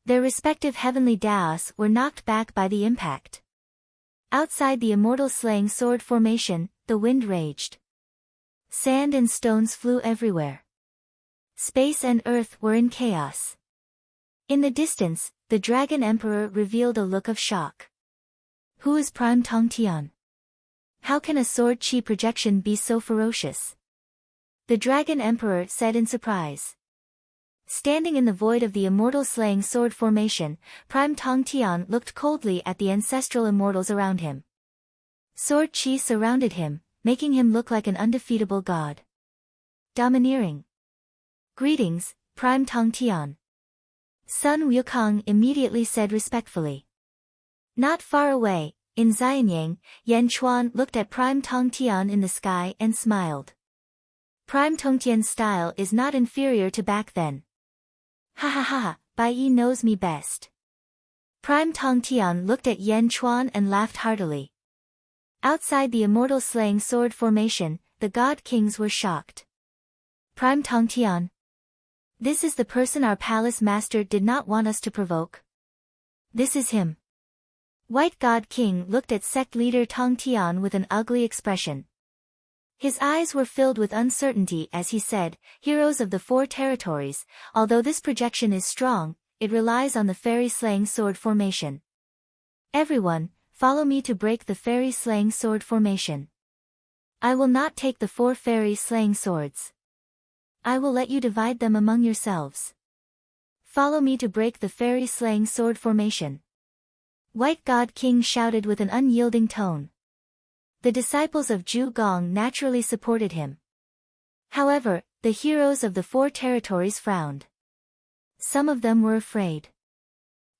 A: Their respective heavenly Daos were knocked back by the impact. Outside the immortal slaying sword formation, the wind raged. Sand and stones flew everywhere. Space and earth were in chaos. In the distance, the Dragon Emperor revealed a look of shock. Who is Prime Tong Tian? How can a sword chi projection be so ferocious? The Dragon Emperor said in surprise. Standing in the void of the immortal slaying sword formation, Prime Tong Tian looked coldly at the ancestral immortals around him. Sword chi surrounded him, making him look like an undefeatable god. Domineering. Greetings, Prime Tong Tian. Sun Wukong immediately said respectfully. Not far away, in Xianyang, Yan Chuan looked at Prime Tong Tian in the sky and smiled. Prime Tong Tian's style is not inferior to back then. Ha ha ha, Bai Yi knows me best. Prime Tong Tian looked at Yan Chuan and laughed heartily. Outside the Immortal slaying sword formation, the God Kings were shocked. Prime Tong Tian. This is the person our palace master did not want us to provoke. This is him. White God King looked at sect leader Tong Tian with an ugly expression. His eyes were filled with uncertainty as he said, Heroes of the Four Territories, although this projection is strong, it relies on the fairy slaying sword formation. Everyone, follow me to break the fairy slaying sword formation. I will not take the 4 fairy slaying swords. I will let you divide them among yourselves. Follow me to break the fairy slaying sword formation. White God King shouted with an unyielding tone. The disciples of Zhu Gong naturally supported him. However, the heroes of the 4 territories frowned. Some of them were afraid.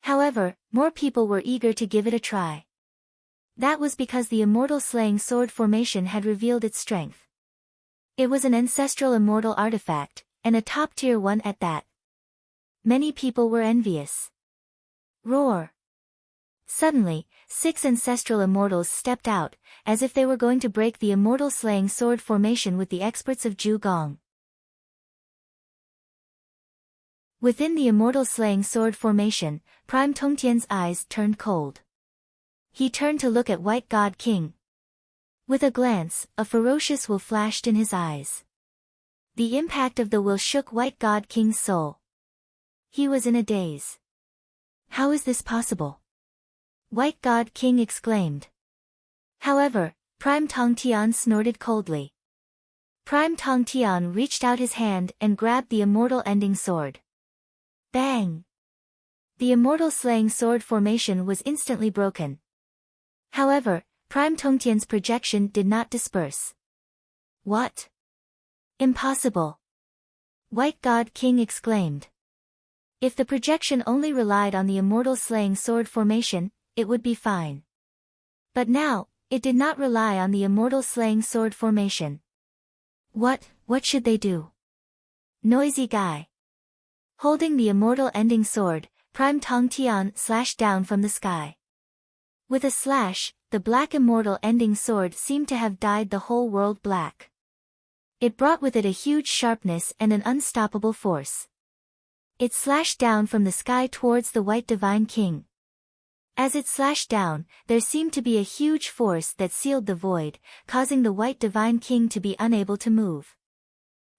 A: However, more people were eager to give it a try. That was because the Immortal slaying sword formation had revealed its strength. It was an ancestral immortal artifact, and a top-tier one at that. Many people were envious. Roar! Suddenly, 6 ancestral immortals stepped out, as if they were going to break the Immortal slaying sword formation with the experts of Zhu Gong. Within the Immortal slaying sword formation, Prime Tongtian's eyes turned cold. He turned to look at White God King. With a glance, a ferocious will flashed in his eyes. The impact of the will shook White God King's soul. He was in a daze. How is this possible? White God King exclaimed. However, Prime Tong Tian snorted coldly. Prime Tong Tian reached out his hand and grabbed the Immortal ending sword. Bang! The Immortal slaying sword formation was instantly broken. However, Prime Tongtian's projection did not disperse. What? Impossible! White God King exclaimed. If the projection only relied on the Immortal slaying sword formation, it would be fine. But now, it did not rely on the Immortal slaying sword formation. What should they do? Noisy guy. Holding the Immortal ending sword, Prime Tong Tian slashed down from the sky. With a slash, the black Immortal ending sword seemed to have dyed the whole world black. It brought with it a huge sharpness and an unstoppable force. It slashed down from the sky towards the White Divine King. As it slashed down, there seemed to be a huge force that sealed the void, causing the White Divine King to be unable to move.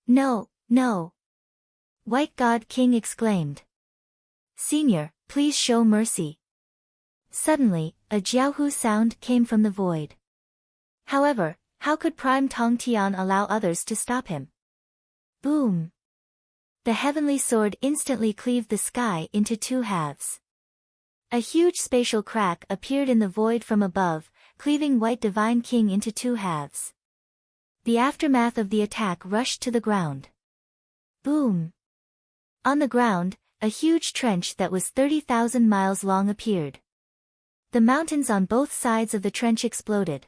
A: No, no! White God King exclaimed. Senior, please show mercy. Suddenly, a jiaohu sound came from the void. However, how could Prime Tong Tian allow others to stop him? Boom! The heavenly sword instantly cleaved the sky into 2 halves. A huge spatial crack appeared in the void from above, cleaving White Divine King into 2 halves. The aftermath of the attack rushed to the ground. Boom! On the ground, a huge trench that was 30,000 miles long appeared. The mountains on both sides of the trench exploded.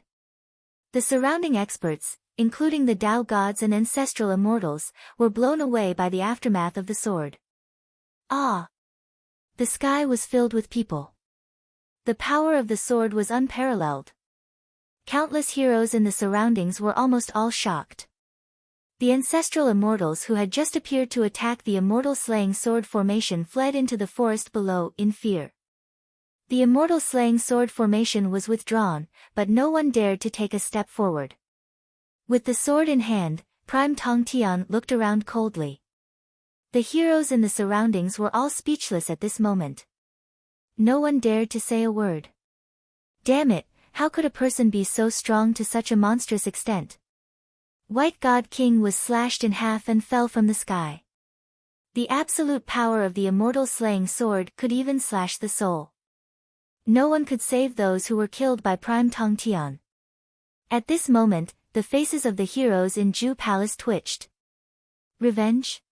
A: The surrounding experts, including the Tao gods and ancestral immortals, were blown away by the aftermath of the sword. Ah! The sky was filled with people. The power of the sword was unparalleled. Countless heroes in the surroundings were almost all shocked. The ancestral immortals who had just appeared to attack the Immortal slaying sword formation fled into the forest below in fear. The Immortal slaying sword formation was withdrawn, but no one dared to take a step forward. With the sword in hand, Prime Tong Tian looked around coldly. The heroes in the surroundings were all speechless at this moment. No one dared to say a word. Damn it, how could a person be so strong to such a monstrous extent? White God King was slashed in half and fell from the sky. The absolute power of the Immortal slaying sword could even slash the soul. No one could save those who were killed by Prime Tong Tian. At this moment, the faces of the heroes in Ju Palace twitched. Revenge?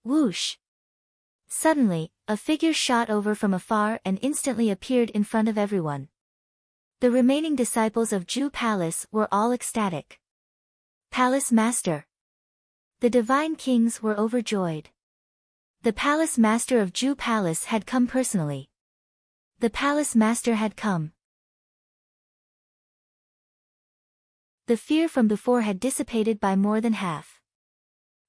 A: Whoosh! Suddenly, a figure shot over from afar and instantly appeared in front of everyone. The remaining disciples of Ju Palace were all ecstatic. Palace Master! The divine kings were overjoyed. The Palace Master of Ju Palace had come personally. The Palace Master had come. The fear from before had dissipated by more than half.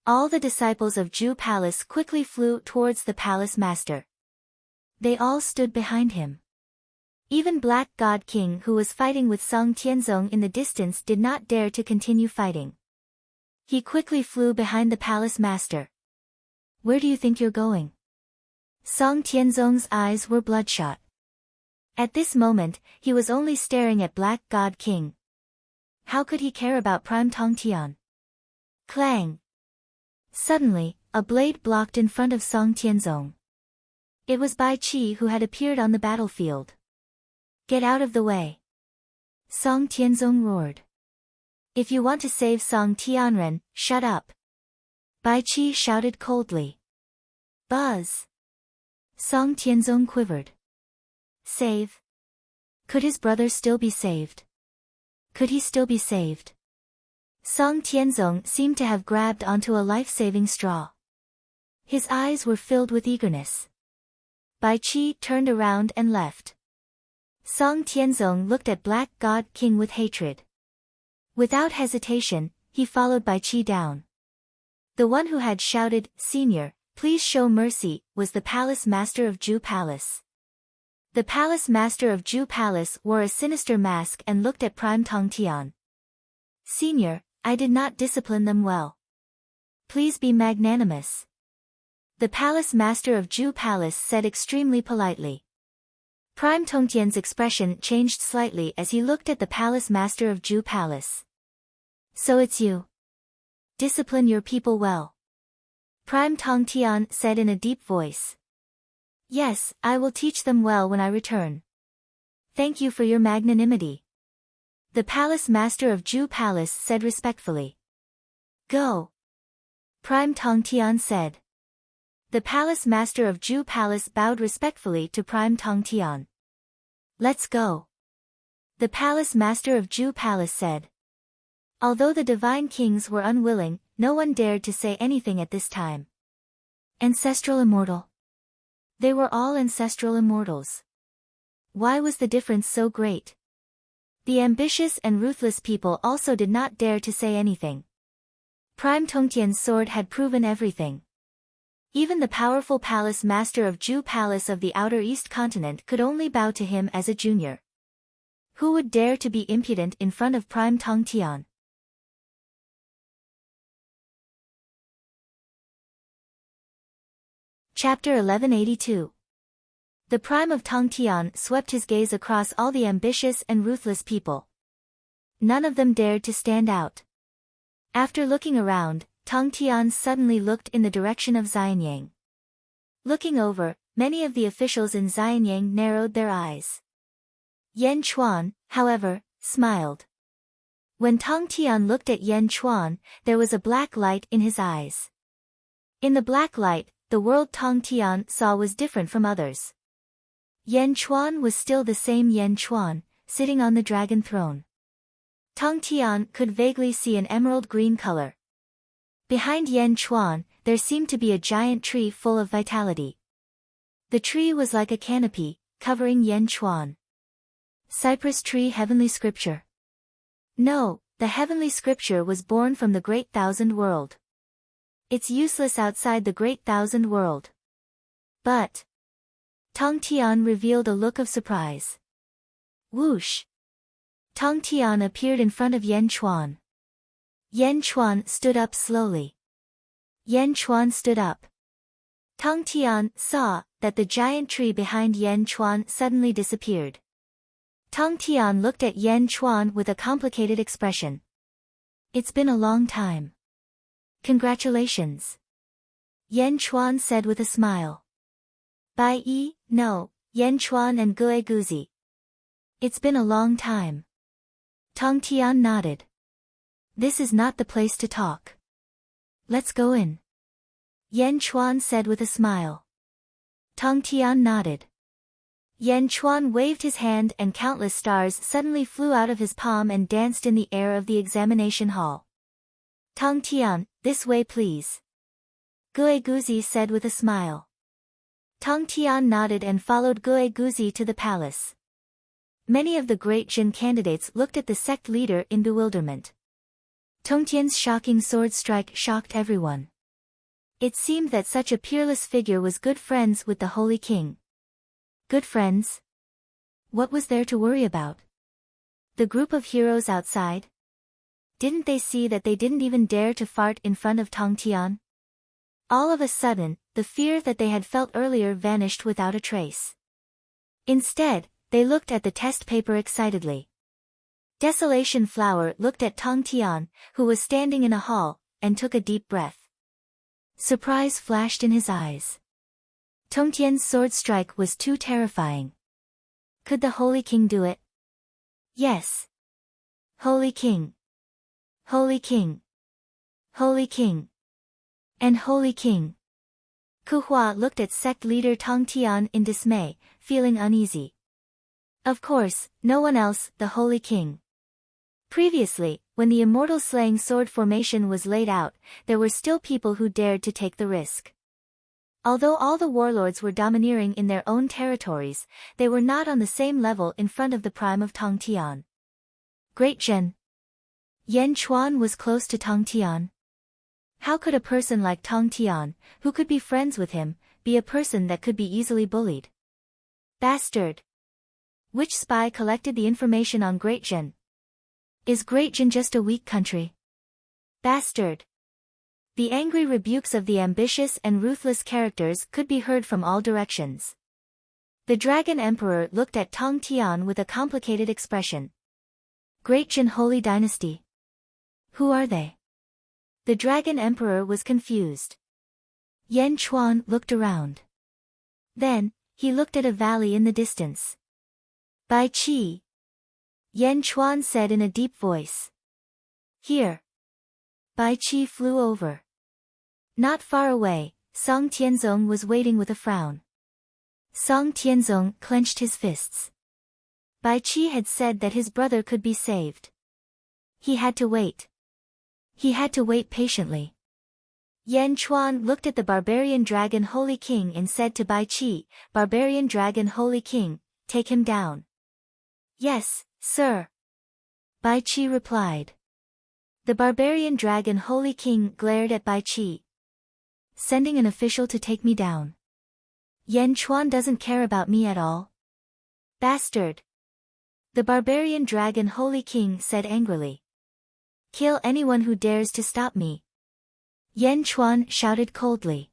A: All the disciples of Ju Palace quickly flew towards the Palace Master. They all stood behind him. Even Black God King, who was fighting with Song Tianzong in the distance, did not dare to continue fighting. He quickly flew behind the Palace Master. Where do you think you're going? Song Tianzong's eyes were bloodshot. At this moment, he was only staring at Black God King. How could he care about Prime Tongtian? Clang! Suddenly, a blade blocked in front of Song Tianzong. It was Bai Qi who had appeared on the battlefield. Get out of the way! Song Tianzong roared. If you want to save Song Tianren, shut up! Bai Qi shouted coldly. Buzz! Song Tianzong quivered. Save? Could his brother still be saved? Could he still be saved? Song Tianzong seemed to have grabbed onto a life-saving straw. His eyes were filled with eagerness. Bai Qi turned around and left. Song Tianzong looked at Black God King with hatred. Without hesitation, he followed Bai Qi down. The one who had shouted, "Senior, please show mercy," was the Palace Master of Ju Palace. The Palace Master of Ju Palace wore a sinister mask and looked at Prime Tongtian. Senior, I did not discipline them well. Please be magnanimous. The Palace Master of Ju Palace said extremely politely. Prime Tongtian's expression changed slightly as he looked at the Palace Master of Ju Palace. So it's you. Discipline your people well. Prime Tongtian said in a deep voice. Yes, I will teach them well when I return. Thank you for your magnanimity. The Palace Master of Ju Palace said respectfully. Go. Prime Tongtian said. The Palace Master of Ju Palace bowed respectfully to Prime Tongtian. Let's go. The Palace Master of Ju Palace said. Although the divine kings were unwilling, no one dared to say anything at this time. Ancestral Immortal. They were all ancestral immortals. Why was the difference so great? The ambitious and ruthless people also did not dare to say anything. Prime Tongtian's sword had proven everything. Even the powerful Palace Master of Ju Palace of the Outer East Continent could only bow to him as a junior. Who would dare to be impudent in front of Prime Tongtian? Chapter 1182. The Prime of Tongtian swept his gaze across all the ambitious and ruthless people. None of them dared to stand out. After looking around, Tongtian suddenly looked in the direction of Xianyang. Looking over, many of the officials in Xianyang narrowed their eyes. Yan Chuan, however, smiled. When Tongtian looked at Yan Chuan, there was a black light in his eyes. In the black light, the world Tongtian saw was different from others. Yan Chuan was still the same Yan Chuan, sitting on the dragon throne. Tongtian could vaguely see an emerald green color. Behind Yan Chuan, there seemed to be a giant tree full of vitality. The tree was like a canopy, covering Yan Chuan. Cypress tree heavenly scripture. No, the heavenly scripture was born from the Great Thousand World. It's useless outside the Great Thousand World. But Tongtian revealed a look of surprise. Whoosh! Tongtian appeared in front of Yan Chuan. Yan Chuan stood up slowly. Yan Chuan stood up. Tongtian saw that the giant tree behind Yan Chuan suddenly disappeared. Tongtian looked at Yan Chuan with a complicated expression. It's been a long time. Congratulations. Yan Chuan said with a smile. Bai Yi, no, Yan Chuan and Gue Guzi. It's been a long time. Tong Tian nodded. This is not the place to talk. Let's go in. Yan Chuan said with a smile. Tong Tian nodded. Yan Chuan waved his hand and countless stars suddenly flew out of his palm and danced in the air of the examination hall. Tong Tian, this way please. Gue Guzi said with a smile. Tong Tian nodded and followed Gue Guzi to the palace. Many of the great Jin candidates looked at the sect leader in bewilderment. Tong Tian's shocking sword strike shocked everyone. It seemed that such a peerless figure was good friends with the Holy King. Good friends? What was there to worry about? The group of heroes outside? Didn't they see that they didn't even dare to fart in front of Tong Tian? All of a sudden, the fear that they had felt earlier vanished without a trace. Instead, they looked at the test paper excitedly. Desolation Flower looked at Tong Tian, who was standing in a hall, and took a deep breath. Surprise flashed in his eyes. Tong Tian's sword strike was too terrifying. Could the Holy King do it? Yes. Holy King. Holy King. Holy King. And Holy King. Ku Hua looked at sect leader Tong Tian in dismay, feeling uneasy. Of course, no one else, the Holy King. Previously, when the Immortal slaying sword formation was laid out, there were still people who dared to take the risk. Although all the warlords were domineering in their own territories, they were not on the same level in front of the prime of Tong Tian. Great Zhen. Yan Chuan was close to Tong Tian. How could a person like Tong Tian, who could be friends with him, be a person that could be easily bullied? Bastard! Which spy collected the information on Great Zhen? Is Great Zhen just a weak country? Bastard! The angry rebukes of the ambitious and ruthless characters could be heard from all directions. The Dragon Emperor looked at Tong Tian with a complicated expression. Great Zhen Holy Dynasty. Who are they? The Dragon Emperor was confused. Yan Chuan looked around. Then, he looked at a valley in the distance. Bai Qi. Yan Chuan said in a deep voice. Here. Bai Qi flew over. Not far away, Song Tianzong was waiting with a frown. Song Tianzong clenched his fists. Bai Qi had said that his brother could be saved. He had to wait. He had to wait patiently. Yan Chuan looked at the Barbarian Dragon Holy King and said to Bai Qi, Barbarian Dragon Holy King, take him down. Yes, sir. Bai Qi replied. The Barbarian Dragon Holy King glared at Bai Qi. Sending an official to take me down. Yan Chuan doesn't care about me at all. Bastard. The Barbarian Dragon Holy King said angrily. Kill anyone who dares to stop me. Yan Chuan shouted coldly.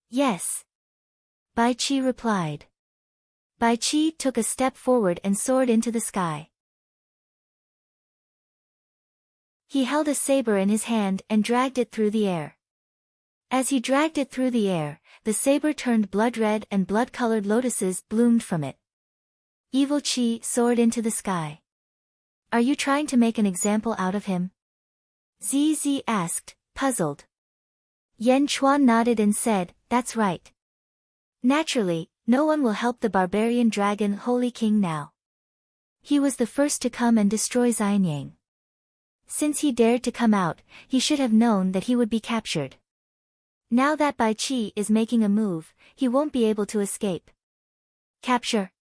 A: Yes. Bai Qi replied. Bai Qi took a step forward and soared into the sky. He held a saber in his hand and dragged it through the air. As he dragged it through the air, the saber turned blood red and blood-colored lotuses bloomed from it. Evil Qi soared into the sky. Are you trying to make an example out of him? ZZ asked, puzzled. Yan Chuan nodded and said, that's right. Naturally, no one will help the Barbarian Dragon Holy King now. He was the first to come and destroy Xianyang. Since he dared to come out, he should have known that he would be captured. Now that Bai Qi is making a move, he won't be able to escape. Capture.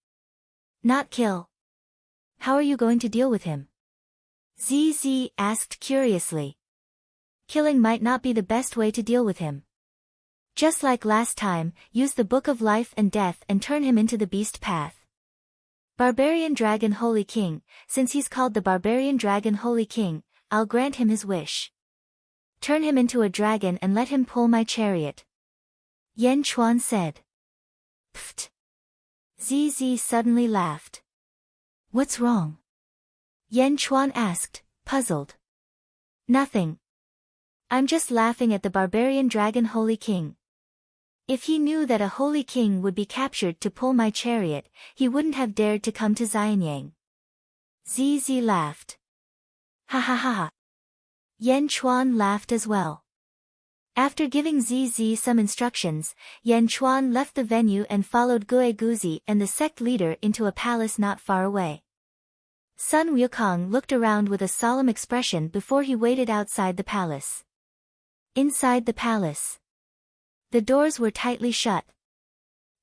A: Not kill. How are you going to deal with him? ZZ asked curiously. Killing might not be the best way to deal with him. Just like last time, use the Book of Life and Death and turn him into the beast path. Barbarian Dragon Holy King, since he's called the Barbarian Dragon Holy King, I'll grant him his wish. Turn him into a dragon and let him pull my chariot. Yan Chuan said. Pfft. ZZ suddenly laughed. What's wrong? Yan Chuan asked, puzzled. Nothing. I'm just laughing at the Barbarian Dragon Holy King. If he knew that a Holy King would be captured to pull my chariot, he wouldn't have dared to come to Xianyang. ZZ laughed. Ha ha ha ha. Yan Chuan laughed as well. After giving ZZ some instructions, Yan Chuan left the venue and followed Gue Guzi and the sect leader into a palace not far away. Sun Wukong looked around with a solemn expression before he waited outside the palace. Inside the palace, the doors were tightly shut.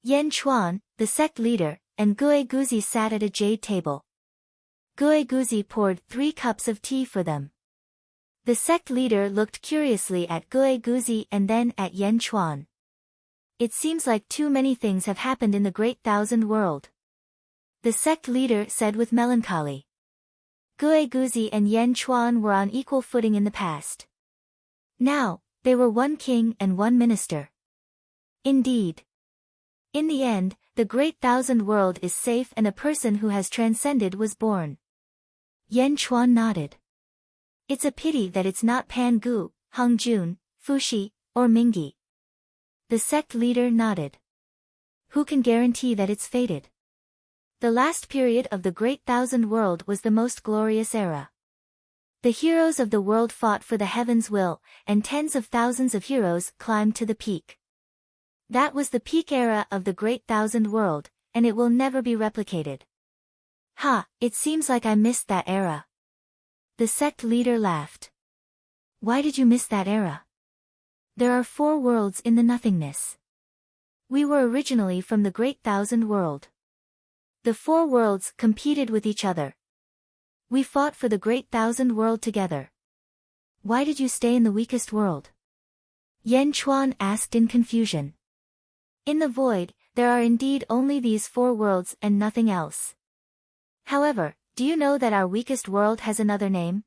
A: Yan Chuan, the sect leader, and Gue Guzi sat at a jade table. Gue Guzi poured 3 cups of tea for them. The sect leader looked curiously at Gue Guzi and then at Yan Chuan. It seems like too many things have happened in the Great Thousand World, the sect leader said with melancholy. Gue Guzi and Yan Chuan were on equal footing in the past. Now, they were one king and one minister. Indeed. In the end, the Great Thousand World is safe and a person who has transcended was born. Yan Chuan nodded. It's a pity that it's not Pan Gu, Hong Jun, Fushi, or Mingyi. The sect leader nodded. Who can guarantee that it's fated? The last period of the Great Thousand World was the most glorious era. The heroes of the world fought for the heaven's will, and tens of thousands of heroes climbed to the peak. That was the peak era of the Great Thousand World, and it will never be replicated. Ha, it seems like I missed that era. The sect leader laughed. Why did you miss that era? There are 4 worlds in the nothingness. We were originally from the Great Thousand World. The 4 worlds competed with each other. We fought for the Great Thousand World together. Why did you stay in the weakest world? Yan Chuan asked in confusion. In the void, there are indeed only these 4 worlds and nothing else. However, do you know that our weakest world has another name?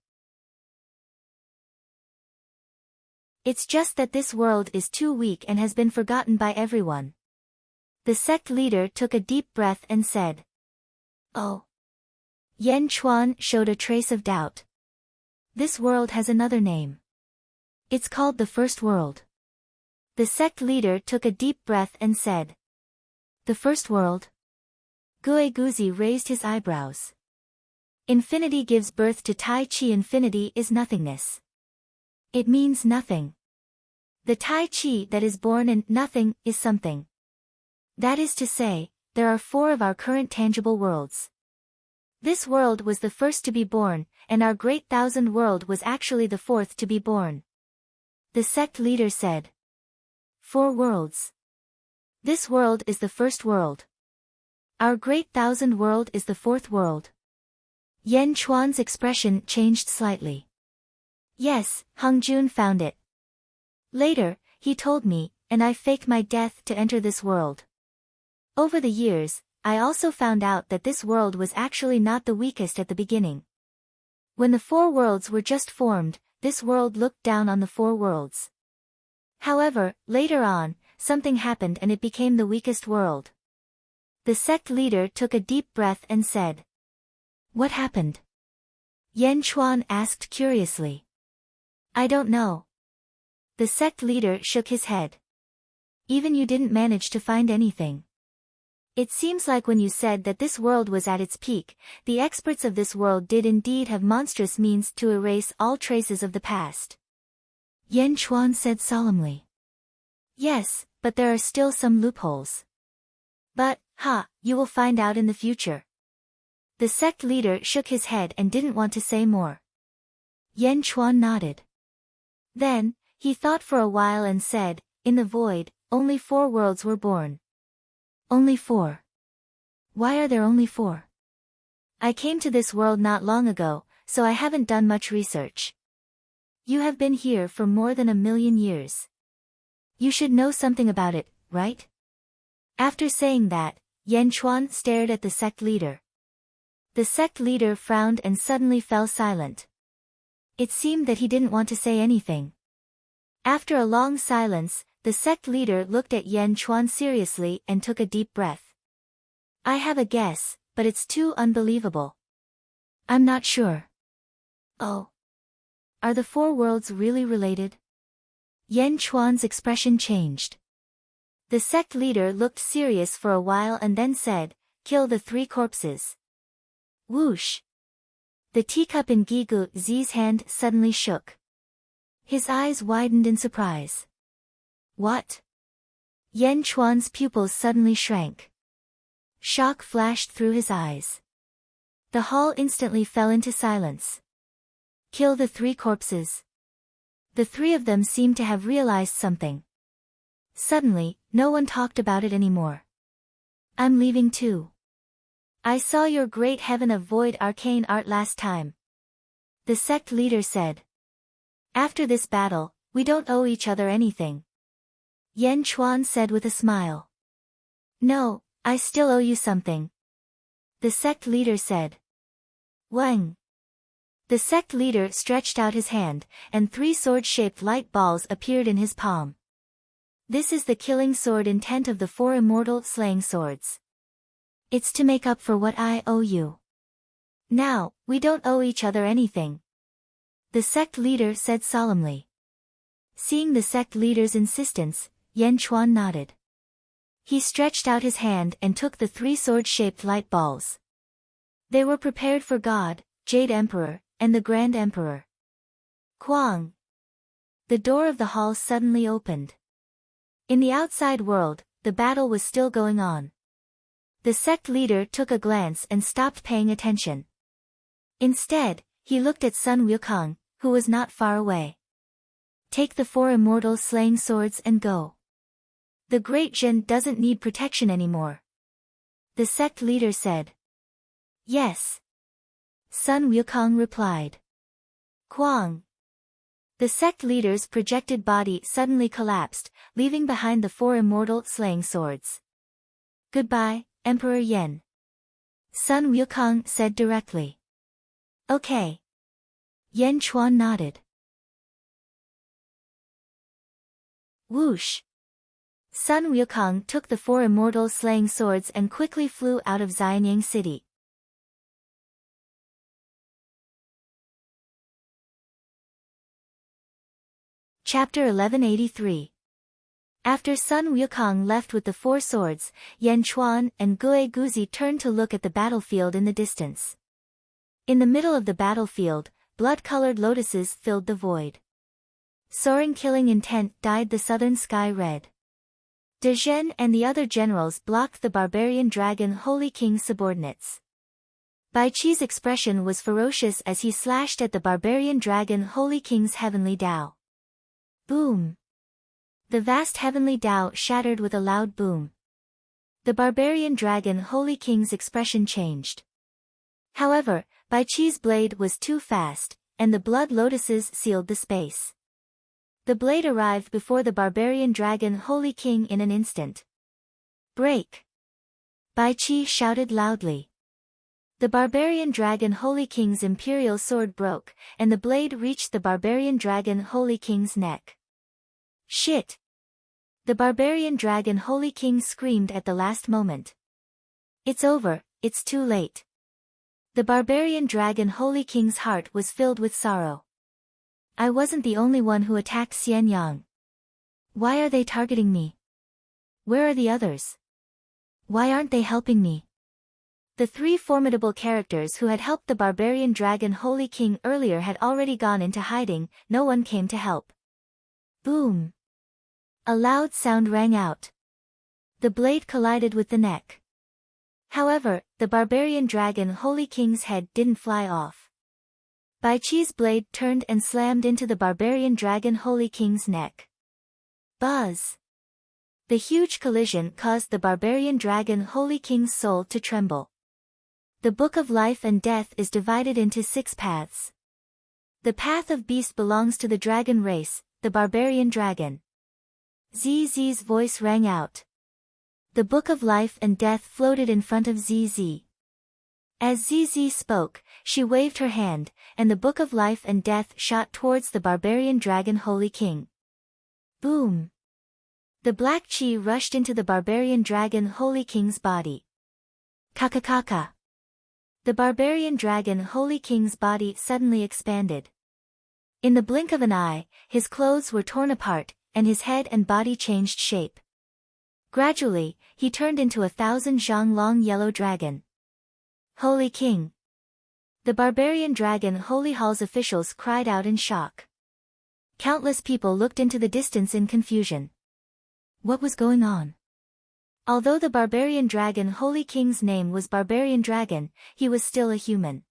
A: It's just that this world is too weak and has been forgotten by everyone. The sect leader took a deep breath and said. Oh. Yan Chuan showed a trace of doubt. This world has another name. It's called the First World. The sect leader took a deep breath and said. The First World? Gue Guzi raised his eyebrows. Infinity gives birth to Tai Chi. Infinity is nothingness. It means nothing. The Tai Chi that is born in nothing is something. That is to say, there are 4 of our current tangible worlds. This world was the first to be born, and our Great Thousand World was actually the 4th to be born. The sect leader said. 4 worlds. This world is the first world. Our Great Thousand World is the 4th world. Yan Chuan's expression changed slightly. Yes, Hong Jun found it. Later, he told me, and I faked my death to enter this world. Over the years, I also found out that this world was actually not the weakest at the beginning. When the 4 worlds were just formed, this world looked down on the 4 worlds. However, later on, something happened and it became the weakest world. The sect leader took a deep breath and said. What happened? Yan Chuan asked curiously. I don't know. The sect leader shook his head. Even you didn't manage to find anything. It seems like when you said that this world was at its peak, the experts of this world did indeed have monstrous means to erase all traces of the past. Yan Chuan said solemnly. Yes, but there are still some loopholes. But, you will find out in the future. The sect leader shook his head and didn't want to say more. Yan Chuan nodded. Then, he thought for a while and said, in the void, only 4 worlds were born. Only 4. Why are there only 4? I came to this world not long ago, so I haven't done much research. You have been here for more than 1,000,000 years. You should know something about it, right? After saying that, Yan Chuan stared at the sect leader. The sect leader frowned and suddenly fell silent. It seemed that he didn't want to say anything. After a long silence, the sect leader looked at Yan Chuan seriously and took a deep breath. I have a guess, but it's too unbelievable. I'm not sure. Oh. Are the 4 worlds really related? Yan Chuan's expression changed. The sect leader looked serious for a while and then said, kill the 3 corpses. Whoosh. The teacup in Gigu Zi's hand suddenly shook. His eyes widened in surprise. What? Yan Chuan's pupils suddenly shrank. Shock flashed through his eyes. The hall instantly fell into silence. Kill the 3 corpses. The 3 of them seemed to have realized something. Suddenly, no one talked about it anymore. I'm leaving too. I saw your great heaven of void arcane art last time. The sect leader said. After this battle, we don't owe each other anything. Yan Chuan said with a smile. No, I still owe you something. The sect leader said. Wang. The sect leader stretched out his hand, and 3 sword-shaped light balls appeared in his palm. This is the killing sword intent of the 4 immortal slaying swords. It's to make up for what I owe you. Now, we don't owe each other anything. The sect leader said solemnly. Seeing the sect leader's insistence, Yan Chuan nodded. He stretched out his hand and took the 3 sword-shaped light balls. They were prepared for God, Jade Emperor, and the Grand Emperor. Quang! The door of the hall suddenly opened. In the outside world, the battle was still going on. The sect leader took a glance and stopped paying attention. Instead, he looked at Sun Wukong, who was not far away. Take the 4 immortal slaying swords and go. The Great Jin doesn't need protection anymore. The sect leader said. Yes. Sun Wukong replied. Quang. The sect leader's projected body suddenly collapsed, leaving behind the 4 immortal slaying swords. Goodbye, Emperor Yen. Sun Wukong said directly. Okay. Yan Chuan nodded. Whoosh. Sun Wukong took the 4 immortal slaying swords and quickly flew out of Xianyang City. Chapter 1183. After Sun Wukong left with the 4 swords, Yan Chuan and Gue Guzi turned to look at the battlefield in the distance. In the middle of the battlefield, blood-colored lotuses filled the void. Soaring killing intent dyed the southern sky red. De Zhen and the other generals blocked the barbarian dragon Holy King's subordinates. Bai Qi's expression was ferocious as he slashed at the barbarian dragon Holy King's heavenly Dao. Boom! The vast heavenly Dao shattered with a loud boom. The barbarian dragon Holy King's expression changed. However, Bai Qi's blade was too fast, and the blood lotuses sealed the space. The blade arrived before the barbarian dragon Holy King in an instant. Break! Bai Qi shouted loudly. The barbarian dragon Holy King's imperial sword broke, and the blade reached the barbarian dragon Holy King's neck. Shit! The barbarian dragon Holy King screamed at the last moment. It's over, it's too late. The barbarian dragon Holy King's heart was filled with sorrow. I wasn't the only one who attacked Xianyang. Why are they targeting me? Where are the others? Why aren't they helping me? The 3 formidable characters who had helped the barbarian dragon Holy King earlier had already gone into hiding, no one came to help. Boom! A loud sound rang out. The blade collided with the neck. However, the barbarian dragon Holy King's head didn't fly off. Bai Qi's blade turned and slammed into the barbarian dragon Holy King's neck. Buzz! The huge collision caused the barbarian dragon Holy King's soul to tremble. The Book of Life and Death is divided into 6 paths. The path of beast belongs to the dragon race, the barbarian dragon. ZZ's voice rang out. The Book of Life and Death floated in front of ZZ. As ZZ spoke, she waved her hand, and the Book of Life and Death shot towards the barbarian dragon Holy King. Boom! The black chi rushed into the barbarian dragon Holy King's body. Kakakaka! The barbarian dragon Holy King's body suddenly expanded. In the blink of an eye, his clothes were torn apart, and his head and body changed shape. Gradually, he turned into 1,000 zhang long yellow dragon. Holy King! The barbarian dragon Holy Hall's officials cried out in shock. Countless people looked into the distance in confusion. What was going on? Although the barbarian dragon Holy King's name was Barbarian Dragon, he was still a human.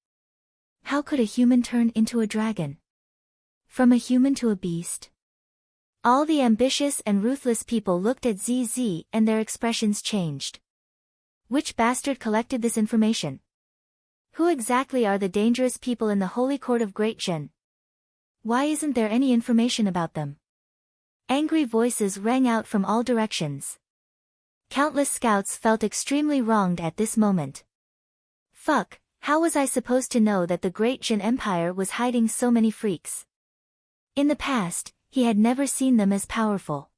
A: How could a human turn into a dragon? From a human to a beast? All the ambitious and ruthless people looked at ZZ and their expressions changed. Which bastard collected this information? Who exactly are the dangerous people in the Holy Court of Great Jin? Why isn't there any information about them? Angry voices rang out from all directions. Countless scouts felt extremely wronged at this moment. Fuck, how was I supposed to know that the Great Jin Empire was hiding so many freaks? In the past, he had never seen them as powerful.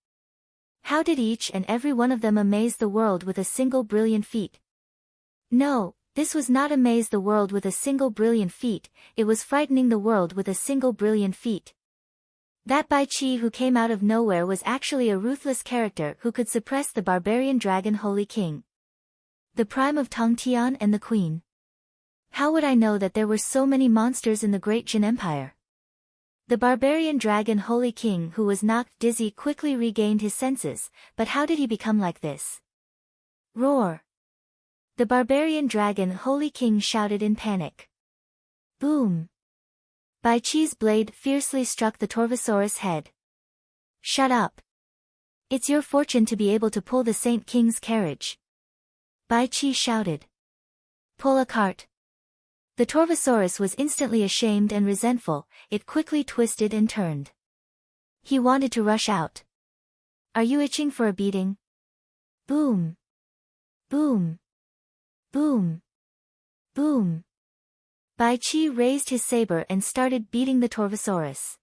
A: How did each and every one of them amaze the world with a single brilliant feat? No, this was not amaze the world with a single brilliant feat, it was frightening the world with a single brilliant feat. That Bai Qi who came out of nowhere was actually a ruthless character who could suppress the barbarian dragon Holy King. The prime of Tong Tian and the Queen. How would I know that there were so many monsters in the Great Jin Empire? The barbarian dragon Holy King who was knocked dizzy quickly regained his senses, but how did he become like this? Roar! The barbarian dragon Holy King shouted in panic. Boom! Bai Qi's blade fiercely struck the Torvosaurus' head. Shut up! It's your fortune to be able to pull the Saint King's carriage. Bai Qi shouted. Pull a cart. The Torvosaurus was instantly ashamed and resentful, it quickly twisted and turned. He wanted to rush out. Are you itching for a beating? Boom! Boom! Boom! Boom! Bai Qi raised his saber and started beating the Torvosaurus.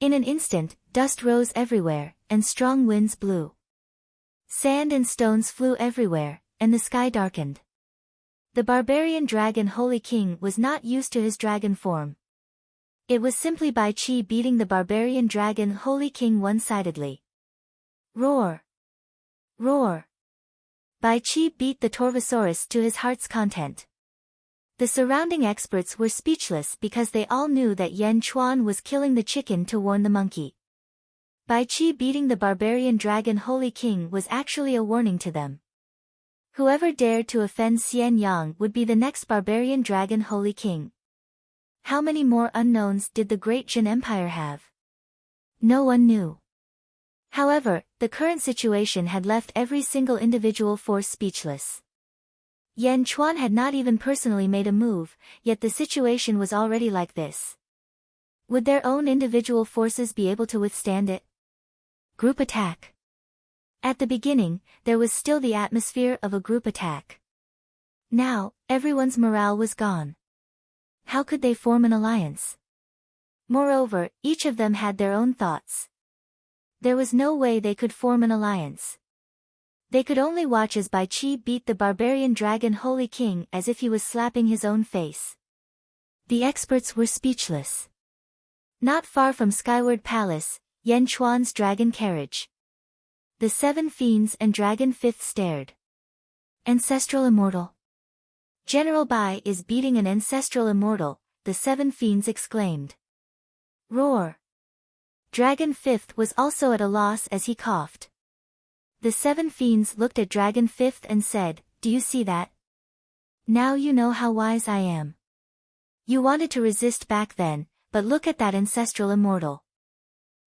A: In an instant, dust rose everywhere, and strong winds blew. Sand and stones flew everywhere, and the sky darkened. The barbarian dragon Holy King was not used to his dragon form. It was simply Bai Qi beating the barbarian dragon Holy King one-sidedly. Roar! Roar! Bai Qi beat the Torvosaurus to his heart's content. The surrounding experts were speechless because they all knew that Yan Chuan was killing the chicken to warn the monkey. Bai Qi beating the barbarian dragon Holy King was actually a warning to them. Whoever dared to offend Xian Yang would be the next barbarian dragon Holy King. How many more unknowns did the Great Jin Empire have? No one knew. However, the current situation had left every single individual force speechless. Yan Chuan had not even personally made a move, yet the situation was already like this. Would their own individual forces be able to withstand it? Group attack. At the beginning, there was still the atmosphere of a group attack. Now, everyone's morale was gone. How could they form an alliance? Moreover, each of them had their own thoughts. There was no way they could form an alliance. They could only watch as Bai Qi beat the barbarian dragon Holy King as if he was slapping his own face. The experts were speechless. Not far from Skyward Palace, Yan Chuan's dragon carriage. The 7 fiends and Dragon Fifth stared. Ancestral Immortal. General Bai is beating an ancestral immortal, the 7 fiends exclaimed. Roar! Dragon Fifth was also at a loss as he coughed. The 7 fiends looked at Dragon Fifth and said, "Do you see that? Now you know how wise I am. You wanted to resist back then, but look at that ancestral immortal.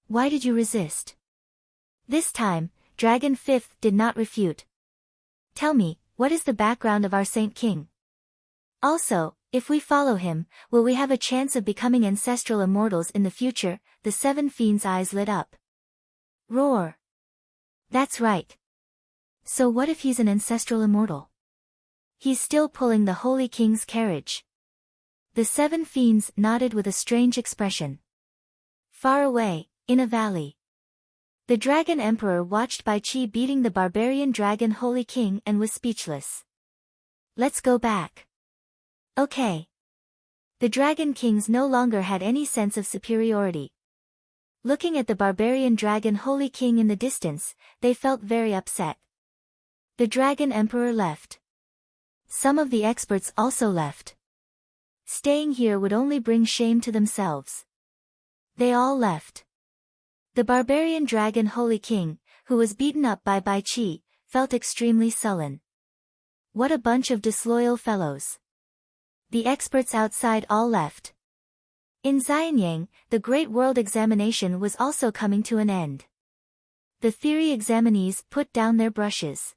A: Why did you resist?" This time, Dragon Fifth did not refute. "Tell me, what is the background of our Saint King? Also, if we follow him, will we have a chance of becoming ancestral immortals in the future?" The 7 fiends' eyes lit up. Roar! That's right. So what if he's an ancestral immortal? He's still pulling the Holy King's carriage. The 7 fiends nodded with a strange expression. Far away, in a valley, the Dragon Emperor watched Bai Qi beating the barbarian dragon Holy King and was speechless. "Let's go back." Okay. The Dragon Kings no longer had any sense of superiority. Looking at the barbarian dragon Holy King in the distance, they felt very upset. The Dragon Emperor left. Some of the experts also left. Staying here would only bring shame to themselves. They all left. The barbarian dragon Holy King, who was beaten up by Bai Qi, felt extremely sullen. What a bunch of disloyal fellows. The experts outside all left. In Xianyang, the Great World Examination was also coming to an end. The theory examinees put down their brushes.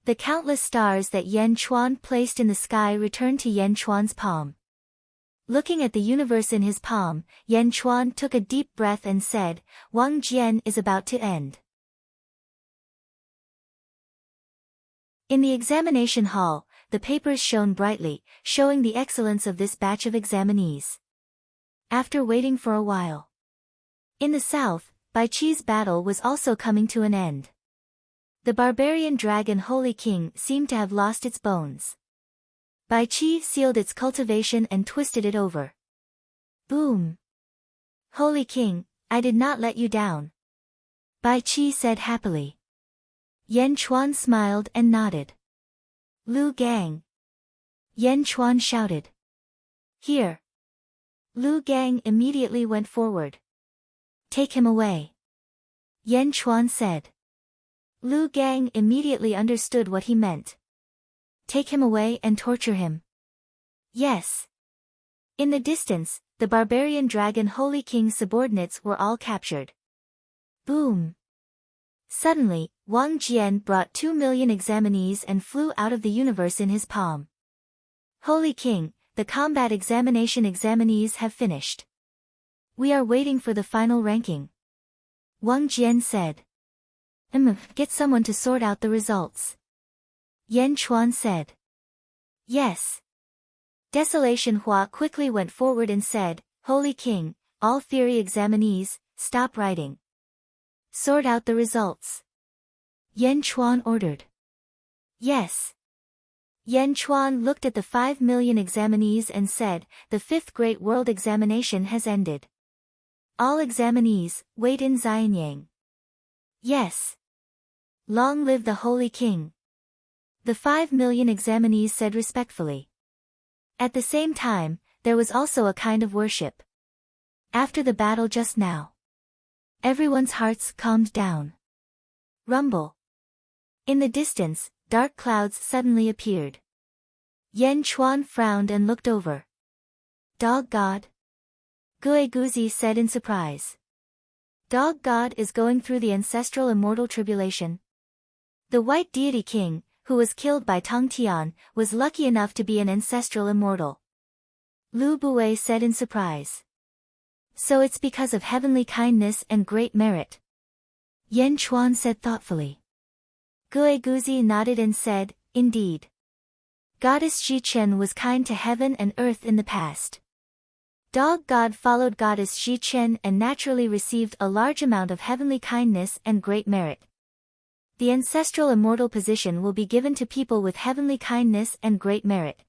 A: The countless stars that Yan Chuan placed in the sky returned to Yan Chuan's palm. Looking at the universe in his palm, Yan Chuan took a deep breath and said, Wang Jian is about to end. In the examination hall, the papers shone brightly, showing the excellence of this batch of examinees. After waiting for a while. In the south, Bai Qi's battle was also coming to an end. The barbarian dragon Holy King seemed to have lost its bones. Bai Qi sealed its cultivation and twisted it over. Boom! Holy King, I did not let you down. Bai Qi said happily. Yan Chuan smiled and nodded. Lu Gang! Yan Chuan shouted. Here! Lu Gang immediately went forward. Take him away. Yan Chuan said. Lu Gang immediately understood what he meant. Take him away and torture him. Yes. In the distance, the barbarian dragon Holy King's subordinates were all captured. Boom. Suddenly, Wang Jian brought 2 million examinees and flew out of the universe in his palm. Holy King, the combat examination examinees have finished. We are waiting for the final ranking. Wang Jian said. Get someone to sort out the results. Yan Chuan said. Yes. Desolation Hua quickly went forward and said, Holy King, all theory examinees, stop writing. Sort out the results. Yan Chuan ordered. Yes. Yan Chuan looked at the 5 million examinees and said, the 5th Great World Examination has ended. All examinees, wait in Xianyang. Yes. Long live the Holy King. The 5 million examinees said respectfully. At the same time, there was also a kind of worship. After the battle just now, everyone's hearts calmed down. Rumble. In the distance, dark clouds suddenly appeared. Yan Chuan frowned and looked over. Dog God? Gue Guzi said in surprise. Dog God is going through the ancestral immortal tribulation. The White Deity King, who was killed by Tong Tian, was lucky enough to be an ancestral immortal. Lu Bue said in surprise. So it's because of heavenly kindness and great merit. Yan Chuan said thoughtfully. Gue Guzi nodded and said, indeed. Goddess Xi Chen was kind to heaven and earth in the past. Dog God followed Goddess Xi Chen and naturally received a large amount of heavenly kindness and great merit. The ancestral immortal position will be given to people with heavenly kindness and great merit.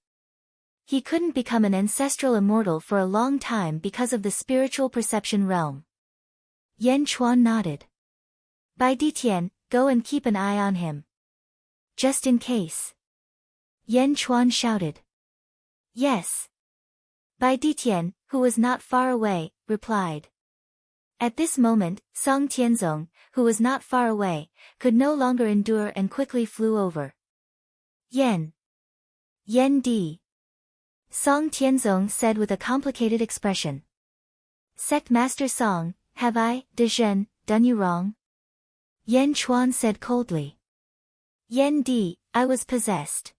A: He couldn't become an ancestral immortal for a long time because of the spiritual perception realm. Yan Chuan nodded. Bai Ditian, go and keep an eye on him. Just in case. Yan Chuan shouted. Yes. Bai Ditian, who was not far away, replied. At this moment, Song Tianzong, who was not far away, could no longer endure and quickly flew over. Yan. Yan Di. Song Tianzong said with a complicated expression. Sect Master Song, have I, Dezhen, done you wrong? Yan Chuan said coldly. Yan Di, I was possessed.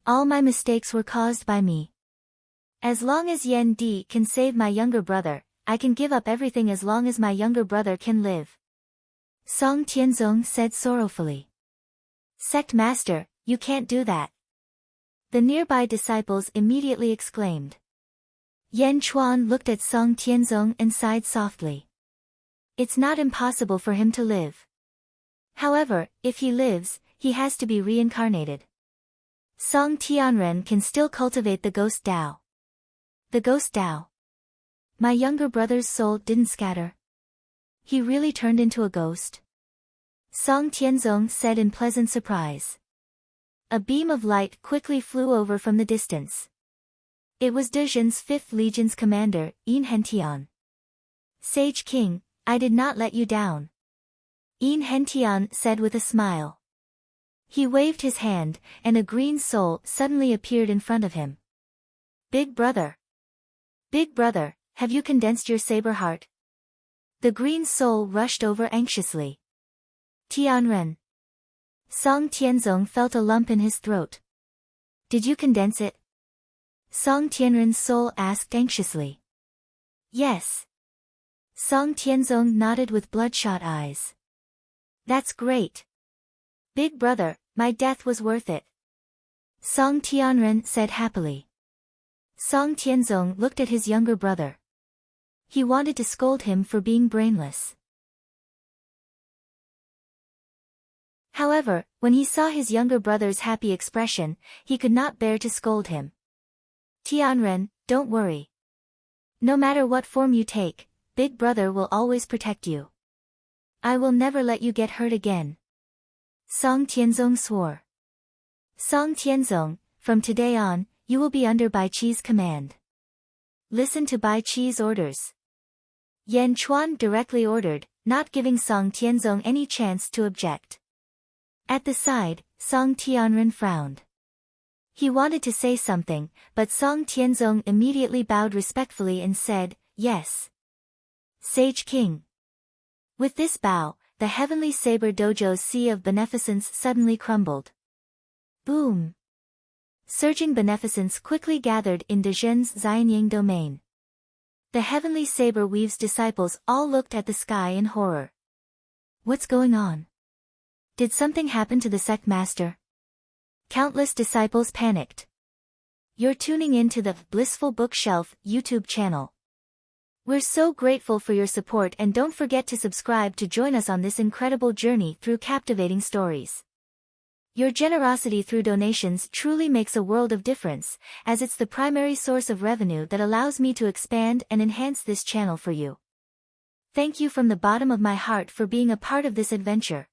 A: All my mistakes were caused by me. As long as Yan Di can save my younger brother, I can give up everything as long as my younger brother can live. Song Tianzong said sorrowfully. Sect Master, you can't do that. The nearby disciples immediately exclaimed. Yan Chuan looked at Song Tianzong and sighed softly. It's not impossible for him to live. However, if he lives, he has to be reincarnated. Song Tianren can still cultivate the ghost Dao. The ghost Dao. My younger brother's soul didn't scatter. He really turned into a ghost? Song Tianzong said in pleasant surprise. A beam of light quickly flew over from the distance. It was De Zhen's 5th Legion's commander, Yin Hentian. Sage King, I did not let you down. Yin Hentian said with a smile. He waved his hand, and a green soul suddenly appeared in front of him. Big brother. Big brother, have you condensed your saber heart? The green soul rushed over anxiously. Tianren. Song Tianzong felt a lump in his throat. Did you condense it? Song Tianren's soul asked anxiously. Yes. Song Tianzong nodded with bloodshot eyes. That's great. Big brother, my death was worth it. Song Tianren said happily. Song Tianzong looked at his younger brother. He wanted to scold him for being brainless. However, when he saw his younger brother's happy expression, he could not bear to scold him. Tianren, don't worry. No matter what form you take, Big Brother will always protect you. I will never let you get hurt again. Song Tianzong swore. Song Tianzong, from today on, you will be under Bai Qi's command. Listen to Bai Qi's orders. Yan Chuan directly ordered, not giving Song Tianzong any chance to object. At the side, Song Tianren frowned. He wanted to say something, but Song Tianzong immediately bowed respectfully and said, yes. Sage King. With this bow, the Heavenly Saber Dojo's sea of beneficence suddenly crumbled. Boom! Surging beneficence quickly gathered in De Zhen's Xianying domain. The Heavenly Saber Weave's disciples all looked at the sky in horror. What's going on? Did something happen to the sect master? Countless disciples panicked. You're tuning in to the Blissful Bookshelf YouTube channel. We're so grateful for your support, and don't forget to subscribe to join us on this incredible journey through captivating stories. Your generosity through donations truly makes a world of difference, as it's the primary source of revenue that allows me to expand and enhance this channel for you. Thank you from the bottom of my heart for being a part of this adventure.